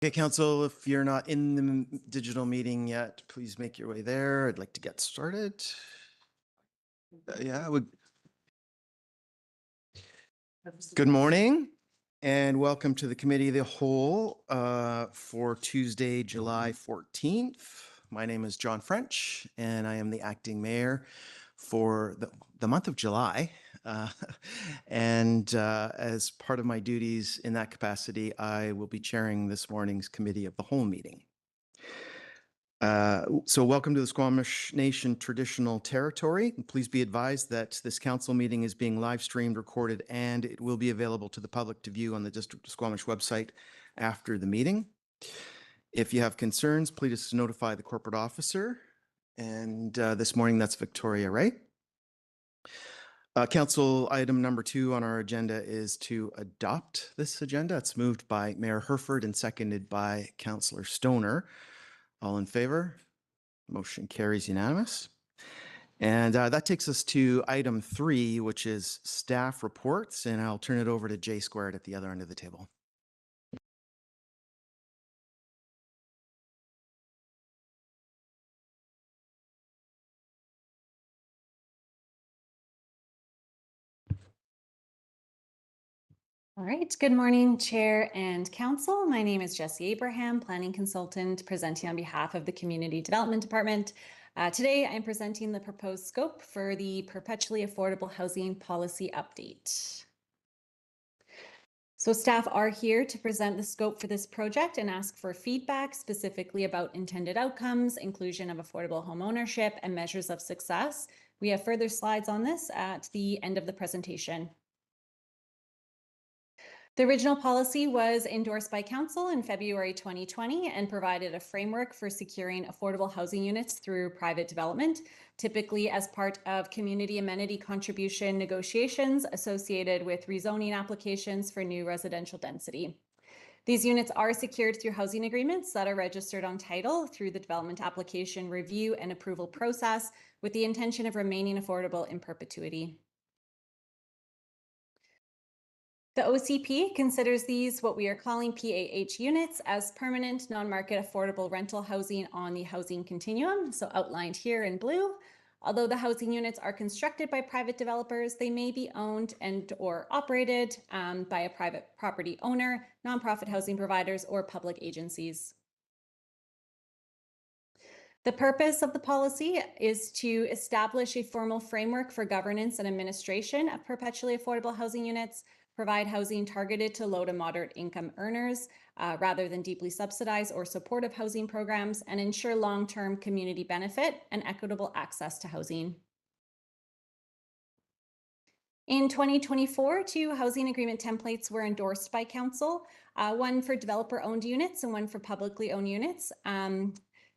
Okay, Council, if you're not in the digital meeting yet, please make your way there. I'd like to get started. Good morning and welcome to the Committee of the Whole for Tuesday, July 14th. My name is John French and I am the acting mayor for the month of July. As part of my duties in that capacity, I will be chairing this morning's Committee of the Whole meeting. So welcome to the Squamish Nation Traditional Territory. Please be advised that this council meeting is being live streamed, recorded, and it will be available to the public to view on the District of Squamish website after the meeting. If you have concerns, please notify the corporate officer. And this morning, that's Victoria Ray. Council item number 2 on our agenda is to adopt this agenda. It's moved by Mayor Herford and seconded by Councillor Stoner. All in favor? Motion carries unanimous. And that takes us to item 3, which is staff reports. And I'll turn it over to Jay Squared at the other end of the table. All right, good morning, Chair and Council. My name is Jessie Abraham, Planning Consultant, presenting on behalf of the Community Development Department. Today, I'm presenting the proposed scope for the Perpetually Affordable Housing Policy Update. So staff are here to present the scope for this project and ask for feedback specifically about intended outcomes, inclusion of affordable home ownership, and measures of success. We have further slides on this at the end of the presentation. The original policy was endorsed by Council in February 2020 and provided a framework for securing affordable housing units through private development, typically as part of community amenity contribution negotiations associated with rezoning applications for new residential density. These units are secured through housing agreements that are registered on title through the development application review and approval process with the intention of remaining affordable in perpetuity. The OCP considers these what we are calling PAH units as permanent non-market affordable rental housing on the housing continuum, so outlined here in blue. Although the housing units are constructed by private developers, they may be owned and or operated by a private property owner, nonprofit housing providers, or public agencies. The purpose of the policy is to establish a formal framework for governance and administration of perpetually affordable housing units, provide housing targeted to low to moderate income earners rather than deeply subsidized or supportive housing programs, and ensure long-term community benefit and equitable access to housing. In 2024, 2 housing agreement templates were endorsed by Council, one for developer-owned units and one for publicly owned units.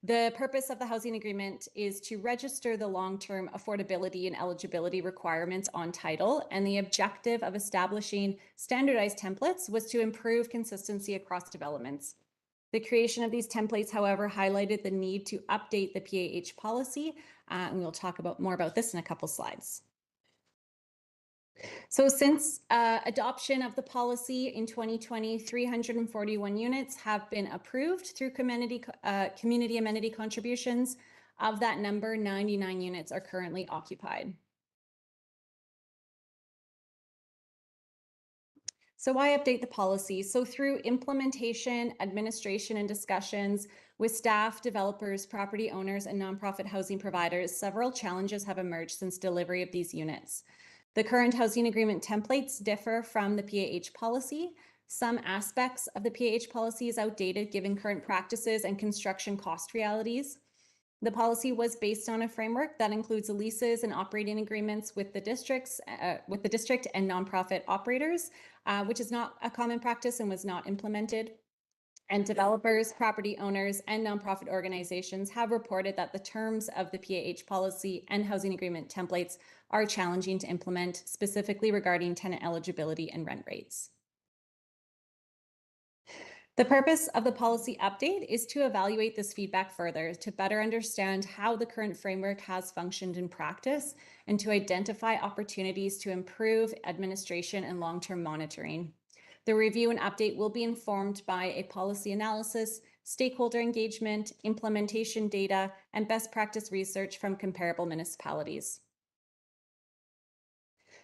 The purpose of the housing agreement is to register the long-term affordability and eligibility requirements on title, and the objective of establishing standardized templates was to improve consistency across developments. The creation of these templates, however, highlighted the need to update the PAH policy, and we'll talk more about this in a couple slides. So since adoption of the policy in 2020, 341 units have been approved through community amenity contributions. Of that number, 99 units are currently occupied. So why update the policy? So through implementation, administration, and discussions with staff, developers, property owners, and nonprofit housing providers, several challenges have emerged since delivery of these units. The current housing agreement templates differ from the PAH policy. Some aspects of the PAH policy is outdated given current practices and construction cost realities. The policy was based on a framework that includes leases and operating agreements with the district and nonprofit operators, which is not a common practice and was not implemented. And developers, property owners, and nonprofit organizations have reported that the terms of the PAH policy and housing agreement templates are challenging to implement, specifically regarding tenant eligibility and rent rates. The purpose of the policy update is to evaluate this feedback further, to better understand how the current framework has functioned in practice, and to identify opportunities to improve administration and long-term monitoring. The review and update will be informed by a policy analysis, stakeholder engagement, implementation data, and best practice research from comparable municipalities.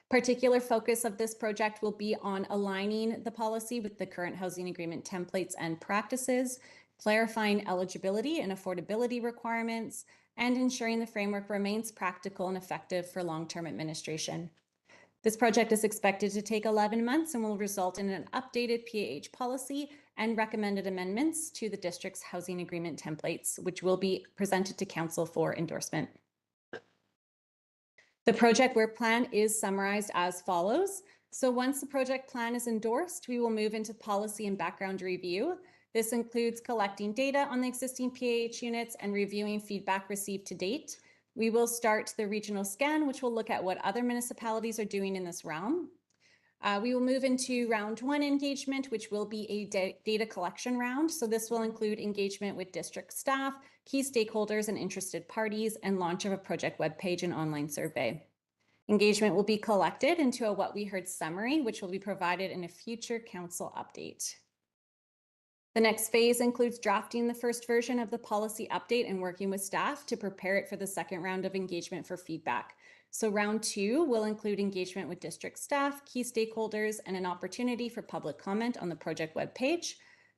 Particular focus of this project will be on aligning the policy with the current housing agreement templates and practices, clarifying eligibility and affordability requirements, and ensuring the framework remains practical and effective for long-term administration. This project is expected to take 11 months and will result in an updated PAH policy and recommended amendments to the district's housing agreement templates, which will be presented to council for endorsement. The project work plan is summarized as follows. So once the project plan is endorsed, we will move into policy and background review. This includes collecting data on the existing PAH units and reviewing feedback received to date. We will start the regional scan, which will look at what other municipalities are doing in this realm. We will move into round 1 engagement, which will be a data collection round. So this will include engagement with district staff, key stakeholders and interested parties, and launch of a project webpage and online survey. Engagement will be collected into a What We Heard summary, which will be provided in a future council update. The next phase includes drafting the first version of the policy update and working with staff to prepare it for the second round of engagement for feedback. So round 2 will include engagement with district staff, key stakeholders, and an opportunity for public comment on the project webpage.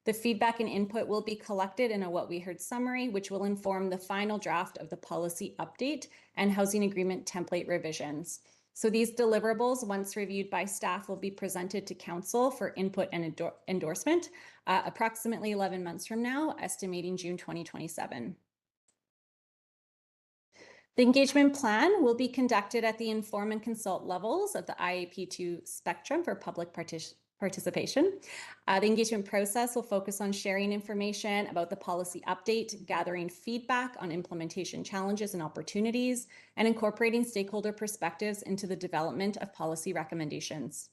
The feedback and input will be collected in a What We Heard summary, which will inform the final draft of the policy update and housing agreement template revisions. So these deliverables, once reviewed by staff, will be presented to council for input and endorsement approximately 11 months from now, estimating June 2027. The engagement plan will be conducted at the inform and consult levels of the IAP2 spectrum for public participation. The engagement process will focus on sharing information about the policy update, gathering feedback on implementation challenges and opportunities, and incorporating stakeholder perspectives into the development of policy recommendations.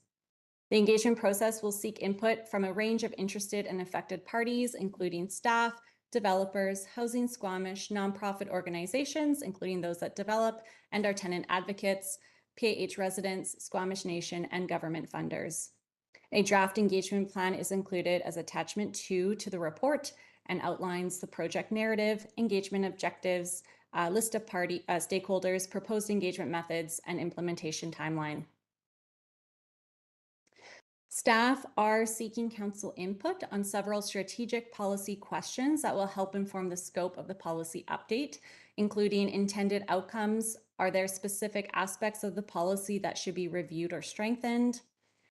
The engagement process will seek input from a range of interested and affected parties, including staff, developers, Housing Squamish, nonprofit organizations, including those that develop, and our tenant advocates, PAH residents, Squamish Nation, and government funders. A draft engagement plan is included as attachment 2 to the report and outlines the project narrative, engagement objectives, list of stakeholders, proposed engagement methods, and implementation timeline. Staff are seeking council input on several strategic policy questions that will help inform the scope of the policy update, including intended outcomes. Are there specific aspects of the policy that should be reviewed or strengthened?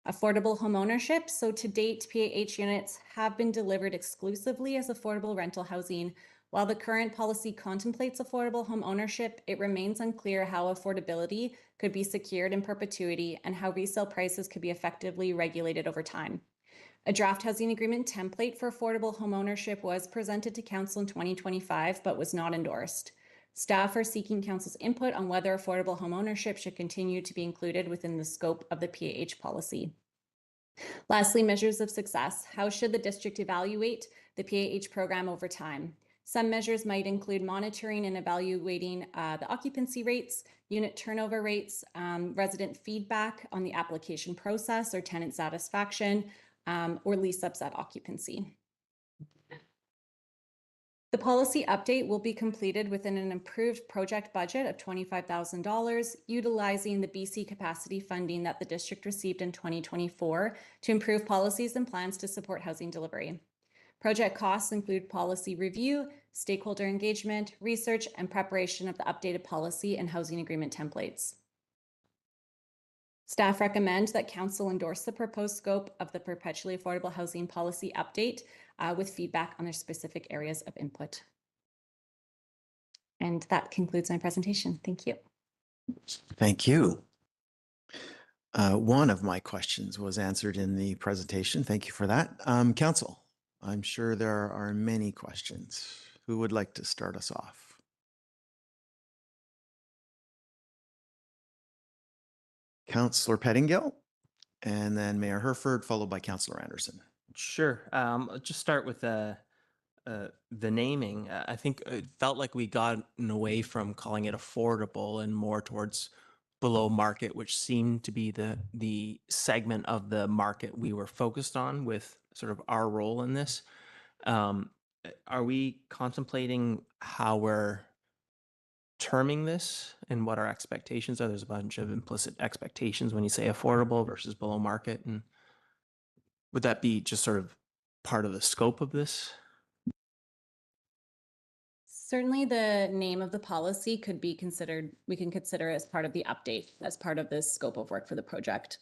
Affordable homeownership. So to date, PAH units have been delivered exclusively as affordable rental housing. While the current policy contemplates affordable home ownership, it remains unclear how affordability could be secured in perpetuity and how resale prices could be effectively regulated over time. A draft housing agreement template for affordable home ownership was presented to council in 2025, but was not endorsed. Staff are seeking council's input on whether affordable home ownership should continue to be included within the scope of the PAH policy. Lastly, measures of success. How should the district evaluate the PAH program over time? Some measures might include monitoring and evaluating the occupancy rates, unit turnover rates, resident feedback on the application process or tenant satisfaction, or lease-ups at occupancy. The policy update will be completed within an improved project budget of $25,000, utilizing the BC capacity funding that the district received in 2024 to improve policies and plans to support housing delivery. Project costs include policy review, stakeholder engagement, research, and preparation of the updated policy and housing agreement templates. Staff recommend that council endorse the proposed scope of the Perpetually Affordable Housing Policy Update with feedback on their specific areas of input. And that concludes my presentation. Thank you. Thank you. One of my questions was answered in the presentation. Thank you for that. Council, I'm sure there are many questions. Who would like to start us off? Councillor Pettingill, and then Mayor Herford, followed by Councillor Anderson. Sure. I'll just start with the naming. I think it felt like we got away from calling it affordable and more towards below market, which seemed to be the segment of the market we were focused on with sort of our role in this. Are we contemplating how we're terming this and what our expectations are? There's a bunch of implicit expectations when you say affordable versus below market. And would that be just sort of part of the scope of this? Certainly the name of the policy could be considered, we can consider as part of the update, as part of this scope of work for the project.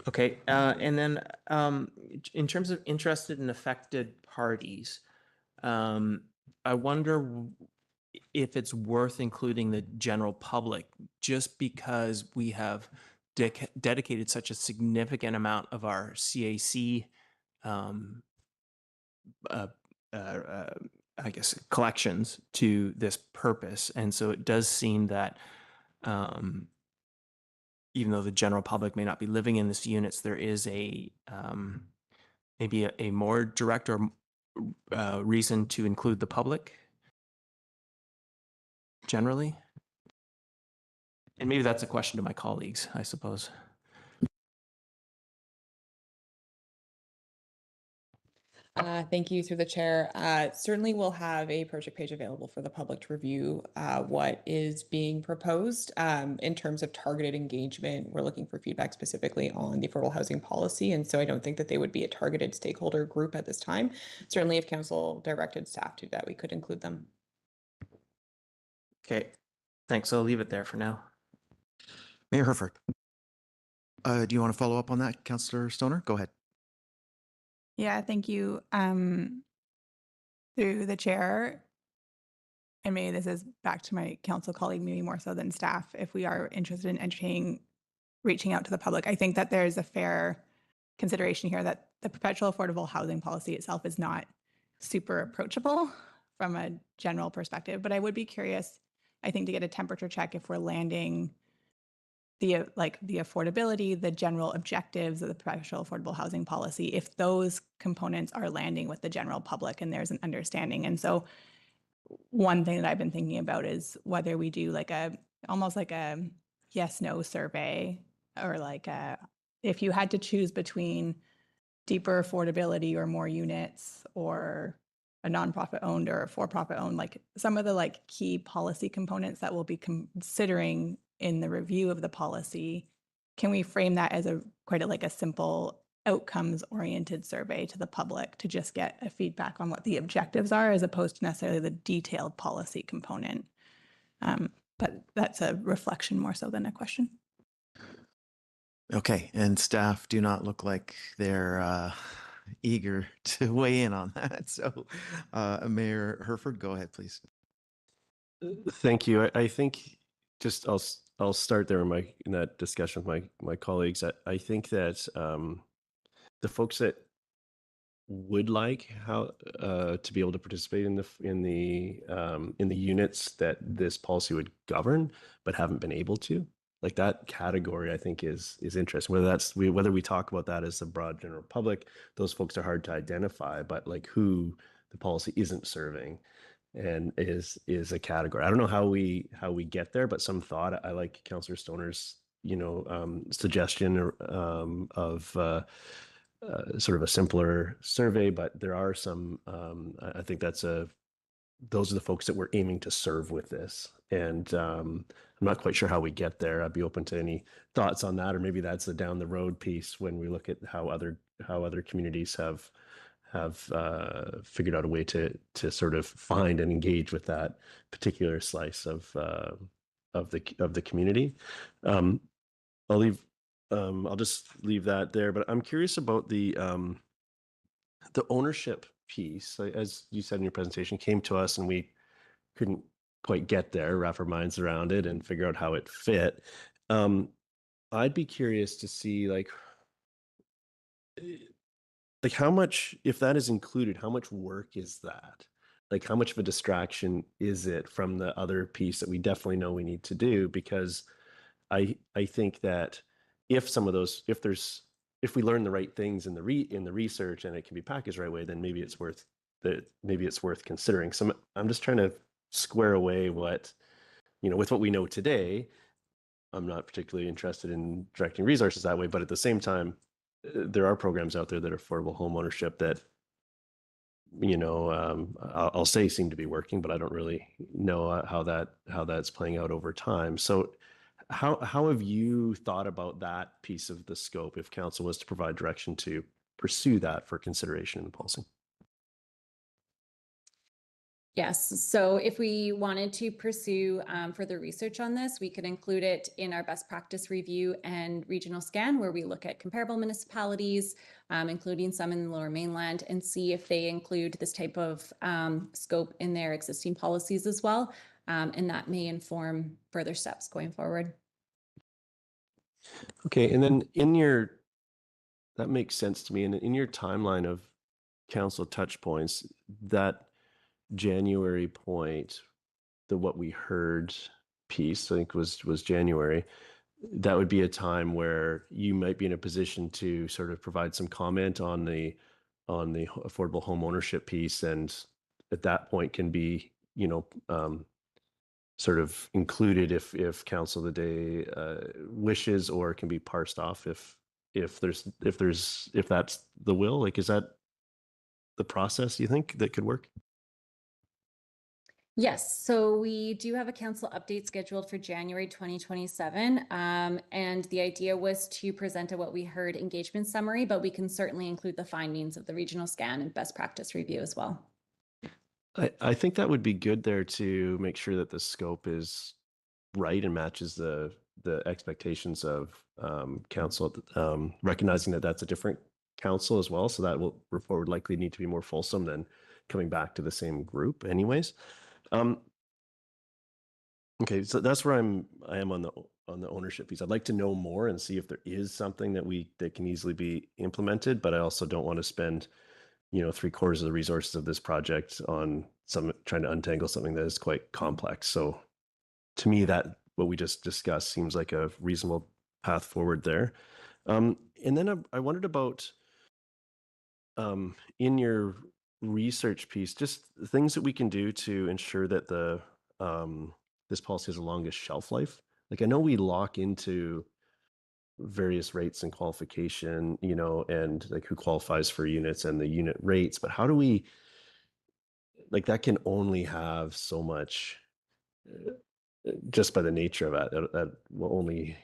Okay, and then in terms of interested and affected parties, I wonder if it's worth including the general public, just because we have dedicated such a significant amount of our CAC, I guess, collections to this purpose. And so it does seem that even though the general public may not be living in these units, there is a maybe a more direct or reason to include the public generally. And maybe that's a question to my colleagues, I suppose. Thank you through the chair. Certainly we'll have a project page available for the public to review what is being proposed. In terms of targeted engagement, we're looking for feedback specifically on the affordable housing policy. And so I don't think that they would be a targeted stakeholder group at this time. Certainly if council directed staff to that, we could include them. Okay, thanks. I'll leave it there for now. Mayor Herford. Do you want to follow up on that, Councillor Stoner? Go ahead. Yeah, thank you. Through the chair, and maybe this is back to my council colleague, maybe more so than staff, if we are interested in entertaining reaching out to the public, I think that there's a fair consideration here that the perpetual affordable housing policy itself is not super approachable from a general perspective. But I would be curious, I think, to get a temperature check if we're landing the affordability, the general objectives of the perpetual affordable housing policy, if those components are landing with the general public and there's an understanding. And so one thing that I've been thinking about is whether we do almost like a yes/no survey, or if you had to choose between deeper affordability or more units, or a nonprofit owned or a for-profit owned, like some of the key policy components that we'll be considering in the review of the policy, can we frame that as quite a simple outcomes oriented survey to the public to just get a feedback on what the objectives are, as opposed to necessarily the detailed policy component? But that's a reflection more so than a question. Okay, and staff do not look like they're eager to weigh in on that. So Mayor Herford, go ahead, please. Thank you. I think just I'll start there in that discussion with my colleagues. I think that the folks that would like to be able to participate in the units that this policy would govern, but haven't been able to, like that category, I think is interesting. Whether we talk about that as the broad general public, those folks are hard to identify, but like who the policy isn't serving and is a category. I don't know how we get there, but some thought. I like Councillor Stoner's suggestion of sort of a simpler survey, but there are some. I think those are the folks that we're aiming to serve with this, and I'm not quite sure how we get there. I'd be open to any thoughts on that, or maybe that's the down the road piece when we look at how other communities have figured out a way to sort of find and engage with that particular slice of the community. I'll just leave that there, but I'm curious about the ownership piece. As you said in your presentation, came to us and we couldn't quite get there, wrap our minds around it and figure out how it fit. I'd be curious to see like how much, if that is included, how much work is that? Like how much of a distraction is it from the other piece that we definitely know we need to do? Because I think that if we learn the right things in the research and it can be packaged the right way, then maybe it's worth considering. So I'm just trying to square away what, with what we know today, I'm not particularly interested in directing resources that way. But at the same time, there are programs out there that are affordable home ownership that, I'll say seem to be working, but I don't really know how that's playing out over time. So how have you thought about that piece of the scope if council was to provide direction to pursue that for consideration in the policy? Yes, so if we wanted to pursue further research on this, we could include it in our best practice review and regional scan, where we look at comparable municipalities, including some in the Lower Mainland, and see if they include this type of scope in their existing policies as well. And that may inform further steps going forward. Okay, and then that makes sense to me. And in your timeline of council touch points, that January point, what we heard piece, I think was January, that would be a time where you might be in a position to sort of provide some comment on the affordable home ownership piece, and at that point can be, sort of included if council of the day wishes, or can be parsed off if that's the will. Like, is that the process you think that could work? Yes, so we do have a council update scheduled for January 2027. And the idea was to present a what we heard engagement summary, but we can certainly include the findings of the regional scan and best practice review as well. I think that would be good there to make sure that the scope is right and matches the expectations of council, recognizing that that's a different council as well. So that report would likely need to be more fulsome than coming back to the same group anyways. Okay, so that's where I am on the ownership piece. I'd like to know more and see if there is something that can easily be implemented, but I also don't want to spend 3/4 of the resources of this project on trying to untangle something that is quite complex. So to me, that what we just discussed seems like a reasonable path forward there. And then I wondered about in your research piece, just things that we can do to ensure that this policy has the longest shelf life. Like, I know we lock into various rates and qualification, and like who qualifies for units and the unit rates, but how do we, like, that can only have so much just by the nature of it, that will only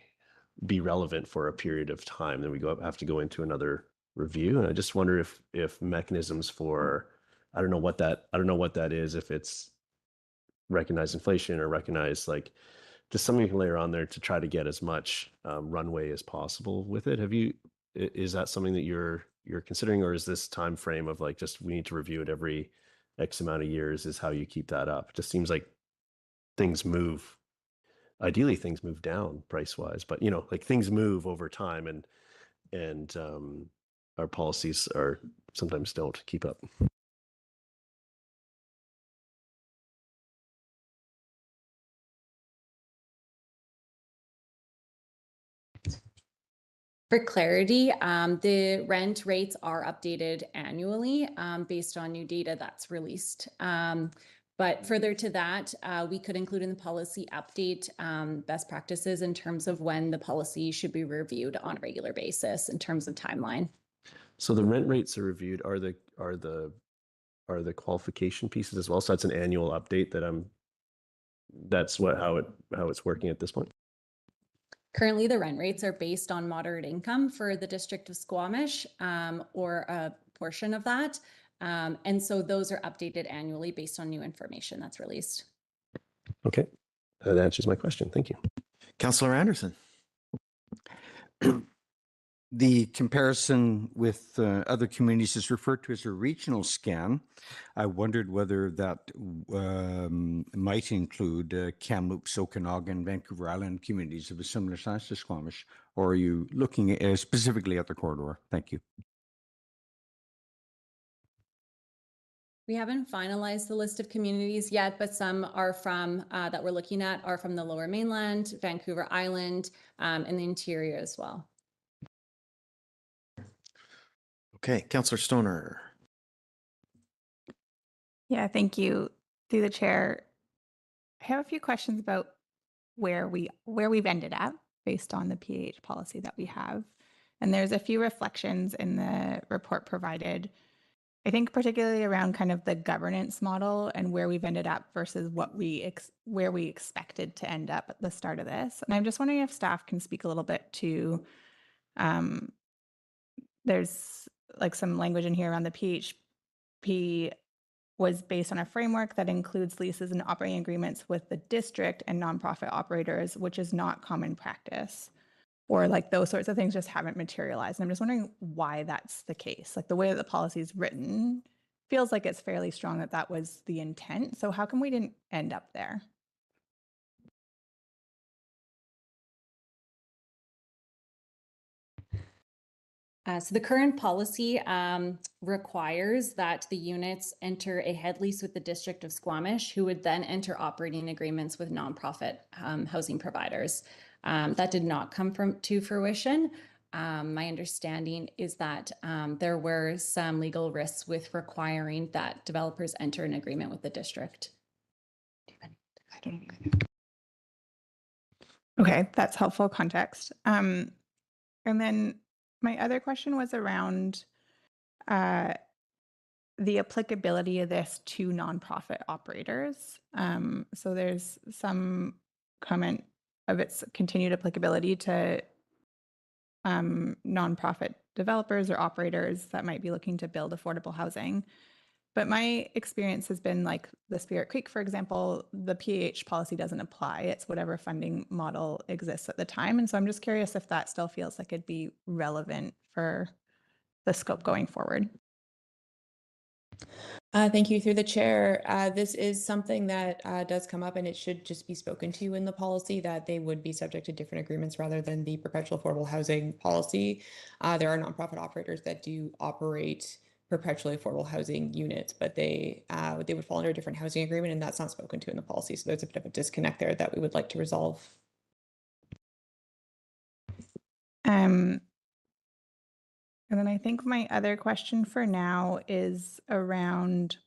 be relevant for a period of time. Then we have to go into another review. And I just wonder if mechanisms for, I don't know what that is, if it's recognize inflation or recognize, like, just something you can layer on there to try to get as much runway as possible with it. Is that something that you're considering, or is this time frame of like, just we need to review it every X amount of years is how you keep that up? It just seems like ideally things move down price wise, but like, things move over time, and our policies sometimes don't keep up. For clarity, the rent rates are updated annually based on new data that's released. But further to that, we could include in the policy update best practices in terms of when the policy should be reviewed on a regular basis in terms of timeline. So the rent rates are reviewed. Are the qualification pieces as well? So that's an annual update that's how it's working at this point. Currently, the rent rates are based on moderate income for the district of Squamish or a portion of that. And so those are updated annually based on new information that's released. Okay, that answers my question. Thank you. Councillor Anderson. The comparison with other communities is referred to as a regional scan. I wondered whether that might include Kamloops, Okanagan, Vancouver Island communities of a similar size to Squamish, or are you looking specifically at the corridor? Thank you. We haven't finalized the list of communities yet, but some are from that we're looking at are from the Lower Mainland, Vancouver Island, and the interior as well. Okay, Councillor Stoner. Yeah, thank you. Through the chair, I have a few questions about where we've ended up based on the PH policy that we have. And there's a few reflections in the report provided, I think particularly around kind of the governance model and where we've ended up versus what where we expected to end up at the start of this. And I'm just wondering if staff can speak a little bit to, there's like some language in here around the PHP was based on a framework that includes leases and operating agreements with the district and nonprofit operators, which is not common practice. Or like those sorts of things just haven't materialized. And I'm just wondering why that's the case. Like the way that the policy is written feels like it's fairly strong that that was the intent. So how come we didn't end up there? So the current policy requires that the units enter a head lease with the District of Squamish, who would then enter operating agreements with nonprofit housing providers. That did not come to fruition. My understanding is that there were some legal risks with requiring that developers enter an agreement with the district. I don't know. Okay, that's helpful context. And then my other question was around the applicability of this to nonprofit operators. So there's some comment of its continued applicability to nonprofit developers or operators that might be looking to build affordable housing. But my experience has been like the Spirit Creek, for example, the PH policy doesn't apply. It's whatever funding model exists at the time. And so I'm just curious if that still feels like it'd be relevant for the scope going forward. Thank you through the chair. This is something that does come up, and it should just be spoken to in the policy that they would be subject to different agreements rather than the perpetual affordable housing policy. There are nonprofit operators that do operate perpetually affordable housing units, but they would fall under a different housing agreement, and that's not spoken to in the policy. So there's a bit of a disconnect there that we would like to resolve. And then I think my other question for now is around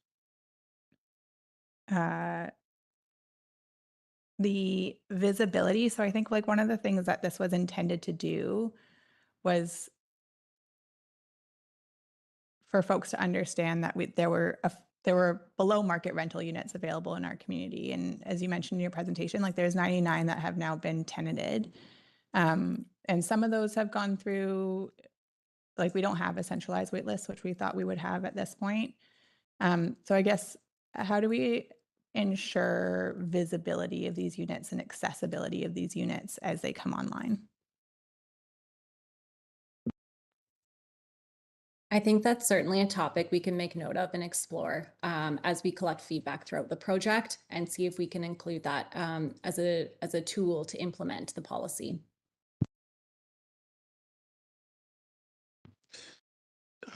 the visibility. So I think like one of the things that this was intended to do was for folks to understand that there were below market rental units available in our community. And as you mentioned in your presentation, like there's 99 that have now been tenanted. And some of those have gone through, like we don't have a centralized wait list, which we thought we would have at this point. So I guess, how do we ensure visibility of these units and accessibility of these units as they come online? I think that's certainly a topic we can make note of and explore as we collect feedback throughout the project and see if we can include that as a tool to implement the policy.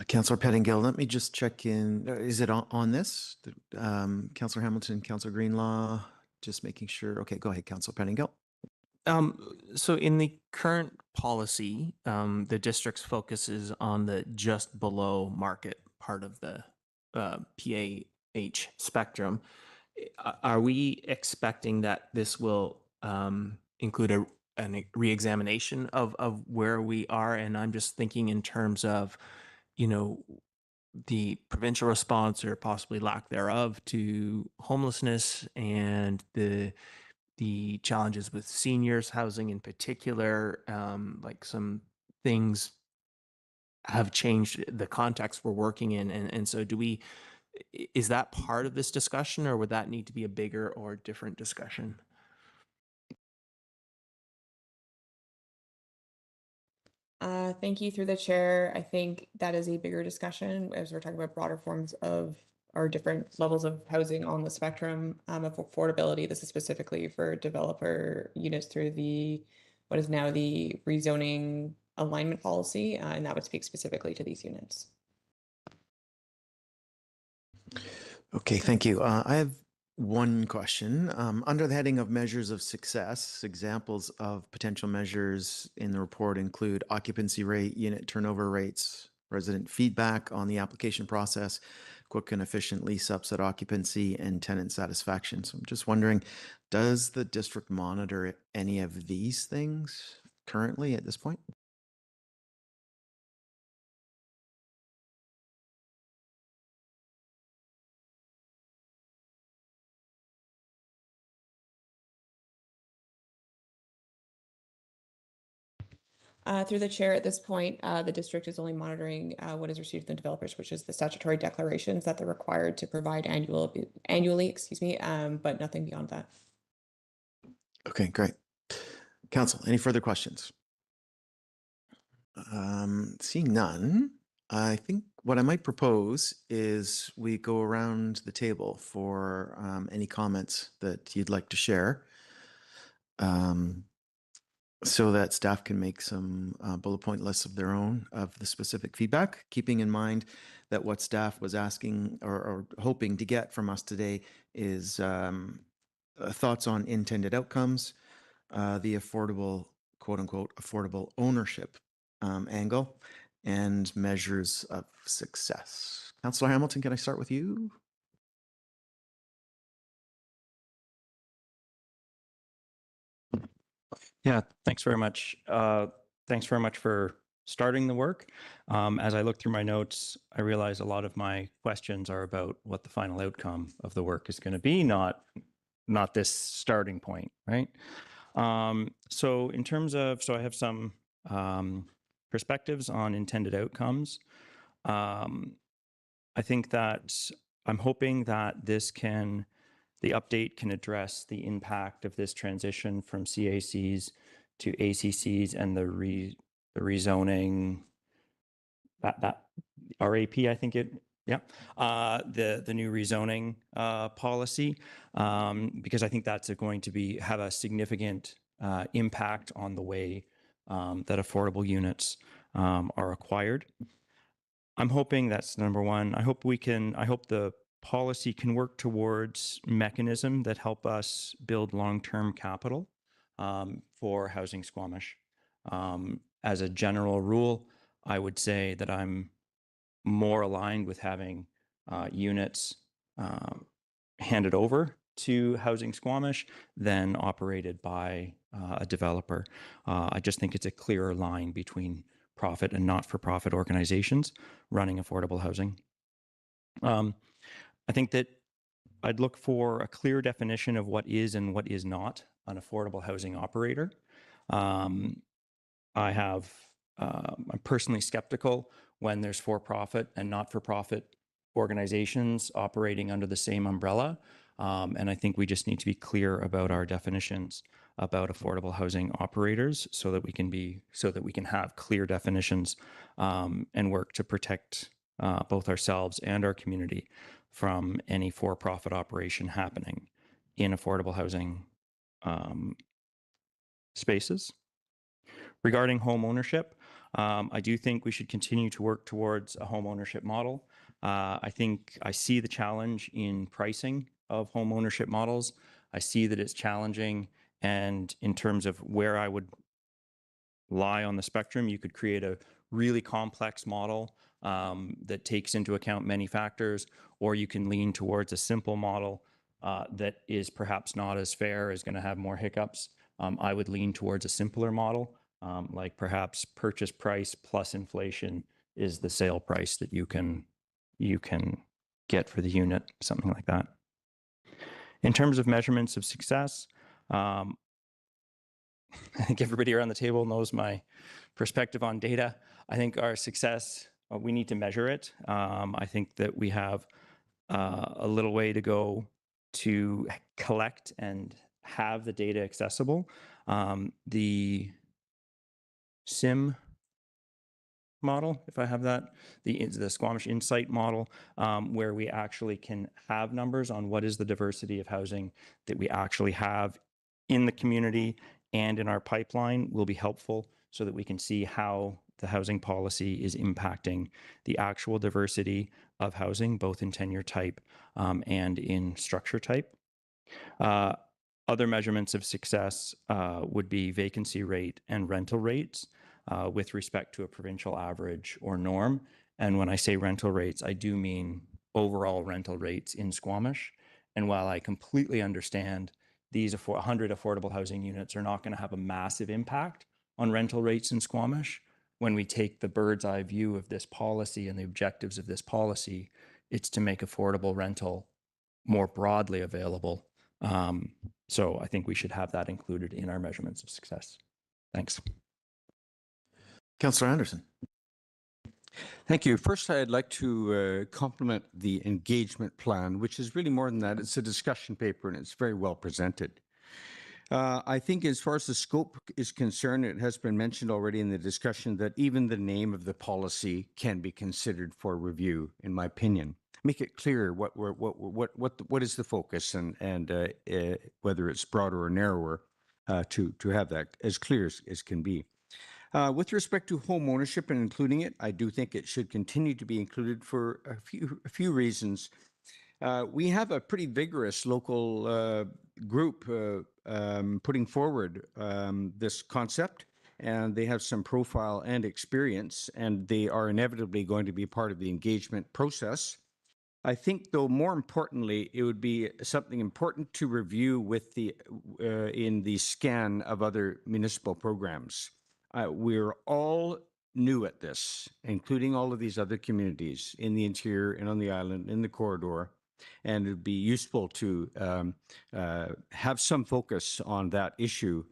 Councillor Pettingill, let me just check in. Is it on this? Councillor Hamilton, Councillor Greenlaw, just making sure. Okay, go ahead, Councillor Pettingill. So in the current policy, the district's focus is on the just below market part of the PAH spectrum. Are we expecting that this will include a re-examination of where we are? And I'm just thinking in terms of, you know, the provincial response or possibly lack thereof to homelessness and the challenges with seniors housing in particular. Like some things have changed the context we're working in. And so is that part of this discussion, or would that need to be a bigger or different discussion? Thank you through the chair. I think that is a bigger discussion as we're talking about broader forms of our different levels of housing on the spectrum of affordability. This is specifically for developer units through what is now the rezoning alignment policy, and that would speak specifically to these units. Okay, thank you. I have one question. Under the heading of measures of success, examples of potential measures in the report include occupancy rate, unit turnover rates, resident feedback on the application process, quick and efficient lease ups at occupancy and tenant satisfaction. So I'm just wondering, does the district monitor any of these things currently at this point? Through the chair, at this point, the district is only monitoring what is received from the developers, which is the statutory declarations that they're required to provide annually, excuse me, but nothing beyond that. Okay, great. Council, any further questions? Seeing none, I think what I might propose is we go around the table for any comments that you'd like to share, so that staff can make some bullet point lists of their own of the specific feedback, keeping in mind that what staff was asking or hoping to get from us today is thoughts on intended outcomes, the affordable, quote unquote, affordable ownership angle, and measures of success. Councillor Hamilton, can I start with you? Yeah, thanks very much. Thanks very much for starting the work. As I look through my notes, I realize a lot of my questions are about what the final outcome of the work is going to be, not this starting point, right? So in terms of, so I have some perspectives on intended outcomes. I think that I'm hoping that the update can address the impact of this transition from CACs to ACCs and the rezoning, that RAP, I think the new rezoning policy, because I think that's going to have a significant impact on the way that affordable units are acquired. I'm hoping that's number one. I hope the policy can work towards mechanism that help us build long-term capital for housing Squamish. As a general rule, I would say that I'm more aligned with having units handed over to housing Squamish than operated by a developer. I just think it's a clearer line between profit and not-for-profit organizations running affordable housing. I think that I'd look for a clear definition of what is and what is not an affordable housing operator. I'm personally skeptical when there's for-profit and not-for-profit organizations operating under the same umbrella. And I think we just need to be clear about our definitions about affordable housing operators so that we can have clear definitions and work to protect both ourselves and our community from any for-profit operation happening in affordable housing spaces. Regarding home ownership, I do think we should continue to work towards a home ownership model. I think I see the challenge in pricing of home ownership models. I see that it's challenging, and in terms of where I would lie on the spectrum, you could create a really complex model that takes into account many factors, or you can lean towards a simple model that is perhaps not as fair, is going to have more hiccups. I would lean towards a simpler model, like perhaps purchase price plus inflation is the sale price that you can get for the unit, something like that. In terms of measurements of success, I think everybody around the table knows my perspective on data. I think our success, we need to measure it. I think that we have a little way to go to collect and have the data accessible. The SIM model, if I have that, the Squamish Insight model, where we actually can have numbers on what is the diversity of housing that we actually have in the community and in our pipeline, will be helpful so that we can see how the housing policy is impacting the actual diversity of housing, both in tenure type and in structure type. Other measurements of success would be vacancy rate and rental rates with respect to a provincial average or norm. And when I say rental rates, I do mean overall rental rates in Squamish. And while I completely understand these 100 affordable housing units are not going to have a massive impact on rental rates in Squamish, when we take the bird's eye view of this policy and the objectives of this policy, it's to make affordable rental more broadly available. So I think we should have that included in our measurements of success. Thanks. Councillor Anderson. Thank you. First, I'd like to compliment the engagement plan, which is really more than that. It's a discussion paper and it's very well presented. I think as far as the scope is concerned, it has been mentioned already in the discussion that even the name of the policy can be considered for review, in my opinion. Make it clear what is the focus and whether it's broader or narrower to have that as clear as can be. With respect to home ownership and including it, I do think it should continue to be included for a few reasons. We have a pretty vigorous local group putting forward this concept, and they have some profile and experience, and they are inevitably going to be part of the engagement process. I think, though, more importantly, it would be something important to review with the in the scan of other municipal programs. We're all new at this, including all of these other communities in the interior and on the island, in the corridor, and it would be useful to have some focus on that issue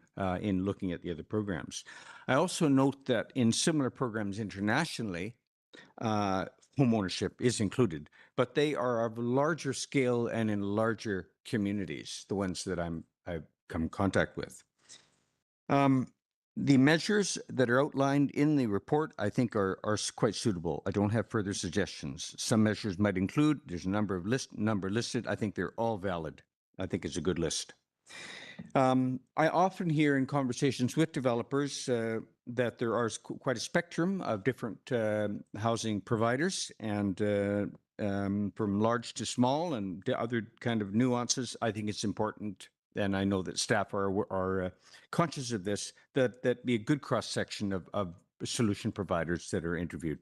in looking at the other programs. I also note that in similar programs internationally, home ownership is included, but they are of larger scale and in larger communities, the ones that I've come in contact with. The measures that are outlined in the report, I think, are quite suitable. I don't have further suggestions. Some measures might include, there's a number listed. I think they're all valid. I think it's a good list. I often hear in conversations with developers that there are quite a spectrum of different housing providers, and from large to small and other kind of nuances. I think it's important, and I know that staff are conscious of this, that be a good cross-section of solution providers that are interviewed.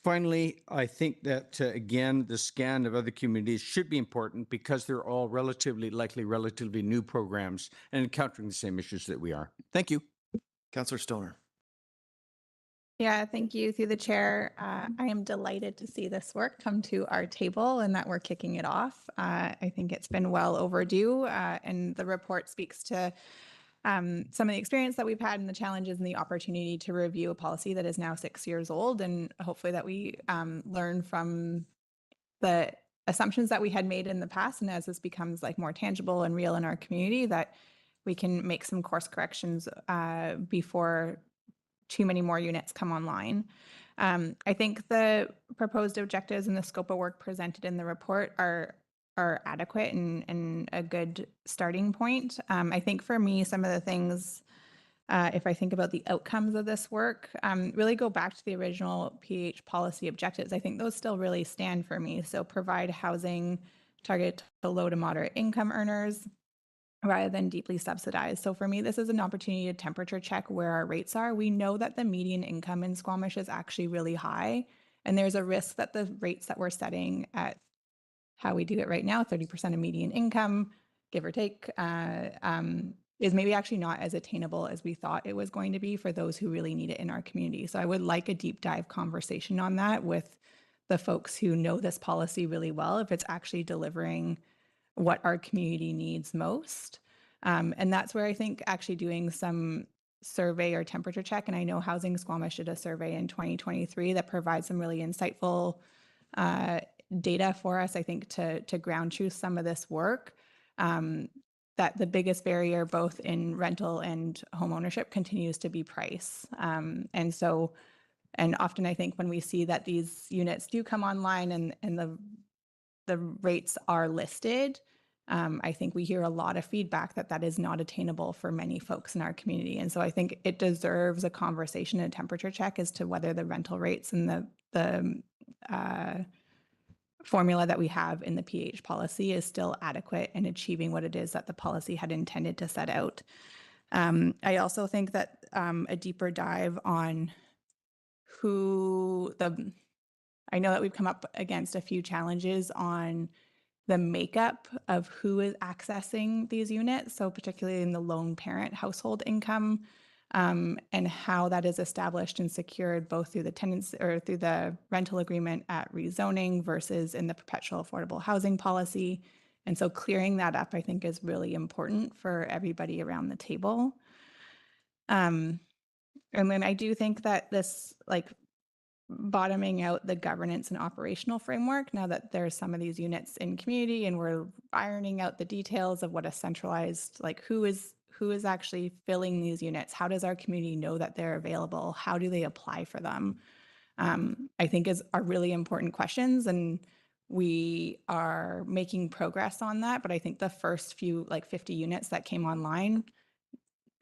Finally, I think that, again, the scan of other communities should be important because they're all relatively new programs and encountering the same issues that we are. Thank you. Councillor Stoner. Yeah, thank you through the chair. I am delighted to see this work come to our table and that we're kicking it off. I think it's been well overdue, and the report speaks to some of the experience that we've had and the challenges and the opportunity to review a policy that is now 6 years old, and hopefully that we learn from the assumptions that we had made in the past, and as this becomes like more tangible and real in our community, that we can make some course corrections before too many more units come online. I think the proposed objectives and the scope of work presented in the report are adequate and a good starting point. I think for me, some of the things, if I think about the outcomes of this work, really go back to the original PH policy objectives. I think those still really stand for me. So provide housing targeted to low to moderate income earners, rather than deeply subsidized. So for me, this is an opportunity to temperature check where our rates are. We know that the median income in Squamish is actually really high, and there's a risk that the rates that we're setting at how we do it right now, 30% of median income, give or take, is maybe actually not as attainable as we thought it was going to be for those who really need it in our community. So I would like a deep dive conversation on that with the folks who know this policy really well, if it's actually delivering what our community needs most. And that's where I think actually doing some survey or temperature check, and I know Housing Squamish did a survey in 2023 that provides some really insightful data for us, I think, to ground truth some of this work, that the biggest barrier both in rental and home ownership continues to be price. And often I think when we see that these units do come online and the rates are listed, I think we hear a lot of feedback that is not attainable for many folks in our community. And so I think it deserves a conversation and a temperature check as to whether the rental rates and the formula that we have in the PH policy is still adequate in achieving what it is that the policy had intended to set out. I also think that a deeper dive on who I know that we've come up against a few challenges on the makeup of who is accessing these units. So particularly in the lone parent household income, and how that is established and secured both through the tenants or through the rental agreement at rezoning versus in the perpetual affordable housing policy. And so clearing that up, I think, is really important for everybody around the table. And then I do think that this, like, bottoming out the governance and operational framework, now that there's some of these units in community and we're ironing out the details of what a centralized, like, who is actually filling these units, how does our community know that they're available, how do they apply for them, I think are really important questions, and we are making progress on that. But I think the first few, like 50 units that came online,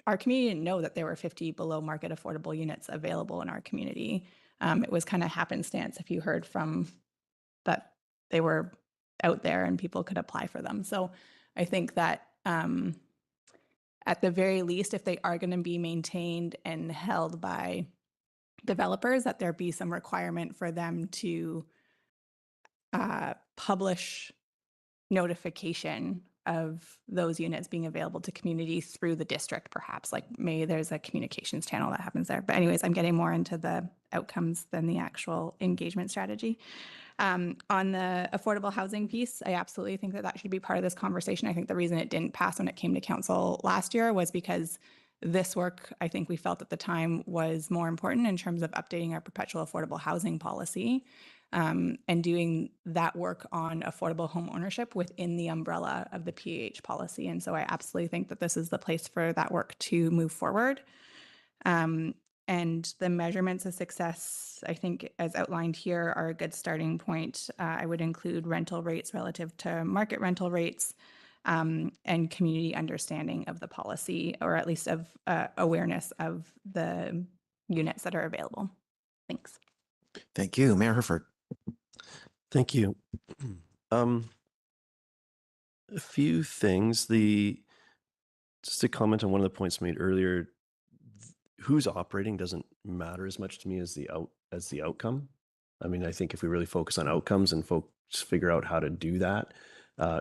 our community didn't know that there were 50 below market affordable units available in our community. It was kind of happenstance if you heard from that they were out there and people could apply for them. So I think that at the very least, if they are going to be maintained and held by developers, that there be some requirement for them to publish notification of those units being available to community through the district, perhaps. Like, maybe there's a communications channel that happens there. But anyways, I'm getting more into the outcomes than the actual engagement strategy. On the affordable housing piece, I absolutely think that should be part of this conversation. I think the reason it didn't pass when it came to council last year was because this work, I think we felt at the time, was more important in terms of updating our perpetual affordable housing policy. And doing that work on affordable home ownership within the umbrella of the PAH policy. And so I absolutely think that this is the place for that work to move forward. And the measurements of success, I think, as outlined here, are a good starting point. I would include rental rates relative to market rental rates, and community understanding of the policy, or at least of awareness of the units that are available. Thanks. Thank you. Mayor Herford. Thank you. A few things. Just to comment on one of the points made earlier, who's operating doesn't matter as much to me as the outcome. I mean, I think if we really focus on outcomes and folks figure out how to do that,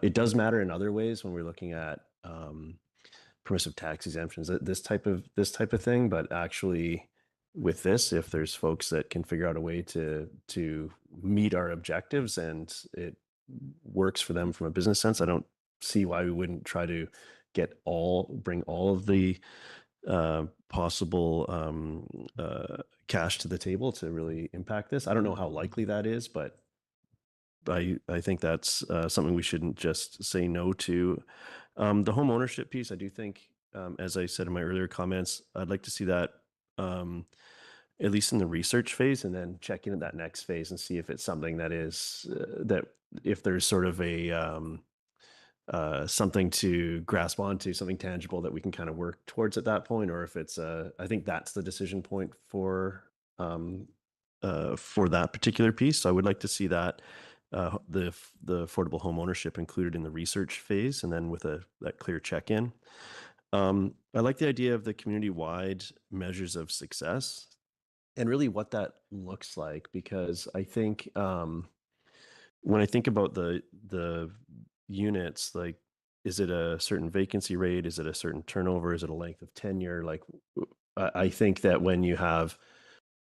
it does matter in other ways when we're looking at permissive tax exemptions, this type of thing. But actually, with this, if there's folks that can figure out a way to meet our objectives and it works for them from a business sense, I don't see why we wouldn't try to bring all of the possible cash to the table to really impact this. I don't know how likely that is, but I think that's something we shouldn't just say no to. The home ownership piece, I do think, as I said in my earlier comments, I'd like to see that at least in the research phase, and then check in at that next phase and see if it's something that is that if there's sort of a something to grasp onto, something tangible that we can kind of work towards at that point, or if it's I think that's the decision point for that particular piece. So I would like to see that the affordable home ownership included in the research phase, and then with that clear check-in. I like the idea of the community-wide measures of success and really what that looks like, because I think when I think about the units, like, is it a certain vacancy rate? Is it a certain turnover? Is it a length of tenure? Like, I think that when you have,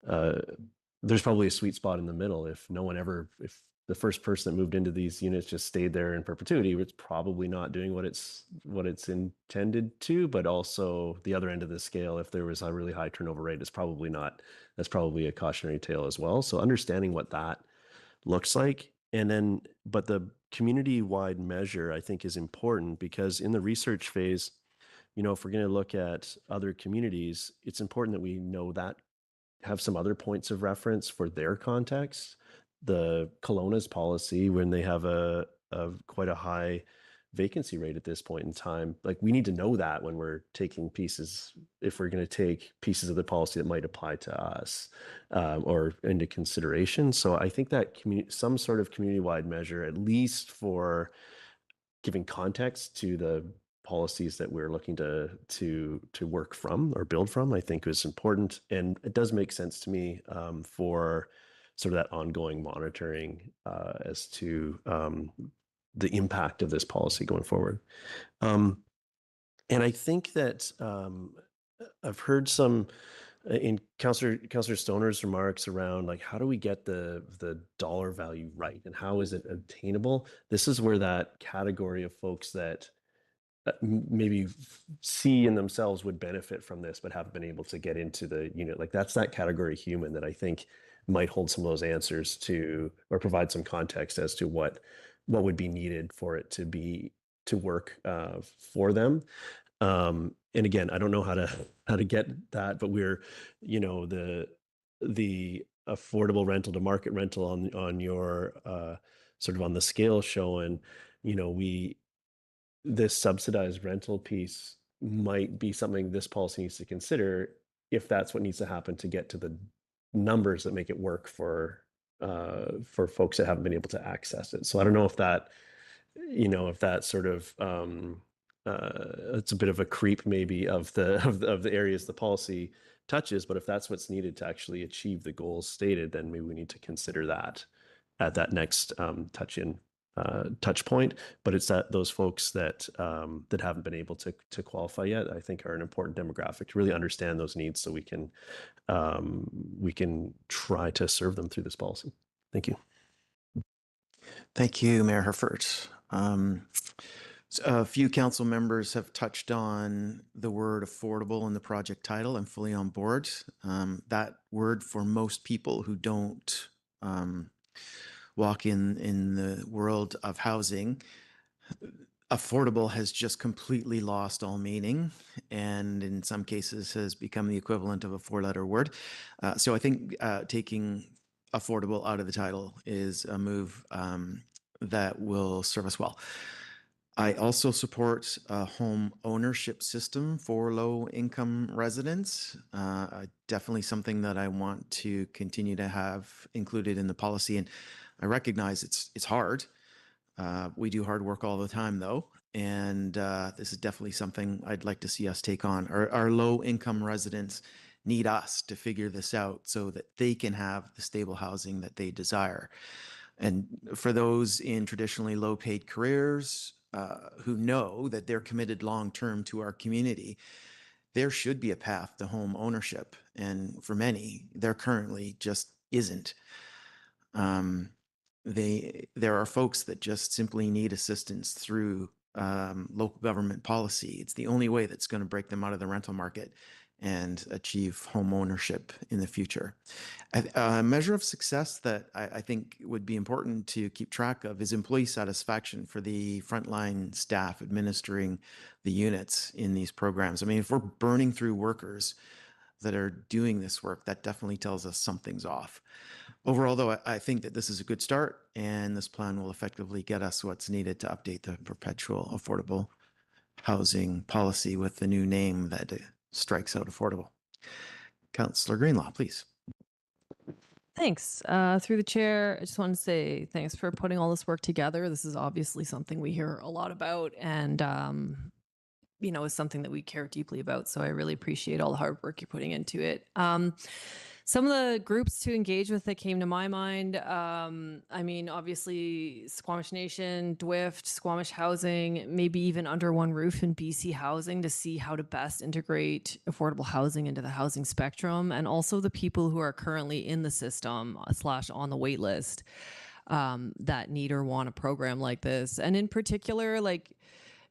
there's probably a sweet spot in the middle. If the first person that moved into these units just stayed there in perpetuity, it's probably not doing what it's intended to. But also the other end of the scale, if there was a really high turnover rate, that's probably a cautionary tale as well. So understanding what that looks like. And then, but the community-wide measure, I think, is important, because in the research phase, if we're going to look at other communities, it's important that we know that, have some other points of reference for their context. The Kelowna's policy, when they have a quite a high vacancy rate at this point in time, like, we need to know that when we're taking pieces, if we're going to take pieces of the policy that might apply to us or into consideration. So I think that some sort of community-wide measure, at least for giving context to the policies that we're looking to work from or build from, I think is important. And it does make sense to me for sort of that ongoing monitoring as to the impact of this policy going forward. And I think that I've heard some in Councillor Stoner's remarks around like how do we get the dollar value right and how is it obtainable? This is where that category of folks that maybe see in themselves would benefit from this but haven't been able to get into the unit. Like that's that category of human that I think might hold some of those answers to or provide some context as to what would be needed for it to work for them. And again, I don't know how to get that, but we're, the affordable rental to market rental on your sort of on the scale showing, this subsidized rental piece might be something this policy needs to consider if that's what needs to happen to get to the numbers that make it work for folks that haven't been able to access it. So I don't know if that, if that sort of it's a bit of a creep maybe of the areas the policy touches, but if that's what's needed to actually achieve the goals stated, then maybe we need to consider that at that next touch point. But it's that those folks that that haven't been able to qualify yet, I think, are an important demographic to really understand those needs, so we can try to serve them through this policy. Thank you. Thank you, Mayor Herford. A few council members have touched on the word affordable in the project title. I'm fully on board. That word, for most people who don't walk in the world of housing, affordable has just completely lost all meaning, and in some cases has become the equivalent of a four-letter word. So I think taking affordable out of the title is a move that will serve us well. I also support a home ownership system for low-income residents. Definitely something that I want to continue to have included in the policy, and I recognize it's hard. We do hard work all the time, though, and this is definitely something I'd like to see us take on. Our low-income residents need us to figure this out so that they can have the stable housing that they desire. And for those in traditionally low-paid careers, who know that they're committed long-term to our community, there should be a path to home ownership. And for many, there currently just isn't. There are folks that just simply need assistance through local government policy. It's the only way that's going to break them out of the rental market and achieve home ownership in the future. A measure of success that I think would be important to keep track of is employee satisfaction for the frontline staff administering the units in these programs. I mean, if we're burning through workers that are doing this work, that definitely tells us something's off. Overall, though, I think that this is a good start, and this plan will effectively get us what's needed to update the perpetual affordable housing policy with the new name that strikes out affordable. Councillor Greenlaw, please. Thanks. Through the chair, I just want to say thanks for putting all this work together. This is obviously something we hear a lot about, and is something that we care deeply about. So I really appreciate all the hard work you're putting into it. Some of the groups to engage with that came to my mind, obviously Squamish Nation, DWIFT, Squamish Housing, maybe even Under One Roof in BC Housing, to see how to best integrate affordable housing into the housing spectrum, and also the people who are currently in the system / on the wait list that need or want a program like this. And in particular,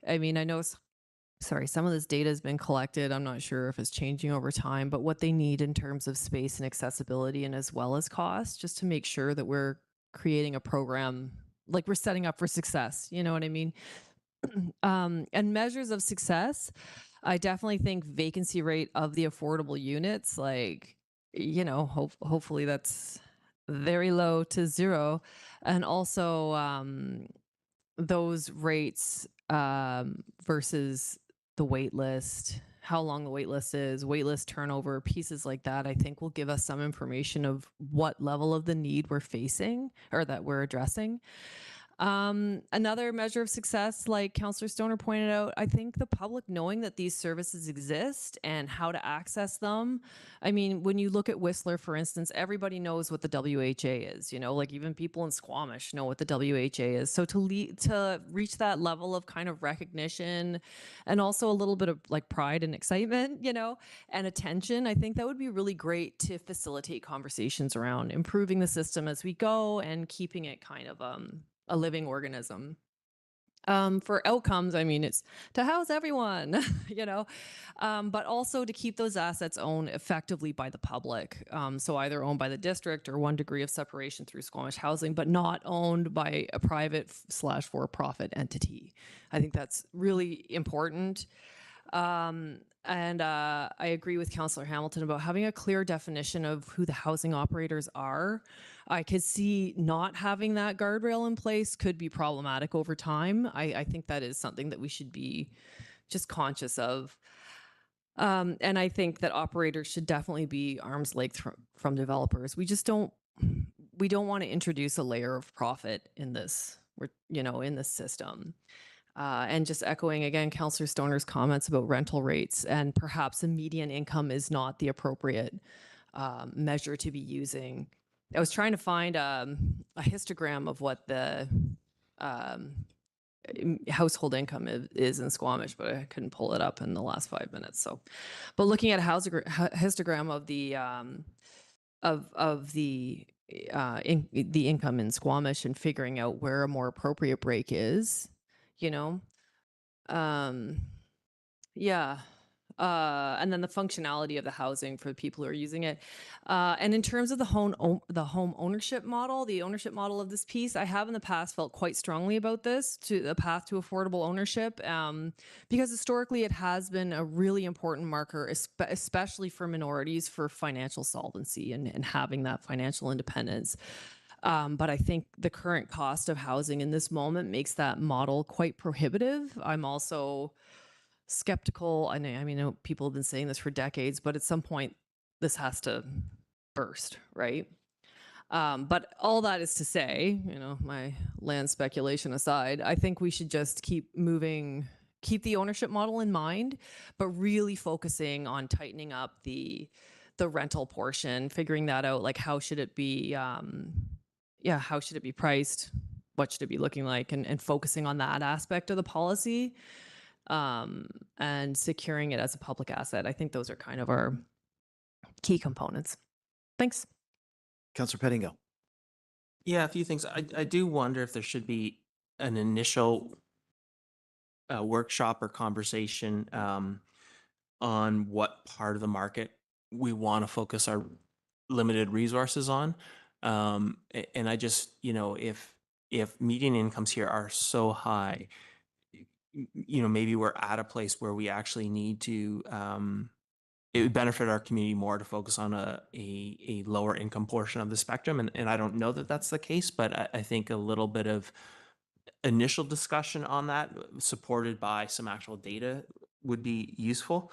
I know some of this data has been collected. I'm not sure if it's changing over time, but what they need in terms of space and accessibility, and as well as cost, just to make sure that we're creating a program, like we're setting up for success. You know what I mean? And measures of success, I definitely think vacancy rate of the affordable units, hopefully that's very low to zero. And also those rates versus the wait list, how long the wait list is, wait list turnover, pieces like that, I think will give us some information of what level of the need we're facing or that we're addressing. Another measure of success, like Councillor Stoner pointed out, I think the public knowing that these services exist and how to access them. I mean, when you look at Whistler, for instance, everybody knows what the WHA is, you know, like even people in Squamish know what the WHA is. So to reach that level of kind of recognition and also a little bit of like pride and excitement, you know, and attention, I think that would be really great to facilitate conversations around improving the system as we go and keeping it kind of a living organism. For outcomes, I mean, it's to house everyone, you know, but also to keep those assets owned effectively by the public. So either owned by the district or one degree of separation through Squamish Housing, but not owned by a private / for-profit entity. I think that's really important. And I agree with Councillor Hamilton about having a clear definition of who the housing operators are. I could see not having that guardrail in place could be problematic over time. I think that is something that we should be just conscious of. And I think that operators should definitely be arm's length from developers. We don't want to introduce a layer of profit in this, you know, in this system. And just echoing again, Councillor Stoner's comments about rental rates, and perhaps a median income is not the appropriate measure to be using. I was trying to find a histogram of what the household income is in Squamish, but I couldn't pull it up in the last 5 minutes. So, but looking at a histogram of the income in Squamish and figuring out where a more appropriate break is, you know, yeah. And then the functionality of the housing for the people who are using it. And in terms of the home ownership model, the ownership model of this piece, I have in the past felt quite strongly about this, to the path to affordable ownership, because historically it has been a really important marker, especially for minorities, for financial solvency and having that financial independence. But I think the current cost of housing in this moment makes that model quite prohibitive. I'm also skeptical. I know people have been saying this for decades, but at some point this has to burst, right? But all that is to say, you know, my land speculation aside, I think we should just keep the ownership model in mind, but really focusing on tightening up the rental portion, figuring that out, like how should it be, how should it be priced? What should it be looking like? And focusing on that aspect of the policy. And securing it as a public asset. I think those are kind of our key components. Thanks. Councillor Pettingill. Yeah, a few things. I do wonder if there should be an initial workshop or conversation on what part of the market we want to focus our limited resources on. And I just, you know, if median incomes here are so high, you know, maybe we're at a place where we actually need to, it would benefit our community more to focus on a lower income portion of the spectrum. And I don't know that that's the case, but I think a little bit of initial discussion on that, supported by some actual data, would be useful.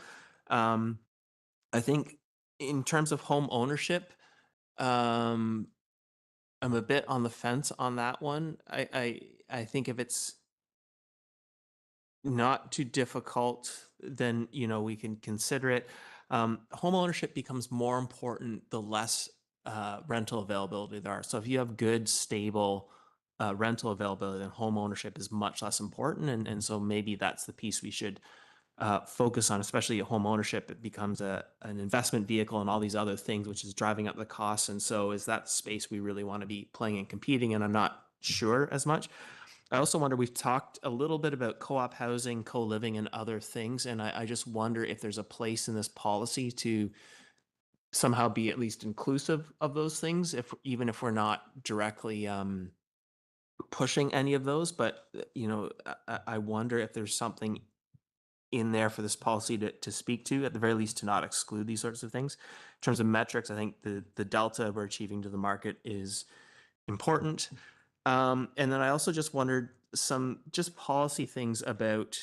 I think in terms of home ownership, I'm a bit on the fence on that one. I think if it's not too difficult, then, you know, we can consider it. Home ownership becomes more important the less rental availability there are. So if you have good, stable rental availability, then home ownership is much less important. And so maybe that's the piece we should focus on, especially at home ownership. It becomes an investment vehicle and all these other things, which is driving up the costs. And so is that space we really want to be playing and competing in? I'm not sure as much. I also wonder, we've talked a little bit about co-op housing, co-living, and other things, and I just wonder if there's a place in this policy to somehow be at least inclusive of those things, even if we're not directly pushing any of those. But, you know, I wonder if there's something in there for this policy to speak to, at the very least, to not exclude these sorts of things. In terms of metrics, I think the delta we're achieving to the market is important. And then I also just wondered some just policy things about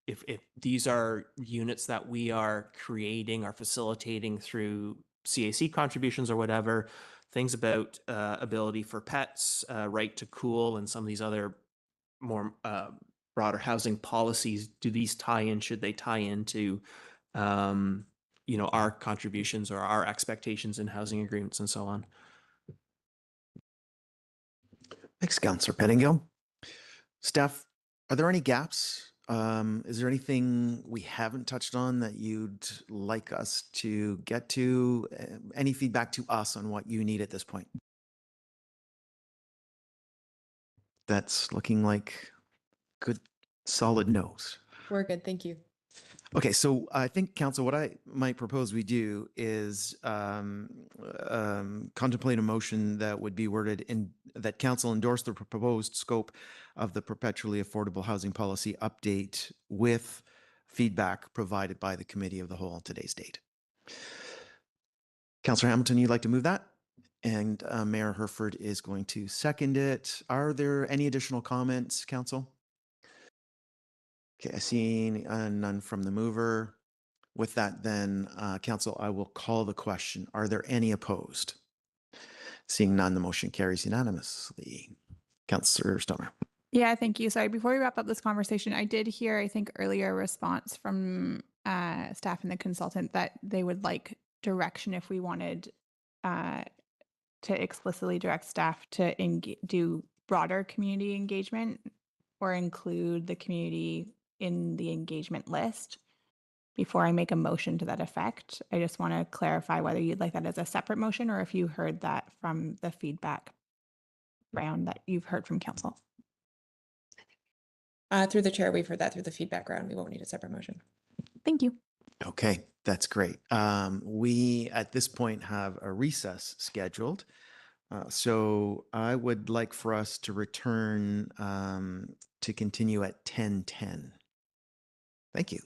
if these are units that we are creating or facilitating through CAC contributions or whatever, things about ability for pets, right to cool, and some of these other more broader housing policies, do these tie in? Should they tie into our contributions or our expectations in housing agreements and so on? Thanks, Councillor Pettingill. Staff, are there any gaps? Is there anything we haven't touched on that you'd like us to get to? Any feedback to us on what you need at this point? That's looking like good, solid no's. We're good. Thank you. Okay, so I think, Council, what I might propose we do is contemplate a motion that would be worded in that Council endorse the proposed scope of the perpetually affordable housing policy update with feedback provided by the Committee of the Whole on today's date. Councillor Hamilton, you'd like to move that? And Mayor Herford is going to second it. Are there any additional comments, Council? Okay, I see none from the mover. With that, then, Council, I will call the question. Are there any opposed? Seeing none, the motion carries unanimously. Councillor Stoner. Yeah, thank you. Sorry, before we wrap up this conversation, I did hear, I think, earlier a response from staff and the consultant that they would like direction if we wanted to explicitly direct staff to do broader community engagement or include the community in the engagement list. Before I make a motion to that effect, I just want to clarify whether you'd like that as a separate motion or if you heard that from the feedback round that you've heard from council. Through the chair, we've heard that through the feedback round. We won't need a separate motion. Thank you. Okay, that's great. We, at this point, have a recess scheduled. So I would like for us to return to continue at 10:10. Thank you.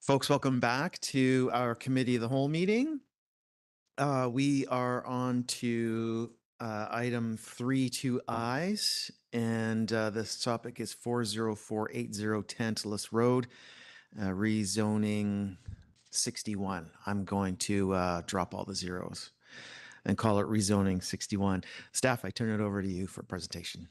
Folks, welcome back to our Committee of the Whole meeting. We are on to item 3.2Is, and this topic is 40480 Tantalus Road, rezoning 61. I'm going to drop all the zeros and call it rezoning 61. Staff, I turn it over to you for presentation.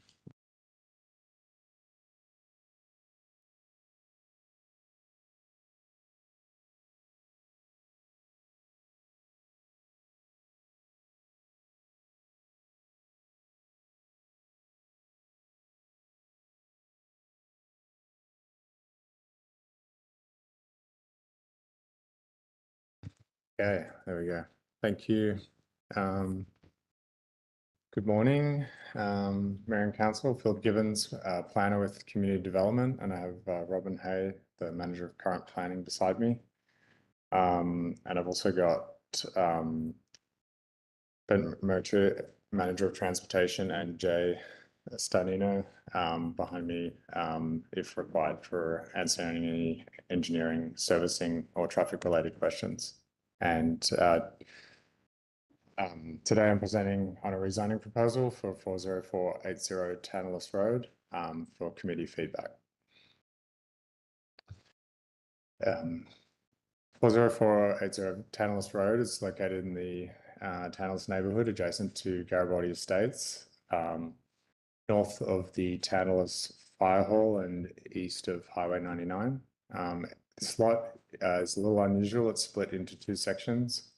Okay, there we go. Thank you. Good morning, Mayor and Council. Philip Gibbins, planner with Community Development, and I have Robin Hay, the Manager of Current Planning, beside me. And I've also got Ben Mercher, Manager of Transportation, and Jay Stanino behind me if required for answering any engineering, servicing, or traffic-related questions. And today I'm presenting on a rezoning proposal for 40480 Tantalus Road for committee feedback. 40480 Tantalus Road is located in the Tantalus neighbourhood adjacent to Garibaldi Estates, north of the Tantalus Fire Hall and east of Highway 99. This lot is a little unusual. It's split into two sections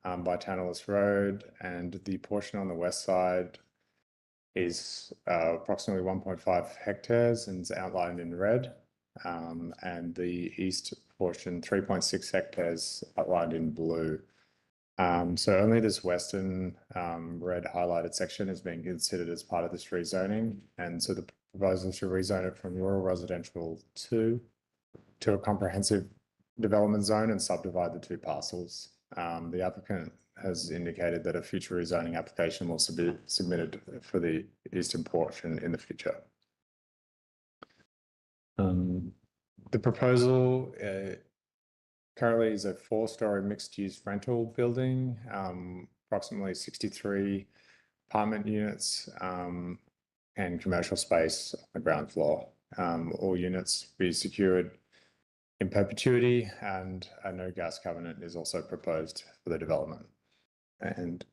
by Tantalus Road, and the portion on the west side is approximately 1.5 hectares and is outlined in red, and the east portion, 3.6 hectares, outlined in blue. So only this western red highlighted section is being considered as part of this rezoning, and so the proposal to rezone it from rural residential to a comprehensive development zone and subdivide the two parcels. The applicant has indicated that a future rezoning application will be submitted for the eastern portion in the future. The proposal currently is a 4-story mixed-use rental building, approximately 63 apartment units and commercial space on the ground floor. All units be secured in perpetuity, and a no gas covenant is also proposed for the development. And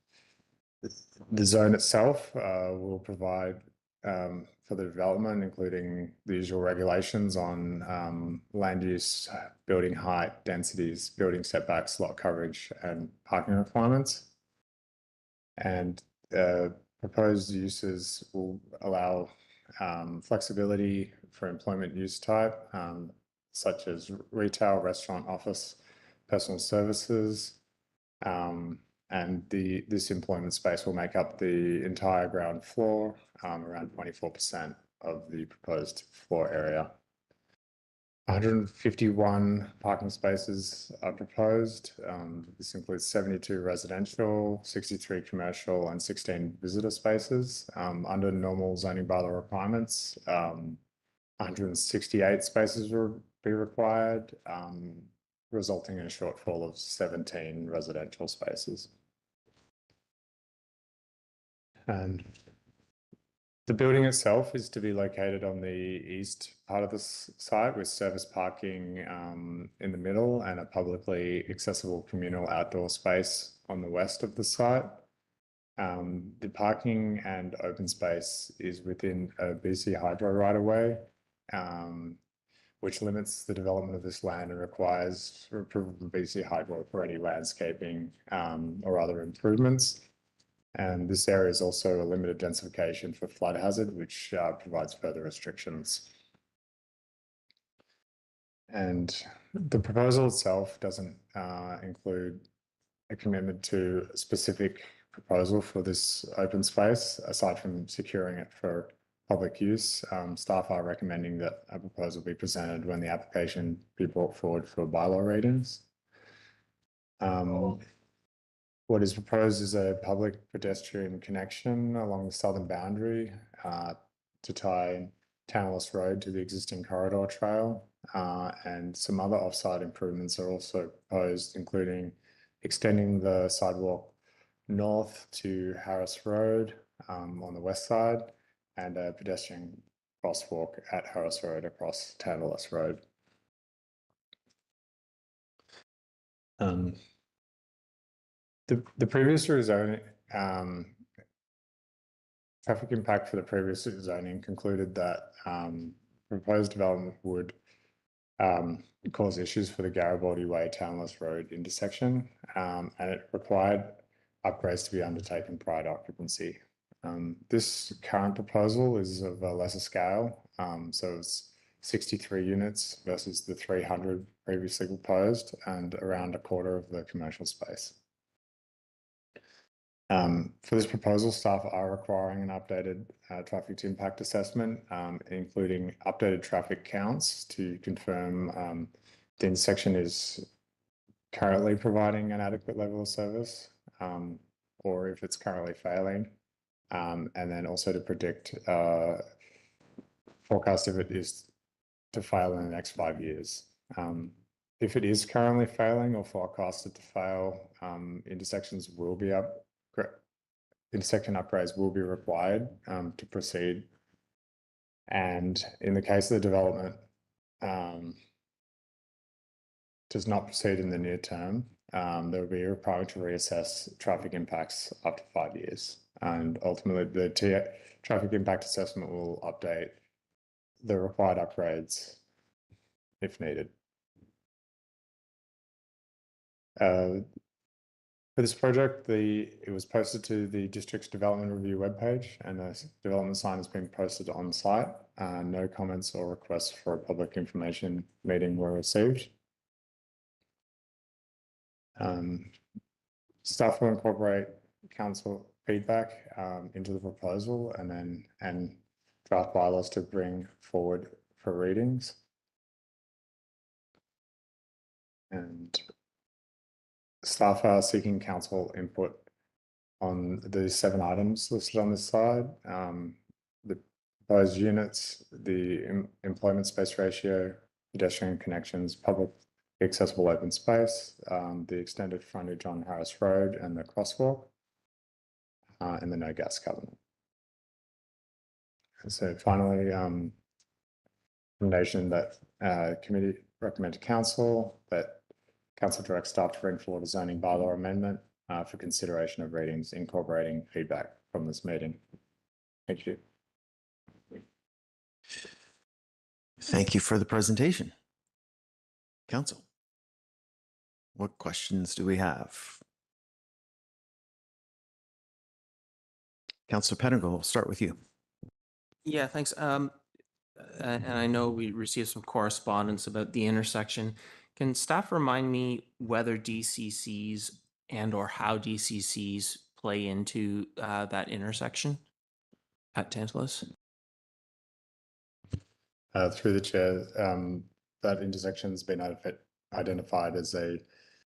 the zone itself will provide for the development, including the usual regulations on land use, building height, densities, building setbacks, lot coverage, and parking requirements. And proposed uses will allow flexibility for employment use type, such as retail, restaurant, office, personal services, and this employment space will make up the entire ground floor, around 24% of the proposed floor area. 151 parking spaces are proposed. This includes 72 residential, 63 commercial, and 16 visitor spaces. Under normal zoning bylaw requirements, 168 spaces will be required, resulting in a shortfall of 17 residential spaces. And the building itself is to be located on the east part of the site, with service parking in the middle and a publicly accessible communal outdoor space on the west of the site. The parking and open space is within a BC Hydro right-of-way, which limits the development of this land and requires approval of BC Hydro for any landscaping or other improvements. And this area is also a limited densification for flood hazard, which provides further restrictions. And the proposal itself doesn't include a commitment to a specific proposal for this open space, aside from securing it for public use. Staff are recommending that a proposal be presented when the application be brought forward for bylaw readings. What is proposed is a public pedestrian connection along the southern boundary to tie Tantalus Road to the existing corridor trail, and some other offsite improvements are also proposed, including extending the sidewalk north to Harris Road on the west side, and a pedestrian crosswalk at Harris Road across Tantalus Road. The previous rezoning, traffic impact for the previous zoning concluded that proposed development would cause issues for the Garibaldi Way Tantalus Road intersection, and it required upgrades to be undertaken prior to occupancy. This current proposal is of a lesser scale, so it's 63 units versus the 300 previously proposed, and around a quarter of the commercial space. For this proposal, staff are requiring an updated traffic impact assessment, including updated traffic counts to confirm the intersection is currently providing an adequate level of service, or if it's currently failing, and then also to predict forecast if it is to fail in the next 5 years. If it is currently failing or forecasted to fail, intersection upgrades will be required to proceed. And in the case of the development does not proceed in the near term, there will be a requirement to reassess traffic impacts after 5 years. And ultimately, the traffic impact assessment will update the required upgrades if needed. For this project, it was posted to the district's development review webpage, and a development sign has been posted on site. No comments or requests for a public information meeting were received. Staff will incorporate council feedback into the proposal and draft bylaws to bring forward for readings. And staff are seeking council input on the 7 items listed on this slide. The proposed units, the employment space ratio, pedestrian connections, public accessible open space, the extended frontage on Harris Road and the crosswalk, and the no gas covenant. And so finally, recommendation that committee recommend to council that council directs staff to bring forward a zoning bylaw amendment for consideration of readings incorporating feedback from this meeting. Thank you. Thank you for the presentation. Council, what questions do we have? Councilor Pettinger, we'll start with you. Yeah, thanks. And I know we received some correspondence about the intersection. Can staff remind me whether DCCs and or how DCCs play into that intersection at Tantalus? Through the chair, that intersection has been identified as a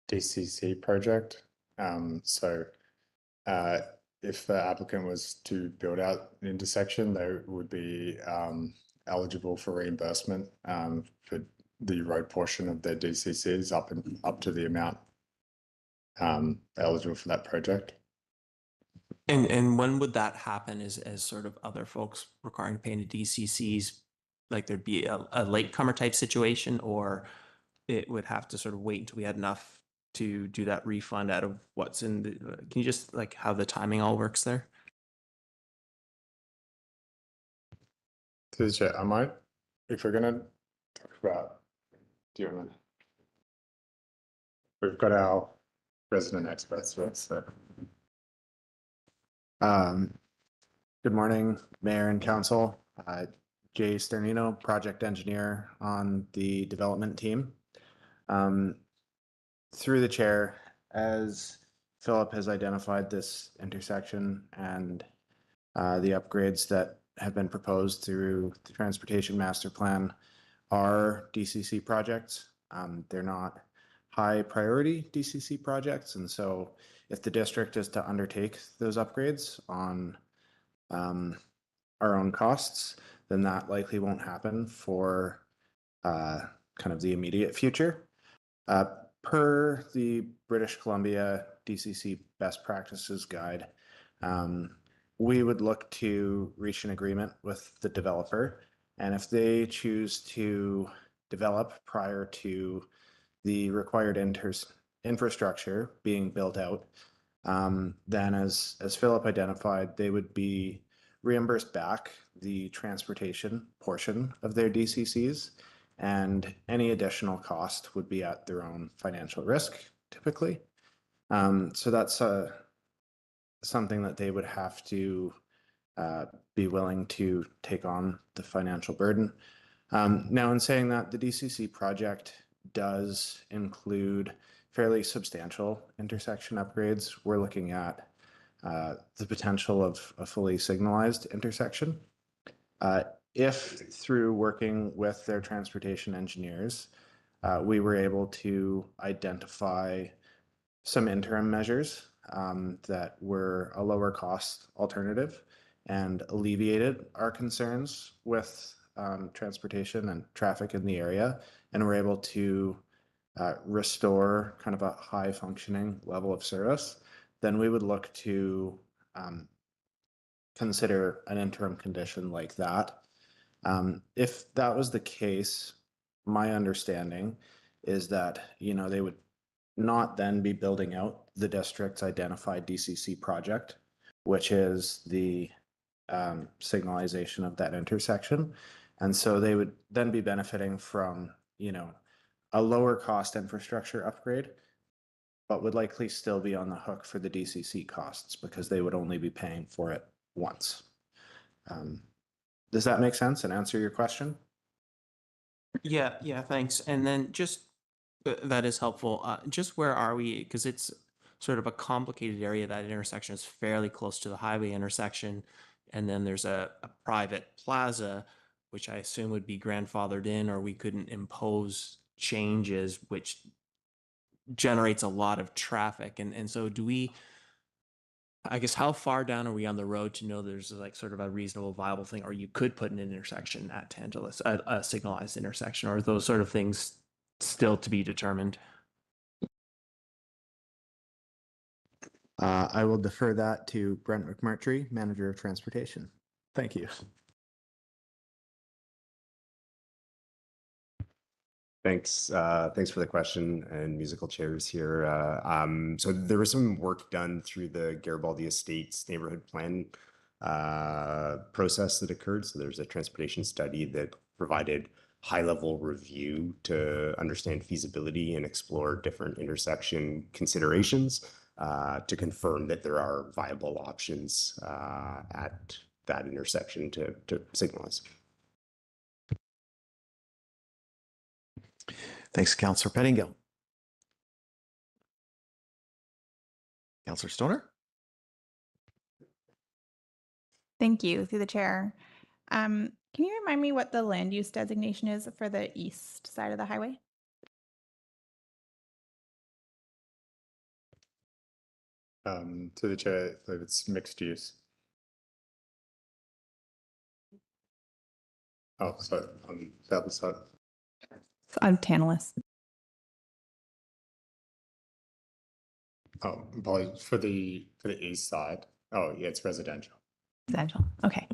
DCC project. So if the applicant was to build out an intersection, they would be eligible for reimbursement for the road portion of their DCCs up to the amount eligible for that project. And when would that happen as sort of other folks requiring to pay into DCCs? Like there'd be a latecomer type situation, or it would have to sort of wait until we had enough to do that refund out of what's in the, can you just like how the timing all works there? Through the chair, I might, if we're gonna talk about, do you want to? We've got our resident experts here, so. Good morning, Mayor and Council. Jay Sternino, project engineer on the development team. Through the chair, as Philip has identified this intersection and the upgrades that have been proposed through the Transportation Master Plan are DCC projects. They're not high priority DCC projects, and so if the district is to undertake those upgrades on our own costs, then that likely won't happen for kind of the immediate future. Per the British Columbia DCC Best Practices Guide, we would look to reach an agreement with the developer. And if they choose to develop prior to the required infrastructure being built out, then as Philip identified, they would be reimbursed back the transportation portion of their DCCs, and any additional cost would be at their own financial risk typically. So that's something that they would have to be willing to take on the financial burden. Now, in saying that, the DCC project does include fairly substantial intersection upgrades. We're looking at the potential of a fully signalized intersection. If through working with their transportation engineers, we were able to identify some interim measures that were a lower cost alternative and alleviated our concerns with transportation and traffic in the area, and we're able to restore kind of a high functioning level of service, then we would look to consider an interim condition like that. If that was the case, my understanding is that, they would not then be building out the district's identified DCC project, which is the signalization of that intersection. And so they would then be benefiting from, a lower cost infrastructure upgrade, but would likely still be on the hook for the DCC costs because they would only be paying for it once. Does that make sense and answer your question? Yeah, thanks. And then just that is helpful. Just where are we? Because it's sort of a complicated area. That intersection is fairly close to the highway intersection. And then there's a private plaza, which I assume would be grandfathered in, or we couldn't impose changes, which generates a lot of traffic. And so do we, I guess, how far down are we on the road to know there's like sort of a reasonable, viable thing, or you could put an intersection at Tantalus, a signalized intersection, or those sort of things still to be determined? I will defer that to Brent McMurtry, Manager of Transportation. Thank you. Thanks. Thanks for the question, and musical chairs here. So there was some work done through the Garibaldi Estates neighborhood plan process that occurred. So there's a transportation study that provided high-level review to understand feasibility and explore different intersection considerations to confirm that there are viable options at that intersection to signalize. Thanks, Councillor Pettingill. Councillor Stoner? Thank you, through the chair. Can you remind me what the land use designation is for the east side of the highway? To the chair, I believe it's mixed use. Oh, sorry, on the other side. On Tantalus. Oh, apologies, for the east side. Oh, yeah, it's residential. Residential. Okay.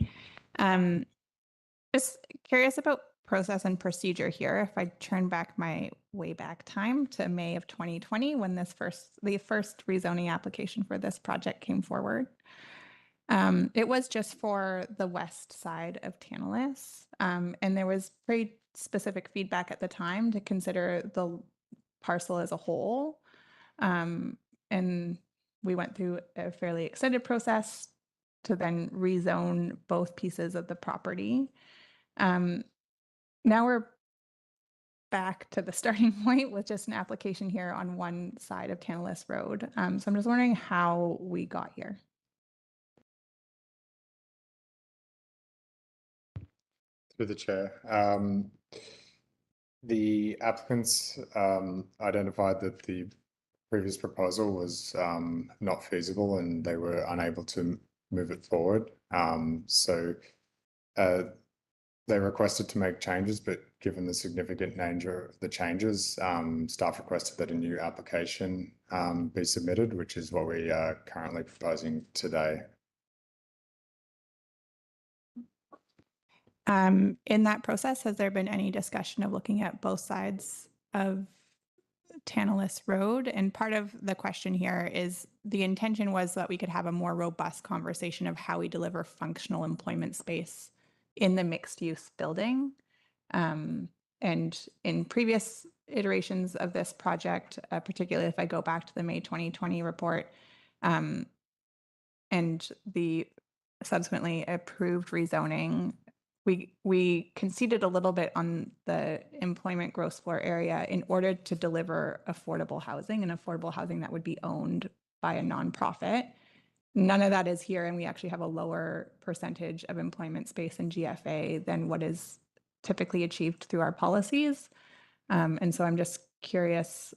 Just curious about process and procedure here. If I turn back my way back time to May of 2020, when the first rezoning application for this project came forward, it was just for the west side of Tantalus, and there was very specific feedback at the time to consider the parcel as a whole. And we went through a fairly extended process to then rezone both pieces of the property. Now we're back to the starting point with just an application here on one side of Tantalus Road. So I'm just wondering how we got here. Through the chair. The applicants identified that the previous proposal was not feasible and they were unable to move it forward. So They requested to make changes, but given the significant nature of the changes, staff requested that a new application be submitted, which is what we are currently proposing today. In that process, has there been any discussion of looking at both sides of Tantalus Road? And part of the question here is the intention was that we could have a more robust conversation of how we deliver functional employment space in the mixed use building. And in previous iterations of this project, particularly if I go back to the May 2020 report, and the subsequently approved rezoning, we conceded a little bit on the employment gross floor area in order to deliver affordable housing, and affordable housing that would be owned by a nonprofit. None of that is here, and we actually have a lower percentage of employment space in GFA than what is typically achieved through our policies. And so I'm just curious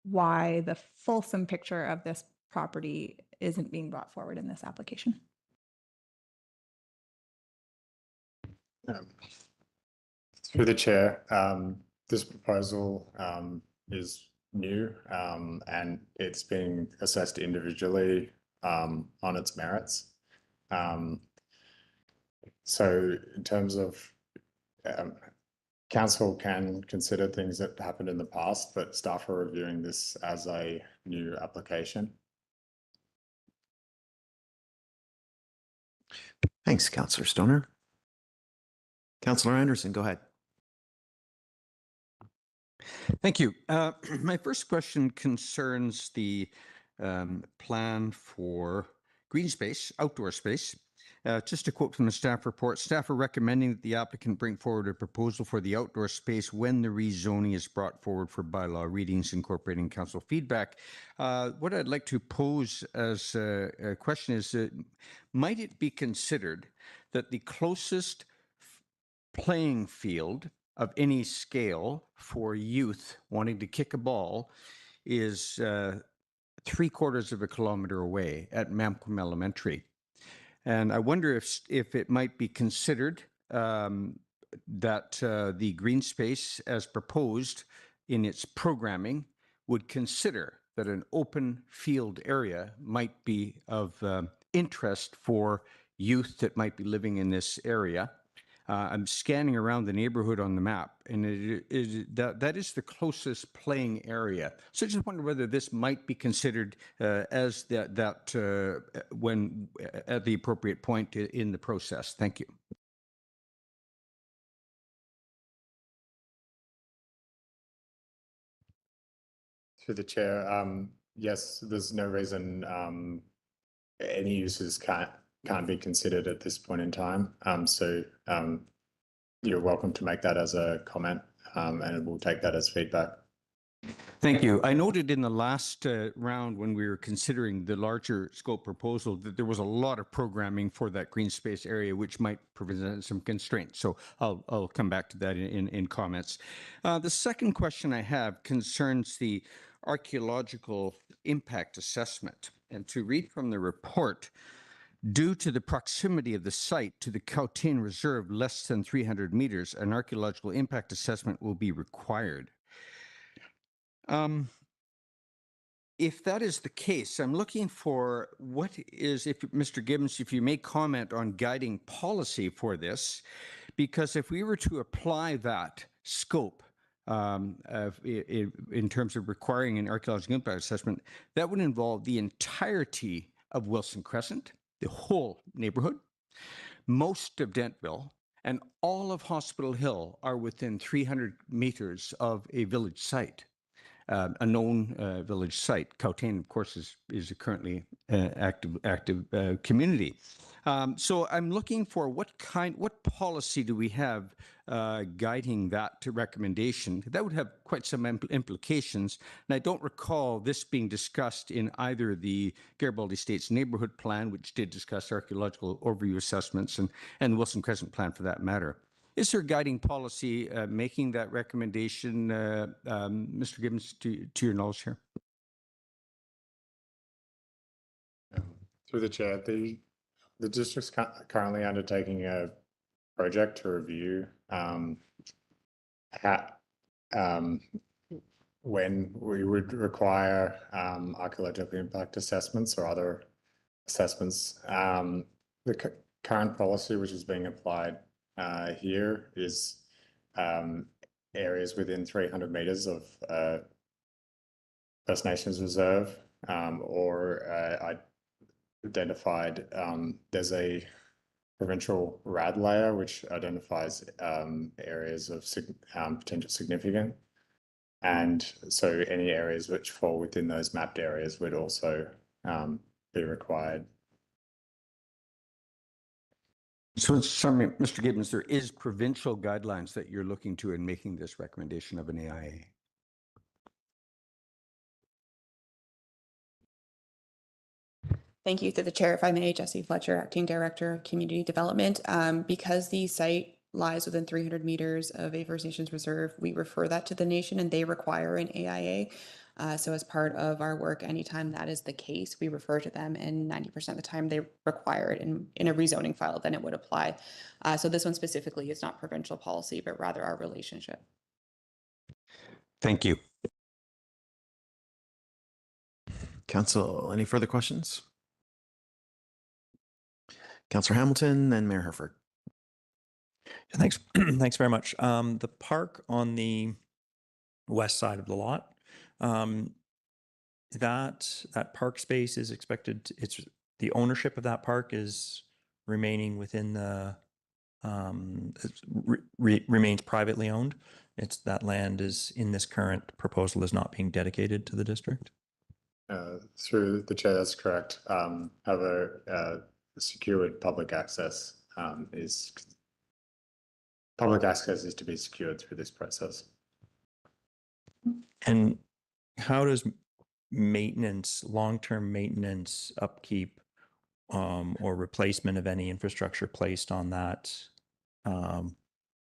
why the fulsome picture of this property isn't being brought forward in this application. Through the chair, this proposal is new and it's being assessed individually on its merits. So in terms of council can consider things that happened in the past, but staff are reviewing this as a new application. Thanks, Councillor Stoner. Councillor Anderson, go ahead. Thank you. My first question concerns the plan for green space, outdoor space. Just a quote from the staff report, staff are recommending that the applicant bring forward a proposal for the outdoor space when the rezoning is brought forward for bylaw readings incorporating council feedback. What I'd like to pose as a question is, might it be considered that the closest playing field of any scale for youth wanting to kick a ball is 3/4 of a kilometer away at Mamquam Elementary? And I wonder if it might be considered that the green space as proposed in its programming would consider that an open field area might be of interest for youth that might be living in this area. I'm scanning around the neighborhood on the map, and that is the closest playing area. So I just wonder whether this might be considered as when at the appropriate point in the process. Thank you. Through the chair, yes, there's no reason any uses can't be considered at this point in time. So you're welcome to make that as a comment, and we'll take that as feedback. Thank you. I noted in the last round when we were considering the larger scope proposal that there was a lot of programming for that green space area, which might present some constraints. So I'll come back to that in comments. The second question I have concerns the archaeological impact assessment. And to read from the report, due to the proximity of the site to the Cowtain Reserve less than 300 meters, an archaeological impact assessment will be required. If that is the case, I'm looking for what is, if Mr. Gibbons, if you may comment on guiding policy for this, because if we were to apply that scope in terms of requiring an archaeological impact assessment, that would involve the entirety of Wilson Crescent, the whole neighborhood, most of Dentville, and all of Hospital Hill are within 300 meters of a village site. A known village site. Cowtain, of course, is a currently active community. So I'm looking for what policy do we have guiding that to recommendation? That would have quite some implications. And I don't recall this being discussed in either the Garibaldi Estates Neighborhood Plan, which did discuss archaeological overview assessments, and Wilson Crescent Plan for that matter. Is there guiding policy making that recommendation, Mr. Gibbons, to your knowledge here? Through the chair, the district's currently undertaking a project to review when we would require archaeological impact assessments or other assessments. The current policy which is being applied here is areas within 300 meters of First Nations Reserve or identified. There's a provincial RAD layer which identifies areas of potential significance. And so any areas which fall within those mapped areas would also be required. So, Mr. Gibbons, there is provincial guidelines that you're looking to in making this recommendation of an AIA. Thank you. Through the chair, if I may, Jessie Fletcher, Acting Director of Community Development. Because the site lies within 300 meters of a First Nations reserve, we refer that to the nation and they require an AIA. So as part of our work, anytime that is the case, we refer to them, and 90% of the time they require it in a rezoning file, then it would apply. So this one specifically is not provincial policy, but rather our relationship. Thank you. Council, any further questions? Councillor Hamilton, then Mayor Herford. Thanks. Thanks very much. The park on the west side of the lot, that park space is expected. The ownership of that park is remaining within the remains privately owned. That land is in this current proposal is not being dedicated to the district. Through the chair, that's correct. However, secured public access is to be secured through this process. And how does maintenance, long-term maintenance, upkeep, or replacement of any infrastructure placed on that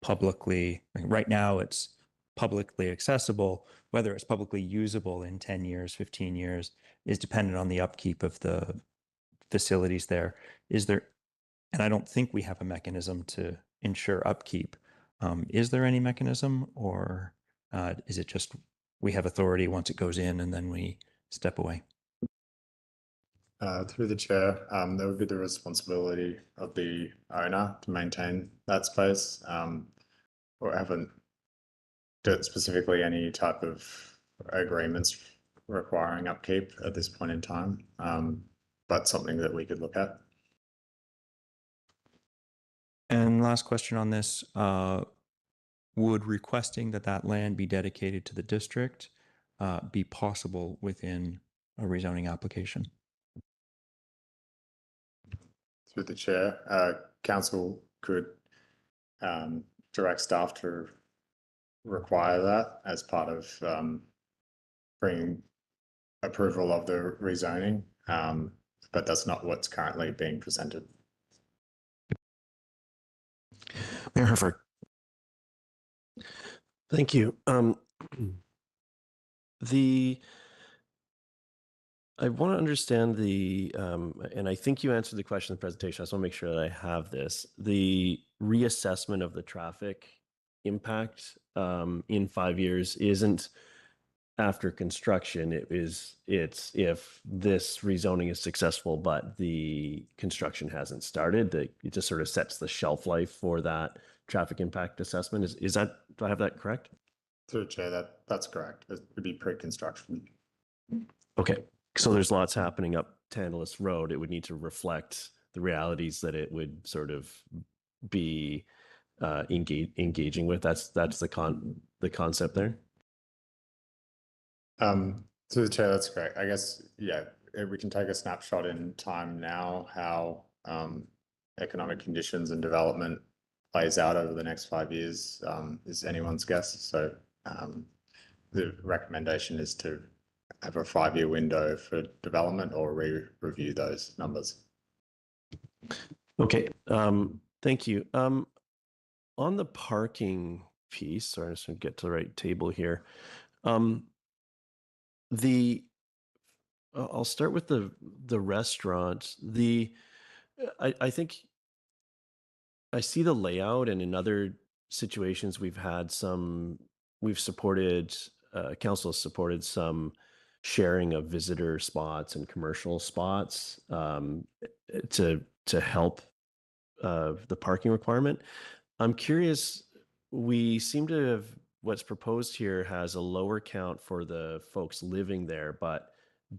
publicly? Right now, it's publicly accessible. Whether it's publicly usable in 10 years, 15 years is dependent on the upkeep of the facilities there. Is there, and I don't think we have a mechanism to ensure upkeep. Is there any mechanism, or is it just we have authority once it goes in and then we step away? Through the chair, that would be the responsibility of the owner to maintain that space. Or haven't done specifically any type of agreements requiring upkeep at this point in time, but something that we could look at. And last question on this, would requesting that land be dedicated to the district be possible within a rezoning application? Through the chair, council could direct staff to require that as part of bringing approval of the rezoning, but that's not what's currently being presented. Mayor Herford. Thank you. I want to understand and I think you answered the question in the presentation. I just want to make sure that I have this. The reassessment of the traffic impact in 5 years isn't after construction. It's if this rezoning is successful, but the construction hasn't started, that it just sort of sets the shelf life for that traffic impact assessment. Is that, do I have that correct? Through the chair, that's correct. It would be pre-construction. Okay. So there's lots happening up Tantalus Road. It would need to reflect the realities that it would sort of be engaging with. That's the concept there. Through the chair, that's great. I guess, yeah, we can take a snapshot in time now, how economic conditions and development plays out over the next 5 years is anyone's guess. So the recommendation is to have a 5-year window for development or review those numbers. Okay, thank you. On the parking piece, sorry, I'm just going to get to the right table here. I'll start with the restaurant. I think I see the layout, and in other situations we've supported, council has supported some sharing of visitor spots and commercial spots to help the parking requirement. I'm curious, we seem to have, what's proposed here has a lower count for the folks living there, but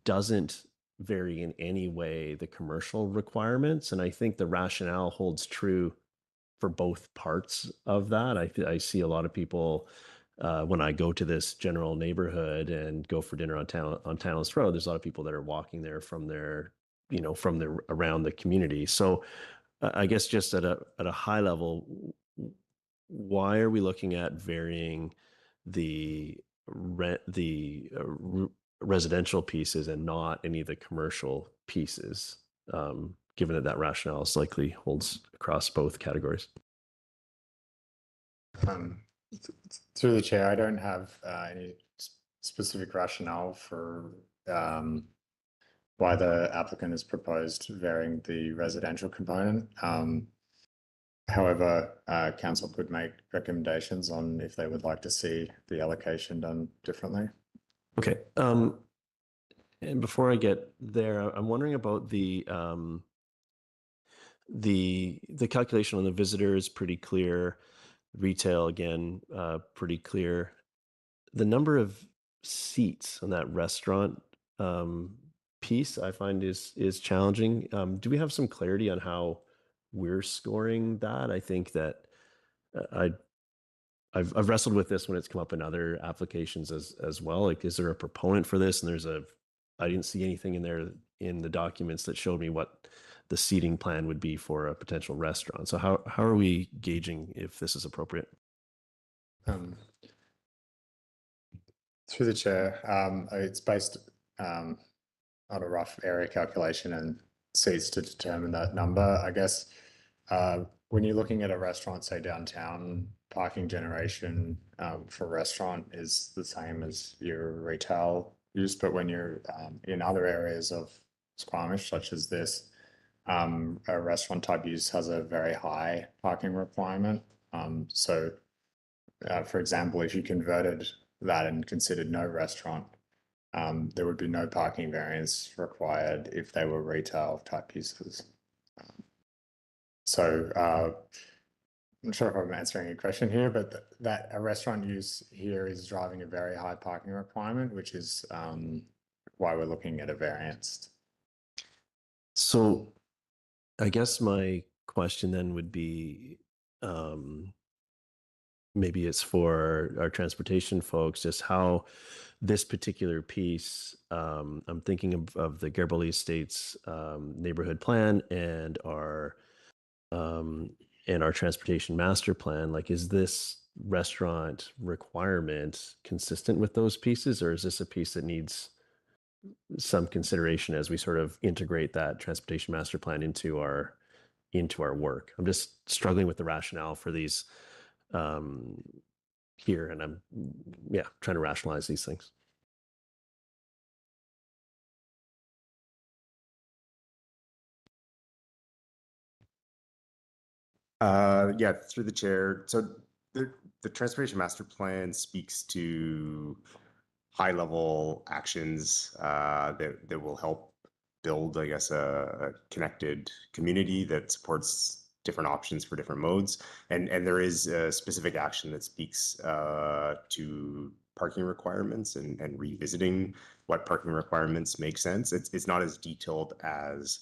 doesn't vary in any way the commercial requirements. And I think the rationale holds true for both parts of that. I see a lot of people when I go to this general neighborhood and go for dinner on Tantalus Road. There's a lot of people that are walking there from their, from the around the community. So I guess just at a high level, why are we looking at varying the residential pieces and not any of the commercial pieces? Given that rationale is likely holds across both categories. Through the chair, I don't have any specific rationale for why the applicant has proposed varying the residential component. However, council could make recommendations on if they would like to see the allocation done differently. Okay. And before I get there, I'm wondering about the calculation on the visitor is pretty clear. Retail, again, pretty clear. The number of seats on that restaurant piece I find is challenging. Do we have some clarity on how we're scoring that? I think that I've wrestled with this when it's come up in other applications as well. Like, is there a proponent for this? And I didn't see anything in there in the documents that showed me what the seating plan would be for a potential restaurant. So how are we gauging if this is appropriate? Through the chair, it's based on a rough area calculation and seats to determine that number. I guess when you're looking at a restaurant, say downtown, parking generation for restaurant is the same as your retail use, but when you're in other areas of Squamish, such as this, a restaurant type use has a very high parking requirement. So, for example, if you converted that and considered no restaurant, there would be no parking variance required if they were retail type uses. So I'm not sure if I'm answering your question here, but that a restaurant use here is driving a very high parking requirement, which is why we're looking at a variance. So I guess my question then would be, maybe it's for our transportation folks, just how this particular piece, I'm thinking of the Garibaldi Estates neighborhood plan and our transportation master plan. Like, is this restaurant requirement consistent with those pieces, or is this a piece that needs some consideration as we sort of integrate that transportation master plan into our work? I'm just struggling with the rationale for these here, and I'm trying to rationalize these things. Yeah, through the chair. So the transportation master plan speaks to high level actions that will help build, I guess, a connected community that supports different options for different modes. And there is a specific action that speaks to parking requirements and revisiting what parking requirements make sense. It's not as detailed as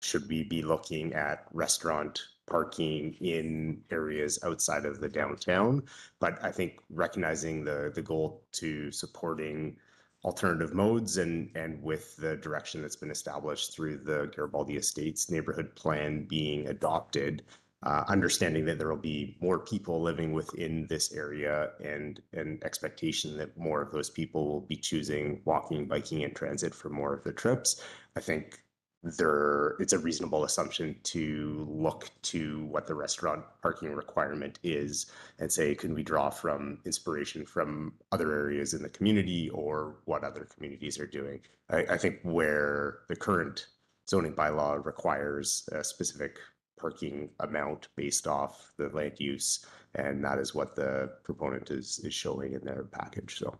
should we be looking at restaurant parking in areas outside of the downtown. But I think recognizing the goal to supporting alternative modes and with the direction that's been established through the Garibaldi Estates neighborhood plan being adopted, understanding that there will be more people living within this area and an expectation that more of those people will be choosing walking, biking, and transit for more of the trips. I think it's a reasonable assumption to look to what the restaurant parking requirement is and say, can we draw from inspiration from other areas in the community or what other communities are doing? I think where the current zoning bylaw requires a specific parking amount based off the land use. And that is what the proponent is showing in their package. So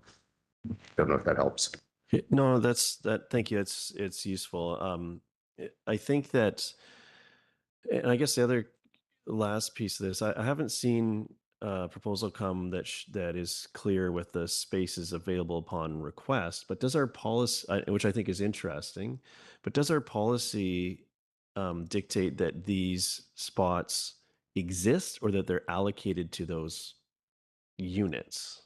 don't know if that helps. No, thank you. It's useful. I think that, and I guess the other last piece of this, I haven't seen a proposal come that is clear with the spaces available upon request, but does our policy, which I think is interesting, but does our policy dictate that these spots exist or that they're allocated to those units?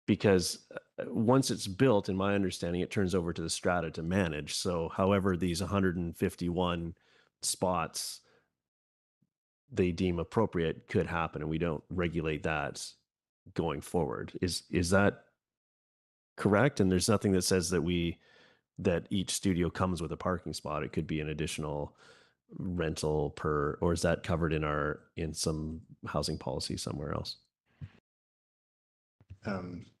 Because once it's built, in my understanding, it turns over to the strata to manage. So however these 151 spots they deem appropriate could happen, and we don't regulate that going forward. Is that correct? And there's nothing that says that each studio comes with a parking spot. It could be an additional rental per, or is that covered in some housing policy somewhere else?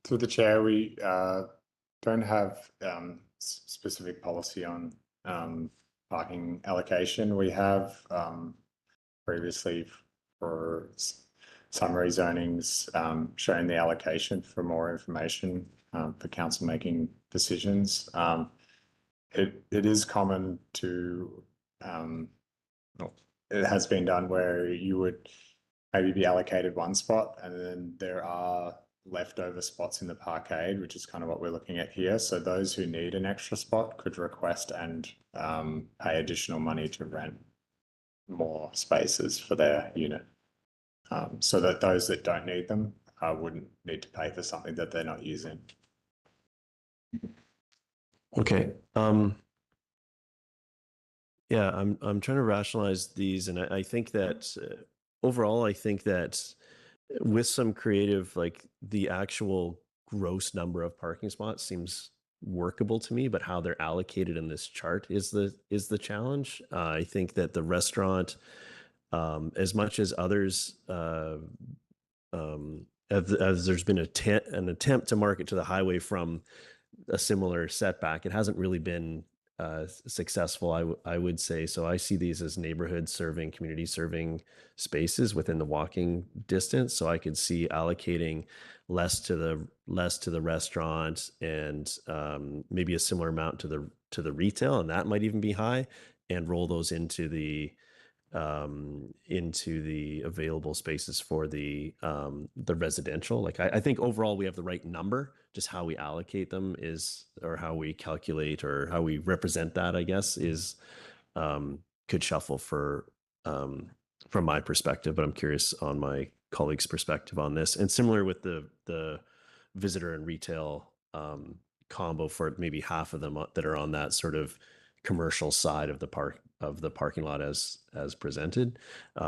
Through the chair, we don't have specific policy on parking allocation. We have previously for summary zonings showing the allocation for more information for council making decisions. It is common to, it has been done where you would maybe be allocated one spot and then there are leftover spots in the parkade, which is kind of what we're looking at here. So those who need an extra spot could request and pay additional money to rent more spaces for their unit. So that those that don't need them wouldn't need to pay for something that they're not using. Okay. Yeah, I'm trying to rationalize these, and I think that overall, I think that with some creative, like the actual gross number of parking spots seems workable to me, but how they're allocated in this chart is the challenge. I think that the restaurant, as much as others, as there's been an attempt to market to the highway from a similar setback, it hasn't really been successful, I would say. So I see these as neighborhood serving, community serving spaces within the walking distance. So I could see allocating less to the restaurant and maybe a similar amount to the retail, and that might even be high, and roll those into the available spaces for the residential. Like I think overall we have the right number. Just how we allocate them is, or how we calculate or how we represent that, I guess, is could shuffle for from my perspective. But I'm curious on my colleagues' perspective on this. And similar with the visitor and retail combo for maybe half of them that are on that sort of commercial side of the parking lot as presented,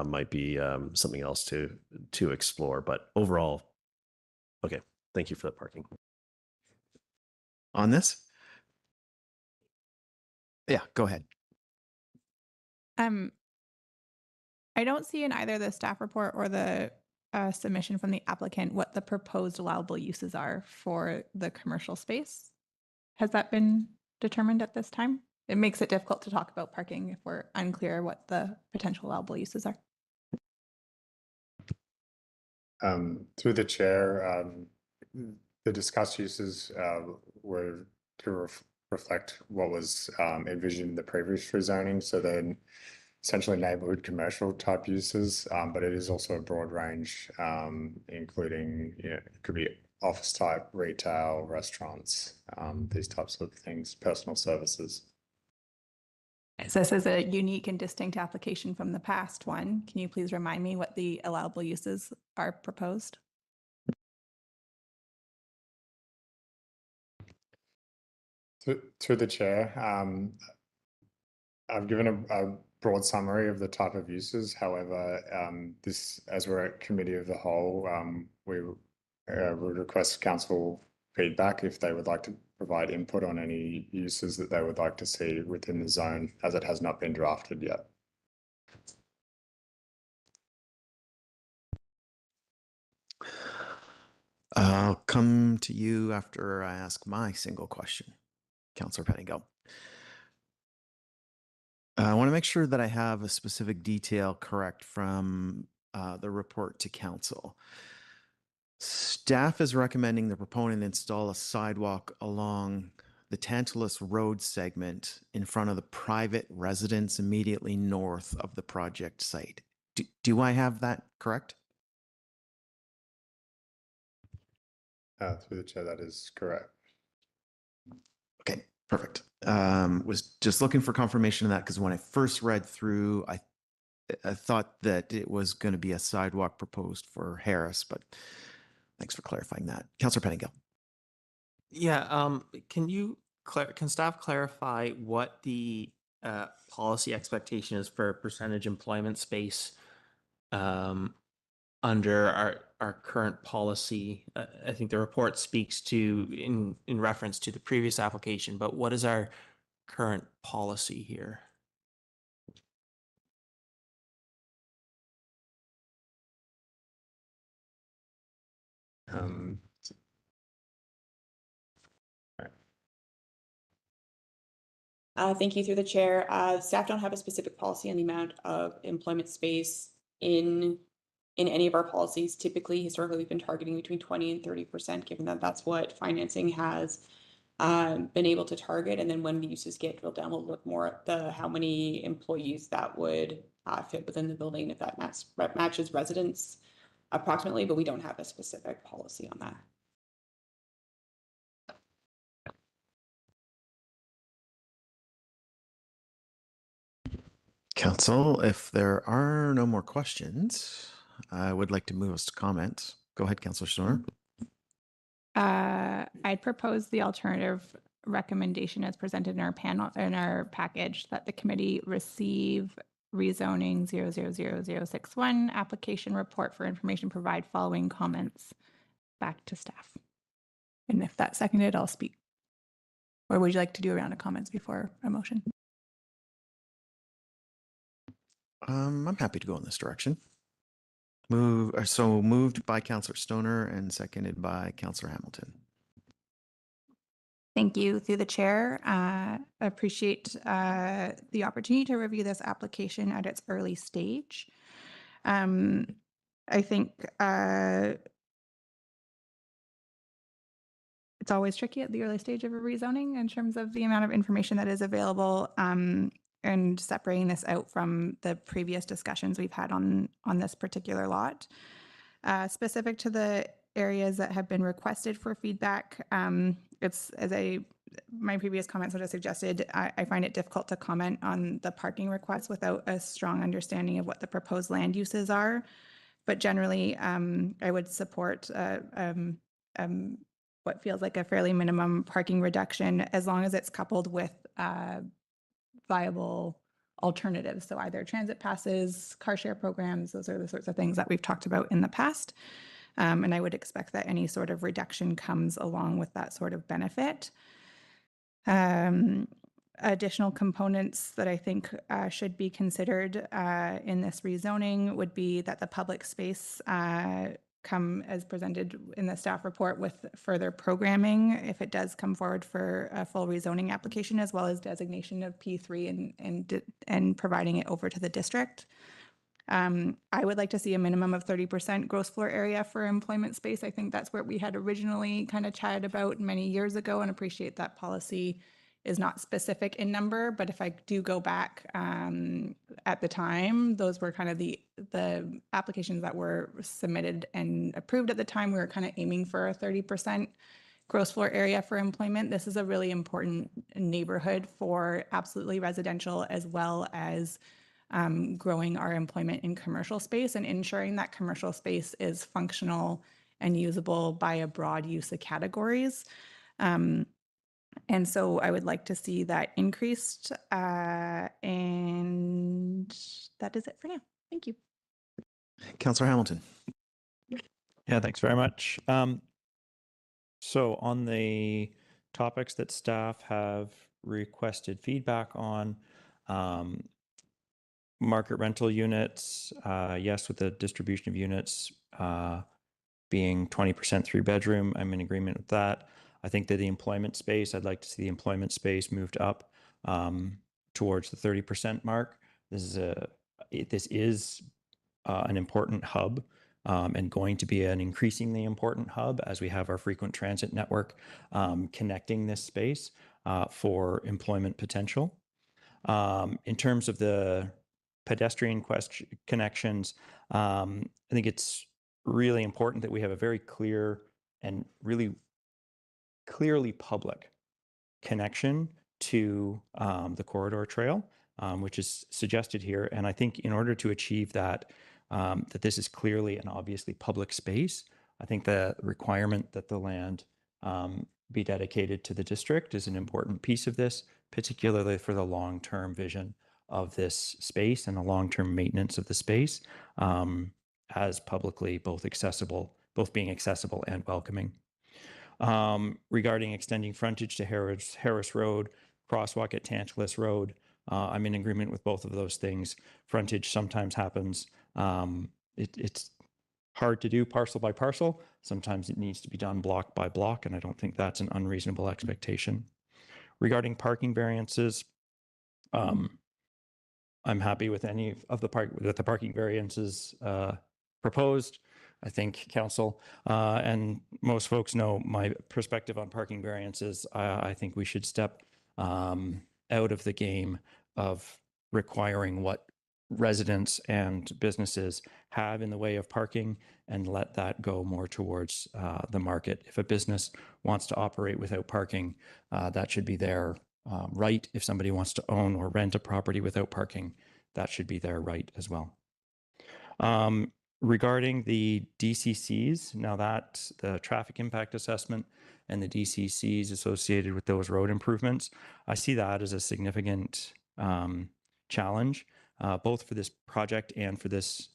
might be something else to explore. But overall, okay, thank you for the parking. On this? Yeah, go ahead. I don't see in either the staff report or the submission from the applicant what the proposed allowable uses are for the commercial space. Has that been determined at this time? It makes it difficult to talk about parking if we're unclear what the potential allowable uses are. Through the chair, the discussed uses were to reflect what was envisioned in the previous rezoning. So then essentially neighborhood commercial type uses, but it is also a broad range, including, it could be office type, retail, restaurants, these types of things, personal services. So this is a unique and distinct application from the past one. Can you please remind me what the allowable uses are proposed? Through the chair, I've given a broad summary of the type of uses. However, this, as we're at committee of the whole, we would request council feedback if they would like to provide input on any uses that they would like to see within the zone, as it has not been drafted yet. I'll come to you after I ask my single question. Councillor Penny, go. I want to make sure that I have a specific detail correct from the report to council. Staff is recommending the proponent install a sidewalk along the Tantalus Road segment in front of the private residence immediately north of the project site. Do I have that correct? Through the chair, that is correct. Okay, perfect. Was just looking for confirmation of that because when I first read through, I thought that it was going to be a sidewalk proposed for Harris, but thanks for clarifying that. Councillor Pettingill. Yeah, can staff clarify what the policy expectation is for percentage employment space under our current policy? I think the report speaks to in reference to the previous application, but what is our current policy here? Thank you through the chair. Staff don't have a specific policy on the amount of employment space in any of our policies. Typically, historically, we've been targeting between 20 and 30%, given that that's what financing has been able to target. And then when the uses get drilled down, we'll look more at how many employees that would fit within the building, if that matches residents approximately, but we don't have a specific policy on that. Council, if there are no more questions, I would like to move us to comments. Go ahead, Councillor Stoner. I'd propose the alternative recommendation as presented in our package, that the committee receive rezoning 000061 application report for information provide following comments back to staff. And if that's seconded, I'll speak. Or would you like to do a round of comments before a motion? I'm happy to go in this direction. Moved by Councillor Stoner and seconded by Councillor Hamilton. Thank you. Through the chair, appreciate the opportunity to review this application at its early stage. I think it's always tricky at the early stage of a rezoning in terms of the amount of information that is available, and separating this out from the previous discussions we've had on this particular lot. Specific to the areas that have been requested for feedback, it's my previous comments would have suggested, I find it difficult to comment on the parking requests without a strong understanding of what the proposed land uses are. But generally, I would support what feels like a fairly minimum parking reduction, as long as it's coupled with viable alternatives. So either transit passes, car share programs, those are the sorts of things that we've talked about in the past. And I would expect that any sort of reduction comes along with that sort of benefit. Additional components that I think should be considered in this rezoning would be that the public space come as presented in the staff report with further programming if it does come forward for a full rezoning application, as well as designation of P3 and providing it over to the district. I would like to see a minimum of 30% gross floor area for employment space. I think that's what we had originally kind of chatted about many years ago, and appreciate that policy is not specific in number, but if I do go back at the time, those were kind of the applications that were submitted and approved at the time. We were kind of aiming for a 30% gross floor area for employment. This is a really important neighborhood for absolutely residential, as well as growing our employment in commercial space and ensuring that commercial space is functional and usable by a broad use of categories. And so I would like to see that increased, and that is it for now. Thank you. Councillor Hamilton. Yeah, thanks very much. So on the topics that staff have requested feedback on, market rental units, yes, with the distribution of units being 20% 3-bedroom, I'm in agreement with that. I think that the employment space, I'd like to see the employment space moved up towards the 30% mark. This is an important hub and going to be an increasingly important hub as we have our frequent transit network connecting this space for employment potential. In terms of the pedestrian connections, I think it's really important that we have a very clear and really clearly public connection to the corridor trail, which is suggested here. And I think in order to achieve that, that this is clearly and obviously public space, I think the requirement that the land be dedicated to the district is an important piece of this, particularly for the long-term vision of this space and the long-term maintenance of the space as publicly both being accessible and welcoming. Regarding extending frontage to Harris Road, crosswalk at Tantalus Road, I'm in agreement with both of those things. Frontage sometimes happens. It's hard to do parcel by parcel. Sometimes it needs to be done block by block, and I don't think that's an unreasonable expectation. Regarding parking variances, I'm happy with any of the parking variances proposed. I think council and most folks know my perspective on parking variances. I think we should step out of the game of requiring what residents and businesses have in the way of parking and let that go more towards the market. If a business wants to operate without parking, that should be their right. If somebody wants to own or rent a property without parking, that should be their right as well. Regarding the DCCs, now that the traffic impact assessment and the DCCs associated with those road improvements, I see that as a significant challenge, both for this project and for this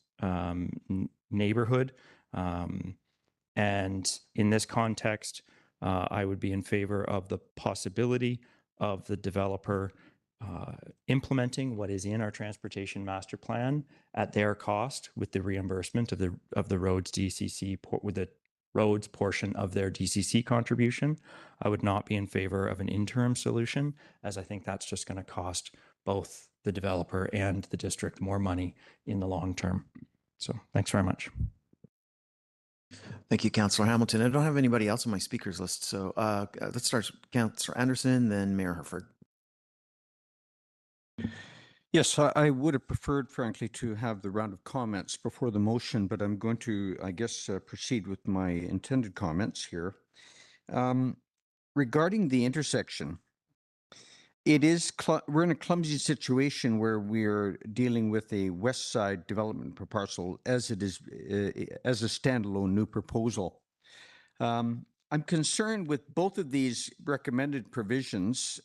neighborhood. And in this context, I would be in favor of the possibility of the developer implementing what is in our transportation master plan at their cost with the reimbursement of the roads DCC with the roads portion of their DCC contribution. I would not be in favor of an interim solution, as I think that's just going to cost both the developer and the district more money in the long term. So thanks very much. Thank you, Councillor Hamilton. I don't have anybody else on my speakers list. So let's start with Councillor Anderson, then Mayor Herford. Yes, I would have preferred, frankly, to have the round of comments before the motion, but I'm going to, I guess, proceed with my intended comments here. Regarding the intersection, we're in a clumsy situation where we're dealing with a west side development parcel as it is as a standalone new proposal. I'm concerned with both of these recommended provisions,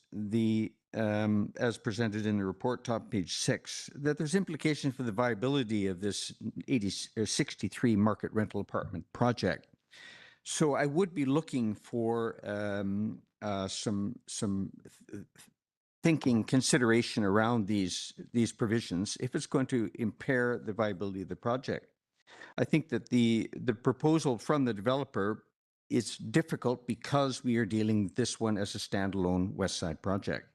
as presented in the report, top page 6, that there's implications for the viability of this 63 market rental apartment project. So I would be looking for some thinking consideration around these provisions if it's going to impair the viability of the project. I think that the proposal from the developer is difficult because we are dealing with this one as a standalone West Side project.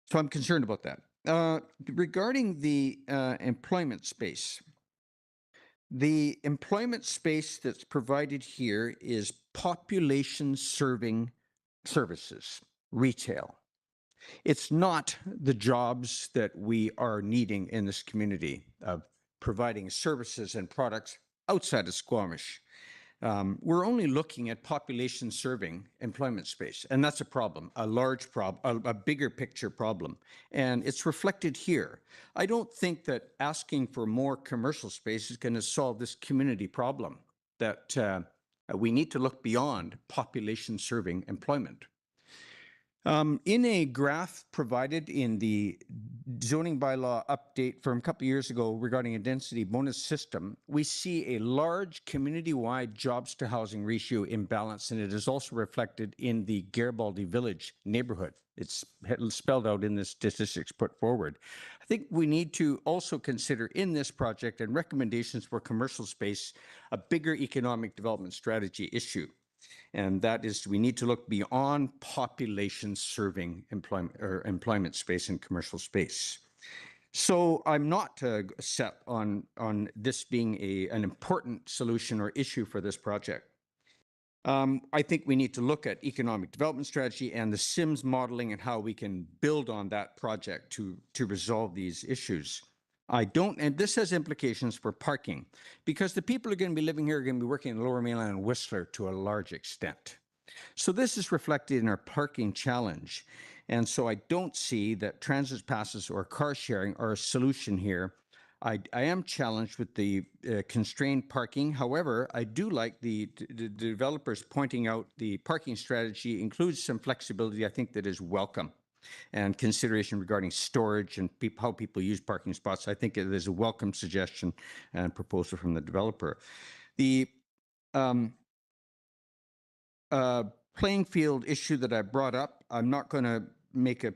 So I'm concerned about that. Regarding the employment space, the employment space that's provided here is population serving services, retail. It's not the jobs that we are needing in this community of providing services and products outside of Squamish. We're only looking at population serving employment space, and that's a problem, a large problem, a bigger picture problem, and it's reflected here. I don't think that asking for more commercial space is going to solve this community problem, that we need to look beyond population serving employment. In a graph provided in the zoning bylaw update from a couple of years ago regarding a density bonus system, we see a large community-wide jobs to housing ratio imbalance, and it is also reflected in the Garibaldi Village neighborhood. It's spelled out in the statistics put forward. I think we need to also consider in this project and recommendations for commercial space a bigger economic development strategy issue. And that is, we need to look beyond population serving employment space and commercial space. So I'm not set on this being an important solution or issue for this project. I think we need to look at economic development strategy and the SIMS modeling and how we can build on that project to resolve these issues. And this has implications for parking, because the people who are going to be living here are going to be working in Lower Mainland and Whistler to a large extent. So this is reflected in our parking challenge. And so I don't see that transit passes or car sharing are a solution here. I am challenged with the constrained parking. However, I do like the developers pointing out the parking strategy includes some flexibility, I think, that is welcome, and consideration regarding storage and how people use parking spots. I think it is a welcome suggestion and proposal from the developer. The playing field issue that I brought up, I'm not going to make a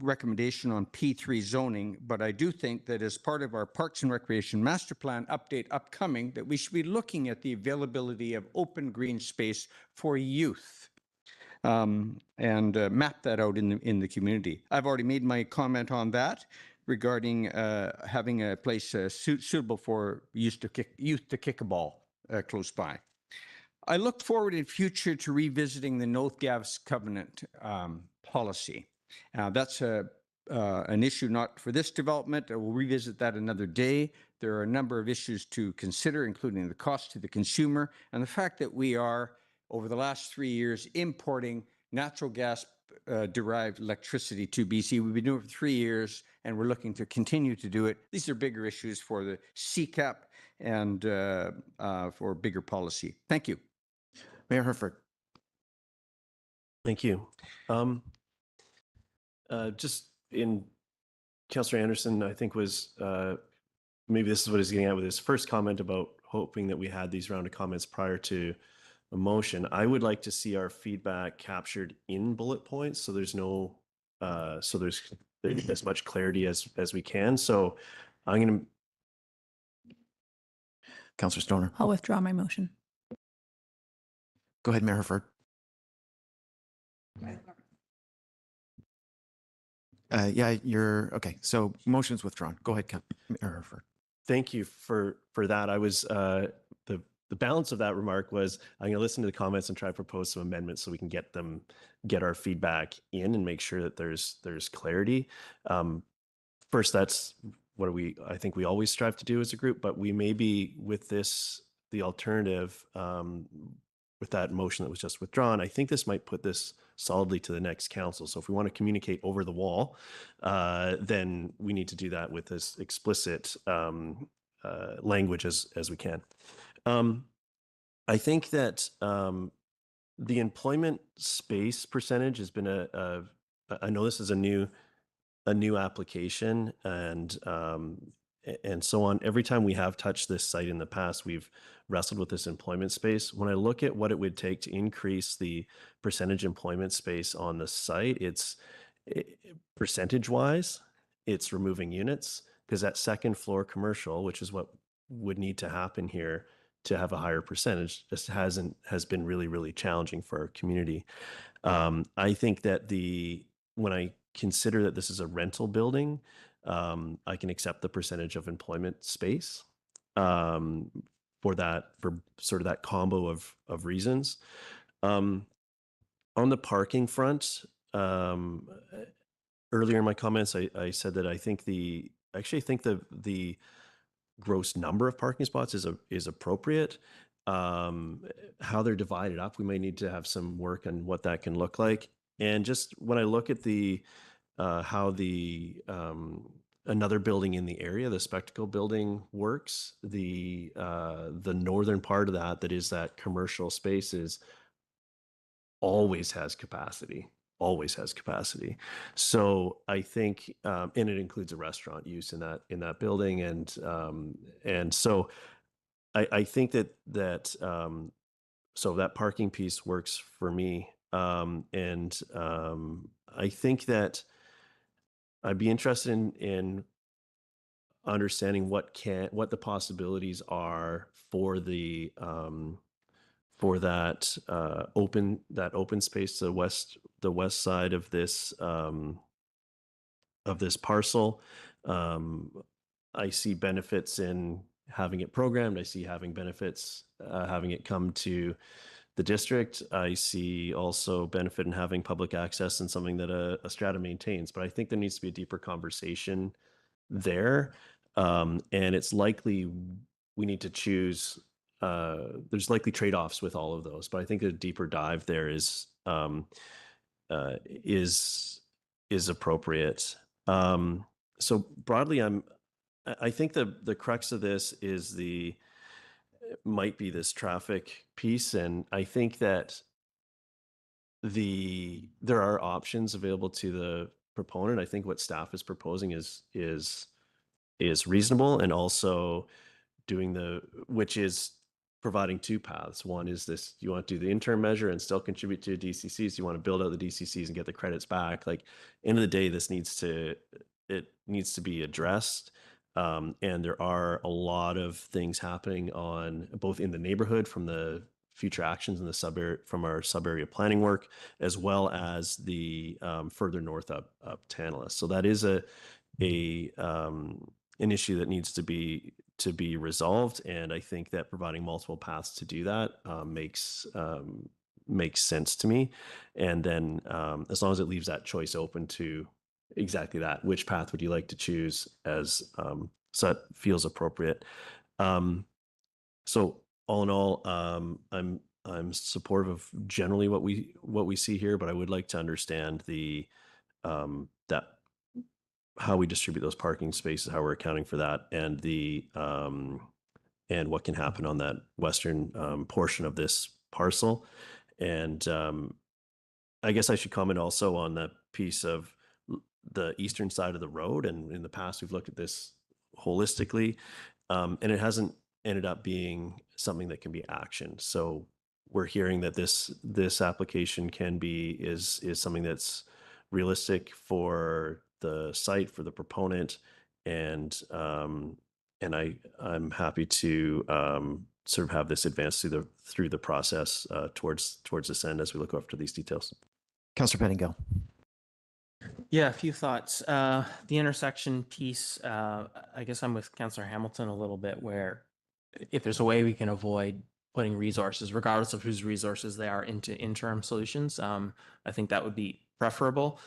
recommendation on P3 zoning, but I do think that as part of our Parks and Recreation Master Plan update upcoming, that we should be looking at the availability of open green space for youth. And map that out in the community. I've already made my comment on that regarding having a place suitable for youth to kick a ball close by. I look forward in future to revisiting the North Gas Covenant policy. That's an issue not for this development. We'll revisit that another day. There are a number of issues to consider, including the cost to the consumer and the fact that we are, over the last 3 years, importing natural gas derived electricity to BC. We've been doing it for 3 years, and we're looking to continue to do it. These are bigger issues for the CCAP and for bigger policy. Thank you. Mayor Herford. Thank you. Just in Councillor Anderson, I think was maybe this is what he's getting at with his first comment about hoping that we had these round of comments prior to a motion. I would like to see our feedback captured in bullet points, so there's no so there's as much clarity as we can. So I'm going to. Councillor Stoner. I'll withdraw my motion. Go ahead, Mayor Herford. Yeah, you're okay. So motion's withdrawn. Go ahead, Mayor Herford. Thank you for that. I was the balance of that remark was I'm going to listen to the comments and try to propose some amendments so we can get our feedback in and make sure that there's clarity. First, that's what I think we always strive to do as a group, but we may be with this, the alternative, with that motion that was just withdrawn, I think this might put this solidly to the next council. So if we want to communicate over the wall, then we need to do that with as explicit language as we can. I think that the employment space percentage has been I know this is a new application and so on. Every time we have touched this site in the past, we've wrestled with this employment space. When I look at what it would take to increase the percentage employment space on the site, it's percentage wise, it's removing units, because that second floor commercial, which is what would need to happen here to have a higher percentage, just has been really, really challenging for our community. I think that when I consider that this is a rental building, I can accept the percentage of employment space for sort of that combo of reasons. On the parking front, earlier in my comments, I said that I actually think the gross number of parking spots is appropriate. How they're divided up, we may need to have some work on what that can look like. And just when I look at how another building in the area, the Spectacle building, works, the northern part of that is that commercial space always has capacity. So I think, and it includes a restaurant use in that building, and so I think that so that parking piece works for me, and I think that I'd be interested in understanding what the possibilities are for for that open space to the west side of this parcel. I see benefits in having it programmed. I see having benefits having it come to the district. I see also benefit in having public access and something that a strata maintains. But I think there needs to be a deeper conversation there. And it's likely we need to choose. There's likely trade-offs with all of those, but I think a deeper dive there is appropriate. So broadly, I think the crux of this is might be this traffic piece, and I think that there are options available to the proponent. I think what staff is proposing is reasonable, and also which is providing two paths. One is this: you want to do the interim measure and still contribute to DCCs. You want to build out the DCCs and get the credits back. Like, end of the day, this needs to be addressed. And there are a lot of things happening on both in the neighborhood from the future actions in the from our sub-area planning work, as well as the further north up Tantalus. So that is an issue that needs to be resolved, and I think that providing multiple paths to do that makes sense to me. And then as long as it leaves that choice open to exactly that, which path would you like to choose, as so that feels appropriate. So all in all, I'm supportive of generally what we see here, but I would like to understand that how we distribute those parking spaces, how we're accounting for that, and and what can happen on that western portion of this parcel. And I guess I should comment also on the piece of the eastern side of the road. And in the past, we've looked at this holistically, and it hasn't ended up being something that can be actioned. So we're hearing that this application is something that's realistic for the site, for the proponent, and I'm happy to sort of have this advance through the process towards this end as we look over to these details. Councillor Pettingill. Yeah, a few thoughts. The intersection piece, I guess I'm with Councillor Hamilton a little bit, where if there's a way we can avoid putting resources, regardless of whose resources they are, into interim solutions, I think that would be preferable.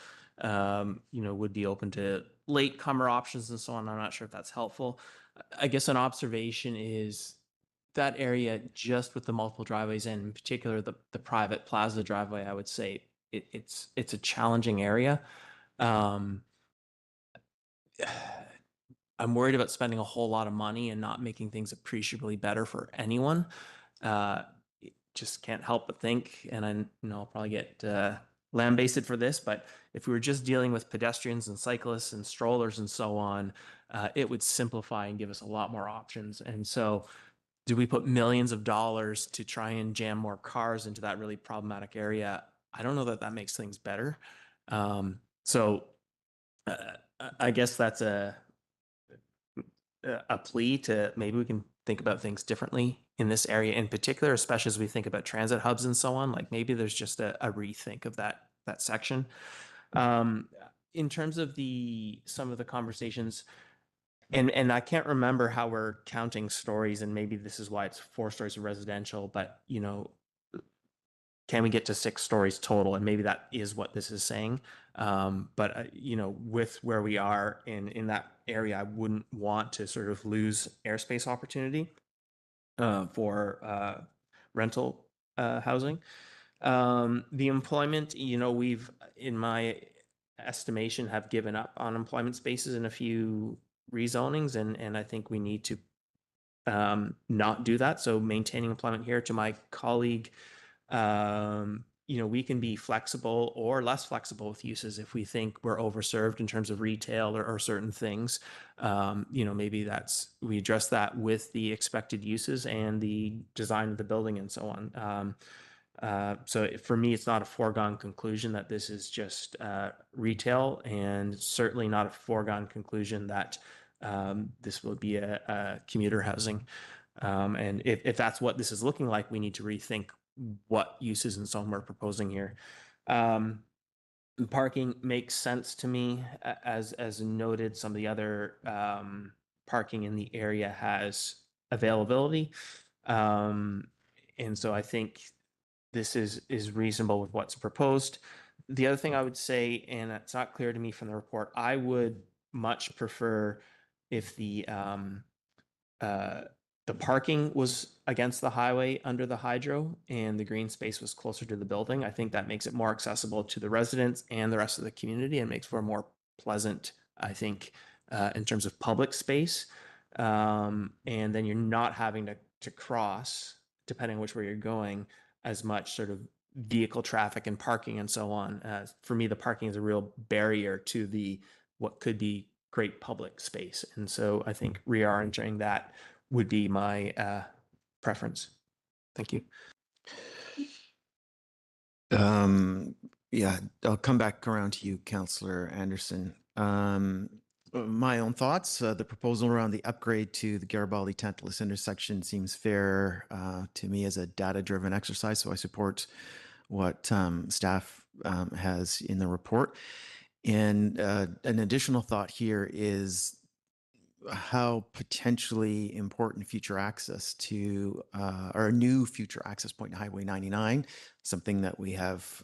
Would be open to latecomer options and so on. I'm not sure if that's helpful. I guess an observation is that area just with the multiple driveways, and in particular the private plaza driveway, I would say it's a challenging area. I'm worried about spending a whole lot of money and not making things appreciably better for anyone. Just can't help but think, and I'll probably get lambasted for this, but if we were just dealing with pedestrians and cyclists and strollers and so on, it would simplify and give us a lot more options. And so do we put millions of dollars to try and jam more cars into that really problematic area? I don't know that makes things better. So I guess that's a plea to maybe we can think about things differently in this area in particular, especially as we think about transit hubs and so on. Like, maybe there's just a rethink of that section. In terms of some of the conversations, and I can't remember how we're counting stories, and maybe this is why it's 4 stories of residential, but can we get to 6 stories total? And maybe that is what this is saying. But with where we are in that area, I wouldn't want to sort of lose airspace opportunity for rental housing. The employment, we've, in my estimation, have given up on employment spaces in a few rezonings, and I think we need to not do that. So maintaining employment here. To my colleague, we can be flexible or less flexible with uses if we think we're overserved in terms of retail or certain things. Maybe we address that with the expected uses and the design of the building and so on. So for me, it's not a foregone conclusion that this is just retail, and certainly not a foregone conclusion that this will be a commuter housing. And if that's what this is looking like, we need to rethink what uses and so on we're proposing here. Parking makes sense to me. As noted, some of the other parking in the area has availability. And so I think this is reasonable with what's proposed. The other thing I would say, and it's not clear to me from the report, I would much prefer if the parking was against the highway under the hydro and the green space was closer to the building. I think that makes it more accessible to the residents and the rest of the community and makes for a more pleasant, I think, in terms of public space. And then you're not having to cross, depending on which way you're going, as much sort of vehicle traffic and parking and so on. For me, the parking is a real barrier to what could be great public space. And so I think reorienting that would be my preference. Thank you. Yeah, I'll come back around to you, Councillor Anderson. My own thoughts, the proposal around the upgrade to the Garibaldi-Tantalus intersection seems fair to me as a data-driven exercise, so I support what staff has in the report. And an additional thought here is how potentially important future access to or a new future access point to Highway 99, something that we have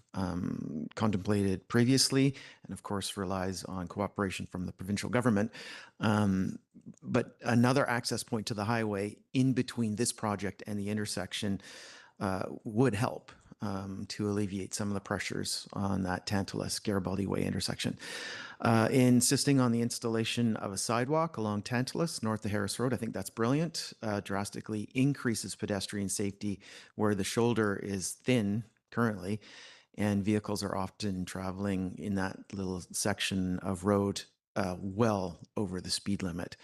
contemplated previously, and of course relies on cooperation from the provincial government. But another access point to the highway in between this project and the intersection would help to alleviate some of the pressures on that Tantalus Garibaldi Way intersection. Insisting on the installation of a sidewalk along Tantalus north of Harris Road, I think that's brilliant. Drastically increases pedestrian safety where the shoulder is thin currently, and vehicles are often traveling in that little section of road well over the speed limit.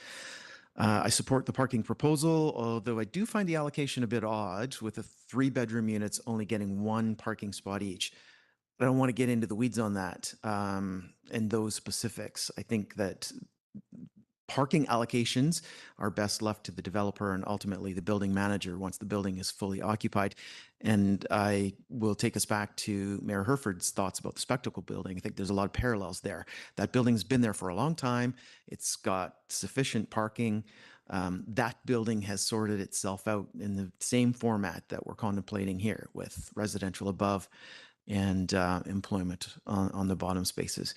I support the parking proposal, although I do find the allocation a bit odd, with the 3-bedroom units only getting 1 parking spot each. I don't want to get into the weeds on that and those specifics. I think that parking allocations are best left to the developer and ultimately the building manager once the building is fully occupied. And I will take us back to Mayor Herford's thoughts about the Spectacle building. I think there's a lot of parallels there. That building's been there for a long time. It's got sufficient parking. That building has sorted itself out in the same format that we're contemplating here, with residential above and employment on the bottom spaces.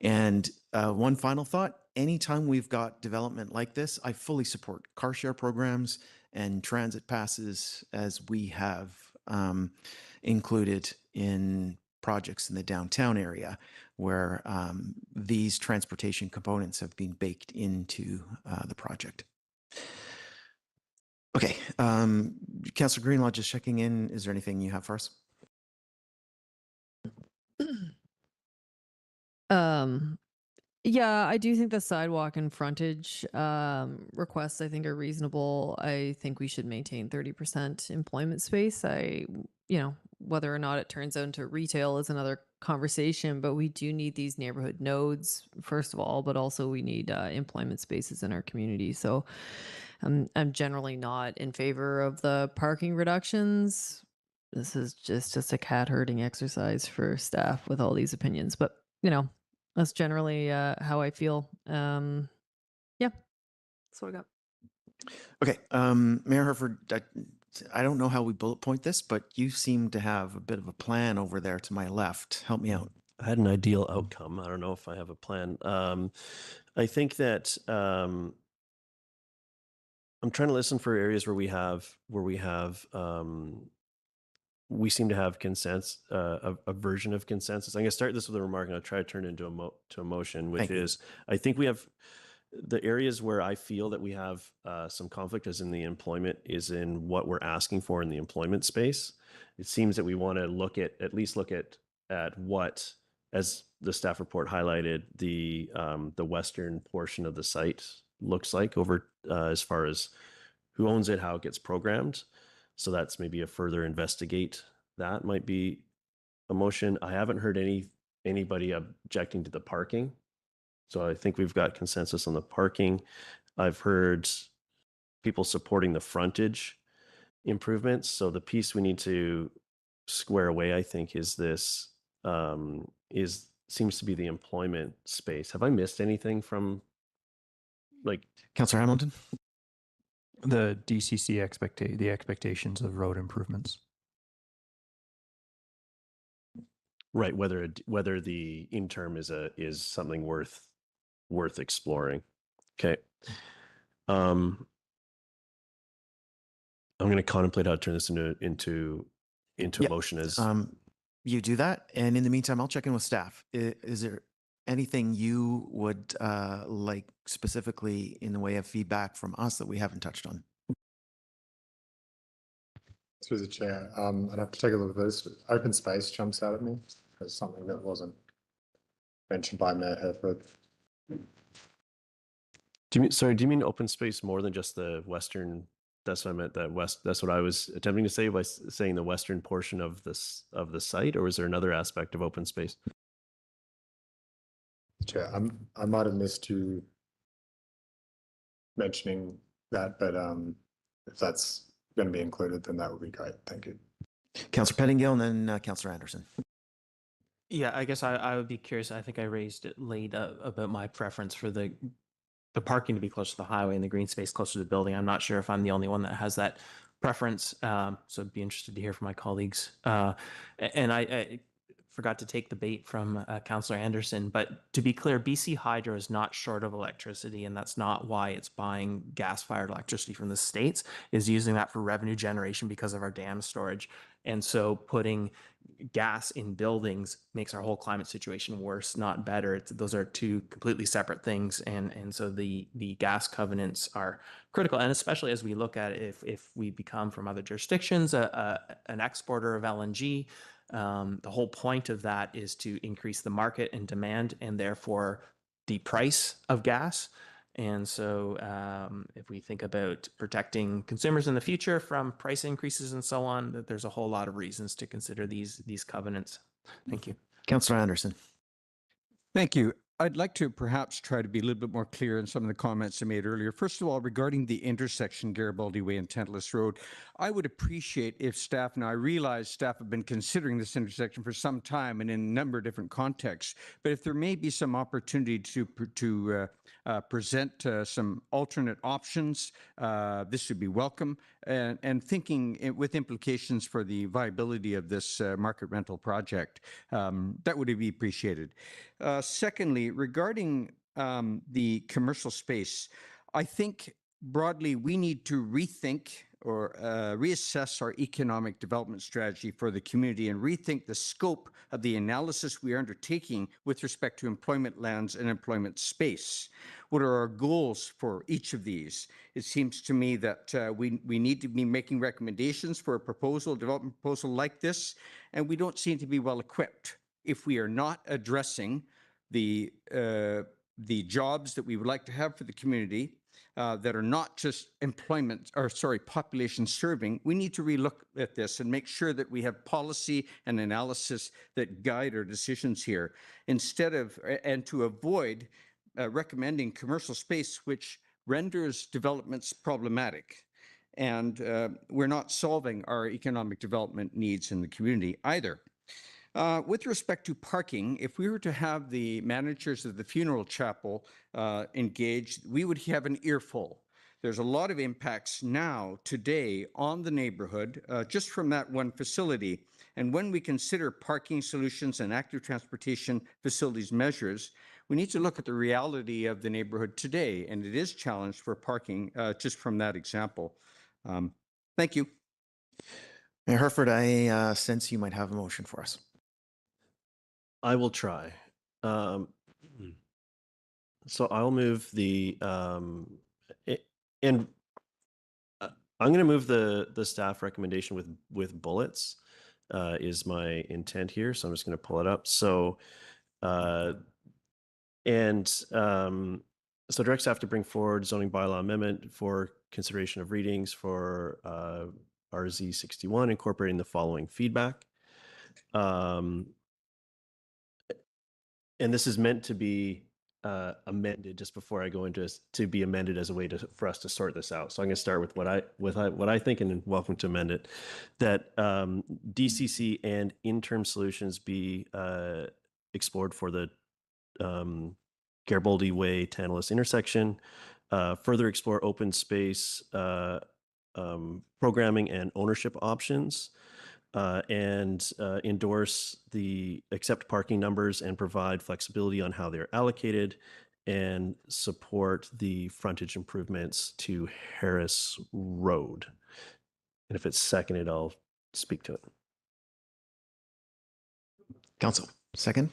And one final thought, anytime we've got development like this, I fully support car share programs and transit passes, as we have included in projects in the downtown area where these transportation components have been baked into the project. Okay, Councillor Greenlaw, just checking in, is there anything you have for us? Yeah, I do think the sidewalk and frontage requests, I think, are reasonable. I think we should maintain 30% employment space. Whether or not it turns out into retail is another conversation, but we do need these neighborhood nodes, first of all, but also we need employment spaces in our community. So I'm generally not in favor of the parking reductions. This is just a cat herding exercise for staff with all these opinions, but that's generally how I feel. Yeah, that's what I got. Okay, Mayor Herford, I don't know how we bullet point this, but you seem to have a bit of a plan over there to my left. Help me out. I had an ideal outcome. I don't know if I have a plan. I think that I'm trying to listen for areas where we seem to have consensus, a version of consensus. I'm going to start this with a remark and I'll try to turn it into a motion, which is, I think we have the areas where I feel that we have some conflict is in the employment, is in what we're asking for in the employment space. It seems that we want to at least look at what, as the staff report highlighted, the western portion of the site looks like over as far as who owns it, how it gets programmed. So that's maybe a further investigate. That might be a motion. I haven't heard anybody objecting to the parking. So I think we've got consensus on the parking. I've heard people supporting the frontage improvements. So the piece we need to square away, I think, is this seems to be the employment space. Have I missed anything from like Councillor Hamilton? The DCC the expectations of road improvements. right, whether the interim is something worth exploring. Okay. I'm going to contemplate how to turn this into a Yep. motion as You do that, and in the meantime, I'll check in with staff. Is there anything you would like specifically in the way of feedback from us that we haven't touched on? Through the chair, I'd have to take a look at this. Open space jumps out at me as something that wasn't mentioned by Mayor Herford. do you mean open space more than just the western? That's what I meant. That's what I was attempting to say by saying the western portion of the site, or is there another aspect of open space? Chair, I might have missed you mentioning that, but if that's going to be included, then that would be great. Thank you. Councillor Pettingill and then Councillor Anderson. Yeah, I guess I would be curious. I think I raised it late about my preference for the parking to be closer to the highway and the green space closer to the building. I'm not sure if I'm the only one that has that preference. So I'd be interested to hear from my colleagues. And I forgot to take the bait from Councillor Anderson, but to be clear, BC Hydro is not short of electricity, and that's not why it's buying gas-fired electricity from the States, is using that for revenue generation because of our dam storage. And so putting gas in buildings makes our whole climate situation worse, not better. Those are two completely separate things. And so the gas covenants are critical. And especially as we look at it, if we become from other jurisdictions, an exporter of LNG, the whole point of that is to increase the market and demand and therefore the price of gas. And so if we think about protecting consumers in the future from price increases and so on, there's a whole lot of reasons to consider these covenants. Thank you. Councillor Anderson. Thank you. I'd like to perhaps try to be a little bit more clear in some of the comments I made earlier. First of all, regarding the intersection Garibaldi Way and Tantalus Road, I would appreciate if staff, and I realize staff have been considering this intersection for some time and in a number of different contexts, but if there may be some opportunity to present some alternate options, this would be welcome, and thinking with implications for the viability of this market rental project, that would be appreciated. Secondly, regarding the commercial space, I think broadly we need to rethink or reassess our economic development strategy for the community and rethink the scope of the analysis we are undertaking with respect to employment lands and employment space. What are our goals for each of these? It seems to me that we need to be making recommendations for a development proposal like this, and we don't seem to be well equipped if we are not addressing the jobs that we would like to have for the community that are not just population serving. We need to relook at this and make sure that we have policy and analysis that guide our decisions here, instead of, and to avoid recommending commercial space, which renders developments problematic. And we're not solving our economic development needs in the community either. With respect to parking, if we were to have the managers of the funeral chapel engaged, we would have an earful. There's a lot of impacts now, today, on the neighborhood, just from that one facility. And when we consider parking solutions and active transportation facilities measures, we need to look at the reality of the neighborhood today, and it is challenged for parking, just from that example. Thank you. Mayor Herford, I sense you might have a motion for us. I will try. So I'll move the I'm going to move the staff recommendation with bullets. Is my intent here, so I'm just going to pull it up. So so direct staff to bring forward zoning bylaw amendment for consideration of readings for RZ000061, incorporating the following feedback. And this is meant to be amended just before I go into to be amended as a way for us to sort this out. So I'm going to start with what I think, and then welcome to amend it. That DCC and interim solutions be explored for the Garibaldi Way Tantalus intersection. Further explore open space programming and ownership options. And endorse the accept parking numbers and provide flexibility on how they're allocated, and support the frontage improvements to Harris Road. And if it's seconded, I'll speak to it. Council, second.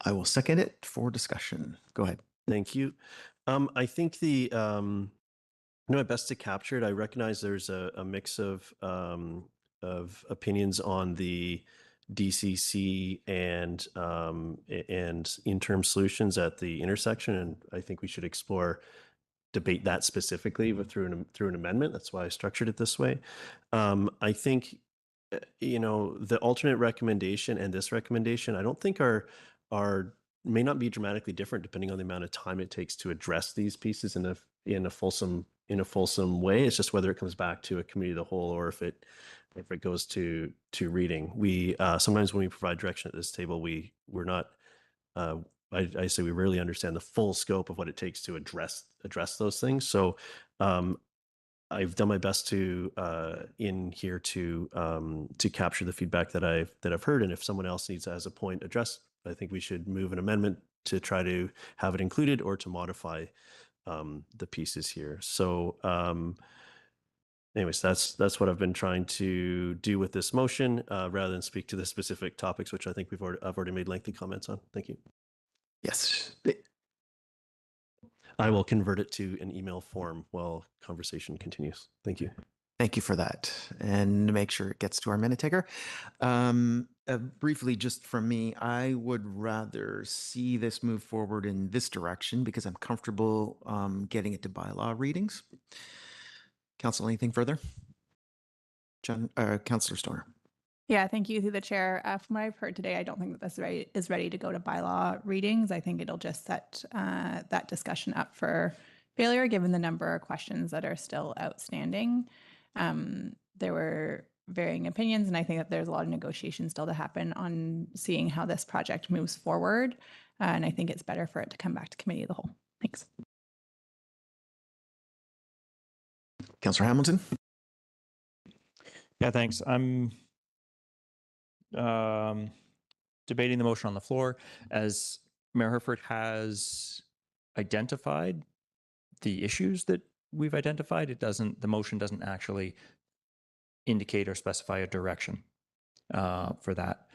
I will second it for discussion. Go ahead. Thank you. I think best to capture it. I recognize there's a mix of opinions on the DCC and interim solutions at the intersection, and I think we should debate that specifically through an amendment. That's why I structured it this way. I think the alternate recommendation and this recommendation, I don't think are may not be dramatically different depending on the amount of time it takes to address these pieces in a fulsome way. It's just whether it comes back to a committee of the whole or if it goes to reading. We sometimes when we provide direction at this table, we're not. I say we rarely understand the full scope of what it takes to address those things. So I've done my best to in here to capture the feedback that I've heard, and if someone else needs as a point addressed, I think we should move an amendment to try to have it included or to modify the pieces here. So anyways, that's what I've been trying to do with this motion, rather than speak to the specific topics, which I think I've already made lengthy comments on. Thank you. Yes. I will convert it to an email form while conversation continues. Thank you. Thank you for that. And to make sure it gets to our minute taker, briefly, just from me, I would rather see this move forward in this direction because I'm comfortable getting it to bylaw readings. Council, anything further? Councillor Stoner. Yeah, thank you through the chair. From what I've heard today, I don't think that this is ready to go to bylaw readings. I think it'll just set that discussion up for failure, given the number of questions that are still outstanding. There were varying opinions, and I think that there's a lot of negotiation still to happen on seeing how this project moves forward. And I think it's better for it to come back to committee of the whole. Thanks. Councillor Hamilton. Yeah, thanks. I'm debating the motion on the floor. As Mayor Herford has identified the issues that we've identified, the motion doesn't actually indicate or specify a direction for that.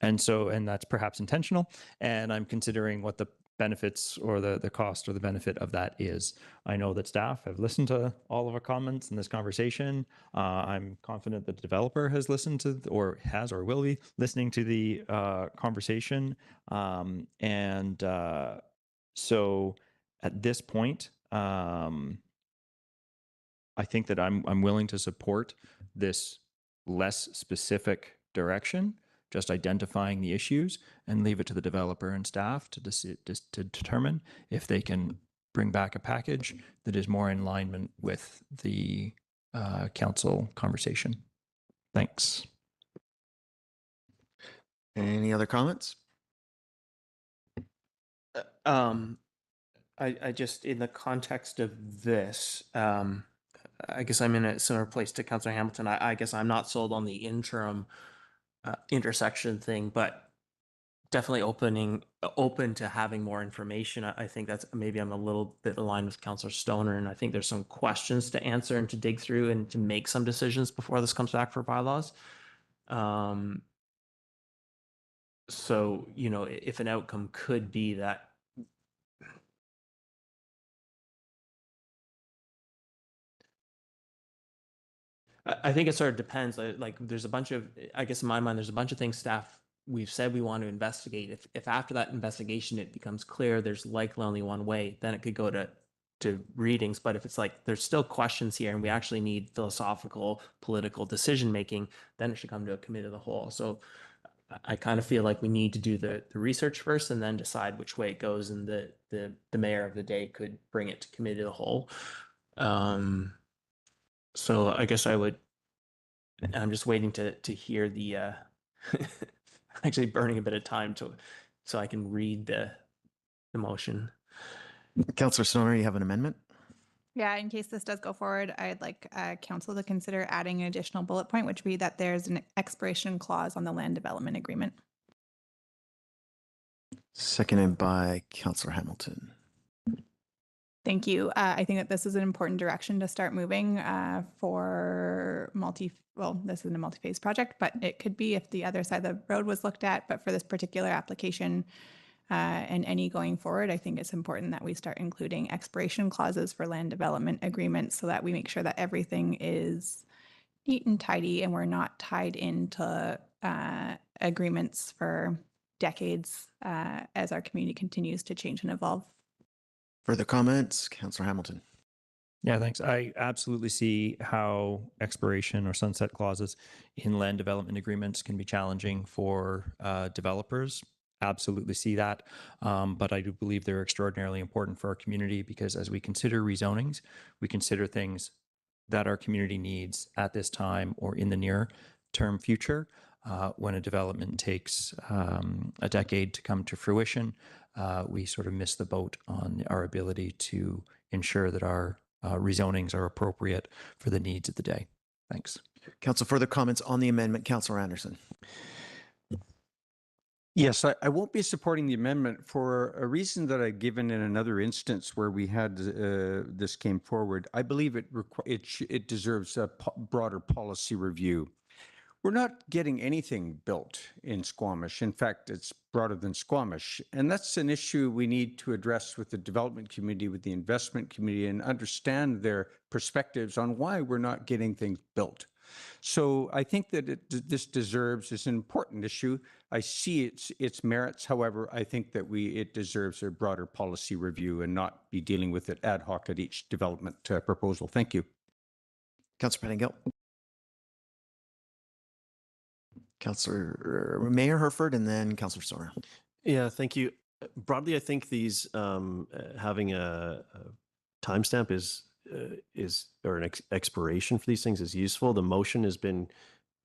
And that's perhaps intentional. And I'm considering what the benefits or the cost or the benefit of that is. I know that staff have listened to all of our comments in this conversation. I'm confident that the developer has listened to or will be listening to the conversation. So at this point, I think that I'm willing to support this less specific direction, just identifying the issues, and leave it to the developer and staff to determine if they can bring back a package that is more in alignment with the council conversation. Thanks. Any other comments? I just, in the context of this, I guess I'm in a similar place to Councillor Hamilton. I guess I'm not sold on the interim intersection thing, but definitely open to having more information. I think that's maybe I'm a little bit aligned with Councillor Stoner, and I think there's some questions to answer and to dig through and to make some decisions before this comes back for bylaws. So, if an outcome could be that I think it sort of depends. Like there's a bunch of, I guess in my mind, there's a bunch of things we've said we want to investigate. If after that investigation it becomes clear there's likely only one way, then it could go to readings. But if it's like there's still questions here and we actually need philosophical, political decision making, then it should come to a committee of the whole. So I kind of feel like we need to do the research first and then decide which way it goes, and the mayor of the day could bring it to committee of the whole. So I guess I'm just waiting to hear the actually burning a bit of time so I can read the motion. Councillor Stoner, you have an amendment? Yeah, in case this does go forward, I'd like council to consider adding an additional bullet point, which would be that there's an expiration clause on the land development agreement. Seconded by Councillor Hamilton. Thank you. I think that this is an important direction to start moving for this isn't a multi-phase project, but it could be if the other side of the road was looked at. But for this particular application and any going forward, I think it's important that we start including expiration clauses for land development agreements so that we make sure that everything is neat and tidy and we're not tied into agreements for decades as our community continues to change and evolve. Further comments? Councillor Hamilton. Yeah, thanks. I absolutely see how expiration or sunset clauses in land development agreements can be challenging for developers. Absolutely see that. But I do believe they're extraordinarily important for our community because as we consider rezonings, we consider things that our community needs at this time or in the near term future. When a development takes a decade to come to fruition, we sort of miss the boat on our ability to ensure that our rezonings are appropriate for the needs of the day. Thanks. Council, further comments on the amendment? Councillor Anderson. Yes, I won't be supporting the amendment for a reason that I've given in another instance where we had this came forward. I believe it deserves a broader policy review. We're not getting anything built in Squamish. In fact, it's broader than Squamish. And that's an issue we need to address with the development community, with the investment community, and understand their perspectives on why we're not getting things built. So I think that this is an important issue. I see its merits. However, I think that it deserves a broader policy review and not be dealing with it ad hoc at each development proposal. Thank you. Councillor Pettingill. Councillor Mayor Herford and then Councillor Stoner. Yeah, thank you. Broadly, I think these having a timestamp is or an expiration for these things is useful. The motion has been,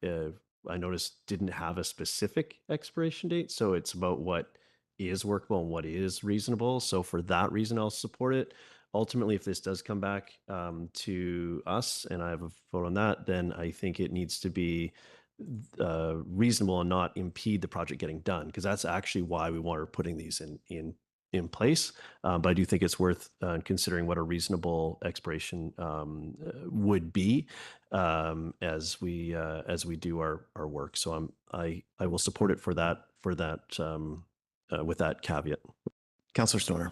I noticed, didn't have a specific expiration date, so it's about what is workable and what is reasonable. So for that reason, I'll support it. Ultimately, if this does come back to us and I have a vote on that, then I think it needs to be reasonable and not impede the project getting done, because that's actually why we wanted putting these in place. But I do think it's worth considering what a reasonable expiration would be as we do our work. So I will support it for that with that caveat. Councillor Stoner.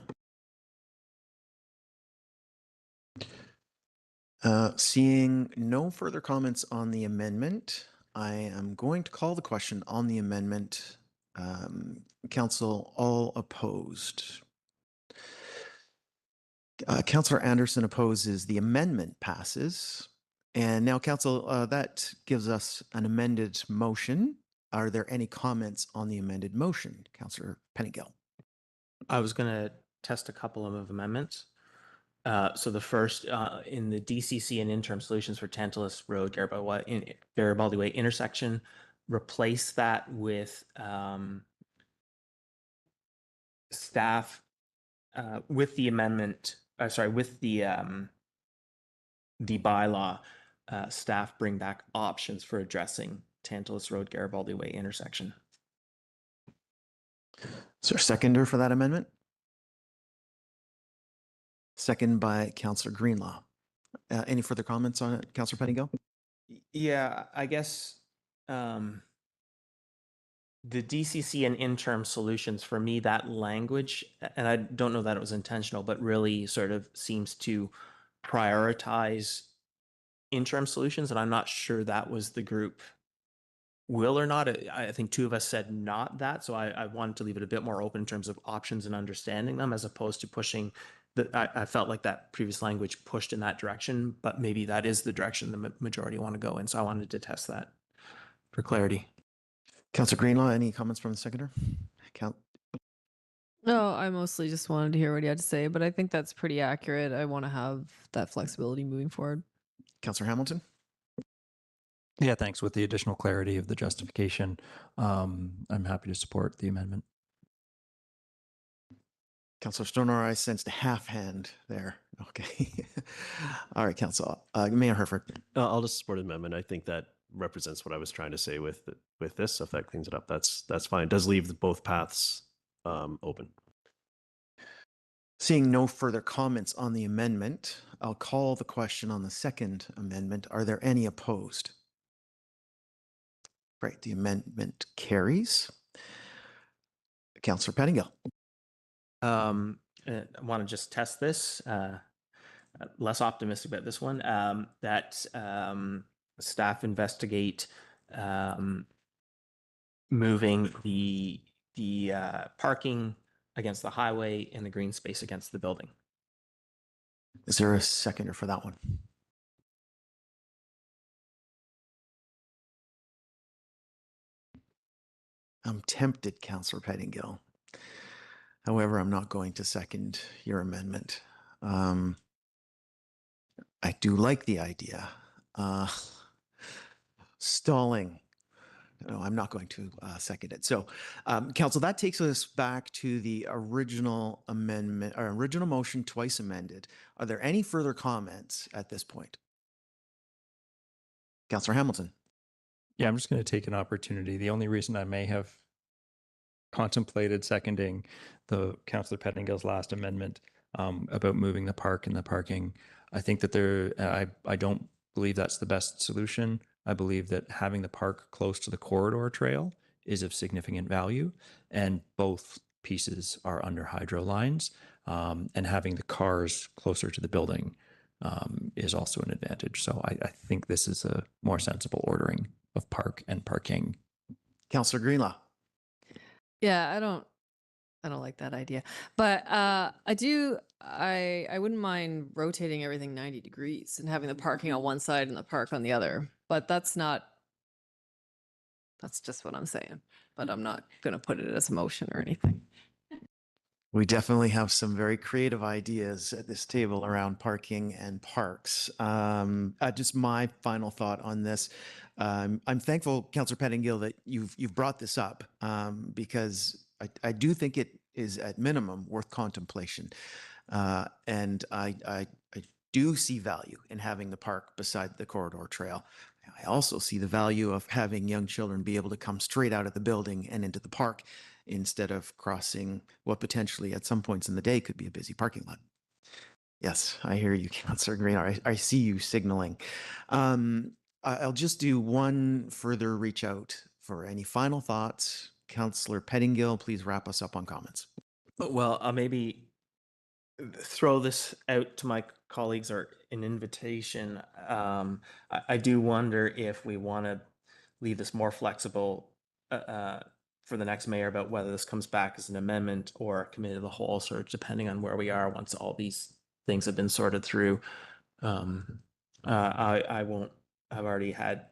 Seeing no further comments on the amendment, I am going to call the question on the amendment. Council, all opposed. Councillor Anderson opposes. The amendment passes. And now, Council, that gives us an amended motion. Are there any comments on the amended motion? Councillor Pettingill. I was going to test a couple of amendments. So the first in the DCC and interim solutions for Tantalus Road, Garibaldi Way intersection, replace that with staff with the amendment. With the bylaw, staff bring back options for addressing Tantalus Road, Garibaldi Way intersection. Is there a seconder for that amendment? Second by Councillor Greenlaw. Any further comments on it, Councillor Pettingill? Yeah, I guess the DCC and interim solutions, for me, that language, and I don't know that it was intentional, but really sort of seems to prioritize interim solutions, and I'm not sure that was the group will or not. I think two of us said not that, so I wanted to leave it a bit more open in terms of options and understanding them, as opposed to pushing. I felt like that previous language pushed in that direction, but maybe that is the direction the majority want to go in. So I wanted to test that for clarity. Councillor Greenlaw, any comments from the seconder? No, I mostly just wanted to hear what he had to say, but I think that's pretty accurate. I want to have that flexibility moving forward. Councillor Hamilton? Yeah, thanks. With the additional clarity of the justification, I'm happy to support the amendment. Councillor Stoner, I sensed a half hand there. Okay. All right, Council. Mayor Herford. I'll just support the amendment. I think that represents what I was trying to say with this. So if that cleans it up, that's fine. It does leave both paths open. Seeing no further comments on the amendment, I'll call the question on the second amendment. Are there any opposed? Right, the amendment carries. Councillor Pettingill. I want to just test this. Less optimistic about this one. That staff investigate moving the parking against the highway and the green space against the building. Is there a seconder for that one? I'm tempted, Councillor Pettingill. However, I'm not going to second your amendment. I do like the idea. Stalling. No, I'm not going to second it. So, Council, that takes us back to the original amendment, or original motion twice amended. Are there any further comments at this point? Councillor Hamilton. Yeah, I'm just going to take an opportunity. The only reason I may have contemplated seconding the Councillor Pettingill's last amendment about moving the park and the parking, I think that I don't believe that's the best solution. I believe that having the park close to the corridor trail is of significant value, and both pieces are under hydro lines, and having the cars closer to the building is also an advantage. So I think this is a more sensible ordering of park and parking. Councillor Greenlaw. Yeah, I don't like that idea, but I wouldn't mind rotating everything 90 degrees and having the parking on one side and the park on the other. But that's just what I'm saying. But I'm not going to put it as a motion or anything. We definitely have some very creative ideas at this table around parking and parks. Just my final thought on this. I'm thankful, Councillor Pettingill, that you've brought this up because I do think it is at minimum worth contemplation. And I do see value in having the park beside the corridor trail. I also see the value of having young children be able to come straight out of the building and into the park instead of crossing what potentially at some points in the day could be a busy parking lot. Yes, I hear you, Councillor Green. I see you signaling. I'll just do one further reach out for any final thoughts. Councillor Pettingill, please wrap us up on comments. Well, I'll maybe throw this out to my colleagues or an invitation. I do wonder if we want to leave this more flexible for the next mayor about whether this comes back as an amendment or a committee of the whole search, depending on where we are once all these things have been sorted through. I won't. I've already had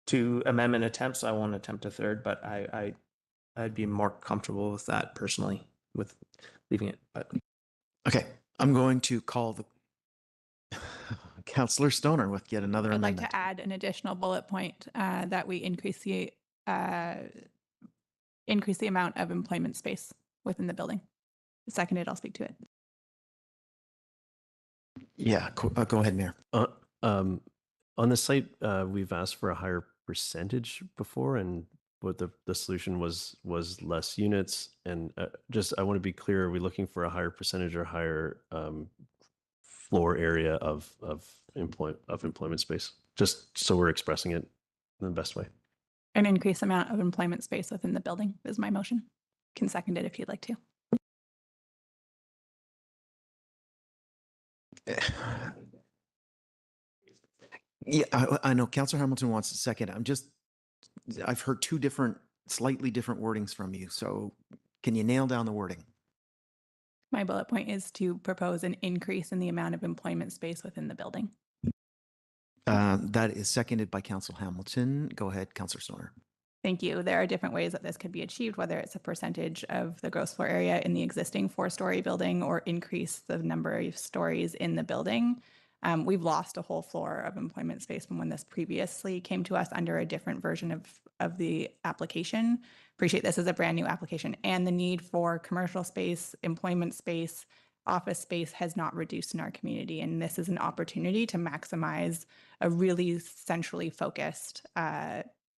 2 amendment attempts. I won't attempt a third, but I'd be more comfortable with that personally, with leaving it. But okay, I'm going to call the Councillor Stoner with yet another I'd amendment. like to add an additional bullet point that we increase the amount of employment space within the building. Seconded, I'll speak to it. Yeah, go ahead, Mayor. On the site, we've asked for a higher percentage before, and what the solution was less units. And I want to be clear: are we looking for a higher percentage or higher floor area of employment space? Just so we're expressing it in the best way. An increased amount of employment space within the building is my motion. Can second it if you'd like to. Yeah, I know Councillor Hamilton wants a second. I've heard 2 slightly different wordings from you. So can you nail down the wording? My bullet point is to propose an increase in the amount of employment space within the building. That is seconded by Councillor Hamilton. Go ahead, Councillor Stoner. thank you. There are different ways that this could be achieved, whether it's a percentage of the gross floor area in the existing 4-story building or increase the number of stories in the building. We've lost a whole floor of employment space from when this previously came to us under a different version of the application. Appreciate this is a brand new application, and the need for commercial space, employment space, office space has not reduced in our community. And this is an opportunity to maximize a really centrally focused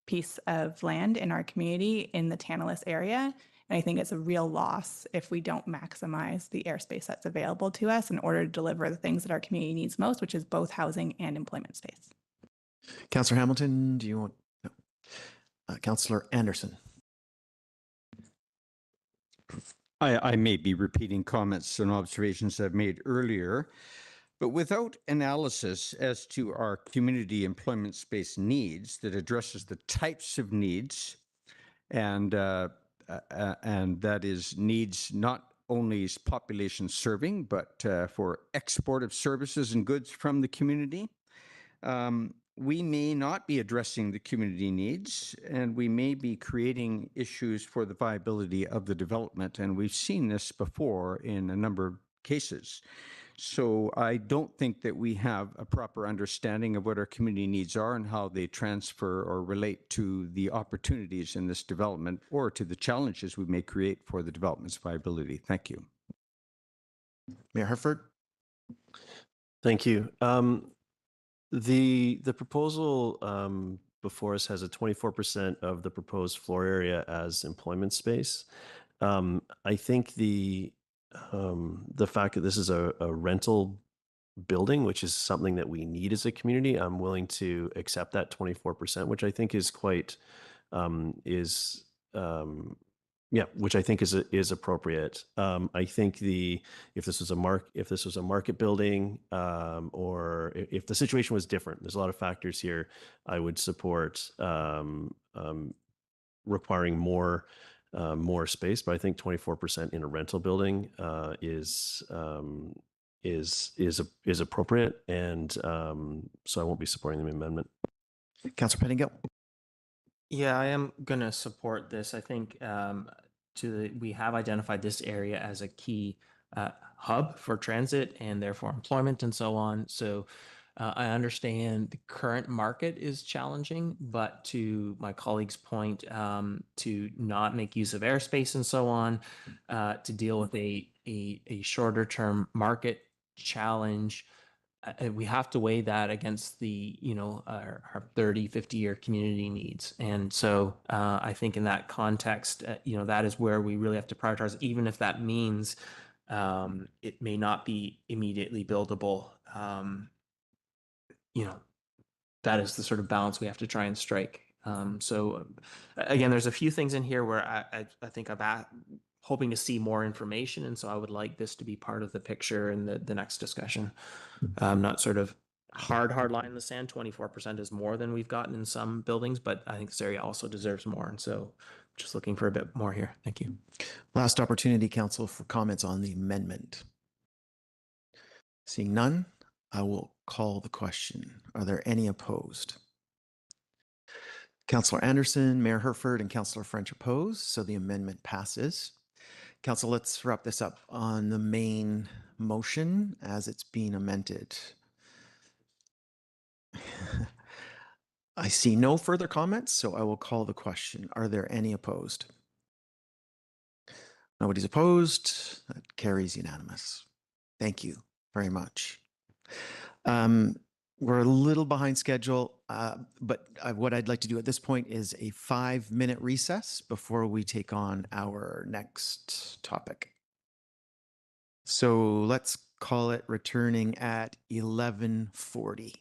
piece of land in our community in the Tantalus area. And I think it's a real loss if we don't maximize the airspace that's available to us in order to deliver the things that our community needs most, which is both housing and employment space. Councillor Hamilton, do you want? No. Councillor Anderson. I may be repeating comments and observations I've made earlier, but without analysis as to our community employment space needs that addresses the types of needs and that is needs not only population serving, but for export of services and goods from the community, we may not be addressing the community needs, and we may be creating issues for the viability of the development. And we've seen this before in a number of cases. So I don't think that we have a proper understanding of what our community needs are and how they transfer or relate to the opportunities in this development or to the challenges we may create for the development's viability. Thank you. Mayor Herford. Thank you. The proposal before us has a 24% of the proposed floor area as employment space. I think the fact that this is a rental building, which is something that we need as a community, I'm willing to accept that 24%, which I think is quite which I think is appropriate. I think if this was a market building, or if the situation was different, there's a lot of factors here. I would support requiring more space, but I think 24% in a rental building is appropriate, and so I won't be supporting the amendment. Councillor Pettingill. Yeah, I am going to support this. I think we have identified this area as a key hub for transit and therefore employment and so on. So I understand the current market is challenging, but to my colleague's point, to not make use of airspace and so on, to deal with a shorter term market challenge, we have to weigh that against the, our 30, 50-year community needs. And so I think in that context, that is where we really have to prioritize, even if that means it may not be immediately buildable. That is the sort of balance we have to try and strike. So again, there's a few things in here where I think I'm hoping to see more information. And so I would like this to be part of the picture in the next discussion. Not sort of hard line in the sand. 24% is more than we've gotten in some buildings, but I think this area also deserves more. And so just looking for a bit more here. Thank you. Last opportunity, council, for comments on the amendment. Seeing none, I will call the question. Are there any opposed? Councillor Anderson, Mayor Herford, and Councillor French oppose, so the amendment passes. Council, let's wrap this up on the main motion as it's being amended. I see no further comments, so I will call the question. Are there any opposed? Nobody's opposed. That carries unanimous. Thank you very much. We're a little behind schedule, but what I'd like to do at this point is a 5-minute recess before we take on our next topic. So let's call it returning at 11:40.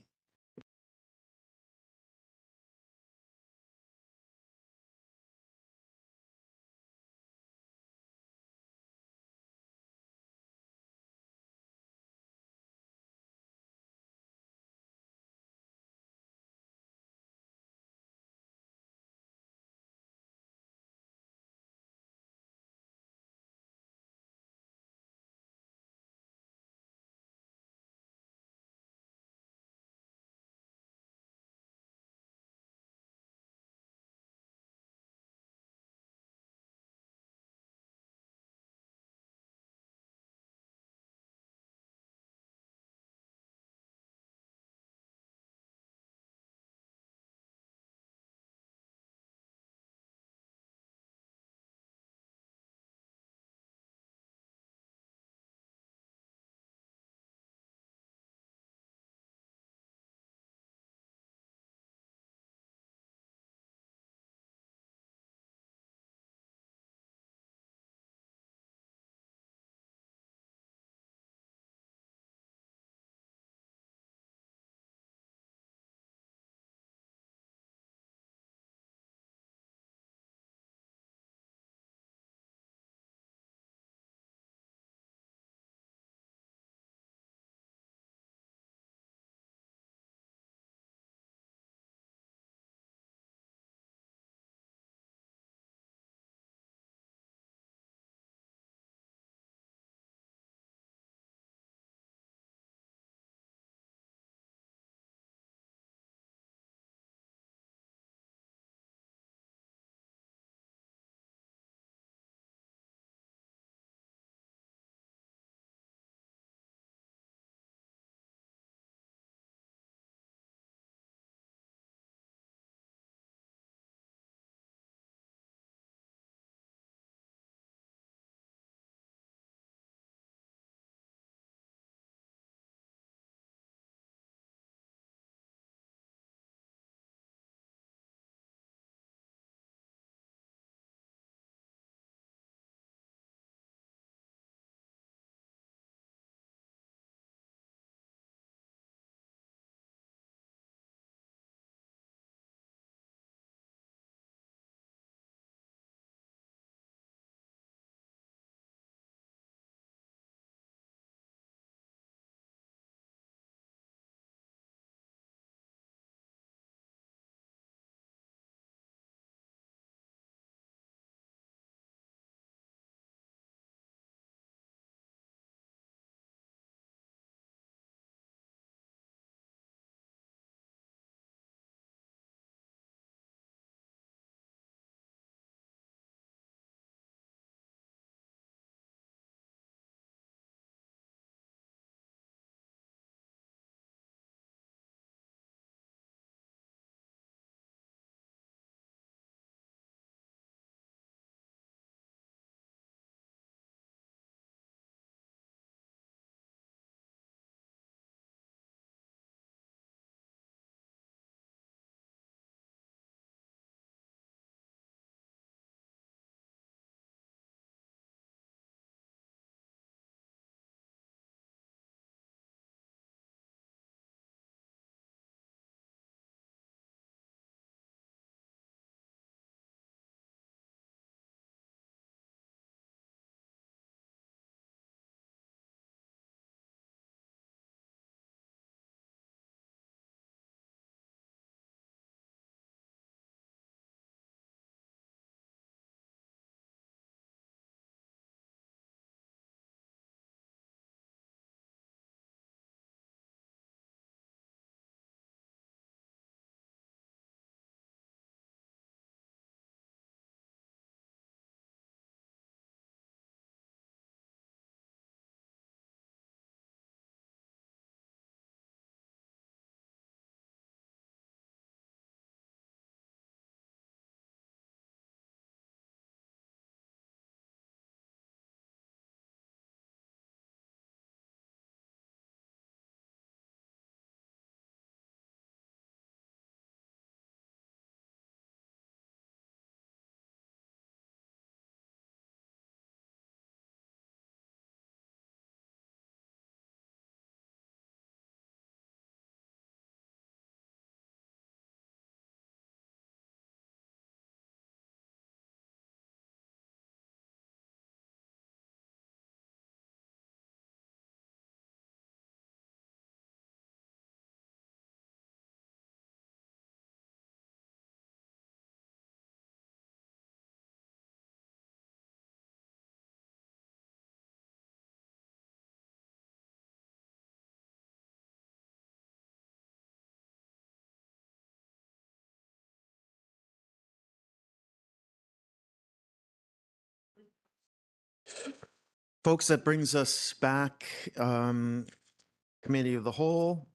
Folks, that brings us back, Committee of the Whole.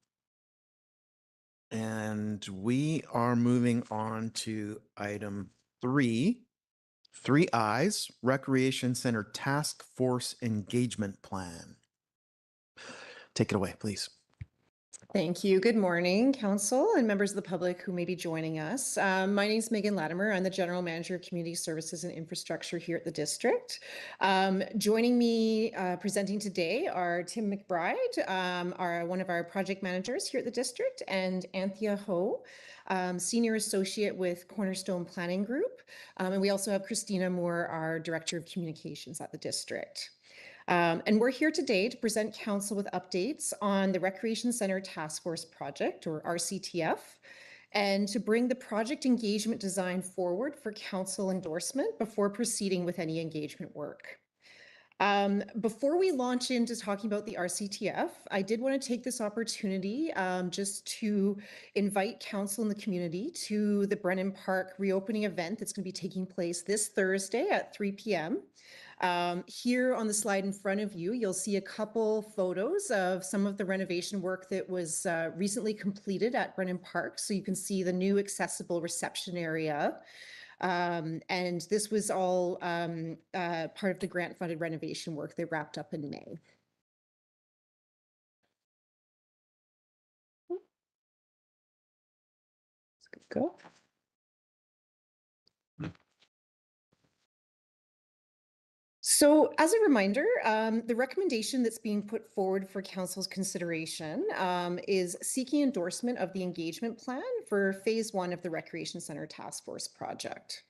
And we are moving on to item 3Is, Recreation Center Task Force Engagement Plan. Take it away, please. Thank you. Good morning, Council and members of the public who may be joining us. My name is Megan Latimer. I'm the General Manager of Community Services and Infrastructure here at the district. Joining me presenting today are Tim McBride, one of our project managers here at the district, and Anthea Ho, Senior Associate with Cornerstone Planning Group. And we also have Christina Moore, our Director of Communications at the district. And we're here today to present Council with updates on the Recreation Center Task Force Project, or RCTF, and to bring the project engagement design forward for Council endorsement before proceeding with any engagement work. Before we launch into talking about the RCTF, I did want to take this opportunity just to invite Council and the community to the Brennan Park reopening event that's going to be taking place this Thursday at 3 p.m. Here on the slide in front of you, you'll see a couple photos of some of the renovation work that was recently completed at Brennan Park. So you can see the new accessible reception area. And this was all part of the grant-funded renovation work that wrapped up in May. Let's go. So as a reminder, the recommendation that's being put forward for Council's consideration is seeking endorsement of the engagement plan for Phase 1 of the Recreation Center Task Force project.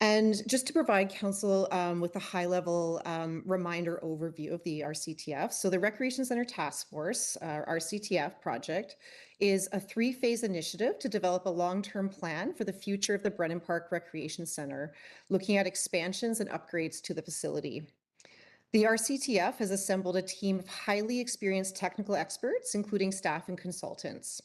And just to provide Council with a high-level reminder overview of the RCTF. So the Recreation Center Task Force, RCTF project, is a 3-phase initiative to develop a long-term plan for the future of the Brennan Park Recreation Center, looking at expansions and upgrades to the facility. The RCTF has assembled a team of highly experienced technical experts, including staff and consultants.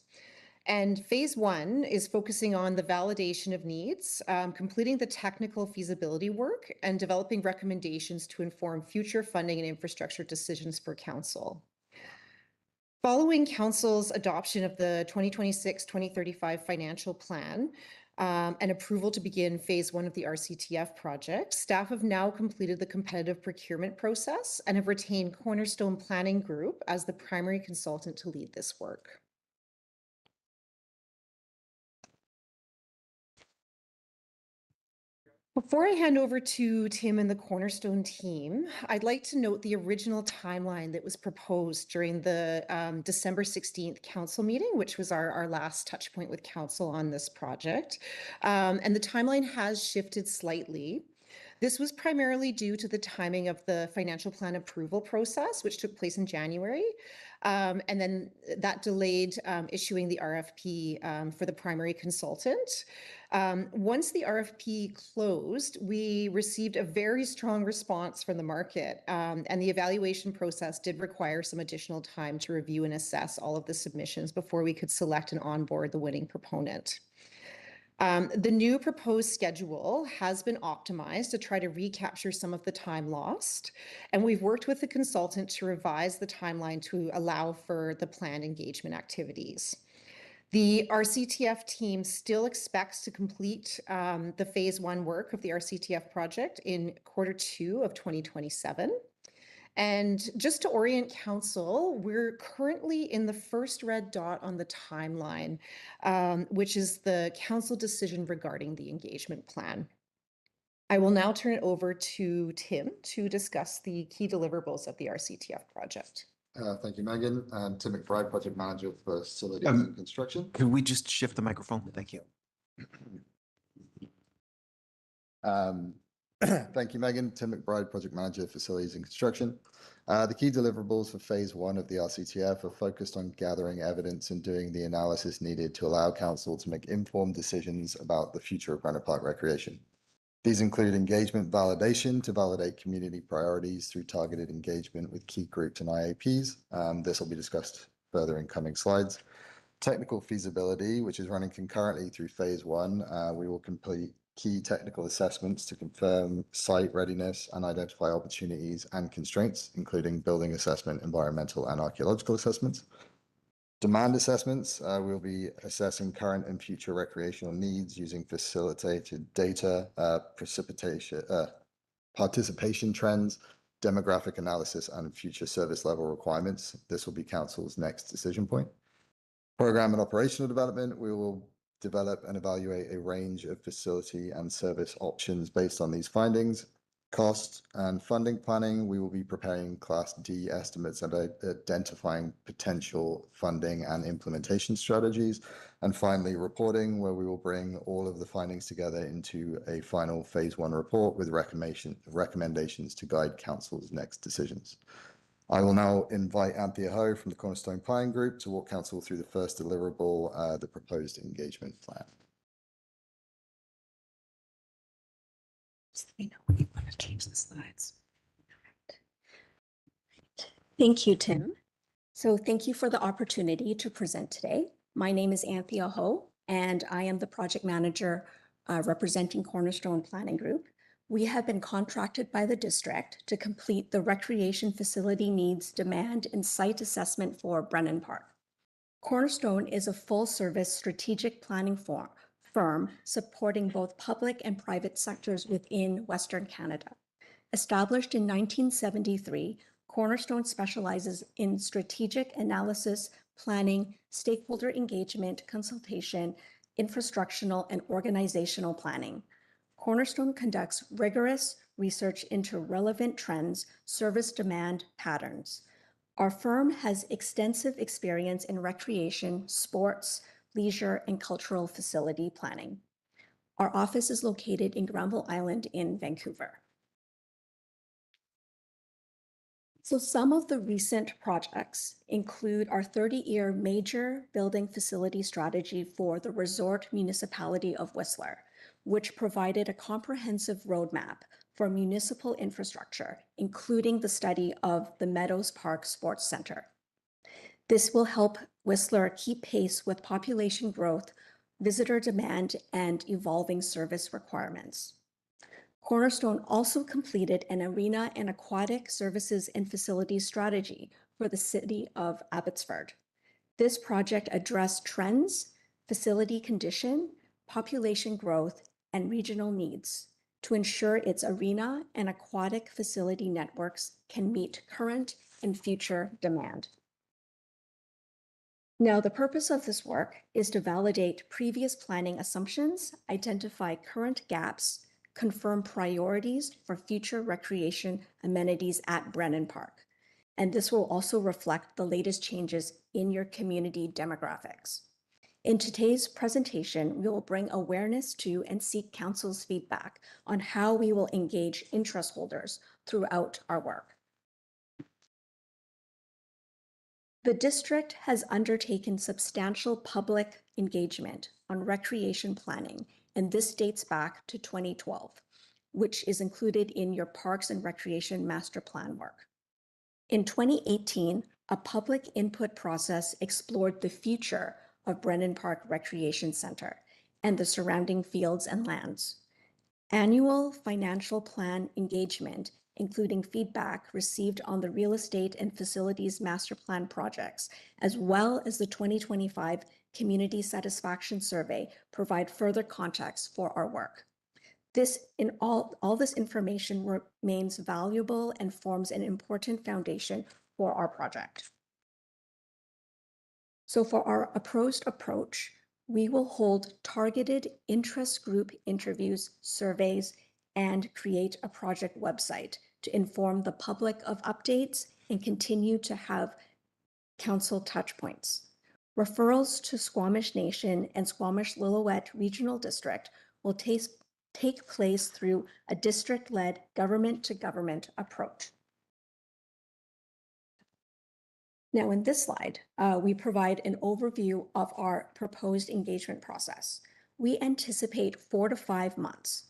And Phase 1 is focusing on the validation of needs, completing the technical feasibility work, and developing recommendations to inform future funding and infrastructure decisions for Council. Following Council's adoption of the 2026-2035 financial plan and approval to begin Phase 1 of the RCTF project, staff have now completed the competitive procurement process and have retained Cornerstone Planning Group as the primary consultant to lead this work. Before I hand over to Tim and the Cornerstone team, I'd like to note the original timeline that was proposed during the December 16th Council meeting, which was our last touch point with Council on this project. And the timeline has shifted slightly. This was primarily due to the timing of the financial plan approval process, which took place in January. And then that delayed issuing the RFP for the primary consultant. Once the RFP closed, we received a very strong response from the market, and the evaluation process did require some additional time to review and assess all of the submissions before we could select and onboard the winning proponent. The new proposed schedule has been optimized to try to recapture some of the time lost, and we've worked with the consultant to revise the timeline to allow for the planned engagement activities. The RCTF team still expects to complete the Phase 1 work of the RCTF project in Q2 of 2027. And just to orient Council, we're currently in the first red dot on the timeline, which is the Council decision regarding the engagement plan. I will now turn it over to Tim to discuss the key deliverables of the RCTF project. Thank you, Megan. I'm Tim McBride, Project Manager for Facilities and Construction. Could we just shift the microphone? Thank you. Thank you, Megan. Tim McBride, Project Manager, Facilities and Construction. The key deliverables for Phase 1 of the RCTF are focused on gathering evidence and doing the analysis needed to allow Council to make informed decisions about the future of Brennan Park Recreation. These include engagement validation to validate community priorities through targeted engagement with key groups and IAPs. This will be discussed further in coming slides. Technical feasibility, which is running concurrently through Phase 1. We will complete key technical assessments to confirm site readiness and identify opportunities and constraints, including building assessment, environmental and archaeological assessments. Demand assessments, we'll be assessing current and future recreational needs using facilitated data, participation trends, demographic analysis, and future service level requirements. This will be council's next decision point. Program and operational development, we will develop and evaluate a range of facility and service options based on these findings. Cost and funding planning, we will be preparing Class D estimates and identifying potential funding and implementation strategies. And finally, reporting, where we will bring all of the findings together into a final phase 1 report with recommendations to guide council's next decisions. I will now invite Anthea Ho from the Cornerstone Planning Group to walk council through the first deliverable, the proposed engagement plan. Just let me know when you want to change the slides. Thank you, Tim. So thank you for the opportunity to present today. My name is Anthea Ho, and I am the project manager representing Cornerstone Planning Group. We have been contracted by the district to complete the recreation facility needs, demand, and site assessment for Brennan Park. Cornerstone is a full-service strategic planning firm supporting both public and private sectors within Western Canada. Established in 1973, Cornerstone specializes in strategic analysis, planning, stakeholder engagement, consultation, infrastructural, and organizational planning. Cornerstone conducts rigorous research into relevant trends, service demand patterns. Our firm has extensive experience in recreation, sports, leisure, and cultural facility planning. Our office is located in Granville Island in Vancouver. So some of the recent projects include our 30-year major building facility strategy for the resort municipality of Whistler, which provided a comprehensive roadmap for municipal infrastructure, including the study of the Meadows Park Sports Center. This will help Whistler keep pace with population growth, visitor demand, and evolving service requirements. Cornerstone also completed an arena and aquatic services and facilities strategy for the city of Abbotsford. This project addressed trends, facility condition, population growth, and regional needs to ensure its arena and aquatic facility networks can meet current and future demand. Now, the purpose of this work is to validate previous planning assumptions, identify current gaps, confirm priorities for future recreation amenities at Brennan Park. And this will also reflect the latest changes in your community demographics. In today's presentation, we will bring awareness to and seek council's feedback on how we will engage interest holders throughout our work. The district has undertaken substantial public engagement on recreation planning, and this dates back to 2012, which is included in your Parks and Recreation Master Plan work. In 2018, a public input process explored the future of Brennan Park Recreation Center and the surrounding fields and lands. Annual financial plan engagement, including feedback received on the real estate and facilities master plan projects, as well as the 2025 Community Satisfaction Survey, provide further context for our work. All this information remains valuable and forms an important foundation for our project. So for our approach, we will hold targeted interest group interviews, surveys, and create a project website to inform the public of updates and continue to have council touchpoints. Referrals to Squamish Nation and Squamish-Lillooet Regional District will take place through a district-led government-to-government approach. Now, in this slide, we provide an overview of our proposed engagement process. We anticipate 4 to 5 months.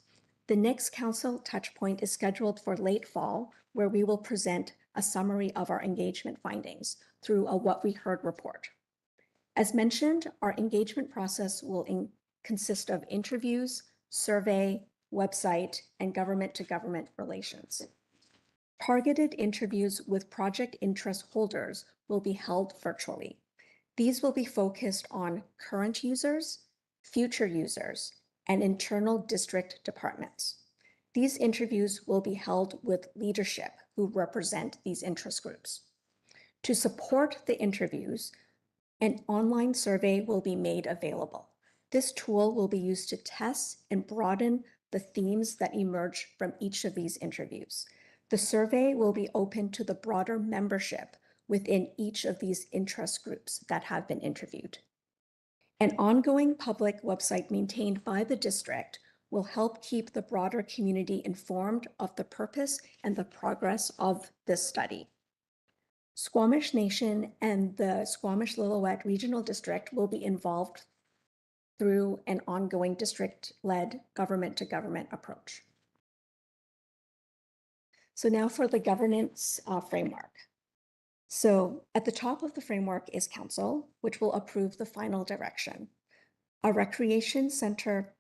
The next council touchpoint is scheduled for late fall, where we will present a summary of our engagement findings through a What We Heard report. As mentioned, our engagement process will consist of interviews, survey, website, and government-to-government relations. Targeted interviews with project interest holders will be held virtually. These will be focused on current users, future users, and internal district departments. These interviews will be held with leadership who represent these interest groups. To support the interviews, an online survey will be made available. This tool will be used to test and broaden the themes that emerge from each of these interviews. The survey will be open to the broader membership within each of these interest groups that have been interviewed. An ongoing public website maintained by the district will help keep the broader community informed of the purpose and the progress of this study. Squamish Nation and the Squamish-Lillooet Regional District will be involved through an ongoing district-led government-to-government approach. So now for the governance framework. So at the top of the framework is council, which will approve the final direction. A recreation center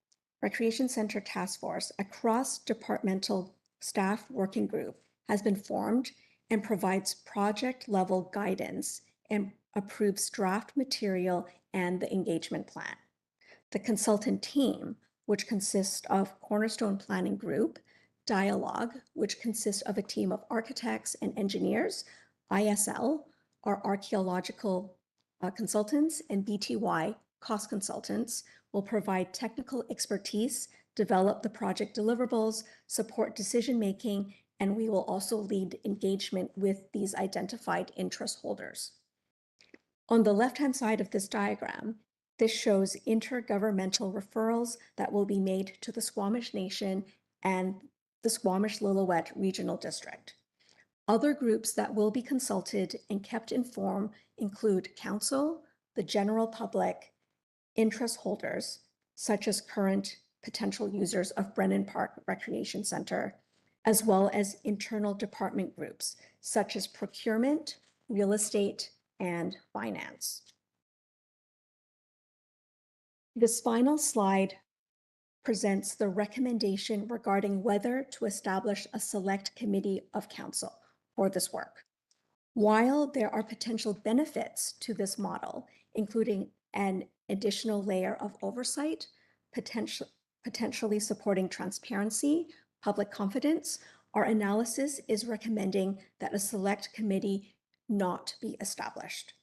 task force, a cross-departmental staff working group, has been formed and provides project-level guidance and approves draft material and the engagement plan. The consultant team, which consists of Cornerstone Planning Group, Dialogue, which consists of a team of architects and engineers, ISL, our archaeological consultants, and BTY, cost consultants, will provide technical expertise, develop the project deliverables, support decision-making, and we will also lead engagement with these identified interest holders. On the left-hand side of this diagram, this shows intergovernmental referrals that will be made to the Squamish Nation and the Squamish-Lillooet Regional District. Other groups that will be consulted and kept informed include council, the general public, interest holders, such as current potential users of Brennan Park Recreation Center, as well as internal department groups, such as procurement, real estate, and finance. This final slide presents the recommendation regarding whether to establish a select committee of council for this work. While there are potential benefits to this model, including an additional layer of oversight, potentially supporting transparency, public confidence, our analysis is recommending that a select committee not be established.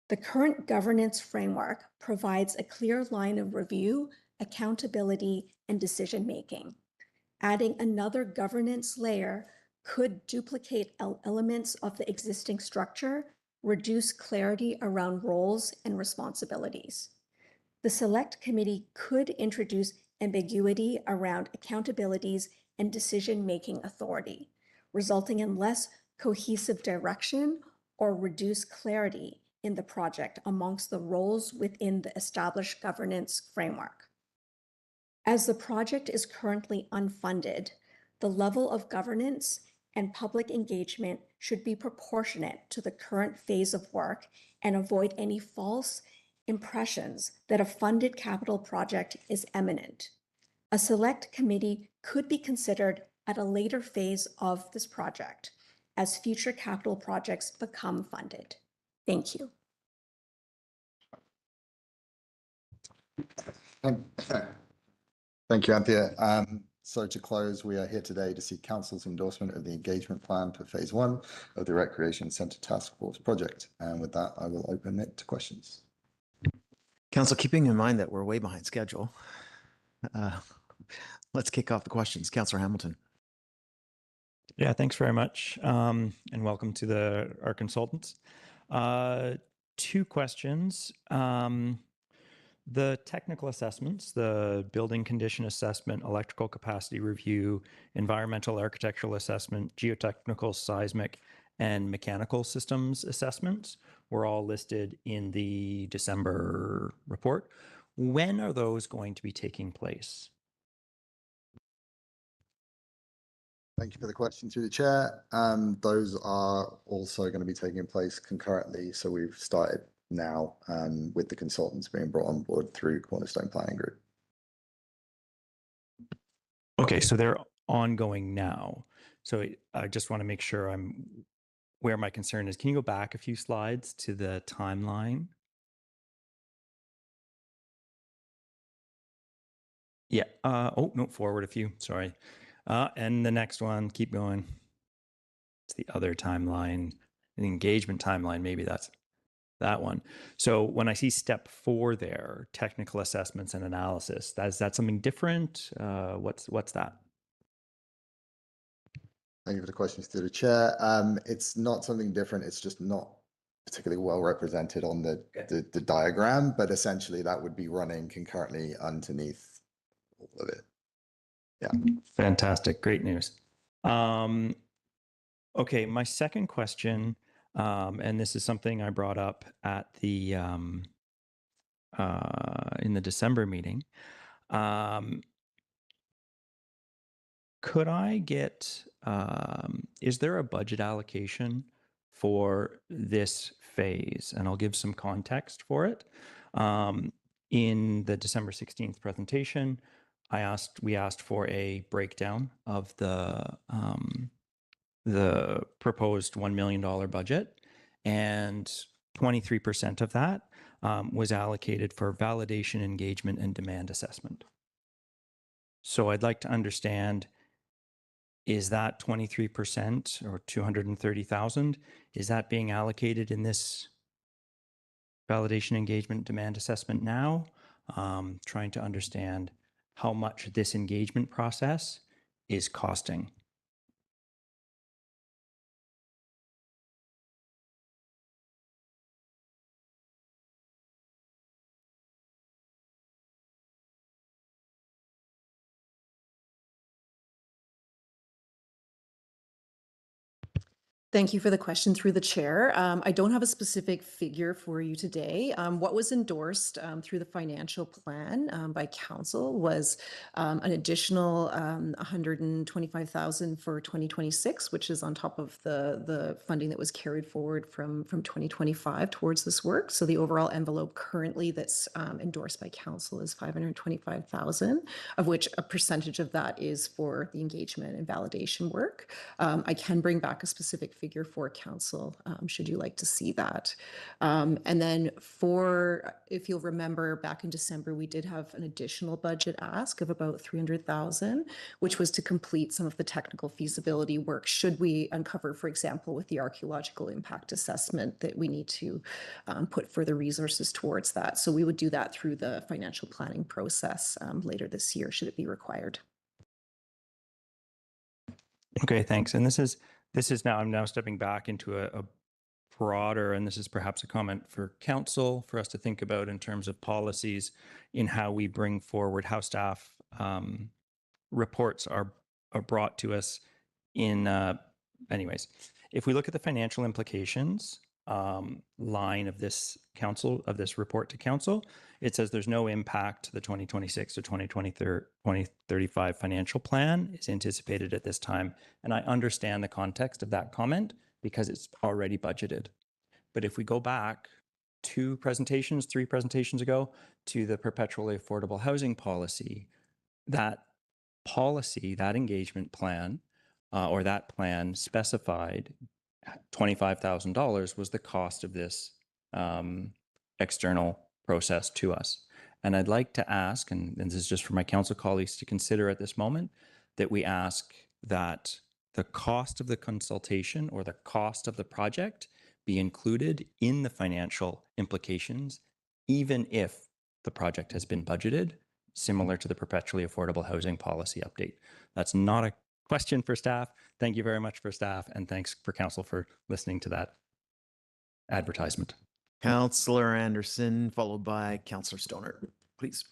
The current governance framework provides a clear line of review, accountability, and decision-making. Adding another governance layer could duplicate elements of the existing structure, reduce clarity around roles and responsibilities. The select committee could introduce ambiguity around accountabilities and decision-making authority, resulting in less cohesive direction or reduced clarity in the project amongst the roles within the established governance framework. As the project is currently unfunded, the level of governance and public engagement should be proportionate to the current phase of work and avoid any false impressions that a funded capital project is imminent. A select committee could be considered at a later phase of this project as future capital projects become funded. Thank you. Thank you, Anthea. So to close, we are here today to seek council's endorsement of the engagement plan for phase 1 of the Recreation Centre Task Force project. And with that, I will open it to questions. Council, keeping in mind that we're way behind schedule, let's kick off the questions. Councillor Hamilton. Yeah, thanks very much. And welcome to our consultants. 2 questions. The technical assessments, the building condition assessment, electrical capacity review, environmental architectural assessment, geotechnical, seismic, and mechanical systems assessments were all listed in the December report. When are those going to be taking place? Thank you for the question through the chair. Those are also going to be taking place concurrently. So we've started now with the consultants being brought on board through Cornerstone Planning Group. Okay, so they're ongoing now. So I just want to make sure I'm where my concern is. Can you go back a few slides to the timeline? Yeah. Oh, no, forward a few. Sorry. And the next one, keep going. It's the other timeline, the engagement timeline. Maybe that's that one. So when I see step 4 there, technical assessments and analysis, is that something different? What's that? Thank you for the questions through the chair. It's not something different. It's just not particularly well represented on the diagram, but essentially that would be running concurrently underneath all of it. Yeah. Fantastic. Great news. Okay, my second question, and this is something I brought up at the in the December meeting. Could I get, is there a budget allocation for this phase? And I'll give some context for it. In the December 16th presentation, we asked for a breakdown of the proposed $1 million budget, and 23% of that was allocated for validation, engagement, and demand assessment. So I'd like to understand, is that 23% or 230,000, is that being allocated in this validation, engagement, demand assessment now? Trying to understand how much this engagement process is costing. Thank you for the question through the chair. I don't have a specific figure for you today. What was endorsed through the financial plan by council was an additional 125,000 for 2026, which is on top of the funding that was carried forward from 2025 towards this work. So the overall envelope currently that's endorsed by council is 525,000, of which a percentage of that is for the engagement and validation work. I can bring back a specific figure for council, should you like to see that. And then if you'll remember, back in December, we did have an additional budget ask of about 300,000, which was to complete some of the technical feasibility work should we uncover, for example, with the archaeological impact assessment, that we need to put further resources towards that. So we would do that through the financial planning process later this year, should it be required. Okay, thanks. And this is now, I'm now stepping back into a broader, and this is perhaps a comment for council for us to think about in terms of policies in how we bring forward, how staff reports are brought to us in, anyways. If we look at the financial implications line of this report to council, it says there's no impact to the 2026 to 2035 financial plan is anticipated at this time. And I understand the context of that comment because it's already budgeted. But if we go back 3 presentations ago to the perpetually affordable housing policy, that engagement plan or that plan specified $25,000 was the cost of this external process to us. And I'd like to ask, and this is just for my council colleagues to consider at this moment, that we ask that the cost of the consultation or the cost of the project be included in the financial implications, even if the project has been budgeted, similar to the perpetually affordable housing policy update. That's not a question for staff. Thank you very much for staff, and thanks for council for listening to that advertisement. Councillor Anderson, followed by Councillor Stoner, please.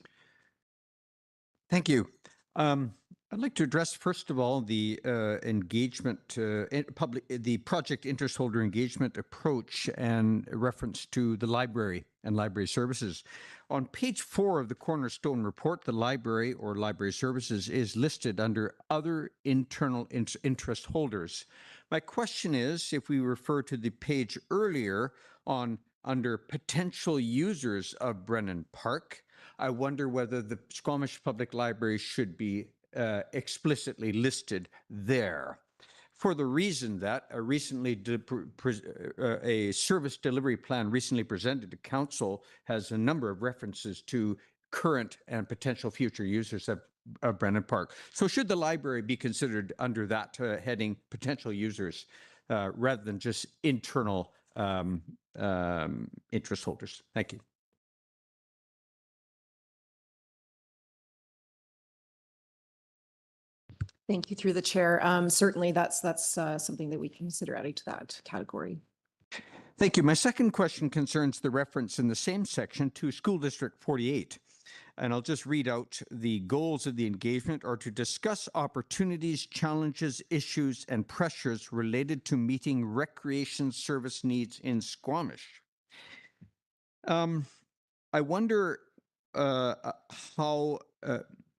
Thank you. I'd like to address, first of all, the engagement, the project interest holder engagement approach and reference to the library and library services. On page 4 of the Cornerstone report, the library or library services is listed under other internal interest holders. My question is, if we refer to the page earlier under potential users of Brennan Park, I wonder whether the Squamish Public Library should be explicitly listed there. For the reason that a service delivery plan recently presented to council has a number of references to current and potential future users of Brennan Park. So should the library be considered under that heading, potential users, rather than just internal interest holders? Thank you. Thank you through the chair. Certainly that's something that we can consider adding to that category. Thank you. My second question concerns the reference in the same section to School District 48. And I'll just read out the goals of the engagement are to discuss opportunities, challenges, issues, and pressures related to meeting recreation service needs in Squamish. I wonder how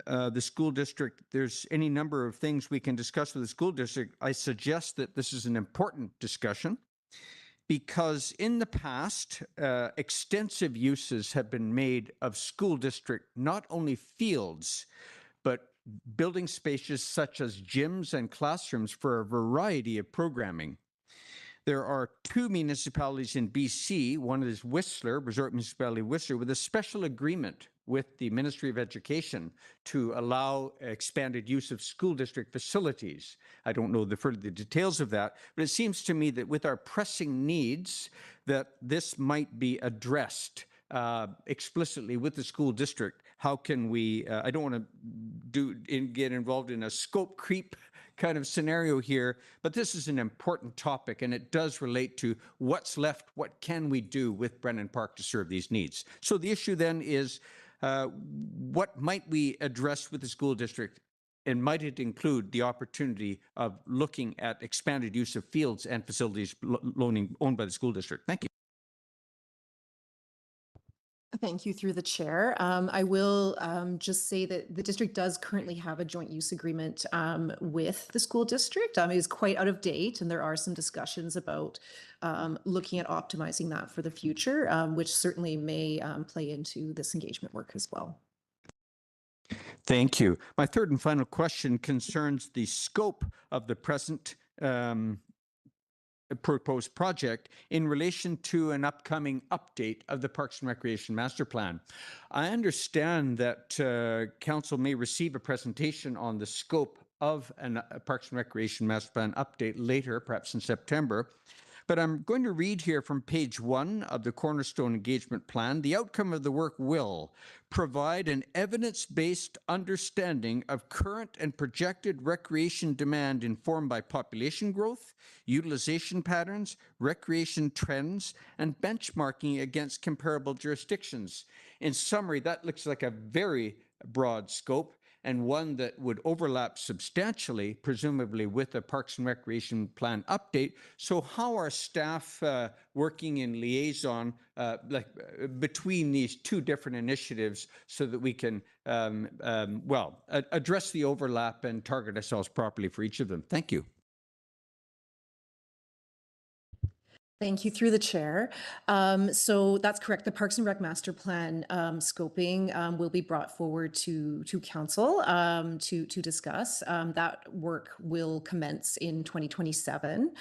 the school district, there's any number of things we can discuss with the school district. I suggest that this is an important discussion because in the past, extensive uses have been made of school district, not only fields, but building spaces such as gyms and classrooms for a variety of programming. There are two municipalities in BC. One is Whistler, Resort Municipality Whistler, with a special agreement with the Ministry of Education to allow expanded use of school district facilities. I don't know the further details of that, but it seems to me that with our pressing needs, that this might be addressed explicitly with the school district. How can we, I don't want to get involved in a scope creep kind of scenario here, but this is an important topic and it does relate to what's left, what can we do with Brennan Park to serve these needs. So the issue then is what might we address with the school district, and might it include the opportunity of looking at expanded use of fields and facilities owned by the school district? Thank you. Thank you through the chair. I will just say that the district does currently have a joint use agreement with the school district. It is quite out of date, and there are some discussions about looking at optimizing that for the future, which certainly may play into this engagement work as well. Thank you. My third and final question concerns the scope of the present proposed project in relation to an upcoming update of the Parks and Recreation Master Plan. I understand that Council may receive a presentation on the scope of a Parks and Recreation Master Plan update later, perhaps in September. But I'm going to read here from page 1 of the Cornerstone Engagement Plan. The outcome of the work will provide an evidence-based understanding of current and projected recreation demand informed by population growth, utilization patterns, recreation trends, and benchmarking against comparable jurisdictions. In summary, that looks like a very broad scope and one that would overlap substantially, presumably, with a Parks and Recreation Plan update. So how are staff working in liaison between these two different initiatives so that we can, address the overlap and target ourselves properly for each of them? Thank you. Thank you through the chair. So that's correct. The Parks and Rec Master Plan scoping will be brought forward to council to discuss. That work will commence in 2027.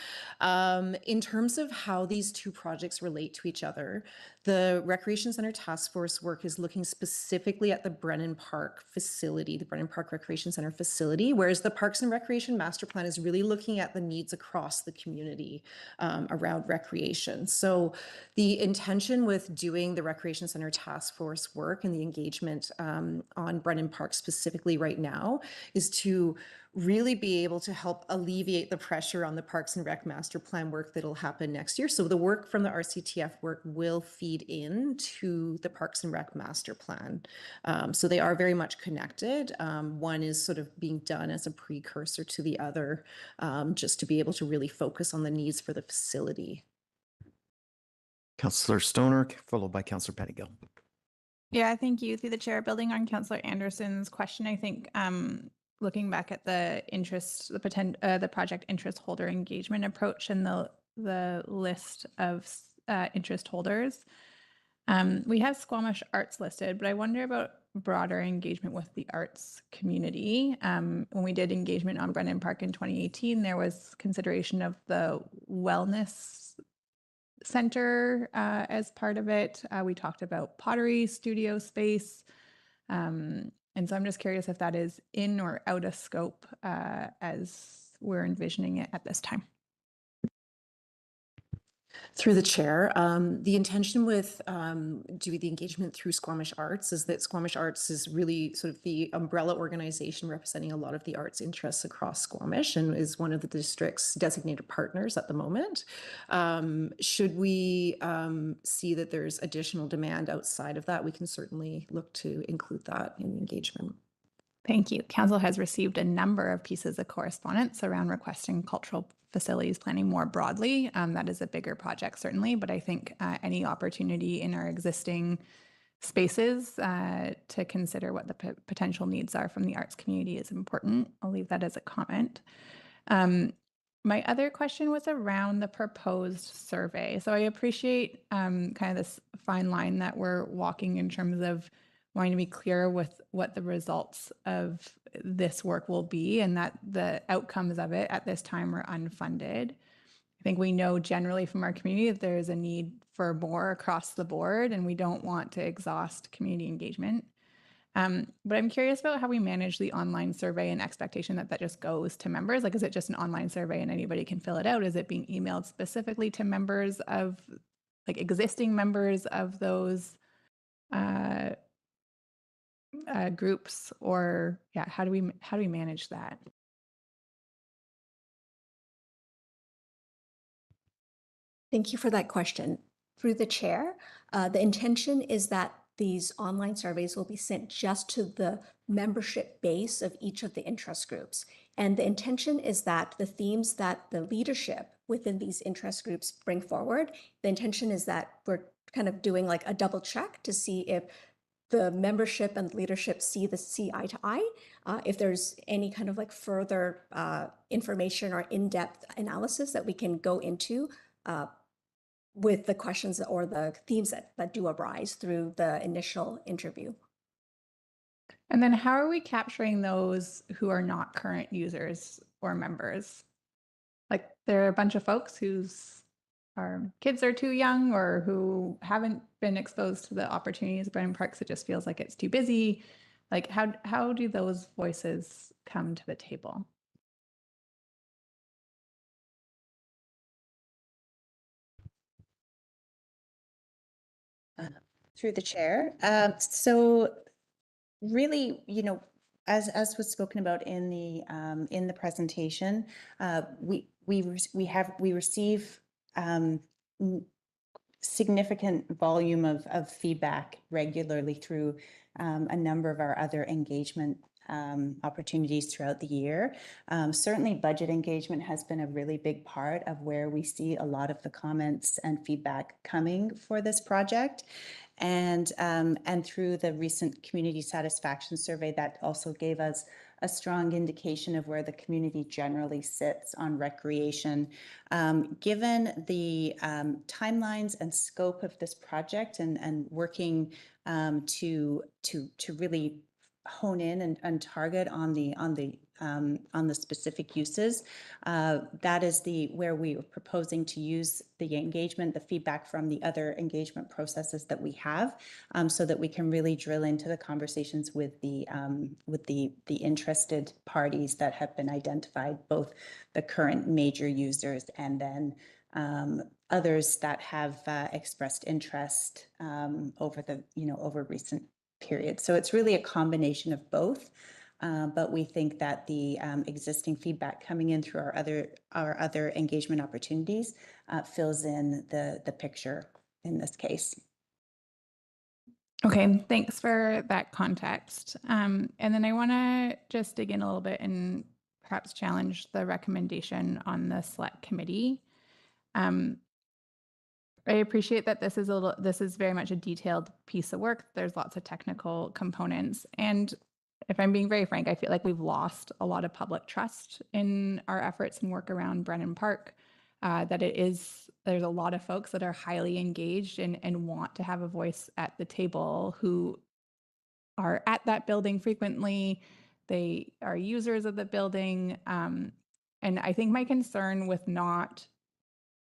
In terms of how these two projects relate to each other, the Recreation Center Task Force work is looking specifically at the Brennan Park facility, the Brennan Park Recreation Center facility, whereas the Parks and Recreation Master Plan is really looking at the needs across the community around recreation. So the intention with doing the Recreation Center Task Force work and the engagement on Brennan Park specifically right now is to really be able to help alleviate the pressure on the Parks and Rec Master Plan work that'll happen next year. So the work from the RCTF work will feed into the Parks and Rec Master Plan. So they are very much connected. One is sort of being done as a precursor to the other, just to be able to really focus on the needs for the facility. Councillor Stoner, followed by Councillor Pettigill. Yeah, thank you. Through the chair, building on Councillor Anderson's question, I think looking back at the interest, the project interest holder engagement approach and the list of interest holders, we have Squamish Arts listed, but I wonder about broader engagement with the arts community. When we did engagement on Brennan Park in 2018, there was consideration of the wellness center as part of it. We talked about pottery studio space. And so I'm just curious if that is in or out of scope as we're envisioning it at this time. Through the chair, the intention with doing the engagement through Squamish Arts is that Squamish Arts is really sort of the umbrella organization representing a lot of the arts interests across Squamish and is one of the district's designated partners at the moment. Should we see that there's additional demand outside of that, we can certainly look to include that in the engagement. Thank you. Council has received a number of pieces of correspondence around requesting cultural facilities planning more broadly. That is a bigger project, certainly, but I think any opportunity in our existing spaces to consider what the potential needs are from the arts community is important. I'll leave that as a comment. My other question was around the proposed survey. So I appreciate kind of this fine line that we're walking in terms of wanting to be clear with what the results of this work will be and that the outcomes of it at this time are unfunded. I think we know generally from our community that there is a need for more across the board and we don't want to exhaust community engagement. But I'm curious about how we manage the online survey and expectation that that just goes to members. Like, is it just an online survey and anybody can fill it out? Is it being emailed specifically to members of, like, existing members of those groups, or how do we manage that? Thank you for that question. Through the chair, the intention is that these online surveys will be sent just to the membership base of each of the interest groups. And the intention is that the themes that the leadership within these interest groups bring forward, the intention is that we're kind of doing like a double check to see if the membership and leadership see eye to eye. If there's any kind of like further information or in-depth analysis that we can go into with the questions or the themes that do arise through the initial interview. And then how are we capturing those who are not current users or members? Like, there are a bunch of folks whose our kids are too young or who haven't been exposed to the opportunities of Brennan Parks. It just feels like it's too busy. Like, how do those voices come to the table? Through the chair. So really, as was spoken about in the presentation, we receive significant volume of feedback regularly through a number of our other engagement opportunities throughout the year. Certainly budget engagement has been a really big part of where we see a lot of the comments and feedback coming for this project. And through the recent community satisfaction survey, that also gave us a strong indication of where the community generally sits on recreation. Given the timelines and scope of this project and working to really hone in and target on the specific uses, that is where we are proposing to use the engagement, the feedback from the other engagement processes that we have, so that we can really drill into the conversations with the interested parties that have been identified, both the current major users and then others that have expressed interest over recent periods. So it's really a combination of both. But we think that the existing feedback coming in through our other engagement opportunities fills in the picture in this case. Okay, thanks for that context. And then I want to just dig in a little bit and perhaps challenge the recommendation on the select committee. I appreciate that this is very much a detailed piece of work. There's lots of technical components, and if I'm being very frank, I feel like we've lost a lot of public trust in our efforts and work around Brennan Park, there's a lot of folks that are highly engaged and want to have a voice at the table who are at that building frequently. They are users of the building. And I think my concern with kind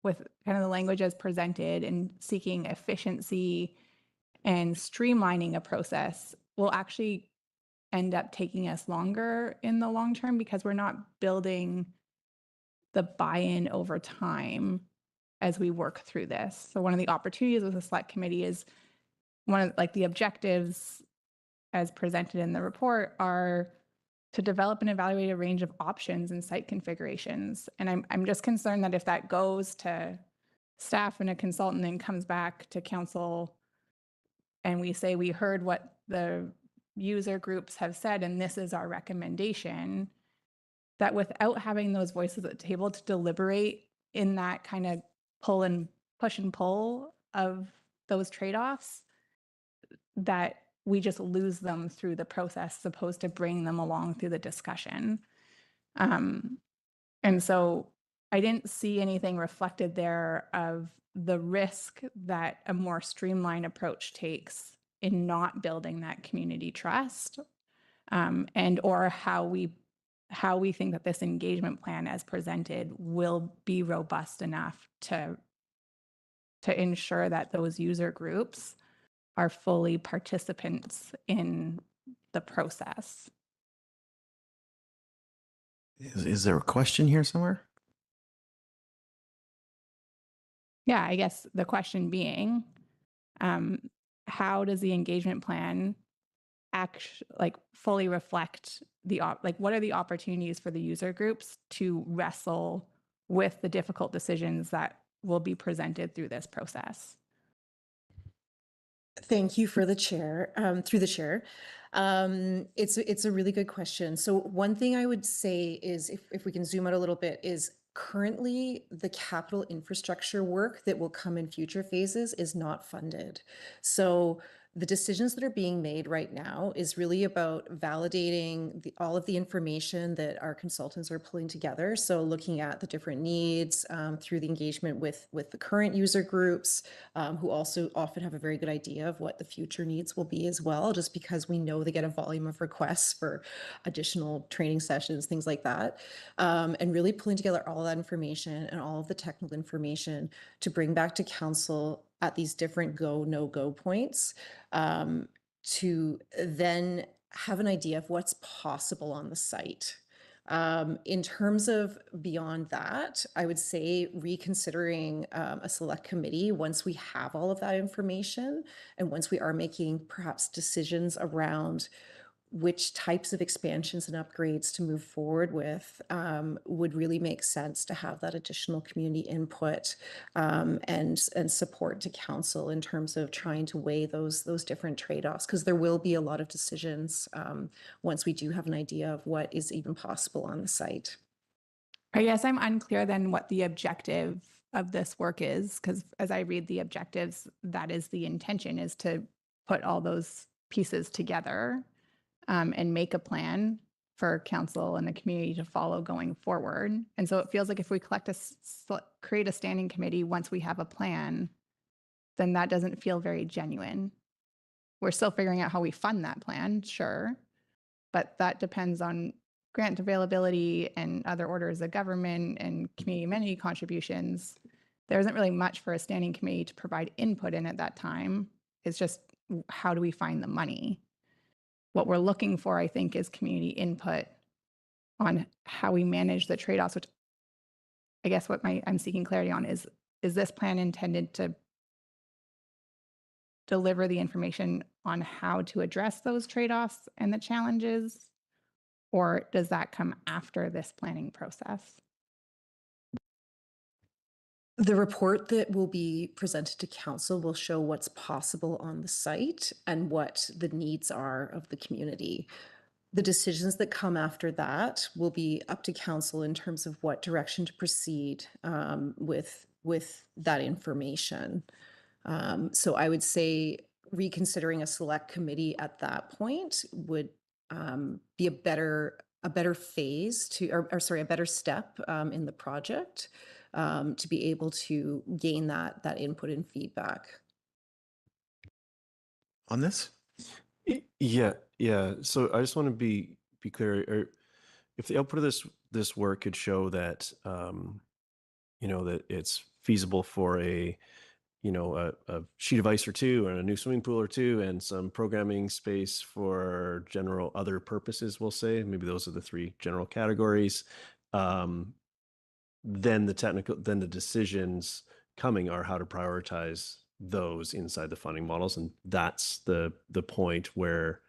of the language as presented and seeking efficiency and streamlining a process will actually end up taking us longer in the long term because we're not building the buy-in over time as we work through this. So one of the opportunities with the select committee is one of like the objectives as presented in the report are to develop and evaluate a range of options and site configurations. And I'm just concerned that if that goes to staff and a consultant and comes back to council and we say we heard what the user groups have said and this is our recommendation, that without having those voices at the table to deliberate in that kind of push and pull of those trade-offs, that we just lose them through the process as opposed to bring them along through the discussion. And so I didn't see anything reflected there of the risk that a more streamlined approach takes in not building that community trust, and or how we think that this engagement plan as presented will be robust enough to ensure that those user groups are fully participants in the process. Is there a question here somewhere? Yeah, I guess the question being, how does the engagement plan fully reflect what are the opportunities for the user groups to wrestle with the difficult decisions that will be presented through this process? Thank you for the chair, through the chair. It's a really good question. So one thing I would say is if we can zoom out a little bit is currently the capital infrastructure work that will come in future phases is not funded. So the decisions that are being made right now is really about validating all of the information that our consultants are pulling together. So looking at the different needs through the engagement with the current user groups, who also often have a very good idea of what the future needs will be as well, just because we know they get a volume of requests for additional training sessions, things like that. And really pulling together all of that information and all of the technical information to bring back to council at these different go, no go points, to then have an idea of what's possible on the site. In terms of beyond that, I would say reconsidering a select committee once we have all of that information and once we are making perhaps decisions around which types of expansions and upgrades to move forward with, would really make sense to have that additional community input and support to council in terms of trying to weigh those different trade-offs, because there will be a lot of decisions once we do have an idea of what is even possible on the site. I guess I'm unclear then what the objective of this work is, because as I read the objectives, that is the intention, is to put all those pieces together and make a plan for council and the community to follow going forward. And so it feels like if we create a standing committee once we have a plan, then that doesn't feel very genuine. We're still figuring out how we fund that plan, sure, but that depends on grant availability and other orders of government and community amenity contributions. There isn't really much for a standing committee to provide input in at that time. It's just, how do we find the money? What we're looking for, I think, is community input on how we manage the trade-offs, which I guess what I'm seeking clarity on is this plan intended to deliver the information on how to address those trade-offs and the challenges, or does that come after this planning process? The report that will be presented to council will show what's possible on the site and what the needs are of the community. The decisions that come after that will be up to council in terms of what direction to proceed with that information. So I would say reconsidering a select committee at that point would be a better phase to, or sorry, a better step in the project to be able to gain that input and feedback. On this? Yeah. So I just want to be clear. If the output of this work could show that that it's feasible for a sheet of ice or two and a new swimming pool or two and some programming space for general other purposes, we'll say, maybe those are the three general categories. Then the decisions coming are how to prioritize those inside the funding models. And that's the point where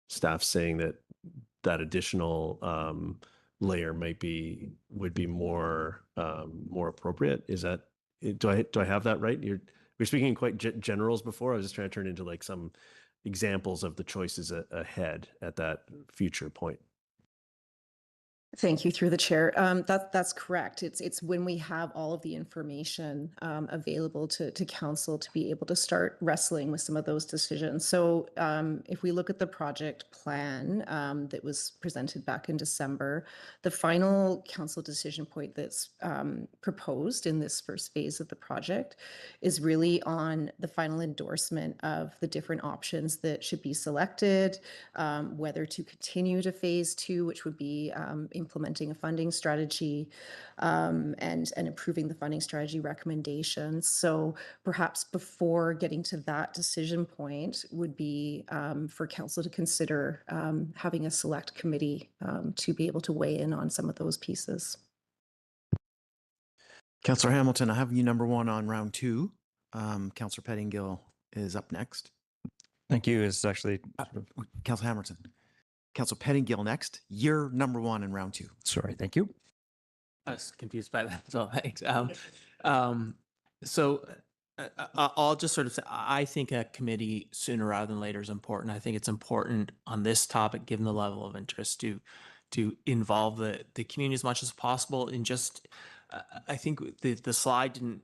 staff's saying that additional layer would be more appropriate. Is that, do I have that right? We're speaking in quite generals before. I was just trying to turn into like some examples of the choices ahead at that future point. Thank you, through the chair. That's correct. It's when we have all of the information available to council to be able to start wrestling with some of those decisions. So if we look at the project plan that was presented back in December, the final council decision point that's proposed in this first phase of the project is really on the final endorsement of the different options that should be selected, whether to continue to phase 2, which would be implementing a funding strategy and improving the funding strategy recommendations. So perhaps before getting to that decision point would be for council to consider having a select committee to be able to weigh in on some of those pieces. Councillor Hamilton, I have you number 1 on round 2. Councillor Pettingill is up next. Thank you. It's actually Councillor Hamilton. Councillor Pettingill next. You're number 1 in round 2. sorry. Thank you. I was confused by that. So thanks. I'll just sort of say, I think a committee sooner rather than later is important. I think it's important on this topic, given the level of interest, to involve the community as much as possible. And just, I think the slide didn't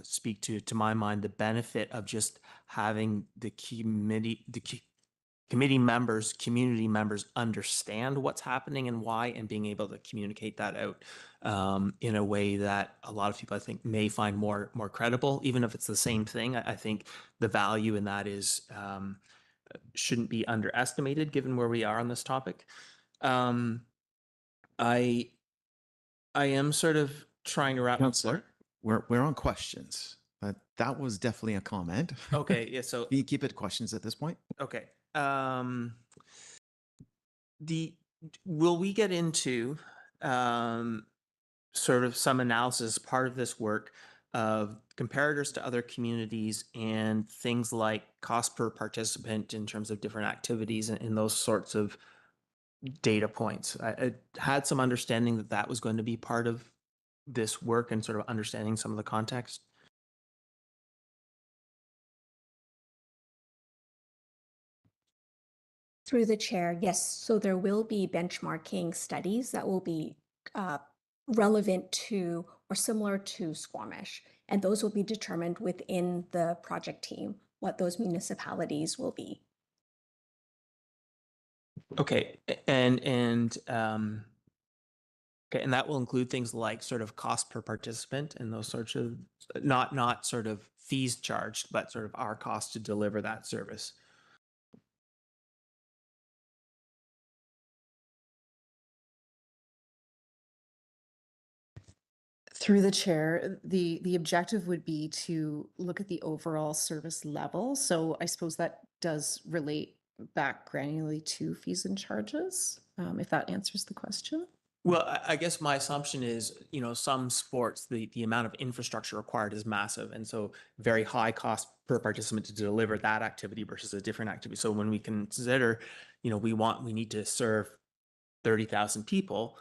speak to my mind, the benefit of just having the community members understand what's happening and why, and being able to communicate that out in a way that a lot of people, I think, may find more credible, even if it's the same thing. I think the value in that is shouldn't be underestimated, given where we are on this topic. I am sort of trying to wrap. Councillor, we're on questions. That was definitely a comment. Okay, yeah. So can you keep it to questions at this point? Okay. Will we get into sort of some analysis, part of this work, of comparators to other communities and things like cost per participant in terms of different activities and those sorts of data points? I had some understanding that was going to be part of this work and sort of understanding some of the context. Through the chair, yes. So there will be benchmarking studies that will be relevant to or similar to Squamish, and those will be determined within the project team, what those municipalities will be. Okay, and okay, and that will include things like sort of cost per participant and those sorts of, not sort of fees charged, but sort of our cost to deliver that service. Through the chair, the objective would be to look at the overall service level. So I suppose that does relate back granularly to fees and charges, if that answers the question. Well, I guess my assumption is, some sports, the amount of infrastructure required is massive. And so very high cost per participant to deliver that activity versus a different activity. So when we consider, we need to serve 30,000 people,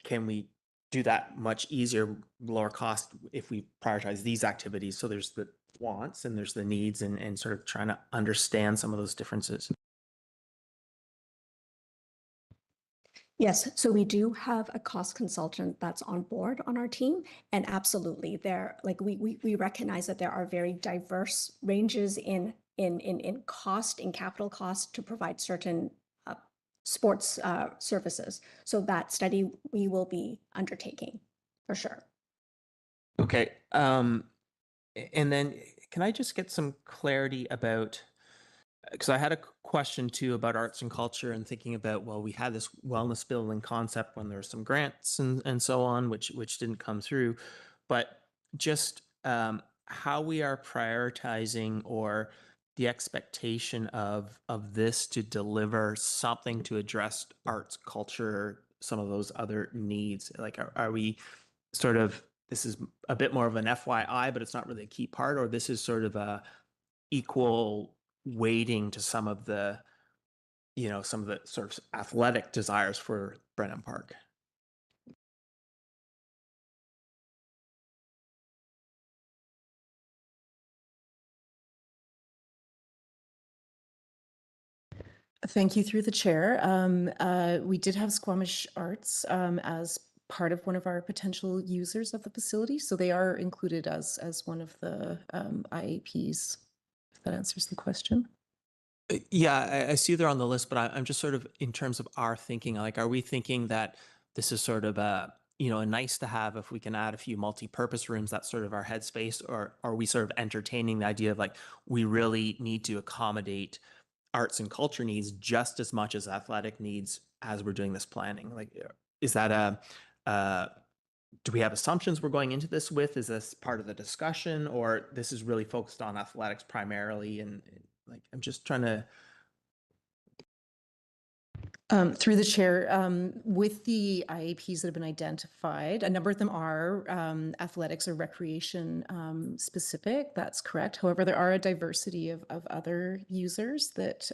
can we do that much easier, lower cost if we prioritize these activities? So there's the wants and there's the needs, and sort of trying to understand some of those differences. Yes, so we do have a cost consultant that's on board on our team, and absolutely, we recognize that there are very diverse ranges in cost, in capital cost, to provide certain sports services. So that study we will be undertaking for sure. Okay, and then can I just get some clarity about because I had a question too about arts and culture and thinking about, well, we had this wellness building concept when there were some grants and so on, which didn't come through, but just how we are prioritizing or the expectation of this to deliver something to address arts, culture, some of those other needs. Like, are we sort of, this is a bit more of an FYI, but it's not really a key part, or this is sort of a equal weighting to some of the, some of the sort of athletic desires for Brennan Park? Thank you through the chair. We did have Squamish Arts as part of one of our potential users of the facility, so they are included as one of the IAPs, if that answers the question. Yeah, I see they're on the list, but I'm just sort of in terms of our thinking, like, are we thinking that this is sort of a, a nice to have if we can add a few multi-purpose rooms, that's sort of our headspace, or are we sort of entertaining the idea of like, we really need to accommodate arts and culture needs just as much as athletic needs as we're doing this planning? Like, is that do we have assumptions we're going into this with? Is this part of the discussion, or this is really focused on athletics primarily? And like, I'm just trying to. Through the chair, with the IAPs that have been identified, a number of them are athletics or recreation specific. That's correct. However, there are a diversity of other users that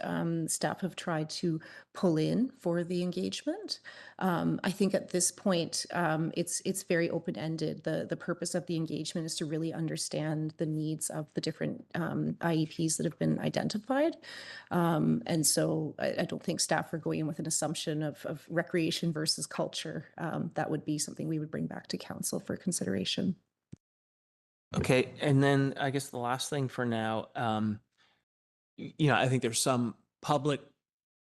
staff have tried to pull in for the engagement. I think at this point, it's very open-ended. The purpose of the engagement is to really understand the needs of the different IEPs that have been identified. And so I don't think staff are going in with an assumption of recreation versus culture. That would be something we would bring back to council for consideration. Okay, and then I guess the last thing for now, I think there's some public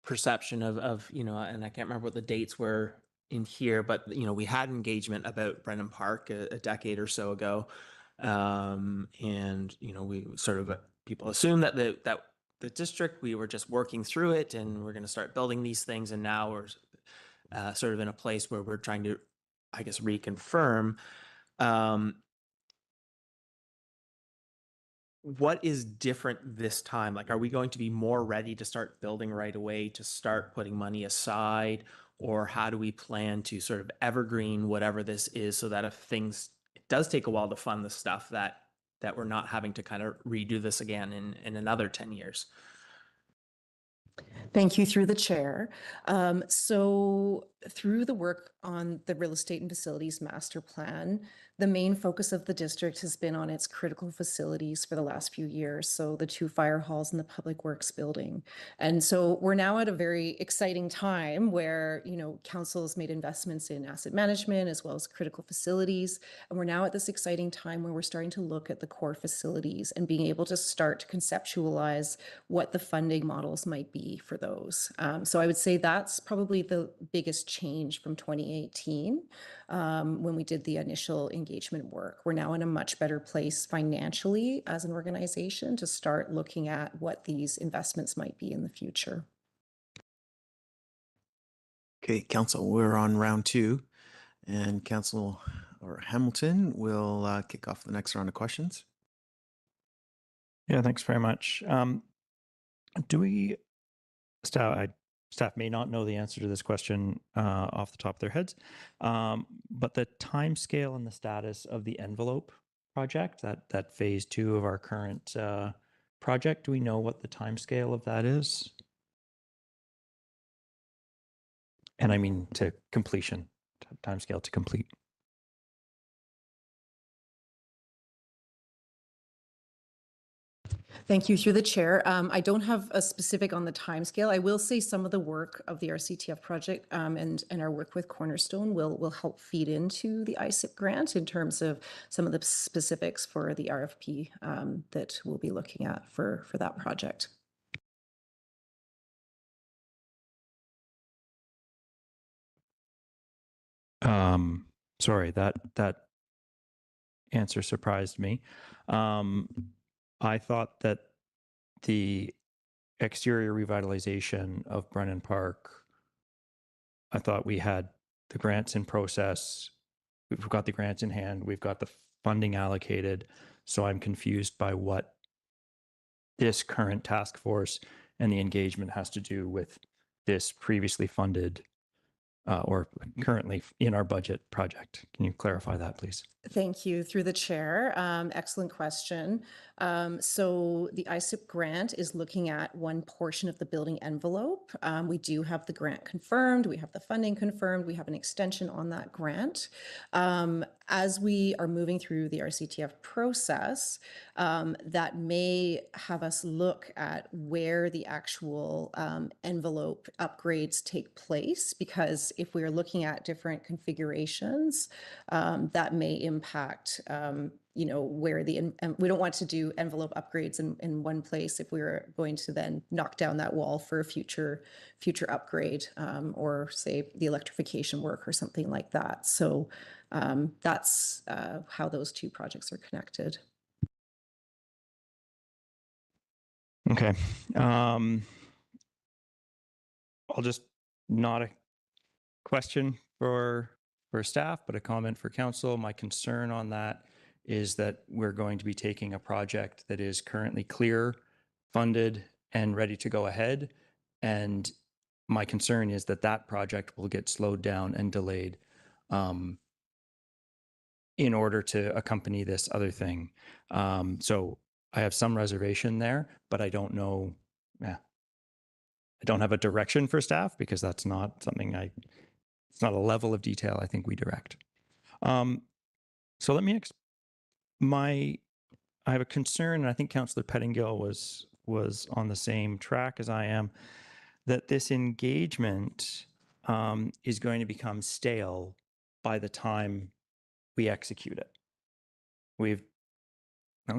perception of, and I can't remember what the dates were in here, but, we had engagement about Brennan Park a decade or so ago. And, we sort of, people assume that the district, we were just working through it and we're going to start building these things. And now we're sort of in a place where we're trying to, I guess, reconfirm. What is different this time? Like, are we going to be more ready to start building right away, to start putting money aside? Or how do we plan to sort of evergreen whatever this is, so that if it does take a while to fund the stuff, that we're not having to kind of redo this again in another 10 years? Thank you through the chair. So through the work on the real estate and facilities master plan, the main focus of the district has been on its critical facilities for the last few years. So the 2 fire halls and the public works building. And so we're now at a very exciting time where, council has made investments in asset management as well as critical facilities. And we're now at this exciting time where we're starting to look at the core facilities and being able to start to conceptualize what the funding models might be for those. So I would say that's probably the biggest change from 2018 when we did the initial engagement work. We're now in a much better place financially as an organization to start looking at what these investments might be in the future. Okay, Council, we're on round 2, and Council or Hamilton will kick off the next round of questions. Yeah, thanks very much. Staff may not know the answer to this question off the top of their heads, but the timescale and the status of the envelope project, that phase 2 of our current project, do we know what the timescale of that is? And I mean to completion, timescale to complete. Thank you through the chair. I don't have a specific on the timescale. I will say some of the work of the RCTF project and our work with Cornerstone will help feed into the ISIP grant in terms of some of the specifics for the RFP that we'll be looking at for that project. Sorry, that answer surprised me. I thought that the exterior revitalization of Brennan Park, I thought we had the grants in process. We've got the grants in hand. We've got the funding allocated. So I'm confused by what this current task force and the engagement has to do with this previously funded or currently in our budget project. Can you clarify that, please? Thank you. Through the chair. Excellent question. So the ISIP grant is looking at one portion of the building envelope. We do have the grant confirmed. We have the funding confirmed. We have an extension on that grant. As we are moving through the RCTF process, that may have us look at where the actual envelope upgrades take place, because if we are looking at different configurations, that may impact where we don't want to do envelope upgrades in one place if we were going to then knock down that wall for a future upgrade, or say the electrification work or something like that. So that's how those two projects are connected. Okay. I'll just not a question for staff, but a comment for council. My concern on that is that we're going to be taking a project that is currently clear, funded, and ready to go ahead. And my concern is that that project will get slowed down and delayed in order to accompany this other thing. So I have some reservation there, but I don't know. I don't have a direction for staff because that's not something it's not a level of detail I think we direct. So let me, I have a concern, and I think Councillor Pettingill was on the same track as I am, that this engagement is going to become stale by the time we execute it. We've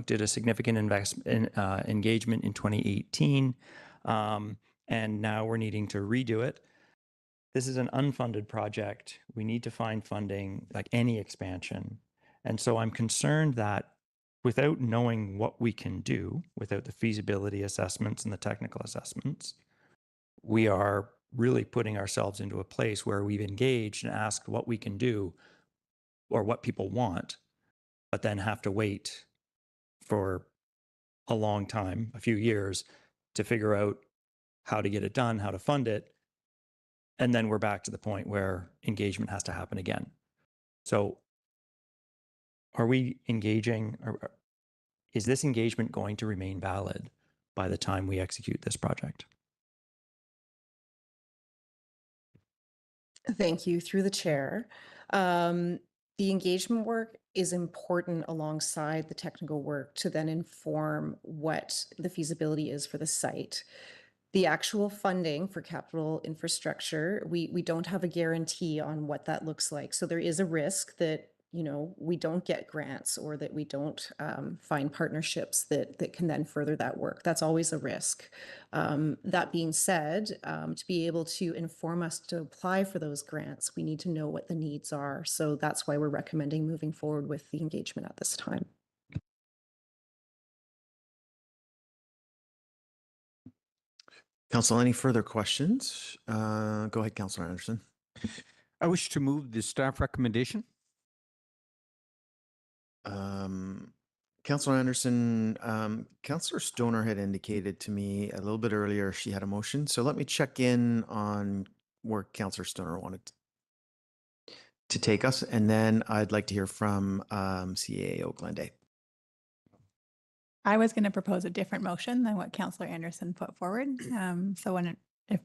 did a significant engagement in 2018, and now we're needing to redo it. This is an unfunded project. We need to find funding, like any expansion. And so I'm concerned that without knowing what we can do, without the feasibility assessments and the technical assessments, we are really putting ourselves into a place where we've engaged and asked what we can do or what people want, but then have to wait for a long time, a few years, to figure out how to get it done, how to fund it. And then we're back to the point where engagement has to happen again. So are we engaging, or is this engagement going to remain valid by the time we execute this project? Thank you. Through the chair. The engagement work is important alongside the technical work to then inform what the feasibility is for the site. The actual funding for capital infrastructure, we don't have a guarantee on what that looks like. So there is a risk that we don't get grants, or that we don't find partnerships that can then further that work. That's always a risk. That being said, to be able to inform us to apply for those grants, we need to know what the needs are. So that's why we're recommending moving forward with the engagement at this time. Council, any further questions? Go ahead, Councillor Anderson. I wish to move the staff recommendation. Councillor Anderson, Councillor Stoner had indicated to me a little bit earlier she had a motion. So let me check in on where Councillor Stoner wanted to take us. And then I'd like to hear from CAO Glenday. I was going to propose a different motion than what Councillor Anderson put forward. So if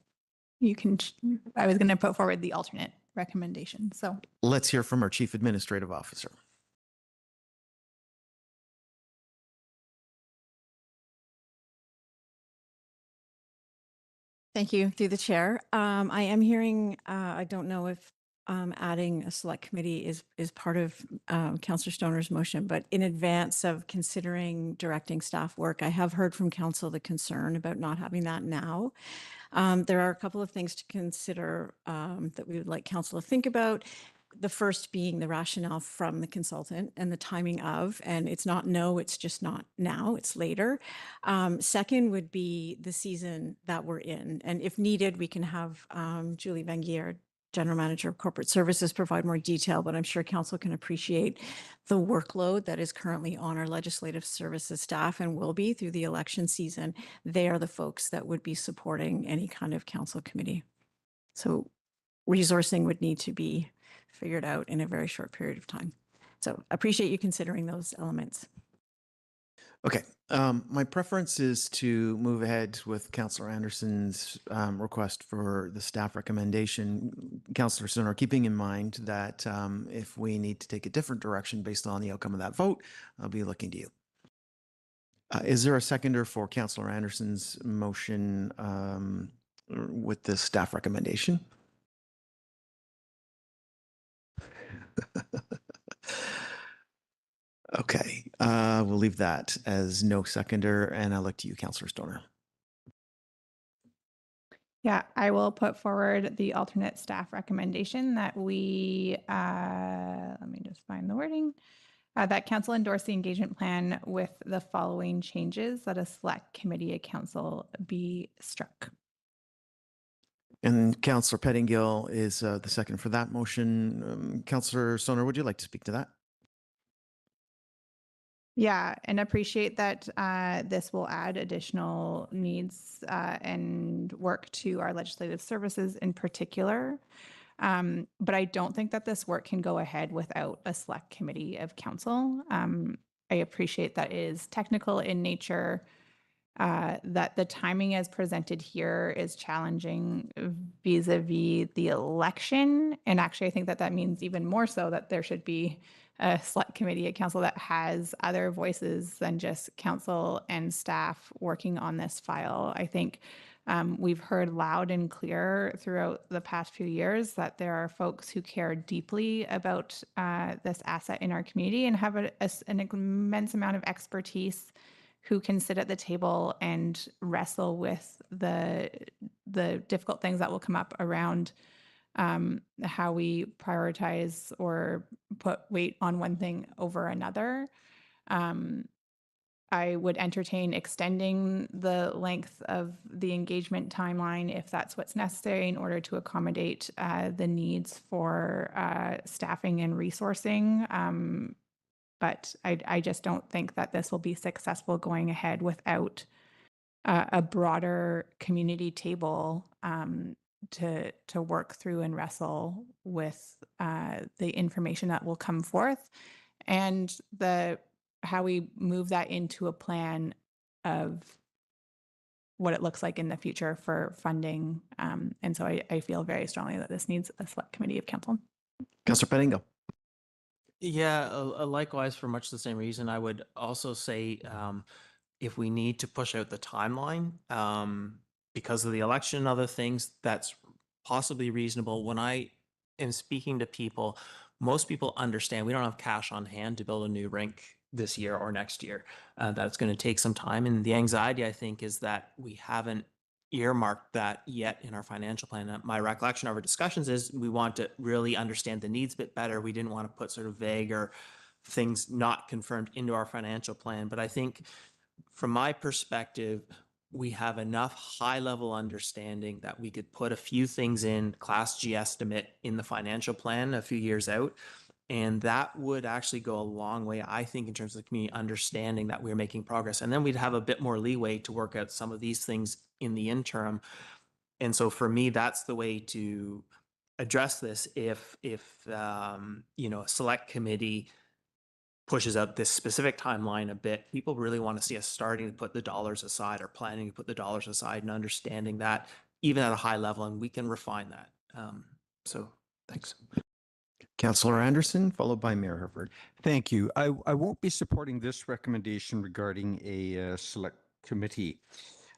you can, I was going to put forward the alternate recommendation. So let's hear from our Chief Administrative Officer. Thank you. Through the chair. I am hearing, I don't know if adding a select committee is part of Councillor Stoner's motion, but in advance of considering directing staff work, I have heard from council the concern about not having that now. There are a couple of things to consider that we would like council to think about. The first being the rationale from the consultant and the timing of, and it's not no, it's just not now, it's later. Second would be the season that we're in. And if needed, we can have Julie Vangier, General Manager of Corporate Services, provide more detail, but I'm sure council can appreciate the workload that is currently on our legislative services staff and will be through the election season. They are the folks that would be supporting any kind of council committee. So resourcing would need to be figured out in a very short period of time. So appreciate you considering those elements. Okay. My preference is to move ahead with Councillor Anderson's request for the staff recommendation. Councillor Stoner, keeping in mind that if we need to take a different direction based on the outcome of that vote, I'll be looking to you. Is there a seconder for Councillor Anderson's motion with the staff recommendation? Okay, we'll leave that as no seconder, and I'll look to you, Councillor Stoner. Yeah, I will put forward the alternate staff recommendation that we, let me just find the wording, that council endorse the engagement plan with the following changes: that a select committee of council be struck. And Councillor Pettingill is the second for that motion. Councillor Stoner, would you like to speak to that? Yeah, and appreciate that this will add additional needs and work to our legislative services in particular. But I don't think that this work can go ahead without a select committee of council. I appreciate that it is technical in nature, that the timing as presented here is challenging vis-a-vis the election. And actually, I think that that means even more so that there should be a select committee at council that has other voices than just council and staff working on this file. I think we've heard loud and clear throughout the past few years that there are folks who care deeply about this asset in our community and have an immense amount of expertise who can sit at the table and wrestle with the difficult things that will come up around how we prioritize or put weight on one thing over another. I would entertain extending the length of the engagement timeline if that's what's necessary in order to accommodate the needs for staffing and resourcing. But I just don't think that this will be successful going ahead without a broader community table to work through and wrestle with the information that will come forth and how we move that into a plan of what it looks like in the future for funding. And so I feel very strongly that this needs a select committee of council. Councillor Pettingill. Yeah, likewise, for much the same reason. I would also say if we need to push out the timeline because of the election and other things, that's possibly reasonable. When I am speaking to people, most people understand we don't have cash on hand to build a new rink this year or next year. That's going to take some time. And the anxiety, I think, is that we haven't earmarked that yet in our financial plan. My recollection of our discussions is we want to really understand the needs a bit better. We didn't want to put sort of vague or things not confirmed into our financial plan. But I think from my perspective, we have enough high level understanding that we could put a few things in Class G estimate in the financial plan a few years out. And that would actually go a long way, I think, in terms of the community understanding that we're making progress. And then we'd have a bit more leeway to work out some of these things in the interim. And so for me, that's the way to address this. If a select committee pushes out this specific timeline a bit, people really want to see us starting to put the dollars aside or planning to put the dollars aside and understanding that even at a high level, and we can refine that. So thanks. Councillor Anderson, followed by Mayor Herford. Thank you. I won't be supporting this recommendation regarding a select committee.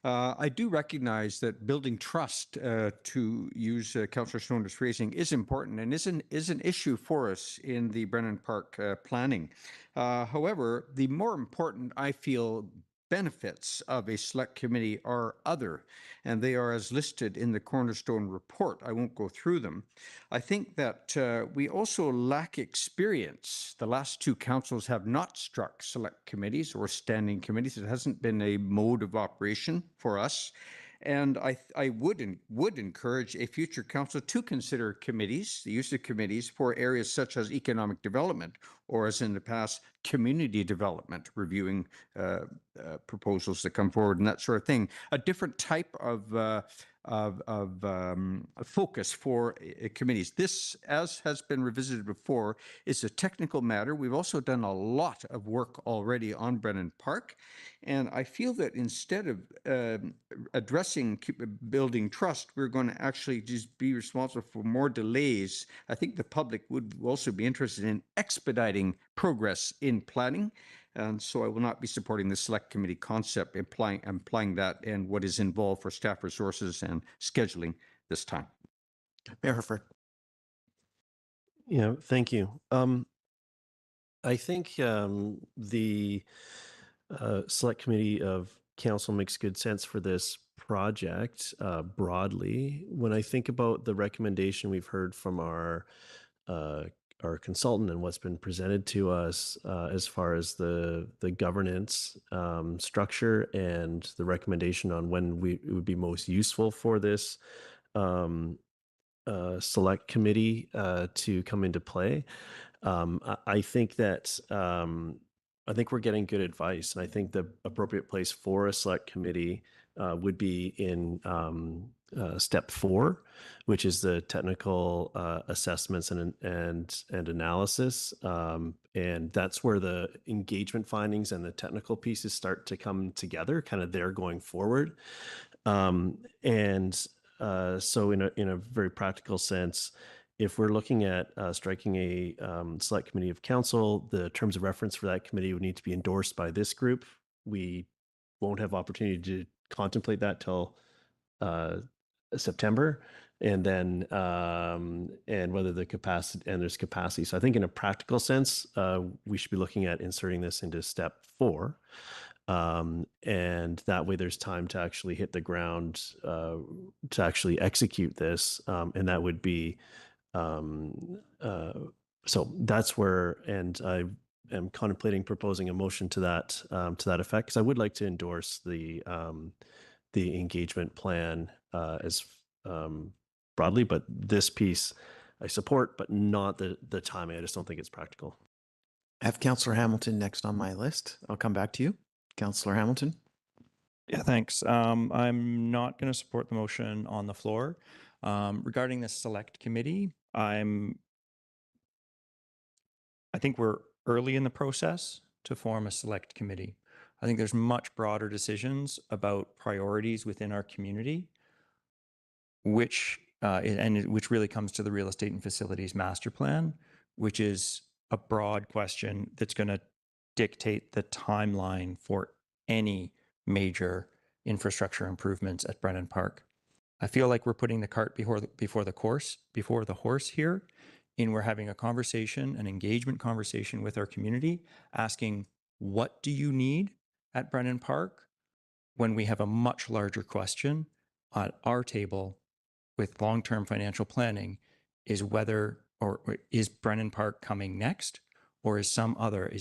I do recognize that building trust, to use Councillor Stoner's phrasing, is important and is an issue for us in the Brennan Park planning. However, the more important, I feel, benefits of a select committee are other, and they are as listed in the Cornerstone report. I won't go through them. I think that we also lack experience. The last two councils have not struck select committees or standing committees. It hasn't been a mode of operation for us. And I would encourage a future council to consider committees, the use of committees for areas such as economic development, or as in the past, community development, reviewing proposals that come forward and that sort of thing. A different type of focus for committees. This, as has been revisited before, is a technical matter. We've also done a lot of work already on Brennan Park, and I feel that instead of addressing building trust, we're going to actually just be responsible for more delays. I think the public would also be interested in expediting progress in planning. And so I will not be supporting the select committee concept, implying that and what is involved for staff resources and scheduling this time. Mayor Herford. Yeah, thank you. I think the select committee of council makes good sense for this project broadly. When I think about the recommendation we've heard from our consultant and what's been presented to us as far as the governance structure and the recommendation on when it would be most useful for this select committee to come into play. I think that I think we're getting good advice, and I think the appropriate place for a select committee would be in step 4, which is the technical assessments and analysis, and that's where the engagement findings and the technical pieces start to come together, kind of there going forward. So in a very practical sense, if we're looking at striking a select committee of council, the terms of reference for that committee would need to be endorsed by this group. We won't have opportunity to contemplate that till September, and then and whether the capacity and there's capacity. So I think in a practical sense, we should be looking at inserting this into step 4. And that way there's time to actually hit the ground to actually execute this. And that would be, so that's where, and I am contemplating proposing a motion to that effect, because I would like to endorse the engagement plan as broadly, but this piece I support, but not the timing. I just don't think it's practical. I have Councillor Hamilton next on my list. I'll come back to you. Councillor Hamilton. Yeah, thanks. I'm not going to support the motion on the floor. Regarding the select committee, I think we're early in the process to form a select committee. I think there's much broader decisions about priorities within our community, which really comes to the real estate and facilities master plan, which is a broad question that's going to dictate the timeline for any major infrastructure improvements at Brennan Park. I feel like we're putting the cart before the horse here, and we're having a conversation, an engagement conversation with our community, asking, what do you need at Brennan Park, when we have a much larger question on our table with long-term financial planning, is whether, or is Brennan Park coming next, or is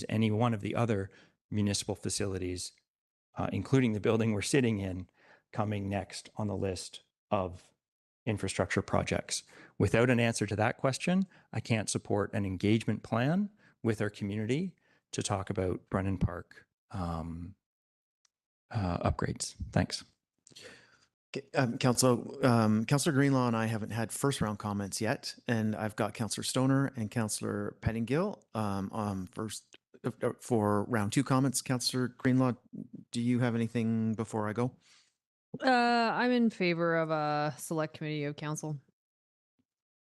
any one of the other municipal facilities, including the building we're sitting in, coming next on the list of infrastructure projects? Without an answer to that question, I can't support an engagement plan with our community to talk about Brennan Park upgrades. Thanks. Councillor Greenlaw and I haven't had first round comments yet, and I've got Councillor Stoner and Councillor Pettingill first for round 2 comments. Councillor Greenlaw, do you have anything before I go? I'm in favor of a select committee of council.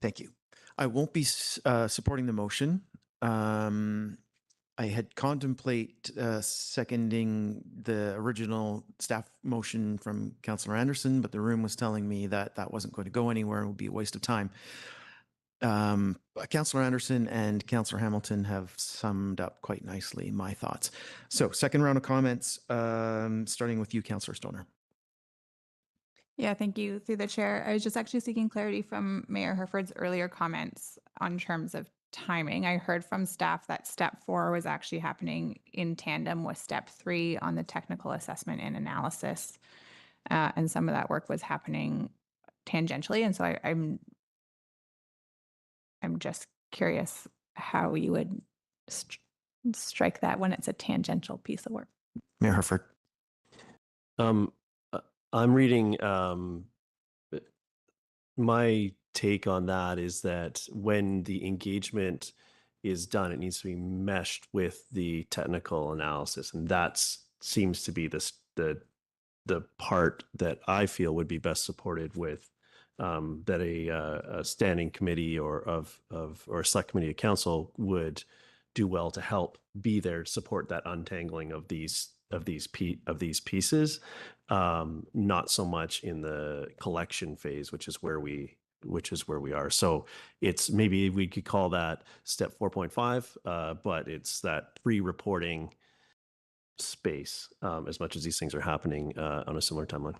Thank you. I won't be supporting the motion. I had contemplate seconding the original staff motion from Councillor Anderson, but the room was telling me that that wasn't going to go anywhere and would be a waste of time. Councillor Anderson and Councillor Hamilton have summed up quite nicely my thoughts. So second round of comments, starting with you, Councillor Stoner. Yeah, thank you. Through the chair, I was just actually seeking clarity from Mayor Herford's earlier comments on terms of timing. I heard from staff that step 4 was actually happening in tandem with step 3 on the technical assessment and analysis. And some of that work was happening tangentially. And so I'm just curious how you would strike that when it's a tangential piece of work. Mayor Herford. I'm reading, my take on that is that when the engagement is done, it needs to be meshed with the technical analysis. And that seems to be the part that I feel would be best supported with that a standing committee or a select committee of council would do well to help be there to support that untangling of these pieces, not so much in the collection phase, which is where we are. So it's, maybe we could call that step 4.5, but it's that pre-reporting space, as much as these things are happening on a similar timeline.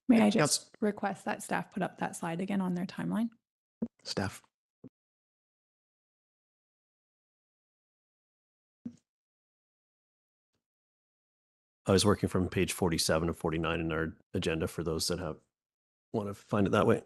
May I just request that staff put up that slide again on their timeline? Staff. I was working from page 47 and 49 in our agenda for those that want to find it that way.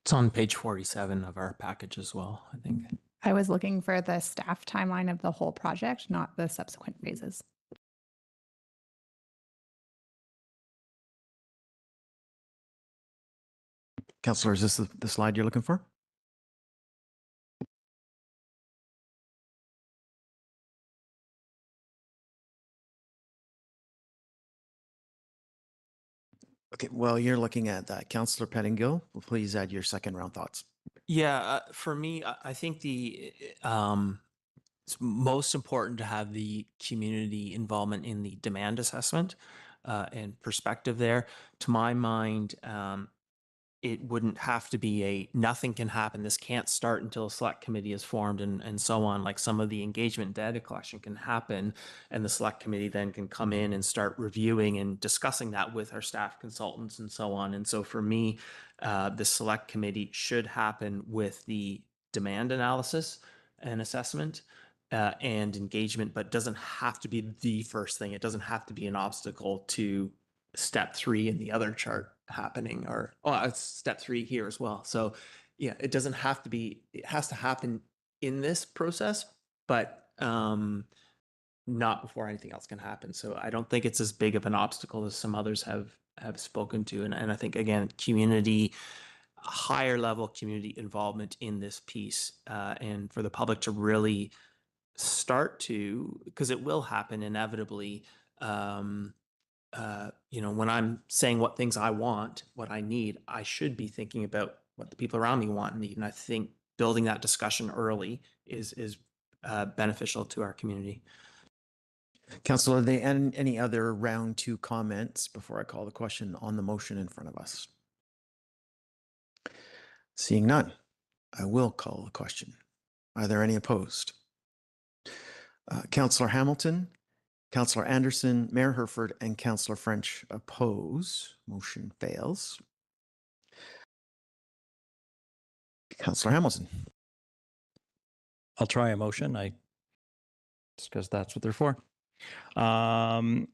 It's on page 47 of our package as well, I think. I was looking for the staff timeline of the whole project, not the subsequent phases. Councillor, is this the slide you're looking for? Okay, well, you're looking at that. Councillor Pettingill, please add your second round thoughts. Yeah, for me, I think it's most important to have the community involvement in the demand assessment and perspective there. To my mind, it wouldn't have to be nothing can happen. This can't start until a select committee is formed and so on. Like some of the engagement data collection can happen and the select committee then can come in and start reviewing and discussing that with our staff consultants and so on. And so for me, the select committee should happen with the demand analysis and assessment and engagement, but doesn't have to be the first thing. It doesn't have to be an obstacle to step 3 in the other chart happening, or it's step 3 here as well. So yeah, it doesn't have to be, it has to happen in this process, but not before anything else can happen. So I don't think it's as big of an obstacle as some others have spoken to. And I think, again, higher level community involvement in this piece, and for the public to really start to, because it will happen inevitably, when I'm saying what things I want, what I need, I should be thinking about what the people around me want and need. And I think building that discussion early is beneficial to our community. Councillor, are there any other round 2 comments before I call the question on the motion in front of us? Seeing none, I will call the question. Are there any opposed? Councillor Hamilton, Councillor Anderson, Mayor Herford, and Councillor French oppose. Motion fails. Councillor Hamilton. I'll try a motion. Just because that's what they're for. And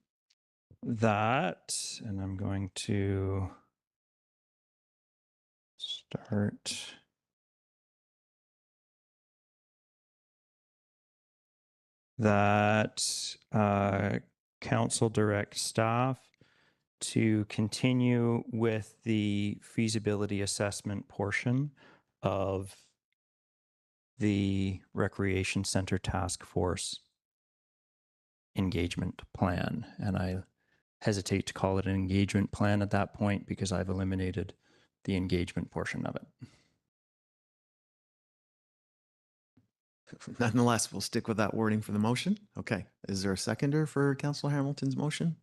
I'm going to start that council direct staff to continue with the feasibility assessment portion of the Recreation Center Task Force engagement plan. And I hesitate to call it an engagement plan at that point because I've eliminated the engagement portion of it. Nonetheless, we'll stick with that wording for the motion. Okay. Is there a seconder for Councillor Hamilton's motion?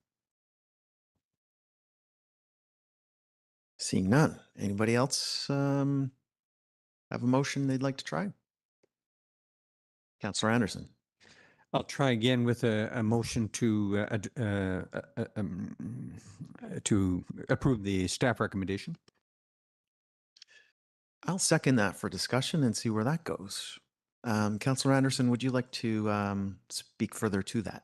Seeing none. Anybody else have a motion they'd like to try? Councillor Anderson. I'll try again with a motion to approve the staff recommendation. I'll second that for discussion and see where that goes. Councillor Anderson, would you like to speak further to that?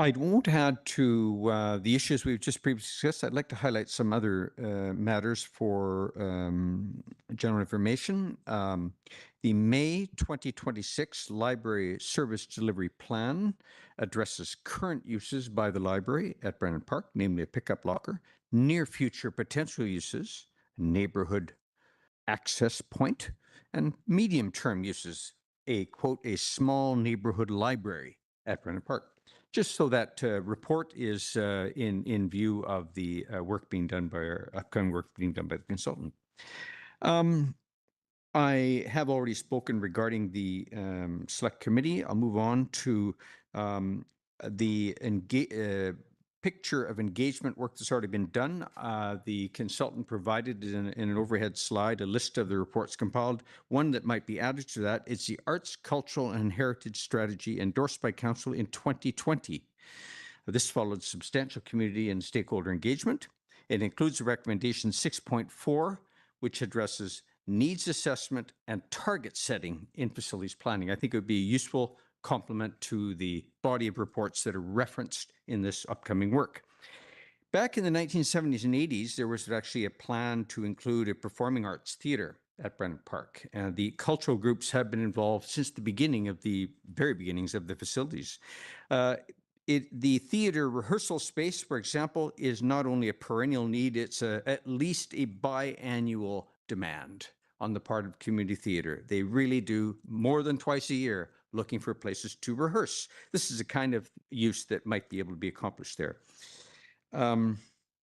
I won't add to the issues we've just previously discussed. I'd like to highlight some other matters for general information. The May 2026 Library Service Delivery Plan addresses current uses by the library at Brennan Park, namely a pickup locker, near future potential uses, neighborhood access point, and medium-term uses, a quote, a small neighborhood library at Brennan Park. Just so that report is in view of the work being done by our upcoming work being done by the consultant. I have already spoken regarding the select committee. I'll move on to the picture of engagement work that's already been done. The consultant provided in an overhead slide a list of the reports compiled. One that might be added to that is the Arts, Cultural and Heritage Strategy endorsed by Council in 2020. This followed substantial community and stakeholder engagement. It includes recommendation 6.4, which addresses needs assessment and target setting in facilities planning. I think it would be a useful complement to the body of reports that are referenced in this upcoming work. Back in the 1970s and 80s, there was actually a plan to include a performing arts theater at Brennan Park. And the cultural groups have been involved since the beginning of the very beginnings of the facilities. The theater rehearsal space, for example, is not only a perennial need, it's at least a biannual demand on the part of community theater. They really do more than twice a year looking for places to rehearse. This is a kind of use that might be able to be accomplished there.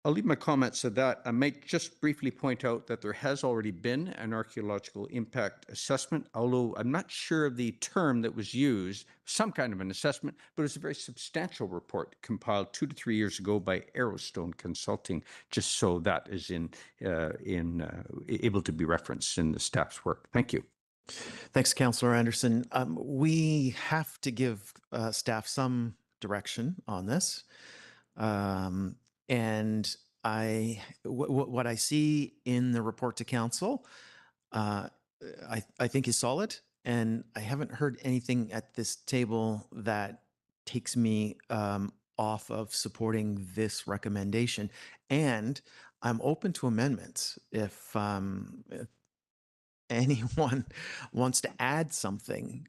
I'll leave my comments at that. I might just briefly point out that there has already been an archaeological impact assessment, although I'm not sure of the term that was used, some kind of an assessment, but it's a very substantial report compiled 2 to 3 years ago by Arrowstone Consulting, just so that is able to be referenced in the staff's work. Thank you. Thanks, Councillor Anderson. We have to give staff some direction on this. And what I see in the report to council, I think is solid. And I haven't heard anything at this table that takes me off of supporting this recommendation. And I'm open to amendments if anyone wants to add something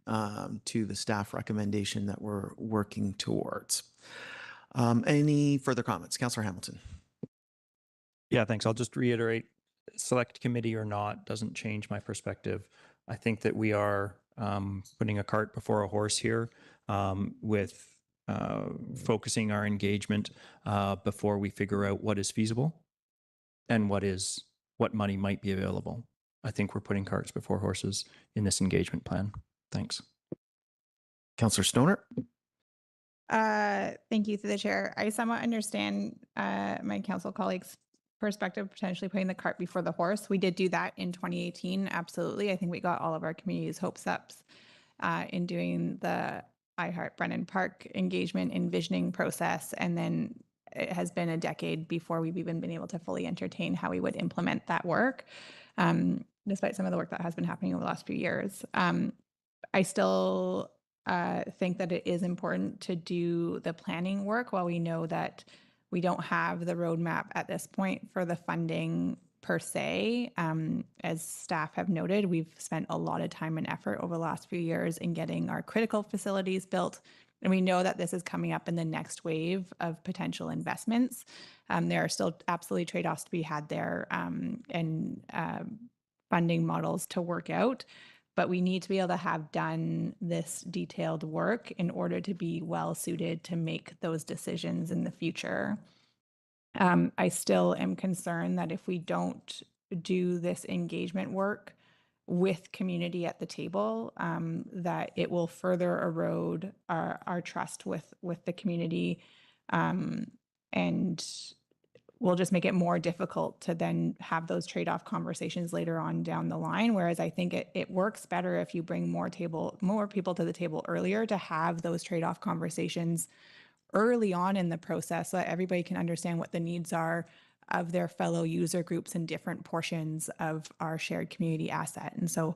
to the staff recommendation that we're working towards. Any further comments? Councillor Hamilton. Yeah, thanks. I'll just reiterate, select committee or not doesn't change my perspective. I think that we are putting a cart before a horse here with focusing our engagement before we figure out what is feasible and what money might be available. I think we're putting carts before horses in this engagement plan. Thanks. Councillor Stoner. Thank you, through the chair. I somewhat understand my council colleagues' perspective, potentially putting the cart before the horse. We did do that in 2018, absolutely. I think we got all of our community's hopes up in doing the I Heart Brennan Park engagement envisioning process. And then it has been a decade before we've even been able to fully entertain how we would implement that work, despite some of the work that has been happening over the last few years. I still think that it is important to do the planning work while we know that we don't have the roadmap at this point for the funding per se. As staff have noted, we've spent a lot of time and effort over the last few years in getting our critical facilities built. And we know that this is coming up in the next wave of potential investments. There are still absolutely trade-offs to be had there, and funding models to work out. But we need to be able to have done this detailed work in order to be well suited to make those decisions in the future. I still am concerned that if we don't do this engagement work with community at the table, that it will further erode our trust with the community, and will just make it more difficult to then have those trade-off conversations later on down the line. Whereas I think it works better if you bring more people to the table earlier to have those trade-off conversations early on in the process so that everybody can understand what the needs are of their fellow user groups in different portions of our shared community asset. And so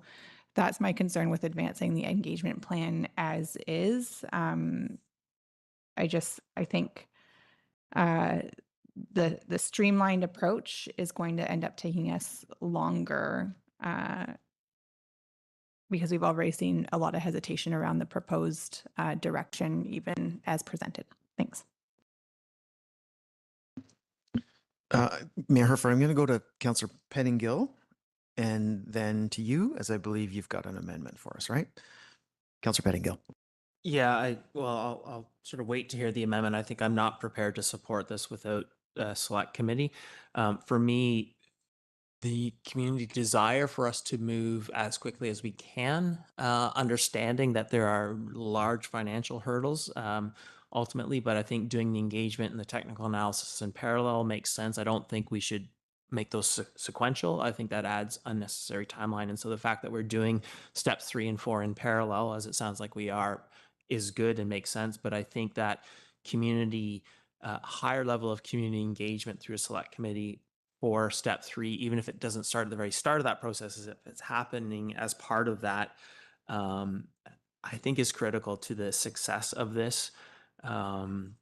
that's my concern with advancing the engagement plan as is. I think the streamlined approach is going to end up taking us longer, because we've already seen a lot of hesitation around the proposed direction, even as presented. Thanks. Mayor Herford, I'm going to go to Councillor Pettingill and then to you, as I believe you've got an amendment for us, right? Councillor Pettingill. Yeah, I'll sort of wait to hear the amendment. I think I'm not prepared to support this without a select committee. For me, the community desire for us to move as quickly as we can, understanding that there are large financial hurdles ultimately, but I think doing the engagement and the technical analysis in parallel makes sense. I don't think we should make those sequential. I think that adds unnecessary timeline. And so the fact that we're doing steps 3 and 4 in parallel, as it sounds like we are, is good and makes sense. But I think that community, higher level of community engagement through a select committee for step 3, even if it doesn't start at the very start of that process, as if it's happening as part of that, I think is critical to the success of this. And,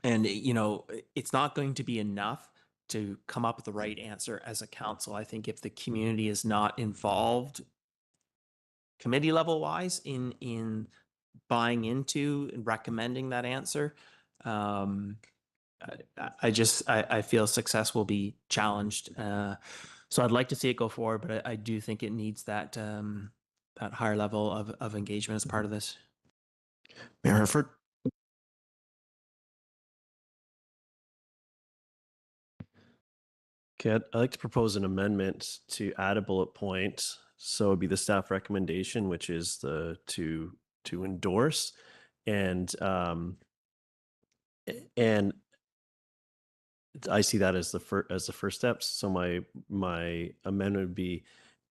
you know, it's not going to be enough to come up with the right answer as a council. I think if the community is not involved committee level wise in buying into and recommending that answer, I feel success will be challenged. So I'd like to see it go forward, but I do think it needs that that higher level of engagement as part of this. Mayor Herford. Okay, I'd like to propose an amendment to add a bullet point. So it'd be the staff recommendation, which is to endorse, and I see that as the first steps. So my amendment would be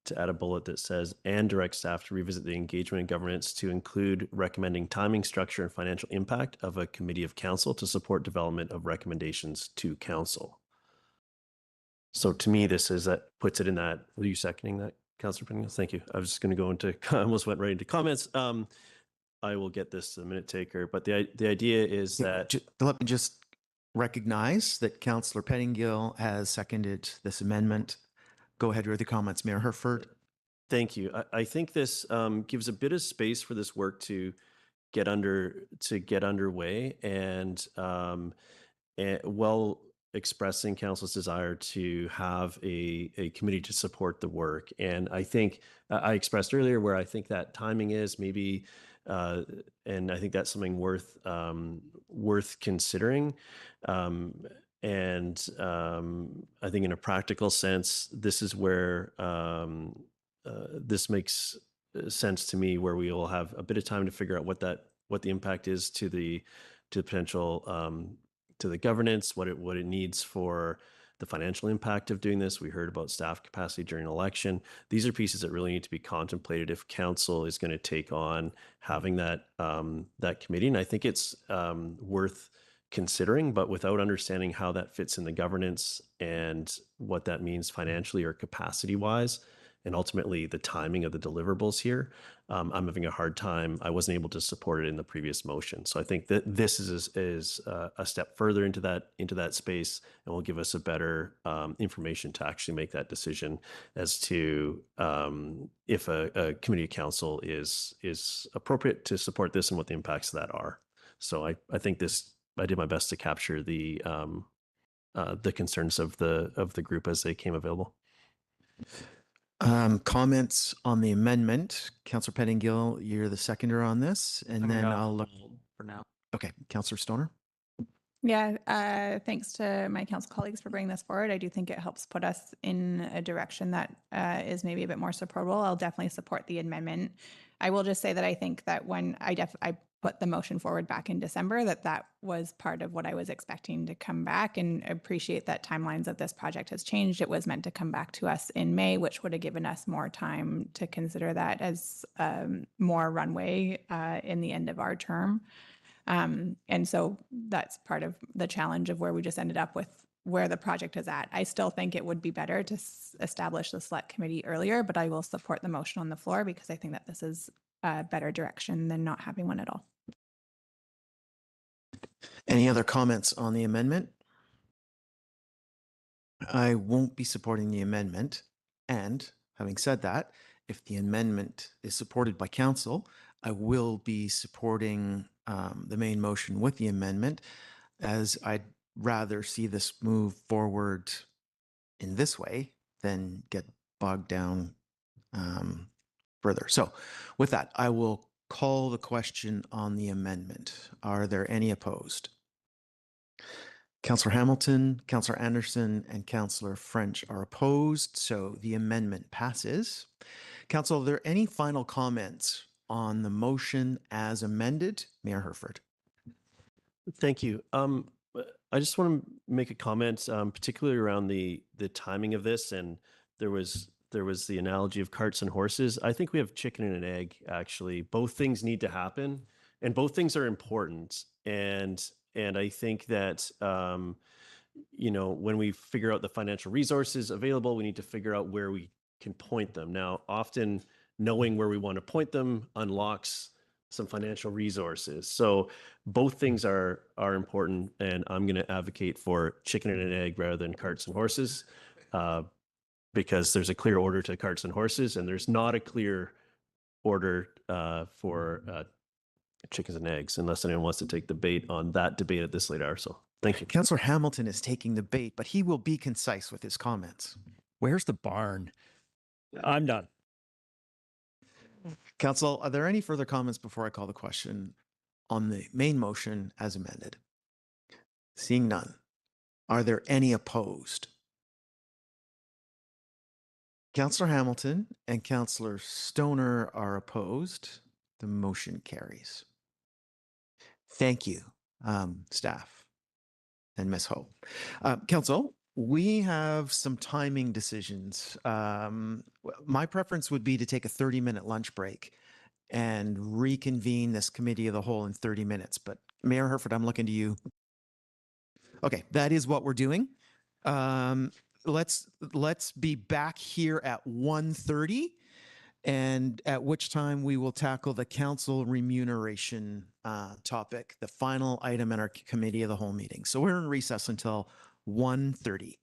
to add a bullet that says, and direct staff to revisit the engagement and governance to include recommending timing, structure, and financial impact of a committee of council to support development of recommendations to council. So to me, that puts it in that. Were you seconding that, Councillor Pettingill? Thank you. I was just going to go into, I almost went right into comments. I will get this to the minute taker, but the idea is that. Let me just recognize that Councillor Pettingill has seconded this amendment. Go ahead with the comments, Mayor Herford. Thank you. I think this gives a bit of space for this work to get underway, and while expressing council's desire to have a committee to support the work. And I think I expressed earlier where I think that timing is maybe, and I think that's something worth considering. And I think in a practical sense, this is where this makes sense to me, where we will have a bit of time to figure out what the impact is to the potential to the governance, what it needs for the financial impact of doing this. We heard about staff capacity during election. These are pieces that really need to be contemplated if council is going to take on having that committee. And I think it's worth considering, but without understanding how that fits in the governance and what that means financially or capacity wise, and ultimately the timing of the deliverables here, I'm having a hard time. I wasn't able to support it in the previous motion. So I think that this is a step further into that space, and will give us a better information to actually make that decision as to if a community council is appropriate to support this and what the impacts of that are. So I think I did my best to capture the concerns of the group as they came available. Comments on the amendment. Councillor Pettingill, you're the seconder on this, and then I'll look for now. Okay, Councillor Stoner. Yeah, thanks to my council colleagues for bringing this forward. I do think it helps put us in a direction that is maybe a bit more supportable. I'll definitely support the amendment. I will just say that I think that when I put the motion forward back in December, that was part of what I was expecting to come back, and appreciate that timelines of this project has changed. It was meant to come back to us in May, which would have given us more time to consider that as more runway in the end of our term. And so that's part of the challenge of where we just ended up with where the project is at. I still think it would be better to establish the select committee earlier, but I will support the motion on the floor because I think that this is a better direction than not having one at all. Any other comments on the amendment? I won't be supporting the amendment. And having said that, if the amendment is supported by council, I will be supporting the main motion with the amendment, as I'd rather see this move forward in this way than get bogged down further. So with that, I will call the question on the amendment. Are there any opposed? Councillor Hamilton, Councillor Anderson, and Councillor French are opposed, so the amendment passes. Council, are there any final comments on the motion as amended? Mayor Herford. Thank you. I just want to make a comment, particularly around the timing of this. And there was the analogy of carts and horses. I think we have chicken and an egg. Actually, both things need to happen, and both things are important. And I think that when we figure out the financial resources available, we need to figure out where we can point them. Now, often knowing where we want to point them unlocks some financial resources. So both things are important, and I'm going to advocate for chicken and an egg rather than carts and horses, because there's a clear order to carts and horses, and there's not a clear order for chickens and eggs, unless anyone wants to take the bait on that debate at this late hour. So thank you. Councillor Hamilton is taking the bait, but he will be concise with his comments. Where's the barn? I'm done. Council, are there any further comments before I call the question on the main motion as amended? Seeing none. Are there any opposed? Councillor Hamilton and Councillor Stoner are opposed. The motion carries. Thank you, staff and Ms. Ho. Council, we have some timing decisions. My preference would be to take a 30-minute lunch break and reconvene this committee of the whole in 30 minutes. But Mayor Herford, I'm looking to you. Okay, that is what we're doing. Let's be back here at 1:30, and at which time we will tackle the council remuneration topic, the final item in our committee of the whole meeting. So we're in recess until 1:30.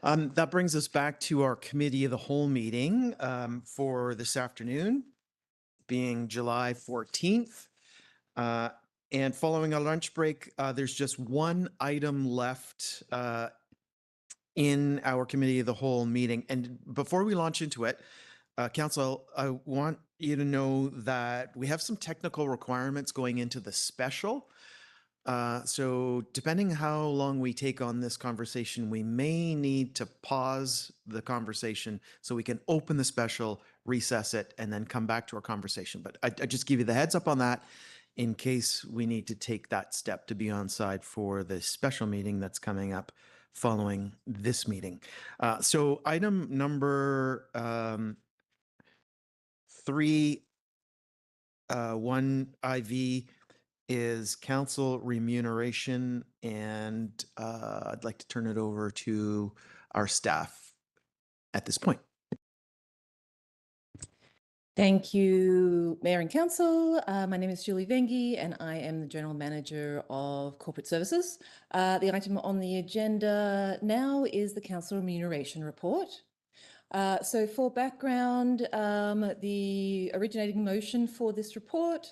That brings us back to our committee of the whole meeting for this afternoon, being July 14th. And following a lunch break, there's just one item left in our committee of the whole meeting. And before we launch into it, Council, I want you to know that we have some technical requirements going into the special. So depending how long we take on this conversation, we may need to pause the conversation so we can open the special, recess it, and then come back to our conversation. But I just give you the heads up on that in case we need to take that step to be on side for the special meeting that's coming up following this meeting. So item number 3.1 IV is council remuneration, and I'd like to turn it over to our staff at this point. Thank you, Mayor and Council. My name is Julie Vengi, and I am the General Manager of Corporate Services. The item on the agenda now is the Council Remuneration Report. So for background, the originating motion for this report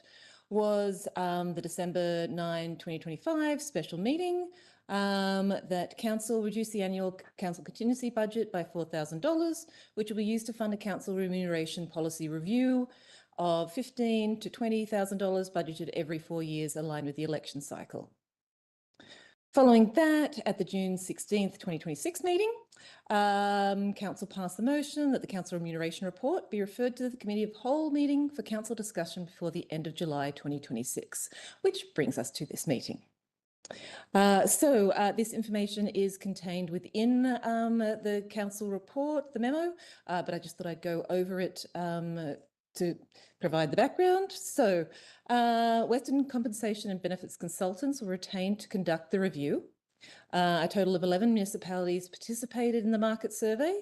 was the December 9, 2025 special meeting that Council reduced the annual Council contingency budget by $4,000, which will be used to fund a Council remuneration policy review of $15,000 to $20,000 budgeted every 4 years, aligned with the election cycle. Following that, at the June 16th, 2026 meeting, Council passed the motion that the Council Remuneration Report be referred to the Committee of Whole meeting for Council discussion before the end of July 2026, which brings us to this meeting. This information is contained within the Council report, the memo, but I just thought I'd go over it to provide the background. So Western Compensation and Benefits Consultants were retained to conduct the review. A total of 11 municipalities participated in the market survey.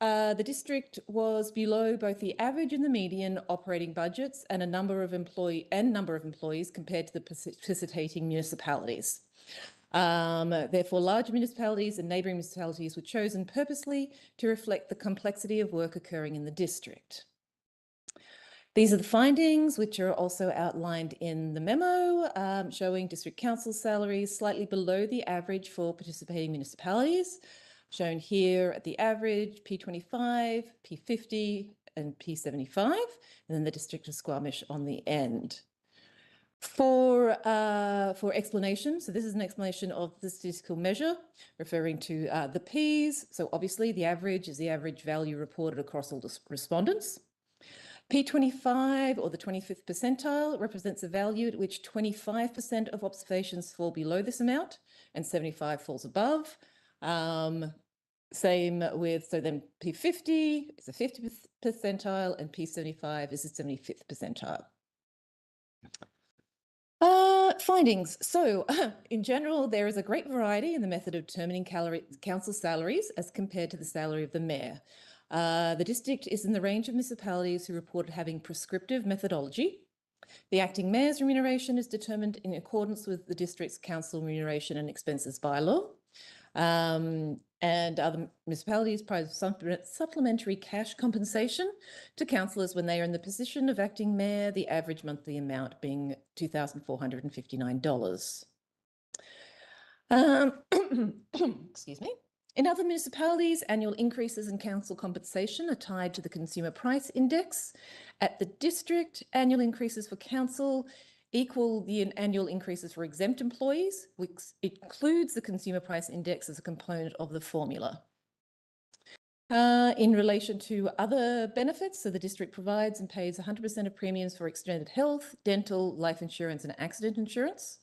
The district was below both the average and the median operating budgets and number of employees compared to the participating municipalities. Therefore, large municipalities and neighbouring municipalities were chosen purposely to reflect the complexity of work occurring in the district. These are the findings, which are also outlined in the memo, showing district council salaries slightly below the average for participating municipalities, shown here at the average, P25, P50, and P75, and then the district of Squamish on the end. For explanation, so this is an explanation of the statistical measure referring to the Ps. So obviously the average is the average value reported across all the respondents. P25, or the 25th percentile, represents a value at which 25% of observations fall below this amount and 75 falls above. Same with, so then P50 is the 50th percentile and P75 is the 75th percentile. Findings. So in general, there is a great variety in the method of determining council salaries as compared to the salary of the mayor. The district is in the range of municipalities who reported having prescriptive methodology. The acting mayor's remuneration is determined in accordance with the district's council remuneration and expenses bylaw. And other municipalities provide supplementary cash compensation to councillors when they are in the position of acting mayor, the average monthly amount being $2,459. Excuse me. In other municipalities, annual increases in council compensation are tied to the Consumer Price Index. At the district, annual increases for council equal the annual increases for exempt employees, which includes the Consumer Price Index as a component of the formula. In relation to other benefits, so the district provides and pays 100% of premiums for extended health, dental, life insurance and accident insurance.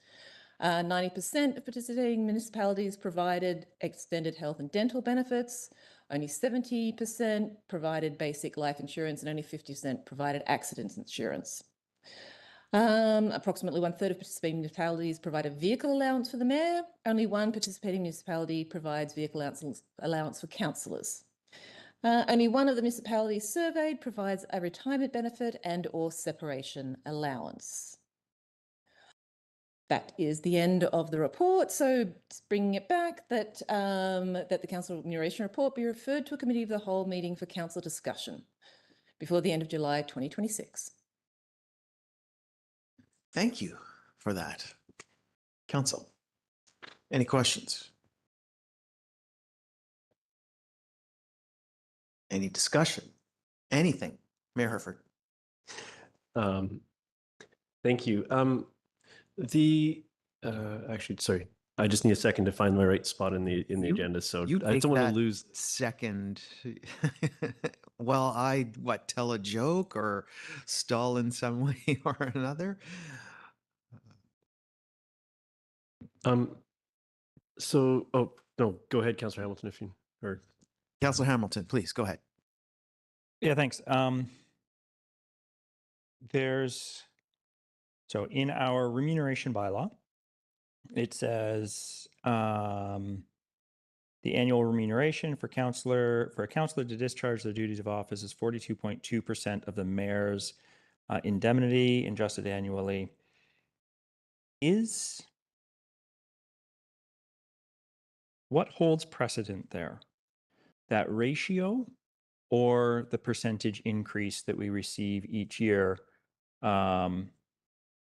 90% of participating municipalities provided extended health and dental benefits. Only 70% provided basic life insurance and only 50% provided accident insurance. Approximately 1/3 of participating municipalities provide a vehicle allowance for the mayor. Only one participating municipality provides vehicle allowance for councillors. Only one of the municipalities surveyed provides a retirement benefit and/or separation allowance. that is the end of the report. So just bringing it back, that that the council remuneration report be referred to a committee of the whole meeting for council discussion before the end of July 2026. Thank you for that. Council, any questions? Any discussion? Anything? Mayor Herford. Thank you. Actually, sorry, I just need a second to find my right spot in the agenda. So You I take don't want to that lose. second. Well, tell a joke or stall in some way or another? So, oh no, go ahead, Councillor Hamilton, if you or Councillor Hamilton, please go ahead. Yeah, thanks. So in our remuneration bylaw, it says the annual remuneration for a councillor to discharge their duties of office is 42.2% of the mayor's indemnity adjusted annually. What holds precedent there? That ratio or the percentage increase that we receive each year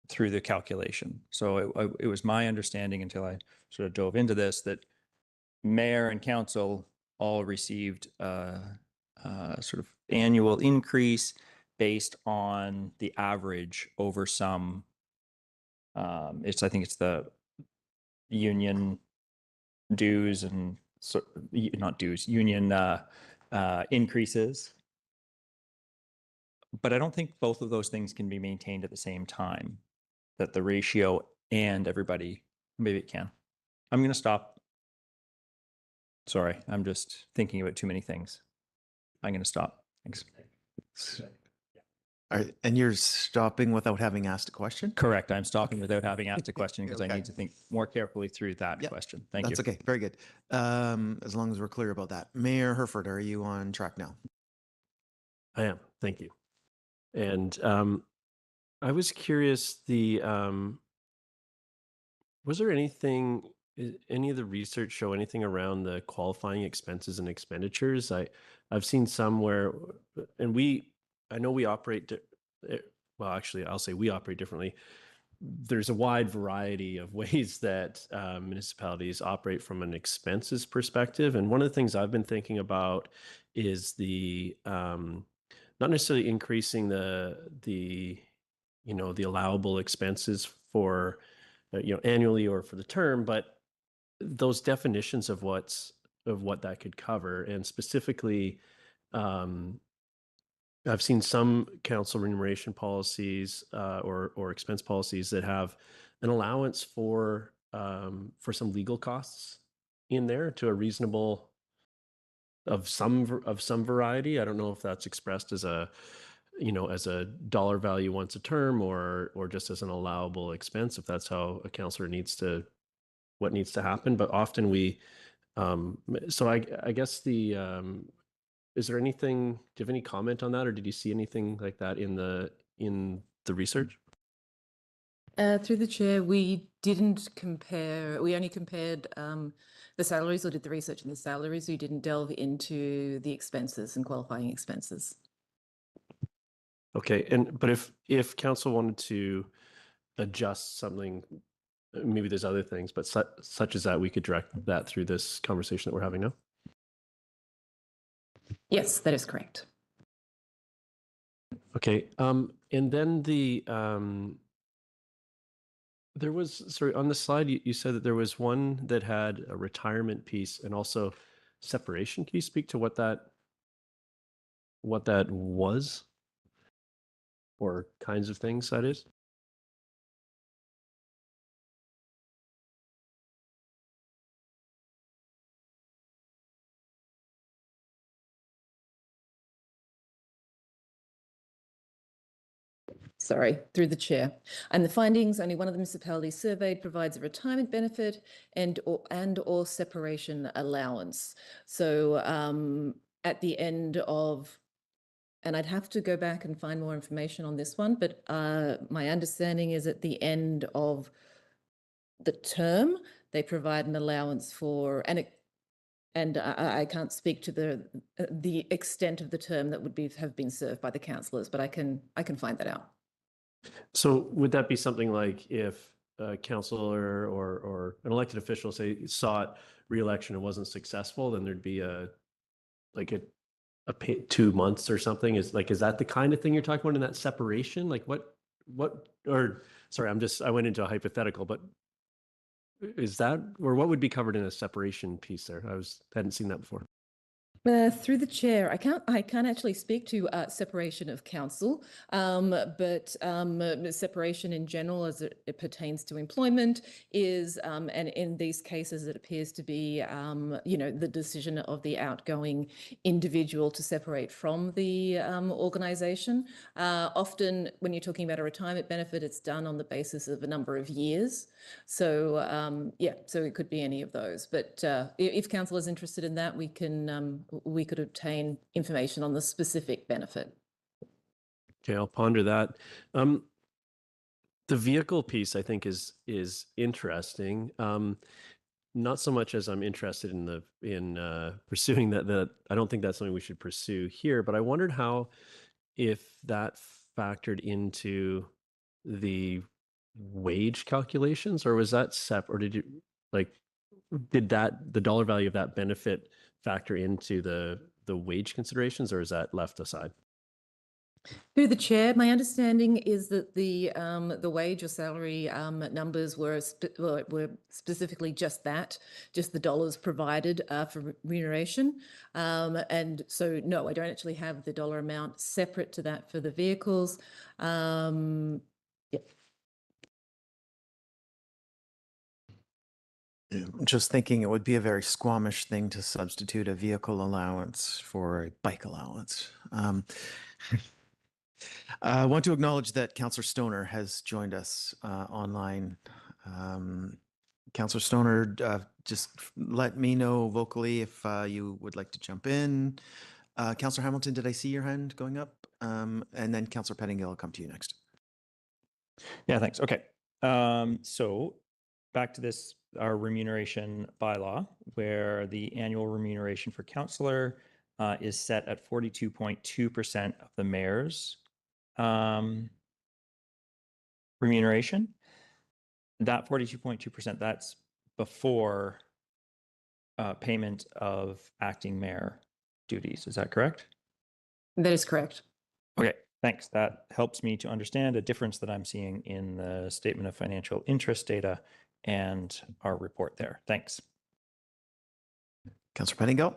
through the calculation? So it was my understanding until I sort of dove into this that mayor and council all received sort of annual increase based on the average over some, I think it's the union dues and not dues, union increases. But I don't think both of those things can be maintained at the same time, that the ratio and everybody, maybe it can. I'm going to stop. Sorry, I'm just thinking about too many things. I'm going to stop. Thanks. And you're stopping without having asked a question? Correct. I'm stopping without having asked a question because Okay. I need to think more carefully through that question. Thank you. That's okay. Very good. As long as we're clear about that. Mayor Herford, are you on track now? I am. Thank you. And I was curious, was there anything, any of the research show anything around the qualifying expenses and expenditures? I've seen some where, and I know we operate, well, actually, I'll say we operate differently. There's a wide variety of ways that municipalities operate from an expenses perspective. And one of the things I've been thinking about is the, not necessarily increasing the allowable expenses for, annually or for the term, but those definitions of what that could cover. And specifically, I've seen some council remuneration policies or expense policies that have an allowance for some legal costs in there to a reasonable of some variety. I don't know if that's expressed as a dollar value once a term or just as an allowable expense, if that's how a councillor needs to happen. But often we so I guess is there anything, do you have any comment on that, or did you see anything like that in the research? Through the chair, we didn't compare, we only compared the salaries or did the research in the salaries. We didn't delve into the expenses and qualifying expenses. Okay, but if council wanted to adjust something, maybe there's other things, but such as that, we could direct that through this conversation that we're having now. Yes, that is correct. Okay, and then there was, sorry, on the slide you said that there was one that had a retirement piece and also separation. Can you speak to what that was, or kinds of things that is? Sorry, through the chair. And the findings, only one of the municipalities surveyed provides a retirement benefit and or separation allowance. So at the end of, and I'd have to go back and find more information on this one, but my understanding is at the end of the term. They provide an allowance for, and I can't speak to the extent of the term that would have been served by the councillors, but I can find that out. So would that be something like if a councillor or an elected official, say, sought re-election and wasn't successful, then there'd be a 2 months or something? Is that the kind of thing you're talking about in that separation? Like sorry, I went into a hypothetical, but is that, or what would be covered in a separation piece there? Hadn't seen that before. Through the chair, I can't actually speak to separation of council, but separation in general, as it pertains to employment, is, and in these cases, it appears to be, the decision of the outgoing individual to separate from the organisation. Often, when you're talking about a retirement benefit, it's done on the basis of a number of years. So so it could be any of those. But if council is interested in that, we could obtain information on the specific benefit. Okay, I'll ponder that. The vehicle piece, I think, is interesting. Not so much as I'm interested in pursuing that. I don't think that's something we should pursue here. But I wondered if that factored into the wage calculations, or was that separate, or did the dollar value of that benefit factor into the wage considerations, or is that left aside? Through the chair, my understanding is that the wage or salary numbers were specifically just the dollars provided for remuneration, and so no, I don't actually have the dollar amount separate to that for the vehicles. Just thinking it would be a very Squamish thing to substitute a vehicle allowance for a bike allowance. I want to acknowledge that Councillor Stoner has joined us online. Councillor Stoner, just let me know vocally if you would like to jump in. Councillor Hamilton, did I see your hand going up? And then Councillor Pettingill, I'll come to you next. Yeah, thanks. Okay. So back to this, our remuneration bylaw, where the annual remuneration for councillor is set at 42.2% of the mayor's remuneration. That 42.2%, that's before payment of acting mayor duties. Is that correct? That is correct. Okay, thanks. That helps me to understand a difference that I'm seeing in the statement of financial interest data and our report there. Thanks. Councillor Pettingill?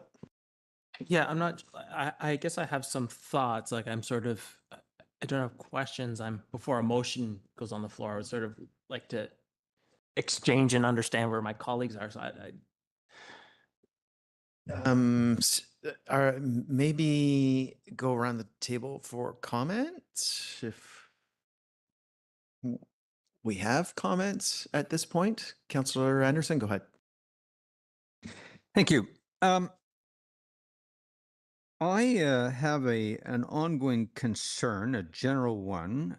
Yeah, I guess I have some thoughts. Like I don't have questions. Before a motion goes on the floor, I would sort of like to exchange and understand where my colleagues are. So maybe go around the table for comments if we have comments at this point. Councillor Anderson, go ahead. Thank you. I have an ongoing concern, a general one,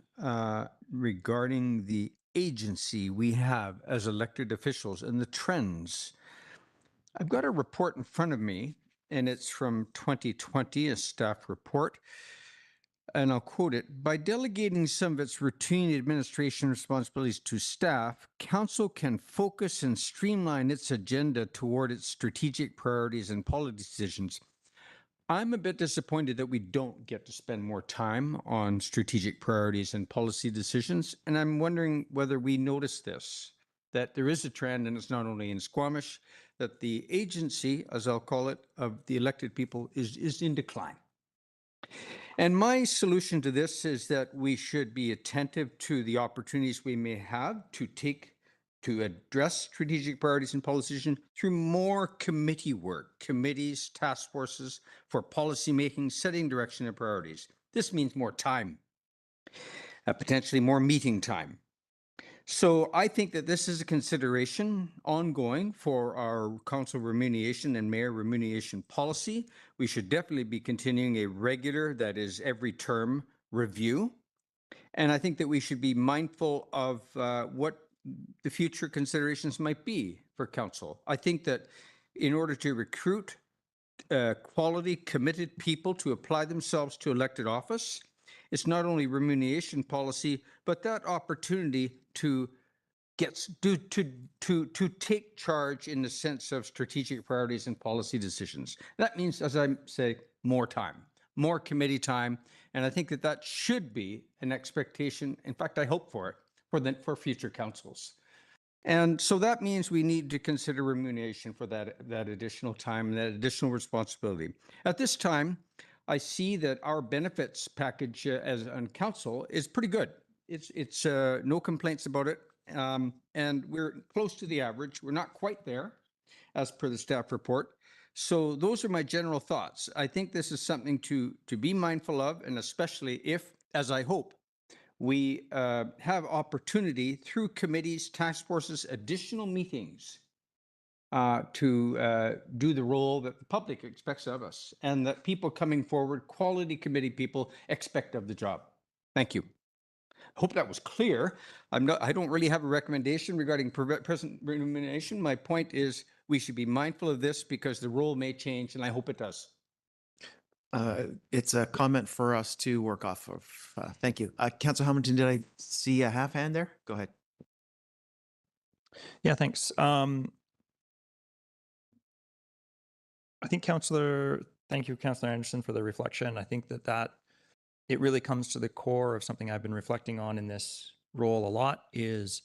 regarding the agency we have as elected officials and the trends. I've got a report in front of me, and it's from 2020, a staff report. And I'll quote it: by delegating some of its routine administration responsibilities to staff, council can focus and streamline its agenda toward its strategic priorities and policy decisions. I'm a bit disappointed that we don't get to spend more time on strategic priorities and policy decisions. And I'm wondering whether we notice this, that there is a trend, and it's not only in Squamish, that the agency, as I'll call it, of the elected people is in decline. And my solution to this is that we should be attentive to the opportunities we may have to address strategic priorities and policy decisions through more committee work, committees, task forces for policy making, setting direction and priorities. This means more time, potentially more meeting time. So I think that this is a consideration ongoing for our council remuneration and mayor remuneration policy. We should definitely be continuing a regular, that is every term, review. And I think that we should be mindful of what the future considerations might be for council. I think that in order to recruit quality, committed people to apply themselves to elected office, it's not only remuneration policy, but that opportunity to to take charge in the sense of strategic priorities and policy decisions. That means, as I say, more time, more committee time, and I think that that should be an expectation. In fact, I hope for it for future councils. And so that means we need to consider remuneration for that additional time and that additional responsibility. At this time, I see that our benefits package as on council is pretty good. It's no complaints about it. And we're close to the average. We're not quite there as per the staff report. So those are my general thoughts. I think this is something to be mindful of, and especially if, as I hope, we have opportunity through committees, task forces, additional meetings to do the role that the public expects of us and that people coming forward, quality committee people, expect of the job. Thank you. Hope that was clear. I don't really have a recommendation regarding present remuneration. My point is we should be mindful of this because the role may change, and I hope it does. It's a comment for us to work off of. Thank you. Councillor Hamilton, did I see a half hand there? Go ahead. Yeah, thanks. I think thank you, Councillor Anderson, for the reflection. I think that it really comes to the core of something I've been reflecting on in this role a lot is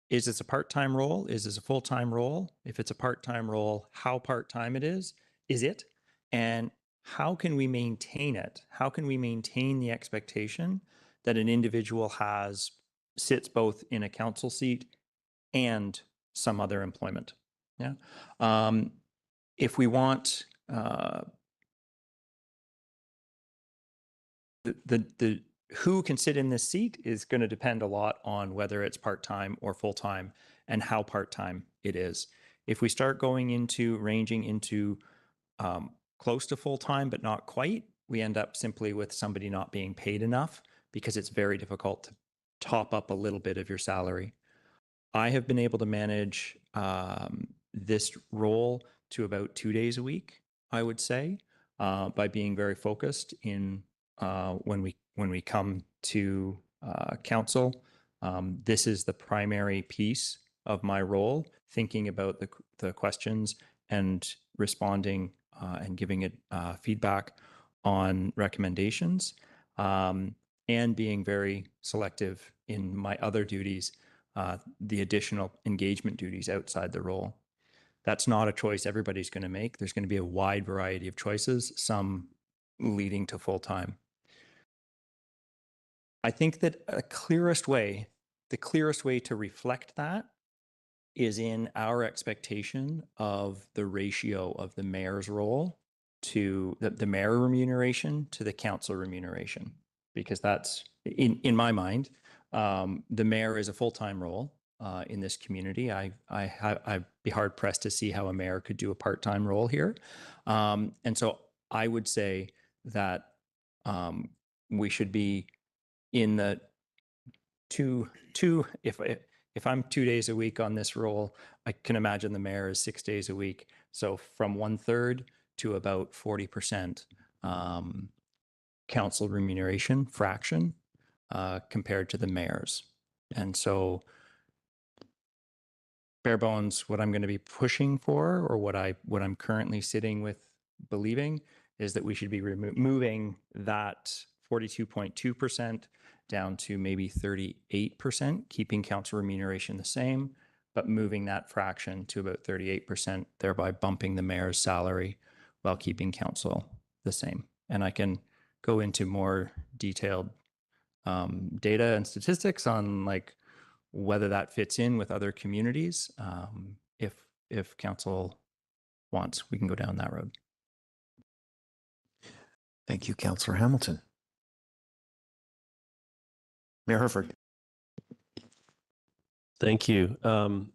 this a part-time role? Is this a full-time role? If it's a part-time role, how part-time it is it? And how can we maintain it? How can we maintain the expectation that an individual sits both in a council seat and some other employment? Yeah. If we want the who can sit in this seat is going to depend a lot on whether it's part-time or full-time and how part-time it is. If we start ranging into close to full-time but not quite, we end up simply with somebody not being paid enough because it's very difficult to top up a little bit of your salary. I have been able to manage this role to about 2 days a week, I would say, by being very focused in when we come to council. This is the primary piece of my role, thinking about the questions and responding and giving it feedback on recommendations, and being very selective in my other duties, the additional engagement duties outside the role. That's not a choice everybody's going to make. There's going to be a wide variety of choices, some leading to full-time. I think that the clearest way to reflect that is in our expectation of the ratio of the mayor's role to the mayor remuneration to the council remuneration, because that's in my mind, the mayor is a full-time role in this community. I'd be hard pressed to see how a mayor could do a part-time role here, and so I would say that we should be in the two. If I'm 2 days a week on this role, I can imagine the mayor is 6 days a week. So from 1/3 to about 40% council remuneration fraction compared to the mayor's. And so bare bones, what I'm going to be pushing for, or what I'm currently sitting with believing, is that we should be moving that 42.2% down to maybe 38%, keeping council remuneration the same, but moving that fraction to about 38%, thereby bumping the mayor's salary while keeping council the same. And I can go into more detailed data and statistics on like whether that fits in with other communities. If council wants, we can go down that road. Thank you, Councillor Hamilton. Mayor Herford. Thank you. I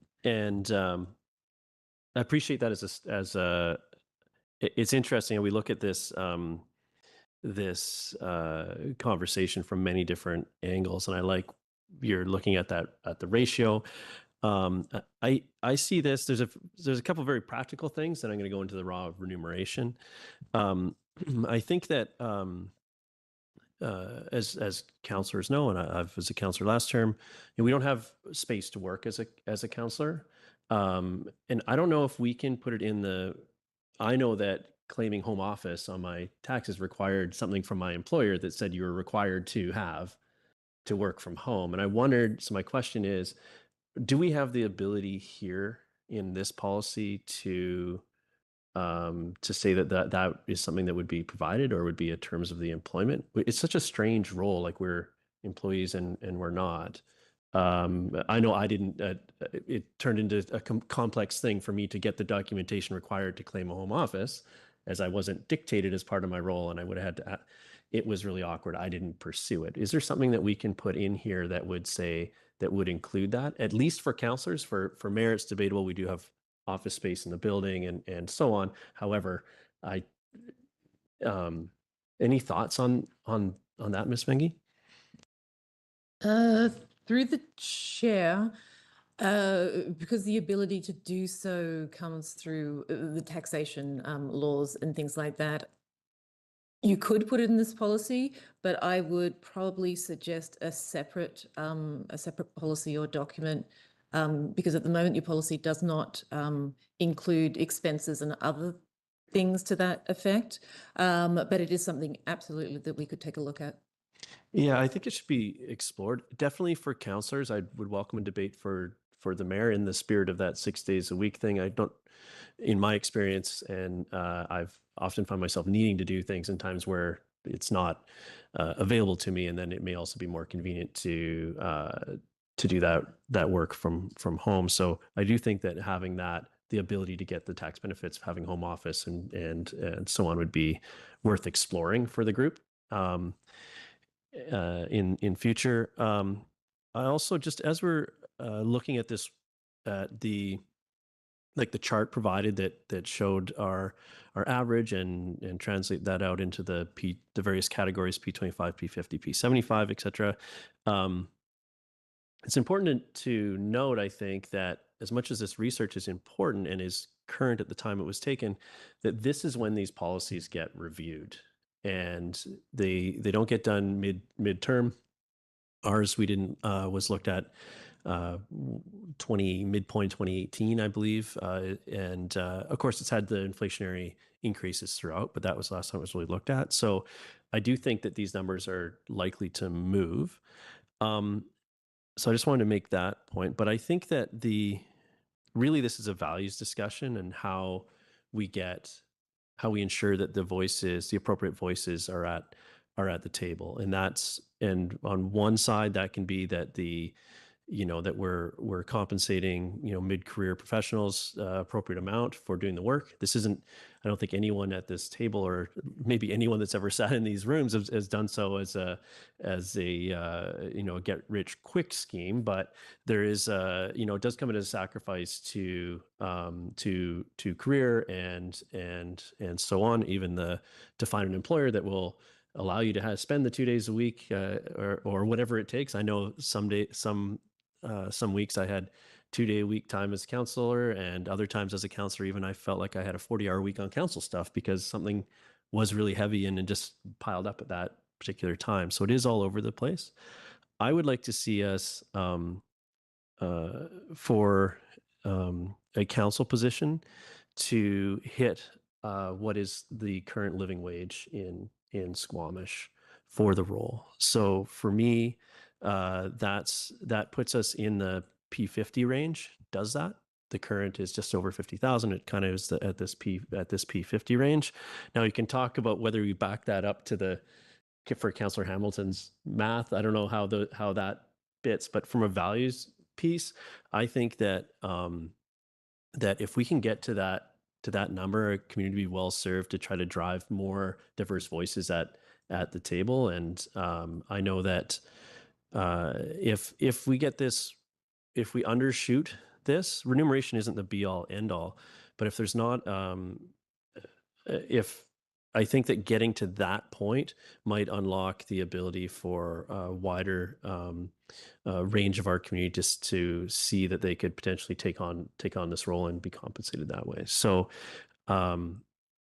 appreciate that it's interesting. We look at this this conversation from many different angles, and I like you're looking at that at the ratio. I see this. There's a couple of very practical things, and I'm going to go into the raw remuneration. I think that as counselors know, and I've as a counselor last term, we don't have space to work as a counselor, and I don't know if we can put it in the. I know that claiming home office on my taxes required something from my employer that said you were required to have to work from home, and I wondered. So my question is, do we have the ability here in this policy to say that is something that would be provided or would be a terms of the employment? It's such a strange role, like we're employees and we're not. I know I didn't, it turned into a complex thing for me to get the documentation required to claim a home office, as I wasn't dictated as part of my role, and I would have had to, it was really awkward. I didn't pursue it. Is there something that we can put in here that would say, that would include that, at least for counselors? For mayor, it's debatable. We do have office space in the building and so on. However, any thoughts on that, Ms. Mengi? Through the chair, because the ability to do so comes through the taxation laws and things like that. You could put it in this policy, but I would probably suggest a separate policy or document, because at the moment your policy does not include expenses and other things to that effect. But it is something absolutely that we could take a look at. Yeah, I think it should be explored. Definitely for counselors, I would welcome a debate for the mayor in the spirit of that 6 days a week thing. I don't, in my experience, and I've often found myself needing to do things in times where it's not available to me, and then it may also be more convenient to do that work from home. So I do think that having that, the ability to get the tax benefits of having home office and so on, would be worth exploring for the group. In future. I also, just as we're looking at this, the chart provided that showed our average and translate that out into the various categories, P25, P50, P75, etc. It's important to note, I think, that as much as this research is important and is current at the time it was taken, that this is when these policies get reviewed. And they don't get done midterm. Ours, we didn't, was looked at midpoint 2018, I believe. And of course, it's had the inflationary increases throughout, but that was the last time it was really looked at. So I do think that these numbers are likely to move. So I just wanted to make that point. But I think that really this is a values discussion, and how we ensure that the appropriate voices are at the table. And on one side, that can be that that we're compensating, mid-career professionals appropriate amount for doing the work. This isn't, I don't think anyone at this table, or maybe anyone that's ever sat in these rooms, has done so as a get rich quick scheme. But there is it does come at a sacrifice to career and so on. Even to find an employer that will allow you to spend the 2 days a week or whatever it takes. I know some weeks I had 2-day a week time as a counselor, and other times as a counselor, even I felt like I had a 40-hour week on council stuff because something was really heavy and it just piled up at that particular time. So it is all over the place. I would like to see us for a council position to hit what is the current living wage in Squamish for the role. So for me, that puts us in the P50 range. Does that? The current is just over 50,000. It kind of is at this P50 range. Now you can talk about whether you back that up for Councillor Hamilton's math. I don't know how that fits, but from a values piece, I think that that if we can get to that number, a community will be well served to try to drive more diverse voices at the table. And I know that if we get this, if we undershoot this, remuneration isn't the be all end all, but if there's not, if I think that getting to that point might unlock the ability for a wider range of our community just to see that they could potentially take on this role and be compensated that way. So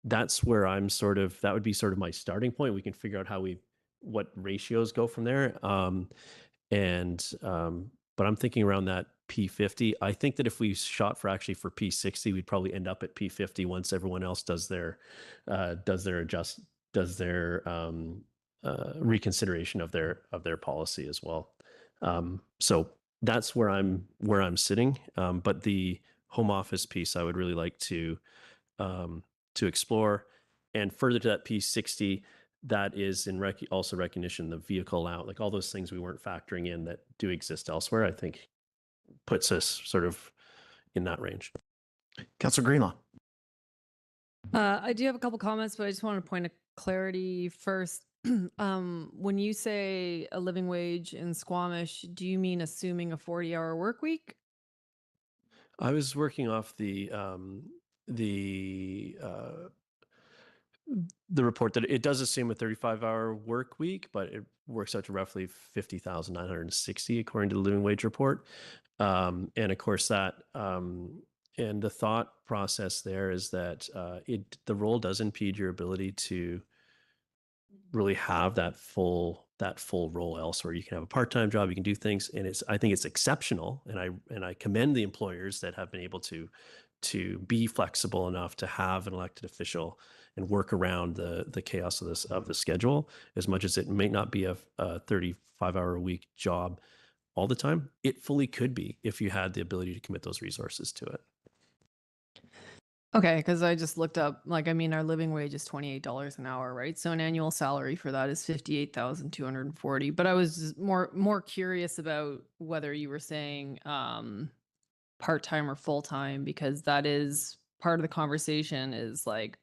that's where I'm that would be sort of my starting point. We can figure out what ratios go from there. But I'm thinking around that P50. I think that if we shot for P60, we'd probably end up at P50 once everyone else does their reconsideration of their policy as well. So that's where I'm sitting. But the home office piece, I would really like to explore, and further to that P60. That is in also recognition the vehicle out, like all those things we weren't factoring in that do exist elsewhere, I think puts us sort of in that range. Councillor Greenlaw. I do have a couple comments, but I just want to point of clarity first. When you say a living wage in Squamish, do you mean assuming a 40-hour work week? I was working off the report that it does assume a 35-hour work week, but it works out to roughly 50,960 according to the living wage report. And of course that, and the thought process there is that the role does impede your ability to really have that full role elsewhere. You can have a part-time job, you can do things, and I think it's exceptional, and I commend the employers that have been able to be flexible enough to have an elected official and work around the chaos of the schedule. As much as it may not be a 35-hour a week job all the time, it fully could be if you had the ability to commit those resources to it. Okay, because I just looked up, like, I mean, our living wage is $28 an hour, right? So an annual salary for that is $58,240. But I was more curious about whether you were saying part-time or full-time, because that is part of the conversation. Is like,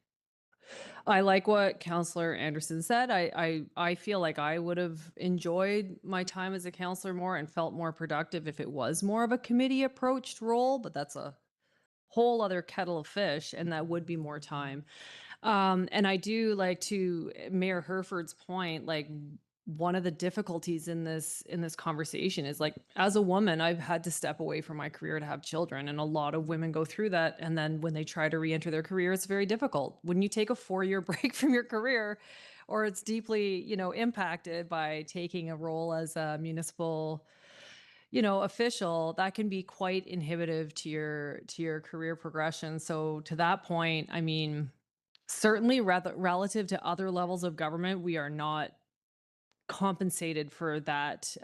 I like what Councillor Anderson said. I feel like I would have enjoyed my time as a councillor more and felt more productive if it was more of a committee approached role, but that's a whole other kettle of fish, and that would be more time. And I do like to Mayor Herford's point, like, one of the difficulties in this conversation is, like, as a woman, I've had to step away from my career to have children, and a lot of women go through that, and then when they try to re-enter their career, it's very difficult. When you take a 4-year break from your career, or it's deeply, impacted by taking a role as a municipal official, that can be quite inhibitive to your career progression. So to that point, I mean, certainly relative to other levels of government, we are not compensated for that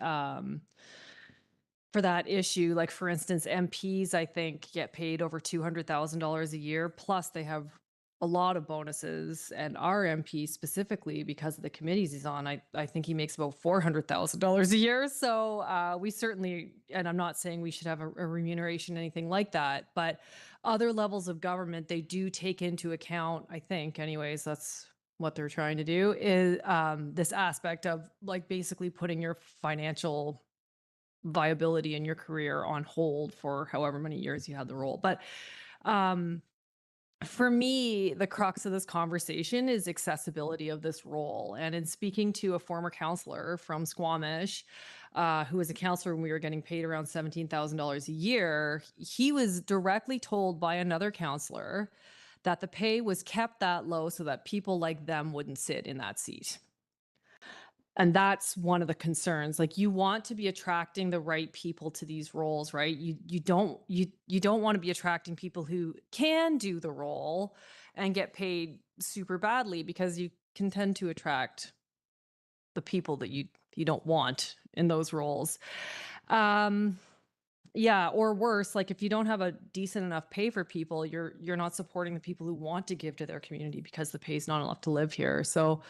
issue. Like, for instance, MPs, I think, get paid over $200,000 a year, plus they have a lot of bonuses, and our MP specifically, because of the committees he's on, I think he makes about $400,000 a year. So we certainly, and I'm not saying we should have a remuneration, anything like that, but other levels of government, they do take into account, I think anyways, that's what they're trying to do, is this aspect of, like, basically putting your financial viability in your career on hold for however many years you had the role. But for me, the crux of this conversation is accessibility of this role. And in speaking to a former counselor from Squamish, who was a counselor when we were getting paid around $17,000 a year, he was directly told by another counselor that the pay was kept that low so that people like them wouldn't sit in that seat. And that's one of the concerns. Like, you want to be attracting the right people to these roles, right? You don't want to be attracting people who can do the role and get paid super badly, because you can tend to attract the people that you don't want in those roles. Yeah, or worse, like, if you don't have a decent enough pay for people, you're not supporting the people who want to give to their community because the pay is not enough to live here. So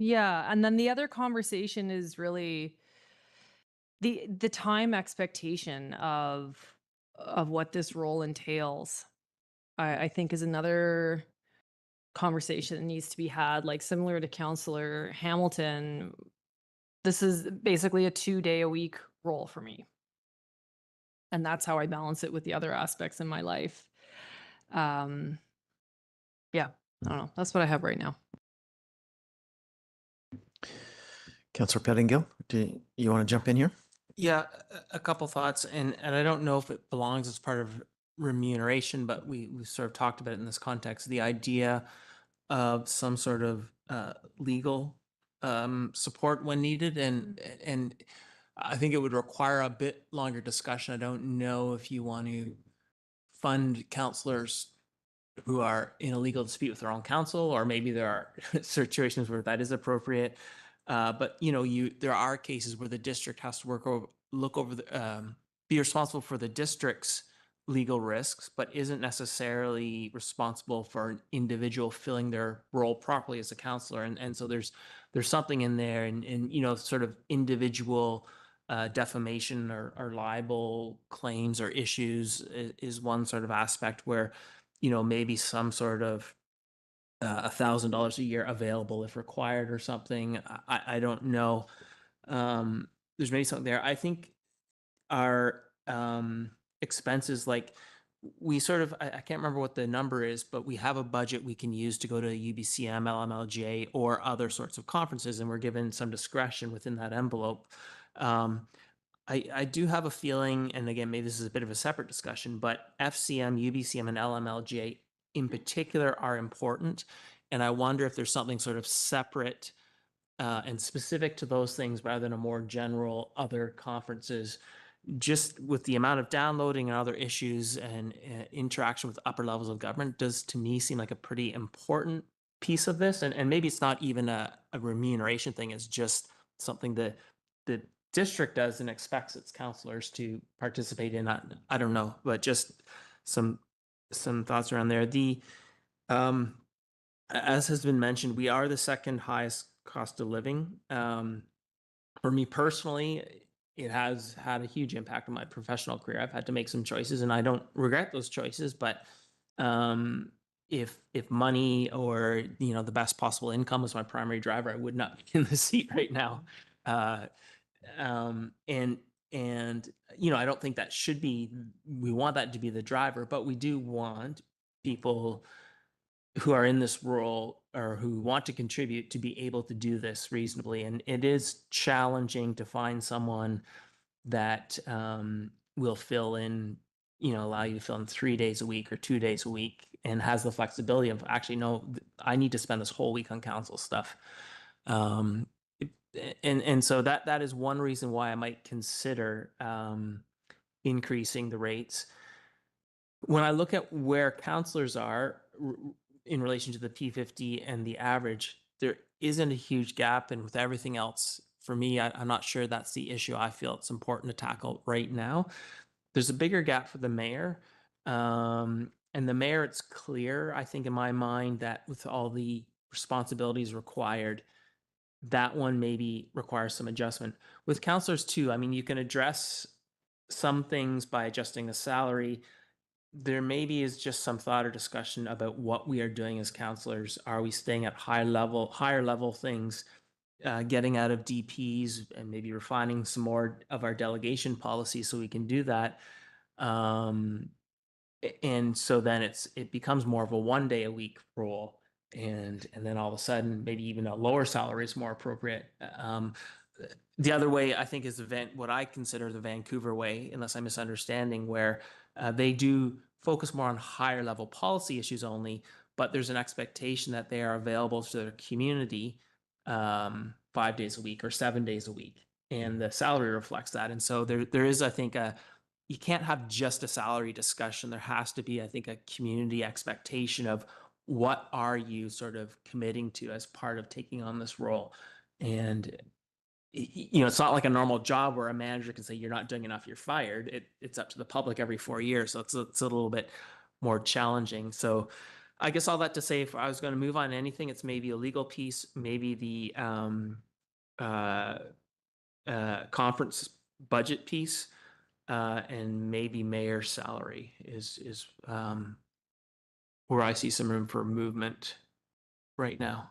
yeah, and then the other conversation is really the time expectation of what this role entails. I think is another conversation that needs to be had, like, similar to Councillor Hamilton. This is basically a 2-day-a-week role for me, and that's how I balance it with the other aspects in my life. Yeah, I don't know. That's what I have right now. Councillor Pettingill, do you want to jump in here? Yeah, a couple thoughts, and I don't know if it belongs as part of remuneration, but we sort of talked about it in this context. The idea of some sort of legal support when needed, and I think it would require a bit longer discussion. I don't know if you want to fund counselors who are in a legal dispute with their own counsel, or maybe there are situations where that is appropriate. But there are cases where the district has to look over be responsible for the district's legal risks, but isn't necessarily responsible for an individual filling their role properly as a counselor. And so there's something in there, and sort of individual defamation or libel claims or issues is one sort of aspect where maybe some sort of $1,000 a year available if required or something. I don't know. There's maybe something there. I think our expenses, like we sort of, I can't remember what the number is, but we have a budget we can use to go to UBCM, LMLJ, or other sorts of conferences, and we're given some discretion within that envelope. I do have a feeling, and again, maybe this is a bit of a separate discussion, but FCM, UBCM, and LMLJ in particular are important. And I wonder if there's something sort of separate and specific to those things rather than a more general other conferences, just with the amount of downloading and other issues and interaction with upper levels of government does to me seem like a pretty important piece of this. And maybe it's not even a remuneration thing, it's just something that the district does and expects its counselors to participate in. I don't know, but just some thoughts around there. As has been mentioned, we are the second highest cost of living. For me personally, it has had a huge impact on my professional career. I've had to make some choices, and I don't regret those choices. But if money or the best possible income was my primary driver, I would not be in the seat right now. And I don't think that should be. We want that to be the driver, but we do want people who are in this role or who want to contribute to be able to do this reasonably. And it is challenging to find someone that will fill in, allow you to fill in 3 days a week or 2 days a week and has the flexibility of actually, no, I need to spend this whole week on council stuff. And so that is one reason why I might consider increasing the rates. When I look at where counselors are in relation to the P50 and the average, there isn't a huge gap. And with everything else, for me, I'm not sure that's the issue I feel it's important to tackle right now. There's a bigger gap for the mayor. And the mayor, it's clear, I think in my mind, that with all the responsibilities required, that one maybe requires some adjustment. With counselors too, I mean, you can address some things by adjusting the salary. There maybe is just some thought or discussion about what we are doing as counselors. Are we staying at higher level things, getting out of DPs and maybe refining some more of our delegation policies so we can do that? And so then it becomes more of a 1 day a week role. And then all of a sudden, maybe even a lower salary is more appropriate. The other way, I think, is what I consider the Vancouver way, unless I'm misunderstanding, where they do focus more on higher level policy issues only, but there's an expectation that they are available to their community 5 days a week or 7 days a week, and the salary reflects that. And so there is, I think, you can't have just a salary discussion. There has to be, I think, a community expectation of what are you sort of committing to as part of taking on this role. And it's not like a normal job where a manager can say you're not doing enough, you're fired. It's up to the public every 4 years, so it's a little bit more challenging. So I guess all that to say, if I was going to move on anything, it's maybe a legal piece, maybe the conference budget piece, and maybe mayor's salary is where I see some room for movement right now.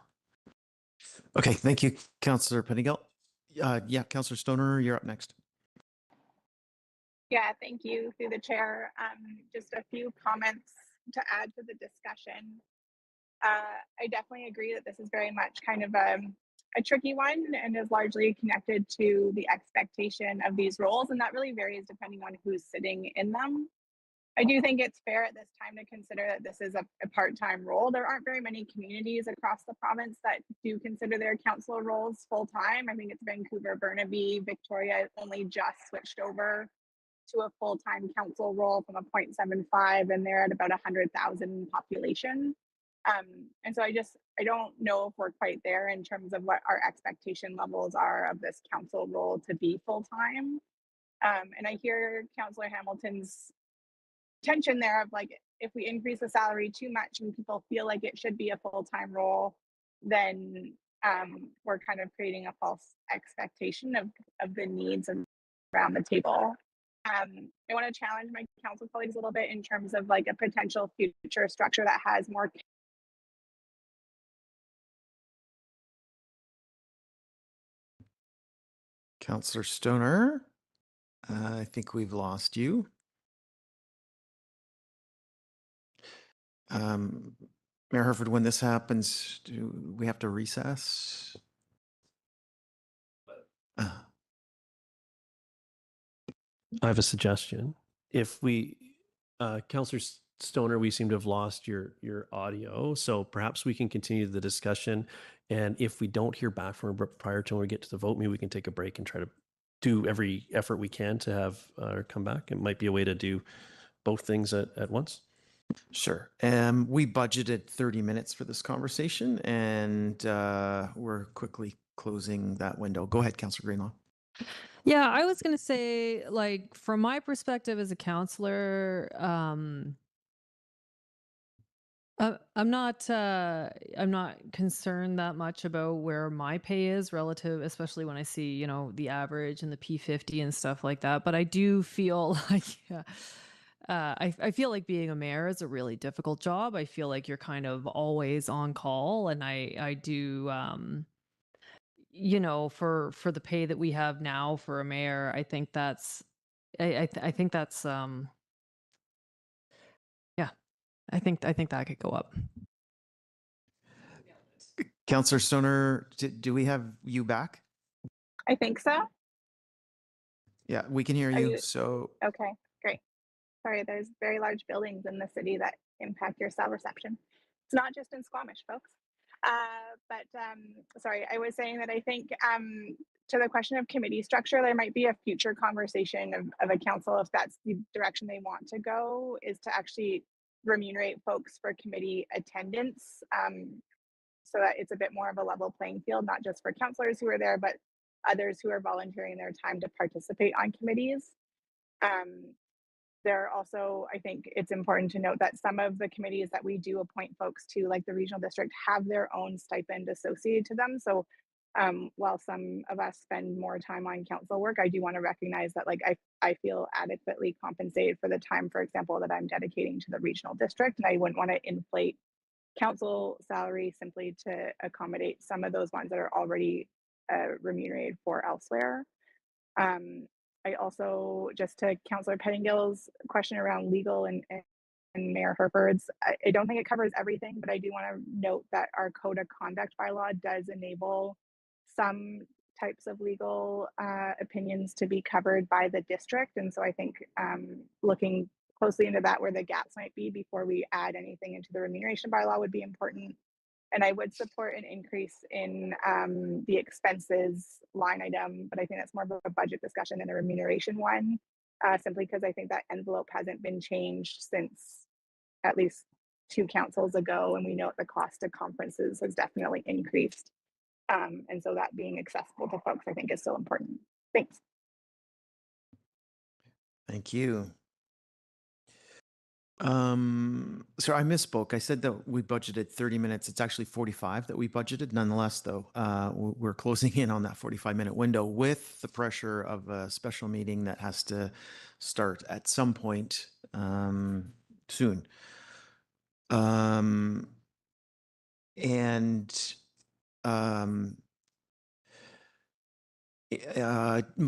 Okay, thank you, Councillor Pettingill. Yeah, Councillor Stoner, you're up next. Yeah, thank you through the chair. Just a few comments to add to the discussion. I definitely agree that this is very much kind of a tricky one and is largely connected to the expectation of these roles, and that really varies depending on who's sitting in them. I do think it's fair at this time to consider that this is a part-time role. There aren't very many communities across the province that do consider their council roles full-time. I think it's Vancouver, Burnaby, Victoria only just switched over to a full-time council role from a 0.75, and they're at about 100,000 population. And so I don't know if we're quite there in terms of what our expectation levels are of this council role to be full-time. And I hear Councillor Hamilton's tension there of like, if we increase the salary too much and people feel like it should be a full-time role, then we're kind of creating a false expectation of the needs around the table. I want to challenge my council colleagues a little bit in terms of like a potential future structure that has more. Councillor Stoner, I think we've lost you. Mayor Herford, when this happens, do we have to recess? I have a suggestion. If we, Councillor Stoner, we seem to have lost your audio, so perhaps we can continue the discussion. And if we don't hear back from her prior to when we get to the vote, maybe we can take a break and try to do every effort we can to have her come back. It might be a way to do both things at once. Sure. We budgeted 30 minutes for this conversation, and we're quickly closing that window. Go ahead, Councillor Greenlaw. Yeah, I was going to say, like, from my perspective as a counselor, I'm not concerned that much about where my pay is relative, especially when I see, you know, the average and the P50 and stuff like that. But I do feel like, I feel like being a mayor is a really difficult job. I feel like you're kind of always on call, and I do, you know, for the pay that we have now for a mayor, I think that's, I think that's, yeah, I think that could go up. Councillor Stoner, do we have you back? I think so. Yeah, we can hear Are you. you- So Okay, great. Sorry, there's very large buildings in the city that impact your cell reception. It's not just in Squamish, folks. Sorry, I was saying that I think to the question of committee structure, there might be a future conversation of a council, if that's the direction they want to go, is to actually remunerate folks for committee attendance, so that it's a bit more of a level playing field, not just for councillors who are there, but others who are volunteering their time to participate on committees. There are also, I think it's important to note that some of the committees that we do appoint folks to, like the regional district, have their own stipend associated to them. So while some of us spend more time on council work, I do want to recognize that like I feel adequately compensated for the time, for example, that I'm dedicating to the regional district. And I wouldn't want to inflate council salary simply to accommodate some of those ones that are already remunerated for elsewhere. I also, just to Councillor Pettingill's question around legal and Mayor Herford's, I don't think it covers everything, but I do want to note that our code of conduct bylaw does enable some types of legal opinions to be covered by the district. And so I think looking closely into that, where the gaps might be before we add anything into the remuneration bylaw, would be important. And I would support an increase in the expenses line item, but I think that's more of a budget discussion than a remuneration one, simply because I think that envelope hasn't been changed since at least 2 councils ago, and we know the cost of conferences has definitely increased. And so that being accessible to folks, I think, is so important. Thanks. thank you. So I misspoke. I said that we budgeted 30 minutes. It's actually 45 that we budgeted. Nonetheless, though, we're closing in on that 45-minute window with the pressure of a special meeting that has to start at some point soon.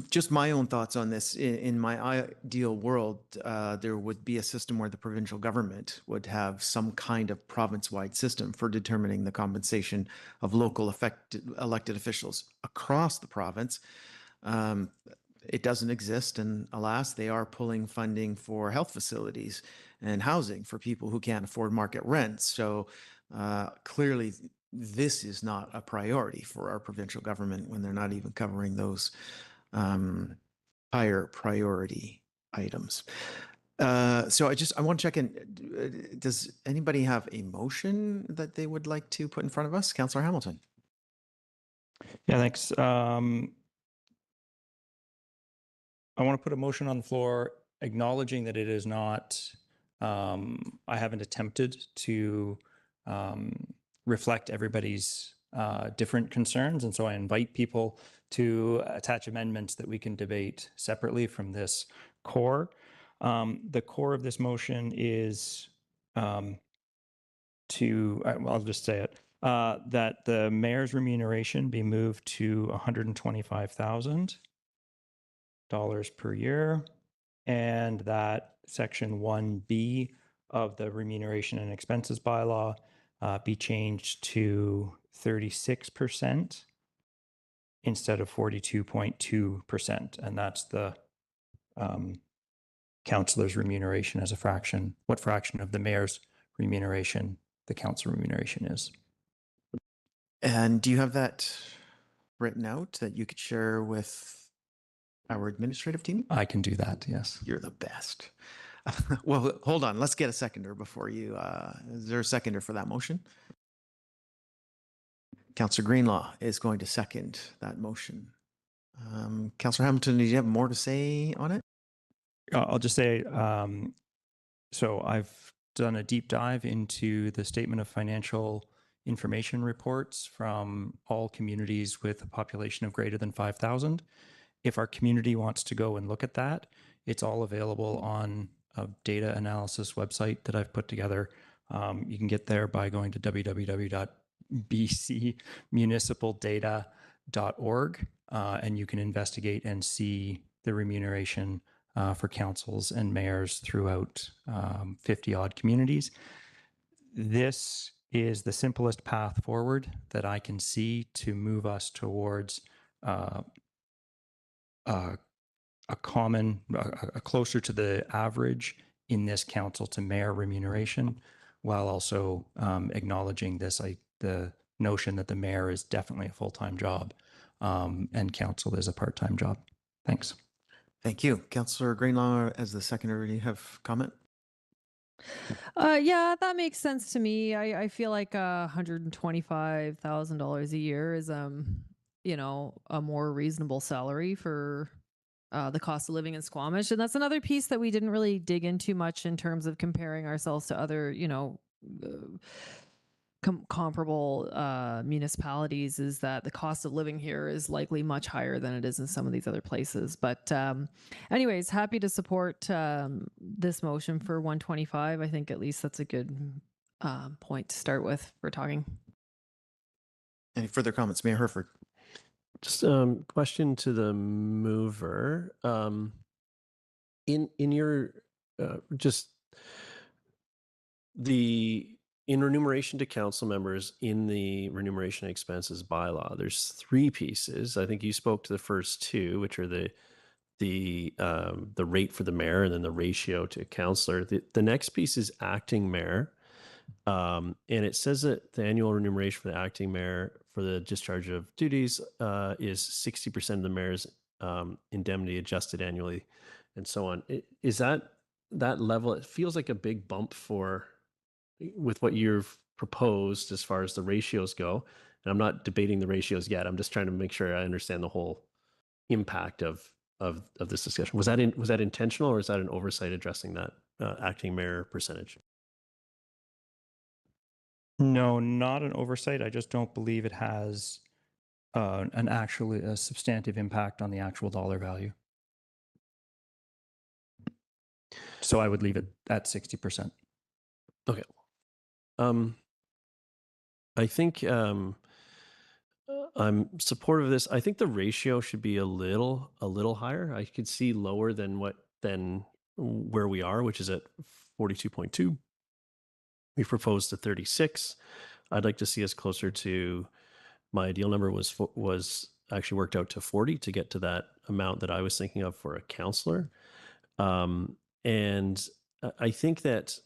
Just my own thoughts on this. In my ideal world, there would be a system where the provincial government would have some kind of province-wide system for determining the compensation of local elected officials across the province. It doesn't exist, and alas, they are pulling funding for health facilities and housing for people who can't afford market rents. So clearly, this is not a priority for our provincial government when they're not even covering those higher priority items. So I want to check in. Does anybody have a motion that they would like to put in front of us? Councillor Hamilton. Yeah, thanks. I want to put a motion on the floor acknowledging that it is not, I haven't attempted to reflect everybody's different concerns. And so I invite people to attach amendments that we can debate separately from this core. The core of this motion is I'll just say it, that the mayor's remuneration be moved to $125,000 per year, and that section 1B of the remuneration and expenses bylaw be changed to 36% instead of 42.2%. And that's the councillor's remuneration as a fraction, what fraction of the mayor's remuneration the council remuneration is. And do you have that written out that you could share with our administrative team? I can do that, yes. You're the best. Well, hold on. Let's get a seconder before you. Is there a seconder for that motion? Councillor Greenlaw is going to second that motion. Councillor Hamilton, do you have more to say on it? I'll just say, so I've done a deep dive into the Statement of Financial Information reports from all communities with a population of greater than 5,000. If our community wants to go and look at that, it's all available on a data analysis website that I've put together. You can get there by going to www.bcmunicipaldata.org, and you can investigate and see the remuneration for councils and mayors throughout 50 odd communities. This is the simplest path forward that I can see to move us towards closer to the average in this council to mayor remuneration, while also acknowledging the notion that the mayor is definitely a full-time job and council is a part-time job. Thanks. Thank you. Councillor Greenlaw, as the seconder, do you have comment? Yeah, that makes sense to me. I feel like $125,000 a year is you know, a more reasonable salary for the cost of living in Squamish. And that's another piece that we didn't really dig into much in terms of comparing ourselves to other, you know, comparable municipalities, is that the cost of living here is likely much higher than it is in some of these other places. But anyways, happy to support this motion for 125. I think at least that's a good point to start with for talking. Any further comments? Mayor Herford. Just question to the mover. In your in remuneration to council members in the remuneration expenses bylaw, there's 3 pieces. I think you spoke to the first 2, which are the rate for the mayor and then the ratio to councillor. The next piece is acting mayor. And it says that the annual remuneration for the acting mayor for the discharge of duties is 60% of the mayor's indemnity adjusted annually, and so on. Is that level? It feels like a big bump with what you've proposed as far as the ratios go. And I'm not debating the ratios yet. I'm just trying to make sure I understand the whole impact of this discussion. Was that intentional, or is that an oversight addressing that acting mayor percentage? No, not an oversight. I just don't believe it has a substantive impact on the actual dollar value. So I would leave it at 60%. Okay. I think I'm supportive of this. I think the ratio should be a little higher. I could see lower than where we are, which is at 42.2. We proposed to 36. I'd like to see us closer to, my ideal number was actually worked out to 40 to get to that amount that I was thinking of for a counselor. And I think that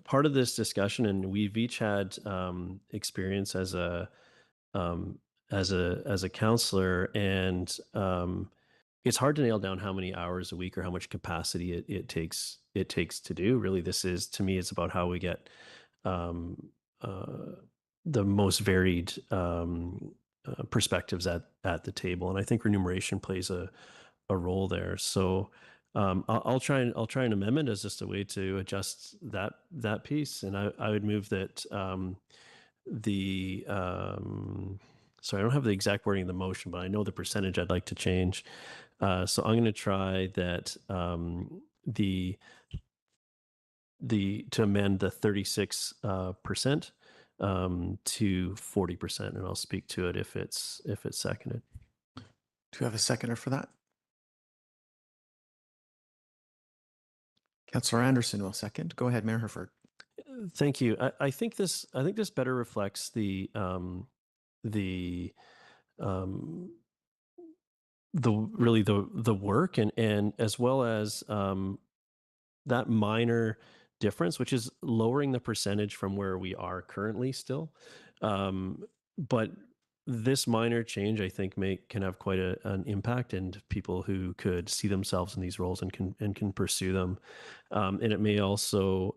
part of this discussion, and we've each had experience as a counselor, and it's hard to nail down how many hours a week or how much capacity it takes to do. Really, this is, to me, it's about how we get the most varied perspectives at the table, and I think remuneration plays a role there. So I'll try an amendment as just a way to adjust that piece, and I would move that sorry, I don't have the exact wording of the motion, but I know the percentage I'd like to change. So I'm going to try that to amend the 36% to 40%, and I'll speak to it if it's seconded. Do you have a seconder for that? Councillor Anderson will second. Go ahead, Mayor Herford. Thank you. I think this better reflects the work and as well as that minor difference, which is lowering the percentage from where we are currently still. But this minor change, I think, can have quite an impact, and people who could see themselves in these roles and can pursue them. And it may also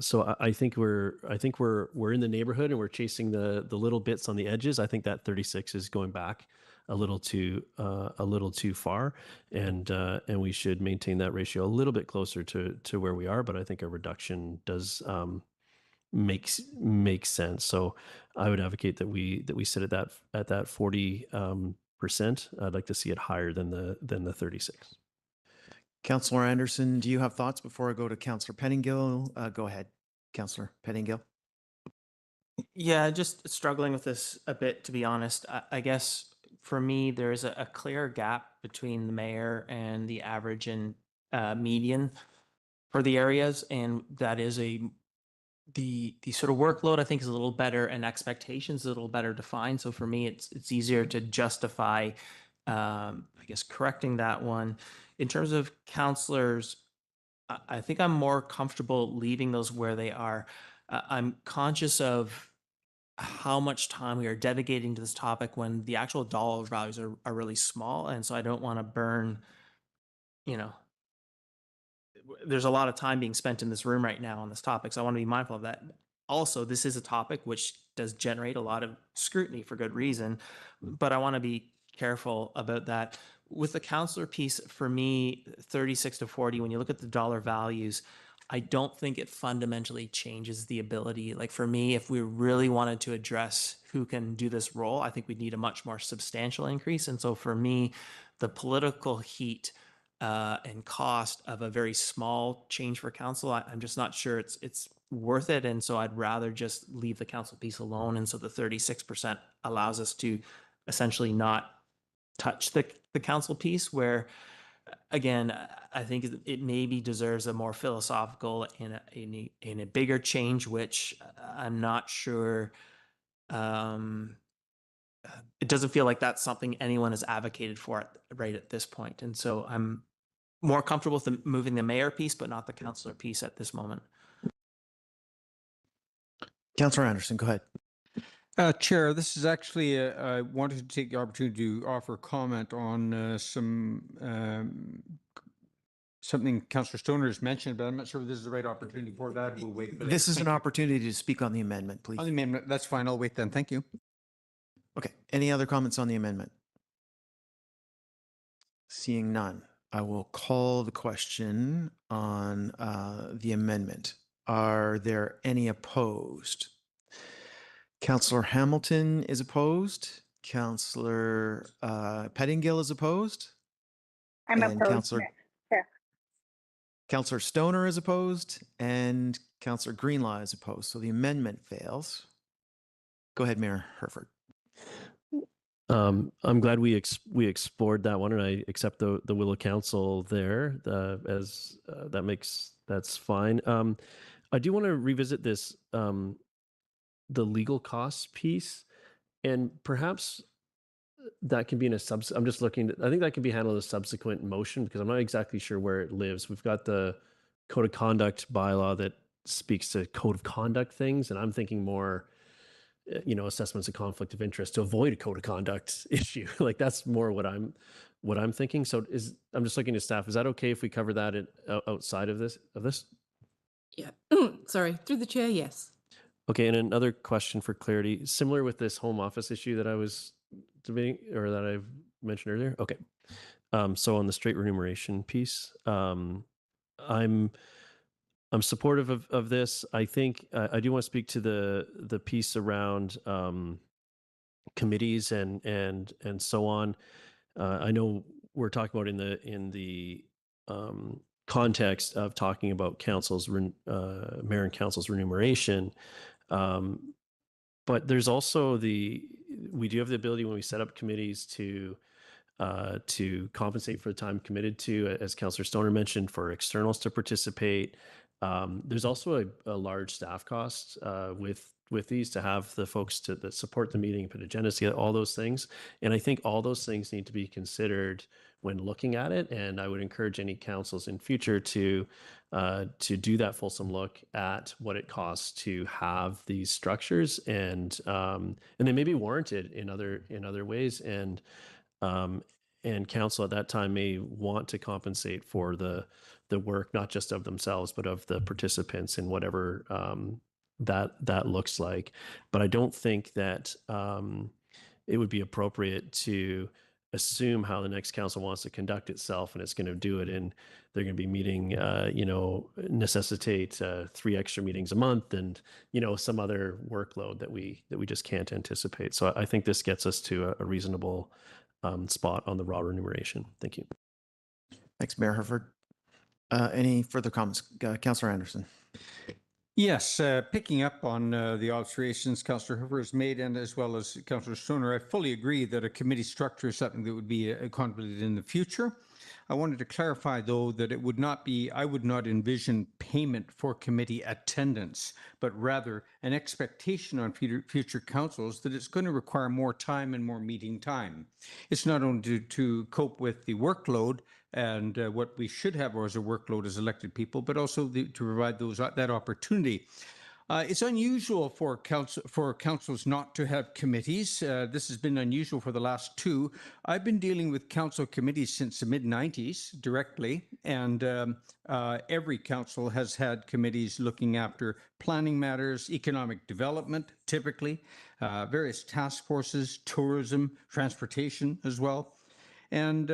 so I think we're in the neighborhood, and we're chasing the little bits on the edges. I think that 36 is going back a little too far, and we should maintain that ratio a little bit closer to where we are. But I think a reduction does makes sense. So I would advocate that we sit at that 40%. I'd like to see it higher than the 36. Councillor Anderson, do you have thoughts before I go to Councillor Pettingill? Go ahead, Councillor Pettingill. Yeah, just struggling with this a bit, to be honest. I guess for me, there is a clear gap between the mayor and the average and median for the areas, and that is the sort of workload, I think, is a little better, and expectations a little better defined. So for me, it's easier to justify, I guess, correcting that one. In terms of counselors, I think I'm more comfortable leaving those where they are. I'm conscious of how much time we are dedicating to this topic when the actual dollar values are really small. And so I don't want to burn, there's a lot of time being spent in this room right now on this topic. So I want to be mindful of that. Also, this is a topic which does generate a lot of scrutiny for good reason, but I want to be careful about that. With the counselor piece, for me, 36 to 40, when you look at the dollar values, I don't think it fundamentally changes the ability. Like for me, if we really wanted to address who can do this role, I think we'd need a much more substantial increase. And so for me, the political heat and cost of a very small change for council, I'm just not sure it's worth it. And so I'd rather just leave the council piece alone. And so the 36% allows us to essentially not touch the council piece, where again, I think it maybe deserves a more philosophical in a bigger change, which I'm not sure. It doesn't feel like that's something anyone has advocated for right at this point. And so I'm more comfortable with moving the mayor piece, but not the councillor piece at this moment. Councillor Anderson, go ahead. Chair, this is actually, I wanted to take the opportunity to offer comment on something Councillor Stoner has mentioned, but I'm not sure if this is the right opportunity for that. We'll wait for This is an opportunity to speak on the amendment, please. On the amendment, that's fine. I'll wait then. Thank you. Okay. Any other comments on the amendment? Seeing none, I will call the question on the amendment. Are there any opposed? Councillor Hamilton is opposed. Councillor Pettingill is opposed. I'm opposed. Councillor Stoner is opposed, and Councillor Greenlaw is opposed. So the amendment fails. Go ahead, Mayor Herford. I'm glad we explored that one, and I accept the will of council there. As that's fine. I do want to revisit this the legal costs piece, and perhaps that can be in a I'm just looking. I think that can be handled as a subsequent motion because I'm not exactly sure where it lives. We've got the code of conduct bylaw that speaks to code of conduct things, and I'm thinking more assessments of conflict of interest to avoid a code of conduct issue. Like that's more what I'm thinking. So I'm just looking to staff. Is that okay if we cover that outside of this? Yeah. Sorry, through the chair. Yes. Okay. And another question for clarity, similar with this home office issue that I was debating or that I've mentioned earlier. Okay. So on the straight remuneration piece, I'm supportive of this. I think I do want to speak to the piece around committees and so on. I know we're talking about in the context of talking about mayor and council's remuneration, but there's also we do have the ability when we set up committees to compensate for the time committed to, as Councillor Stoner mentioned, for externals to participate. There's also a large staff cost with these to have the folks that support the meeting, put agendas together, all those things. And I think all those things need to be considered when looking at it. And I would encourage any councils in future to do that fulsome look at what it costs to have these structures, and they may be warranted in other ways. And council at that time may want to compensate for the work, not just of themselves, but of the participants in whatever that looks like. But I don't think that it would be appropriate to assume how the next council wants to conduct itself, and it's going to do it, and they're going to be meeting, necessitate 3 extra meetings a month, and some other workload that we just can't anticipate. So I think this gets us to a reasonable spot on the raw remuneration. Thank you. Thanks, Mayor Herford. Any further comments? Councillor Anderson. Yes, picking up on the observations Councillor Hoover has made, and as well as Councillor Stoner, I fully agree that a committee structure is something that would be contemplated in the future. I wanted to clarify, though, that it would not be, I would not envision payment for committee attendance, but rather an expectation on future councils that it's going to require more time and more meeting time. It's not only to cope with the workload and what we should have as a workload as elected people, but also to provide that opportunity. It's unusual for councils not to have committees. This has been unusual for the last 2. I've been dealing with council committees since the mid-90s directly, and every council has had committees looking after planning matters, economic development, typically, various task forces, tourism, transportation as well. And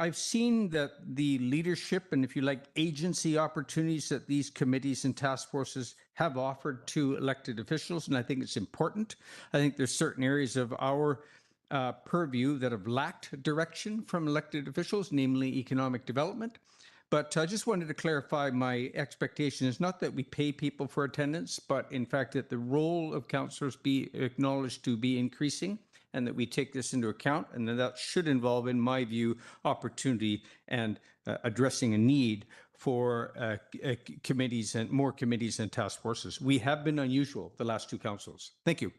I've seen that the leadership and, if you like, agency opportunities that these committees and task forces have offered to elected officials, and I think it's important. I think there's certain areas of our purview that have lacked direction from elected officials, namely economic development. But I just wanted to clarify my expectation is not that we pay people for attendance, but in fact that the role of councillors be acknowledged to be increasing, and that we take this into account, and that should involve, in my view, opportunity and addressing a need for committees and more committees and task forces. We have been unusual the last 2 councils. Thank you.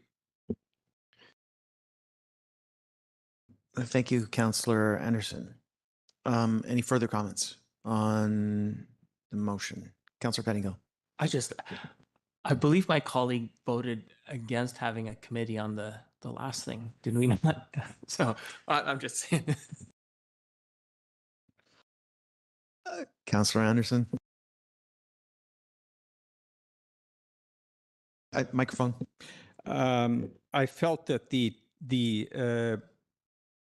Thank you, Councillor Anderson. Any further comments on the motion? Councillor Pettingill. I believe my colleague voted against having a committee on the last thing, didn't we not? So I'm just saying. Councillor Anderson. Microphone. I felt that the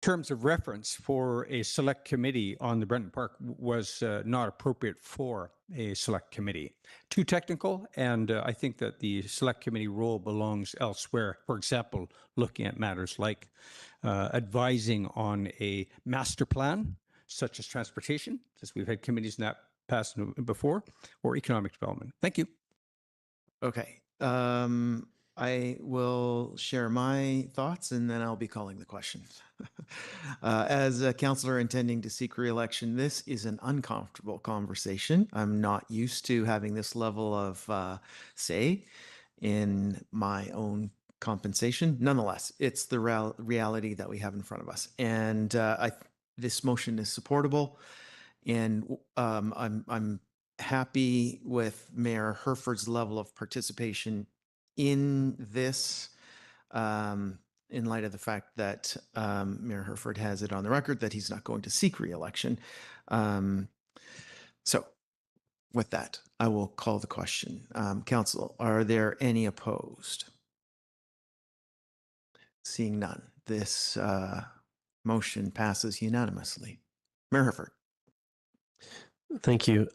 terms of reference for a select committee on the Brenton Park was not appropriate for a select committee. Too technical, and I think that the select committee role belongs elsewhere. For example, looking at matters like advising on a master plan, such as transportation, as we've had committees in that past before, or economic development. Thank you. Okay. I will share my thoughts and then I'll be calling the question. As a counselor intending to seek re-election, this is an uncomfortable conversation. I'm not used to having this level of say in my own compensation. Nonetheless, it's the reality that we have in front of us. And this motion is supportable. And I'm happy with Mayor Herford's level of participation in this, in light of the fact that Mayor Herford has it on the record that he's not going to seek re-election. So with that, I will call the question. Council, are there any opposed? Seeing none, this motion passes unanimously. Mayor Herford. Thank you.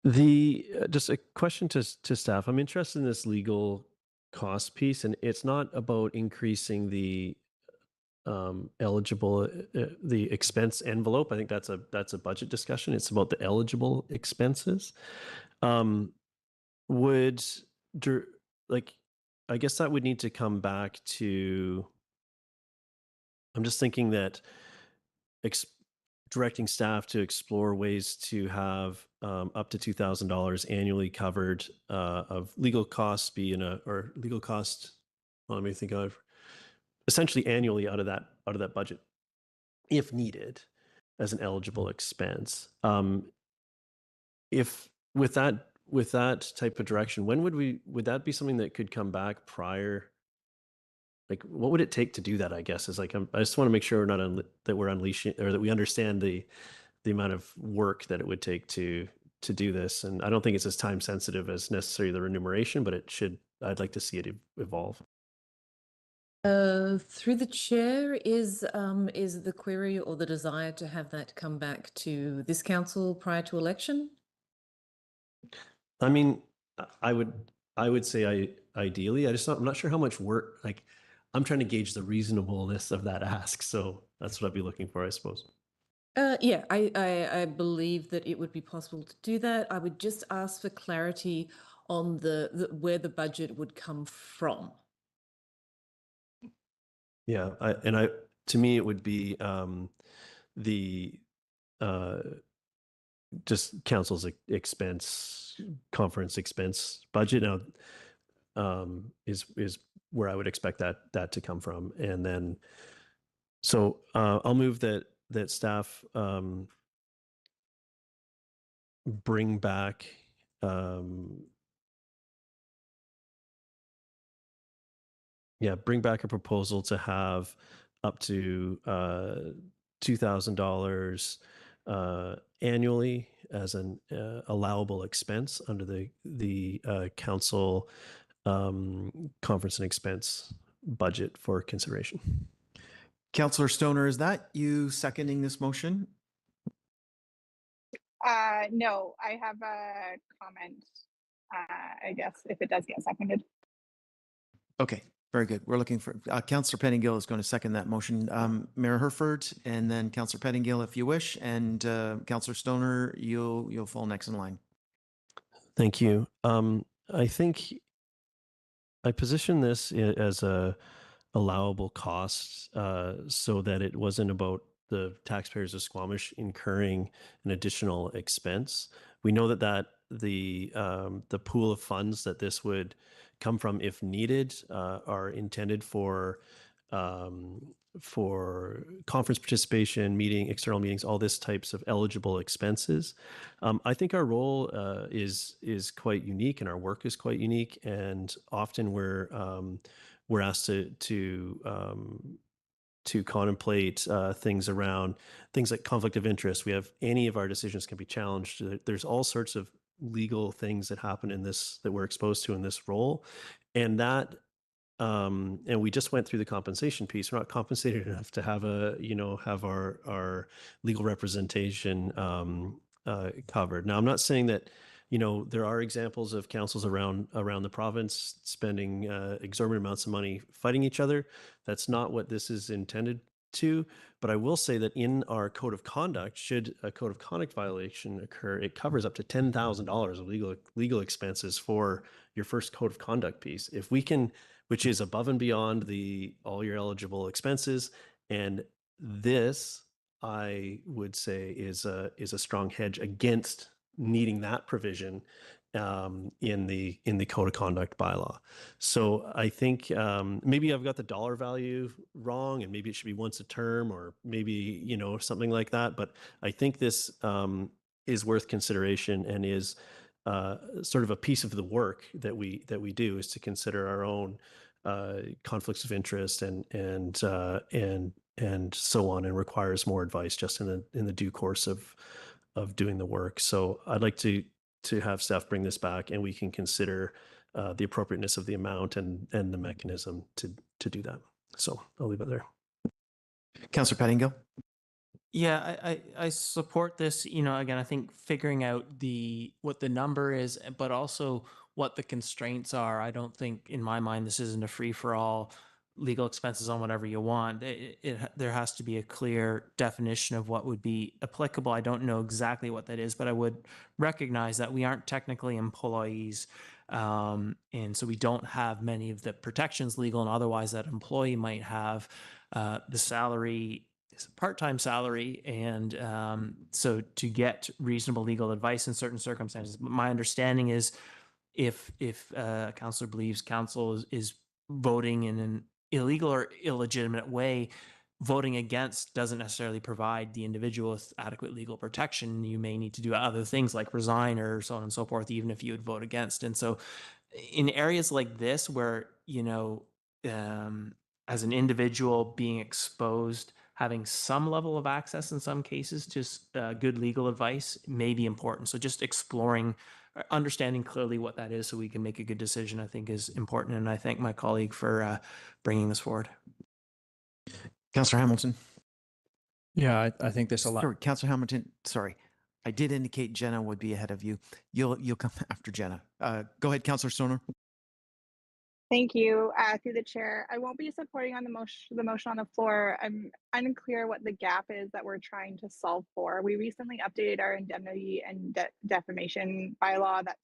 Just a question to staff. I'm interested in this legal cost piece, and it's not about increasing the eligible the expense envelope. I think that's a budget discussion. It's about the eligible expenses. I guess that would need to come back to. I'm just thinking that directing staff to explore ways to have up to $2,000 annually covered of legal costs legal cost. Well, let me think of essentially annually out of that budget, if needed, as an eligible expense. If with that type of direction, when would that be something that could come back prior? Like, what would it take to do that? I guess is like I just want to make sure we're unleashing, or that we understand the amount of work that it would take to do this. And I don't think it's as time sensitive as necessarily the remuneration, but I'd like to see it evolve. Through the chair, is the query or the desire to have that come back to this council prior to election? I mean, I would say ideally. I'm not sure how much work. Like, I'm trying to gauge the reasonableness of that ask. So that's what I'd be looking for, I suppose. Yeah, I believe that it would be possible to do that. I would just ask for clarity on where the budget would come from. Yeah, to me it would be just council's conference expense budget now is where I would expect that to come from. And then so I'll move that staff bring back bring back a proposal to have up to $2,000 annually as an allowable expense under the council conference and expense budget for consideration. Councillor Stoner, is that you seconding this motion? No, I have a comment, I guess, if it does get seconded. Okay, very good. We're looking for, Councillor Pettingill is going to second that motion. Mayor Herford, and then Councillor Pettingill if you wish, and Councillor Stoner, you'll fall next in line. Thank you. I think I position this as a allowable cost so that it wasn't about the taxpayers of Squamish incurring an additional expense. We know that the pool of funds that this would come from, if needed, are intended for conference participation, external meetings, all this types of eligible expenses. I think our role is quite unique, and our work is quite unique, and often we're asked to contemplate things around things like conflict of interest. We have any of our decisions can be challenged. There's all sorts of legal things that happen in this that we're exposed to in this role, and and we just went through the compensation piece. We're not compensated enough to have have our legal representation covered. Now, I'm not saying that there are examples of councils around the province spending exorbitant amounts of money fighting each other. That's not what this is intended to. But I will say that in our code of conduct, should a code of conduct violation occur, it covers up to $10,000 of legal expenses for your first code of conduct piece. If we can, which is above and beyond all your eligible expenses, and this, I would say, is a strong hedge against needing that provision in the code of conduct bylaw. So I think maybe I've got the dollar value wrong, and maybe it should be once a term, or maybe something like that. But I think this is worth consideration, and is sort of a piece of the work that we do, is to consider our own conflicts of interest and so on, and requires more advice just in the due course of doing the work. So I'd like to have staff bring this back, and we can consider the appropriateness of the amount and the mechanism to do that. So I'll leave it there. Councillor Pettingill. Yeah, I support this. Again, I think figuring out what the number is, but also what the constraints are. I don't think, in my mind, this isn't a free for all legal expenses on whatever you want. There has to be a clear definition of what would be applicable. I don't know exactly what that is, but I would recognize that we aren't technically employees. And so we don't have many of the protections, legal and otherwise, that employee might have. The salary is a part-time salary. And so to get reasonable legal advice in certain circumstances, my understanding is if a councillor believes council is voting in an illegal or illegitimate way, voting against doesn't necessarily provide the individual with adequate legal protection. You may need to do other things like resign or so on and so forth, even if you would vote against. And so in areas like this, where, as an individual being exposed, having some level of access in some cases to good legal advice may be important. So just exploring, understanding clearly what that is so we can make a good decision, I think, is important. And I thank my colleague for bringing this forward. Councillor Hamilton. Yeah, I think this Sorry, Councillor Hamilton. Sorry, I did indicate Jenna would be ahead of you. You'll come after Jenna. Go ahead, Councillor Stoner. Thank you. Through the chair, I won't be supporting on the motion on the floor. I'm unclear what the gap is that we're trying to solve for. We recently updated our indemnity and defamation bylaw that's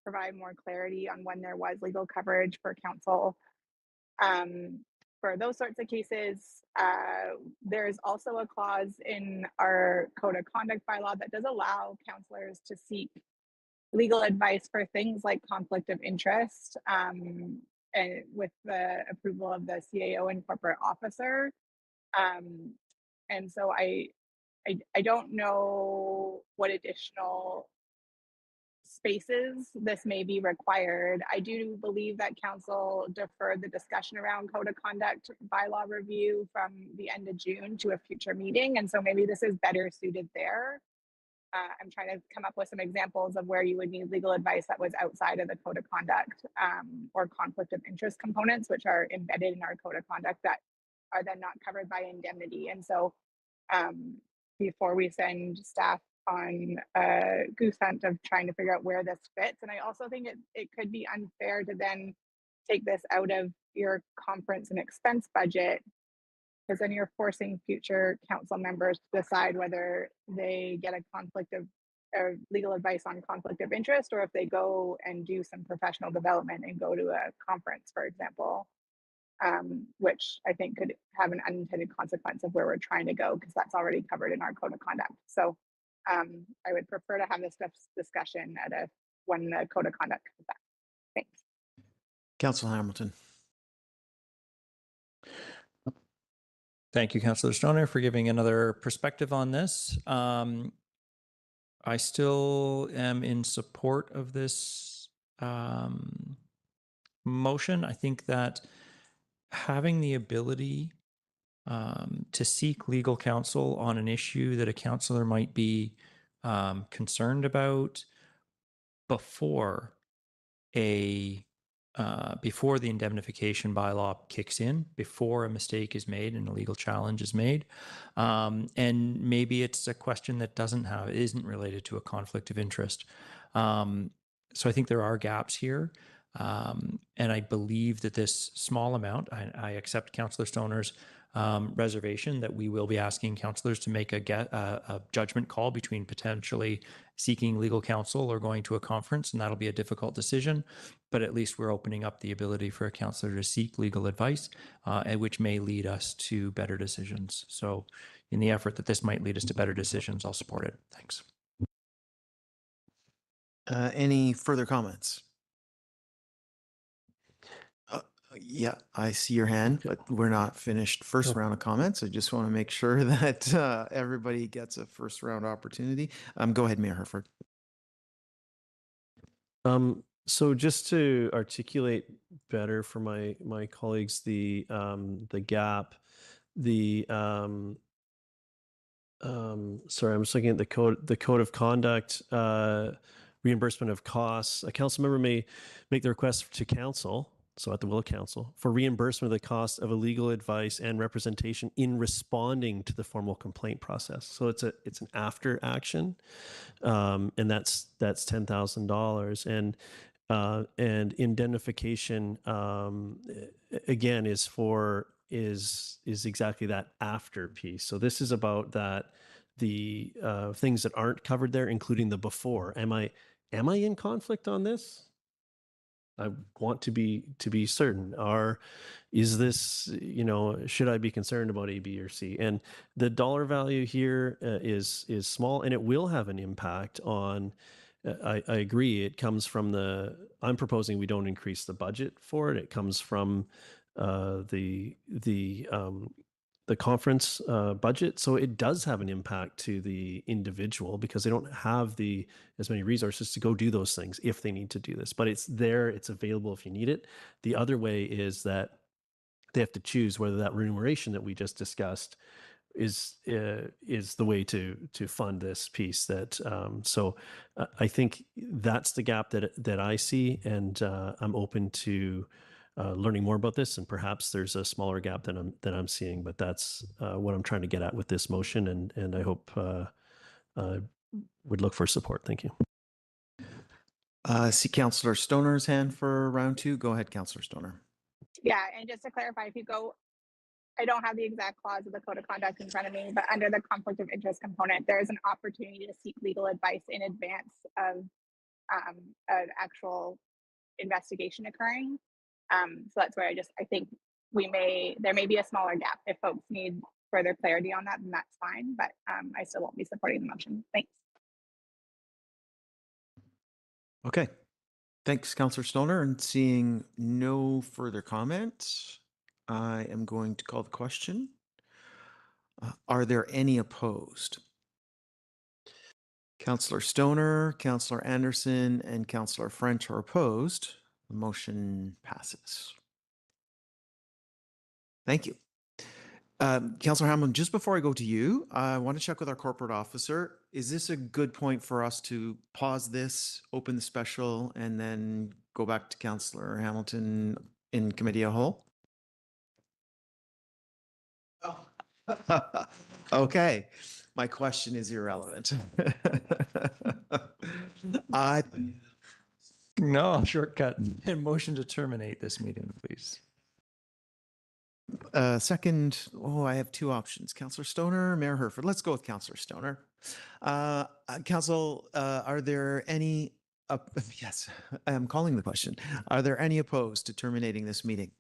provide more clarity on when there was legal coverage for council. For those sorts of cases, there's also a clause in our code of conduct bylaw that does allow councillors to seek legal advice for things like conflict of interest, and with the approval of the CAO and corporate officer. And so I don't know what additional spaces this may be required. I do believe that council deferred the discussion around code of conduct bylaw review from the end of June to a future meeting. And so maybe this is better suited there. I'm trying to come up with some examples of where you would need legal advice that was outside of the code of conduct, or conflict of interest components, which are embedded in our code of conduct that are then not covered by indemnity. And so before we send staff on a goose hunt of trying to figure out where this fits. And I also think it could be unfair to then take this out of your conference and expense budget, because then you're forcing future council members to decide whether they get a conflict of or legal advice on conflict of interest, or if they go and do some professional development and go to a conference, for example, which I think could have an unintended consequence of where we're trying to go, because that's already covered in our code of conduct. So I would prefer to have this discussion when the code of conduct comes back. Thanks. Councillor Hamilton. Thank you, Councillor Stoner, for giving another perspective on this. I still am in support of this motion. I think that having the ability to seek legal counsel on an issue that a councillor might be concerned about before before the indemnification bylaw kicks in, before a mistake is made and a legal challenge is made, and maybe it's a question that isn't related to a conflict of interest. So I think there are gaps here. And I believe that this small amount, I accept Councillor Stoner's reservation that we will be asking councillors to make a judgment call between potentially seeking legal counsel or going to a conference, and that'll be a difficult decision. But at least we're opening up the ability for a councillor to seek legal advice, and which may lead us to better decisions. So in the effort that this might lead us to better decisions, I'll support it. Thanks. Any further comments? Yeah, I see your hand, but we're not finished first round of comments. I just want to make sure that everybody gets a first round opportunity. Go ahead, Mayor Herford. So just to articulate better for my colleagues, the gap, sorry, I'm just looking at the code of conduct, reimbursement of costs. A council member may make the request to council, so at the will of council, for reimbursement of the cost of a legal advice and representation in responding to the formal complaint process. So it's an after action, and that's $10,000. And indemnification again is exactly that after piece. So this is about that the things that aren't covered there, including the before. Am I in conflict on this? I want to be certain. Is this, should I be concerned about A, B, or C? And the dollar value here is small, and it will have an impact on. I agree. It comes from I'm proposing we don't increase the budget for it. It comes from the conference budget. So it does have an impact to the individual because they don't have as many resources to go do those things if they need to do this. But it's there, it's available if you need it. The other way is that they have to choose whether that remuneration that we just discussed is the way to fund this piece. So I think that's the gap that I see, and I'm open to learning more about this, and perhaps there's a smaller gap than I'm seeing, but that's what I'm trying to get at with this motion, and I hope would look for support. Thank you. See Councillor Stoner's hand for round two. Go ahead, Councillor Stoner. Yeah, and just to clarify, if you go, I don't have the exact clause of the code of conduct in front of me, but under the conflict of interest component, there is an opportunity to seek legal advice in advance of an actual investigation occurring. So that's where I think there may be a smaller gap. If folks need further clarity on that, then that's fine, but I still won't be supporting the motion. Thanks. Okay. Thanks, Councillor Stoner. And seeing no further comments, I am going to call the question. Are there any opposed? Councillor Stoner, Councillor Anderson, and Councillor French are opposed. The motion passes. Thank you. Councillor Hamlin, just before I go to you, I want to check with our corporate officer. Is this a good point for us to pause this, open the special, and then go back to Councillor Hamilton in committee a whole? Okay. My question is irrelevant. No, shortcut and motion to terminate this meeting, please. Second, I have two options. Councillor Stoner, Mayor Herford. Let's go with Councillor Stoner. Council, are there any, yes, I am calling the question. Are there any opposed to terminating this meeting?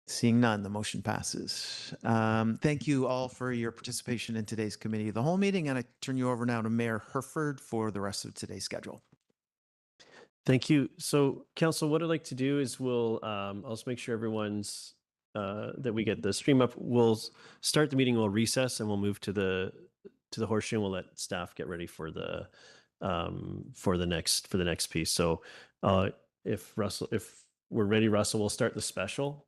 Seeing none, the motion passes. Thank you all for your participation in today's committee of the whole meeting, and I turn you over now to Mayor Herford for the rest of today's schedule. Thank you. So, Council, what I'd like to do is I'll just make sure everyone's that we get the stream up. We'll start the meeting. We'll recess, and we'll move to the horseshoe. And we'll let staff get ready for the next piece. So, if we're ready, Russell, we'll start the special.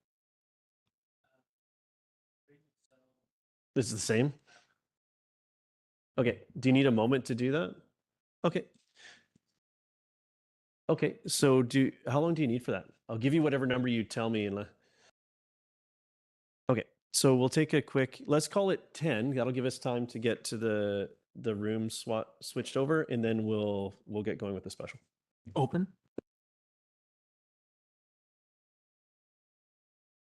This is the same. Okay. Do you need a moment to do that? Okay. Okay. So, how long do you need for that? I'll give you whatever number you tell me. Okay, so we'll take a quick, let's call it 10. That'll give us time to get to the room switched over, and then we'll get going with the special. Open?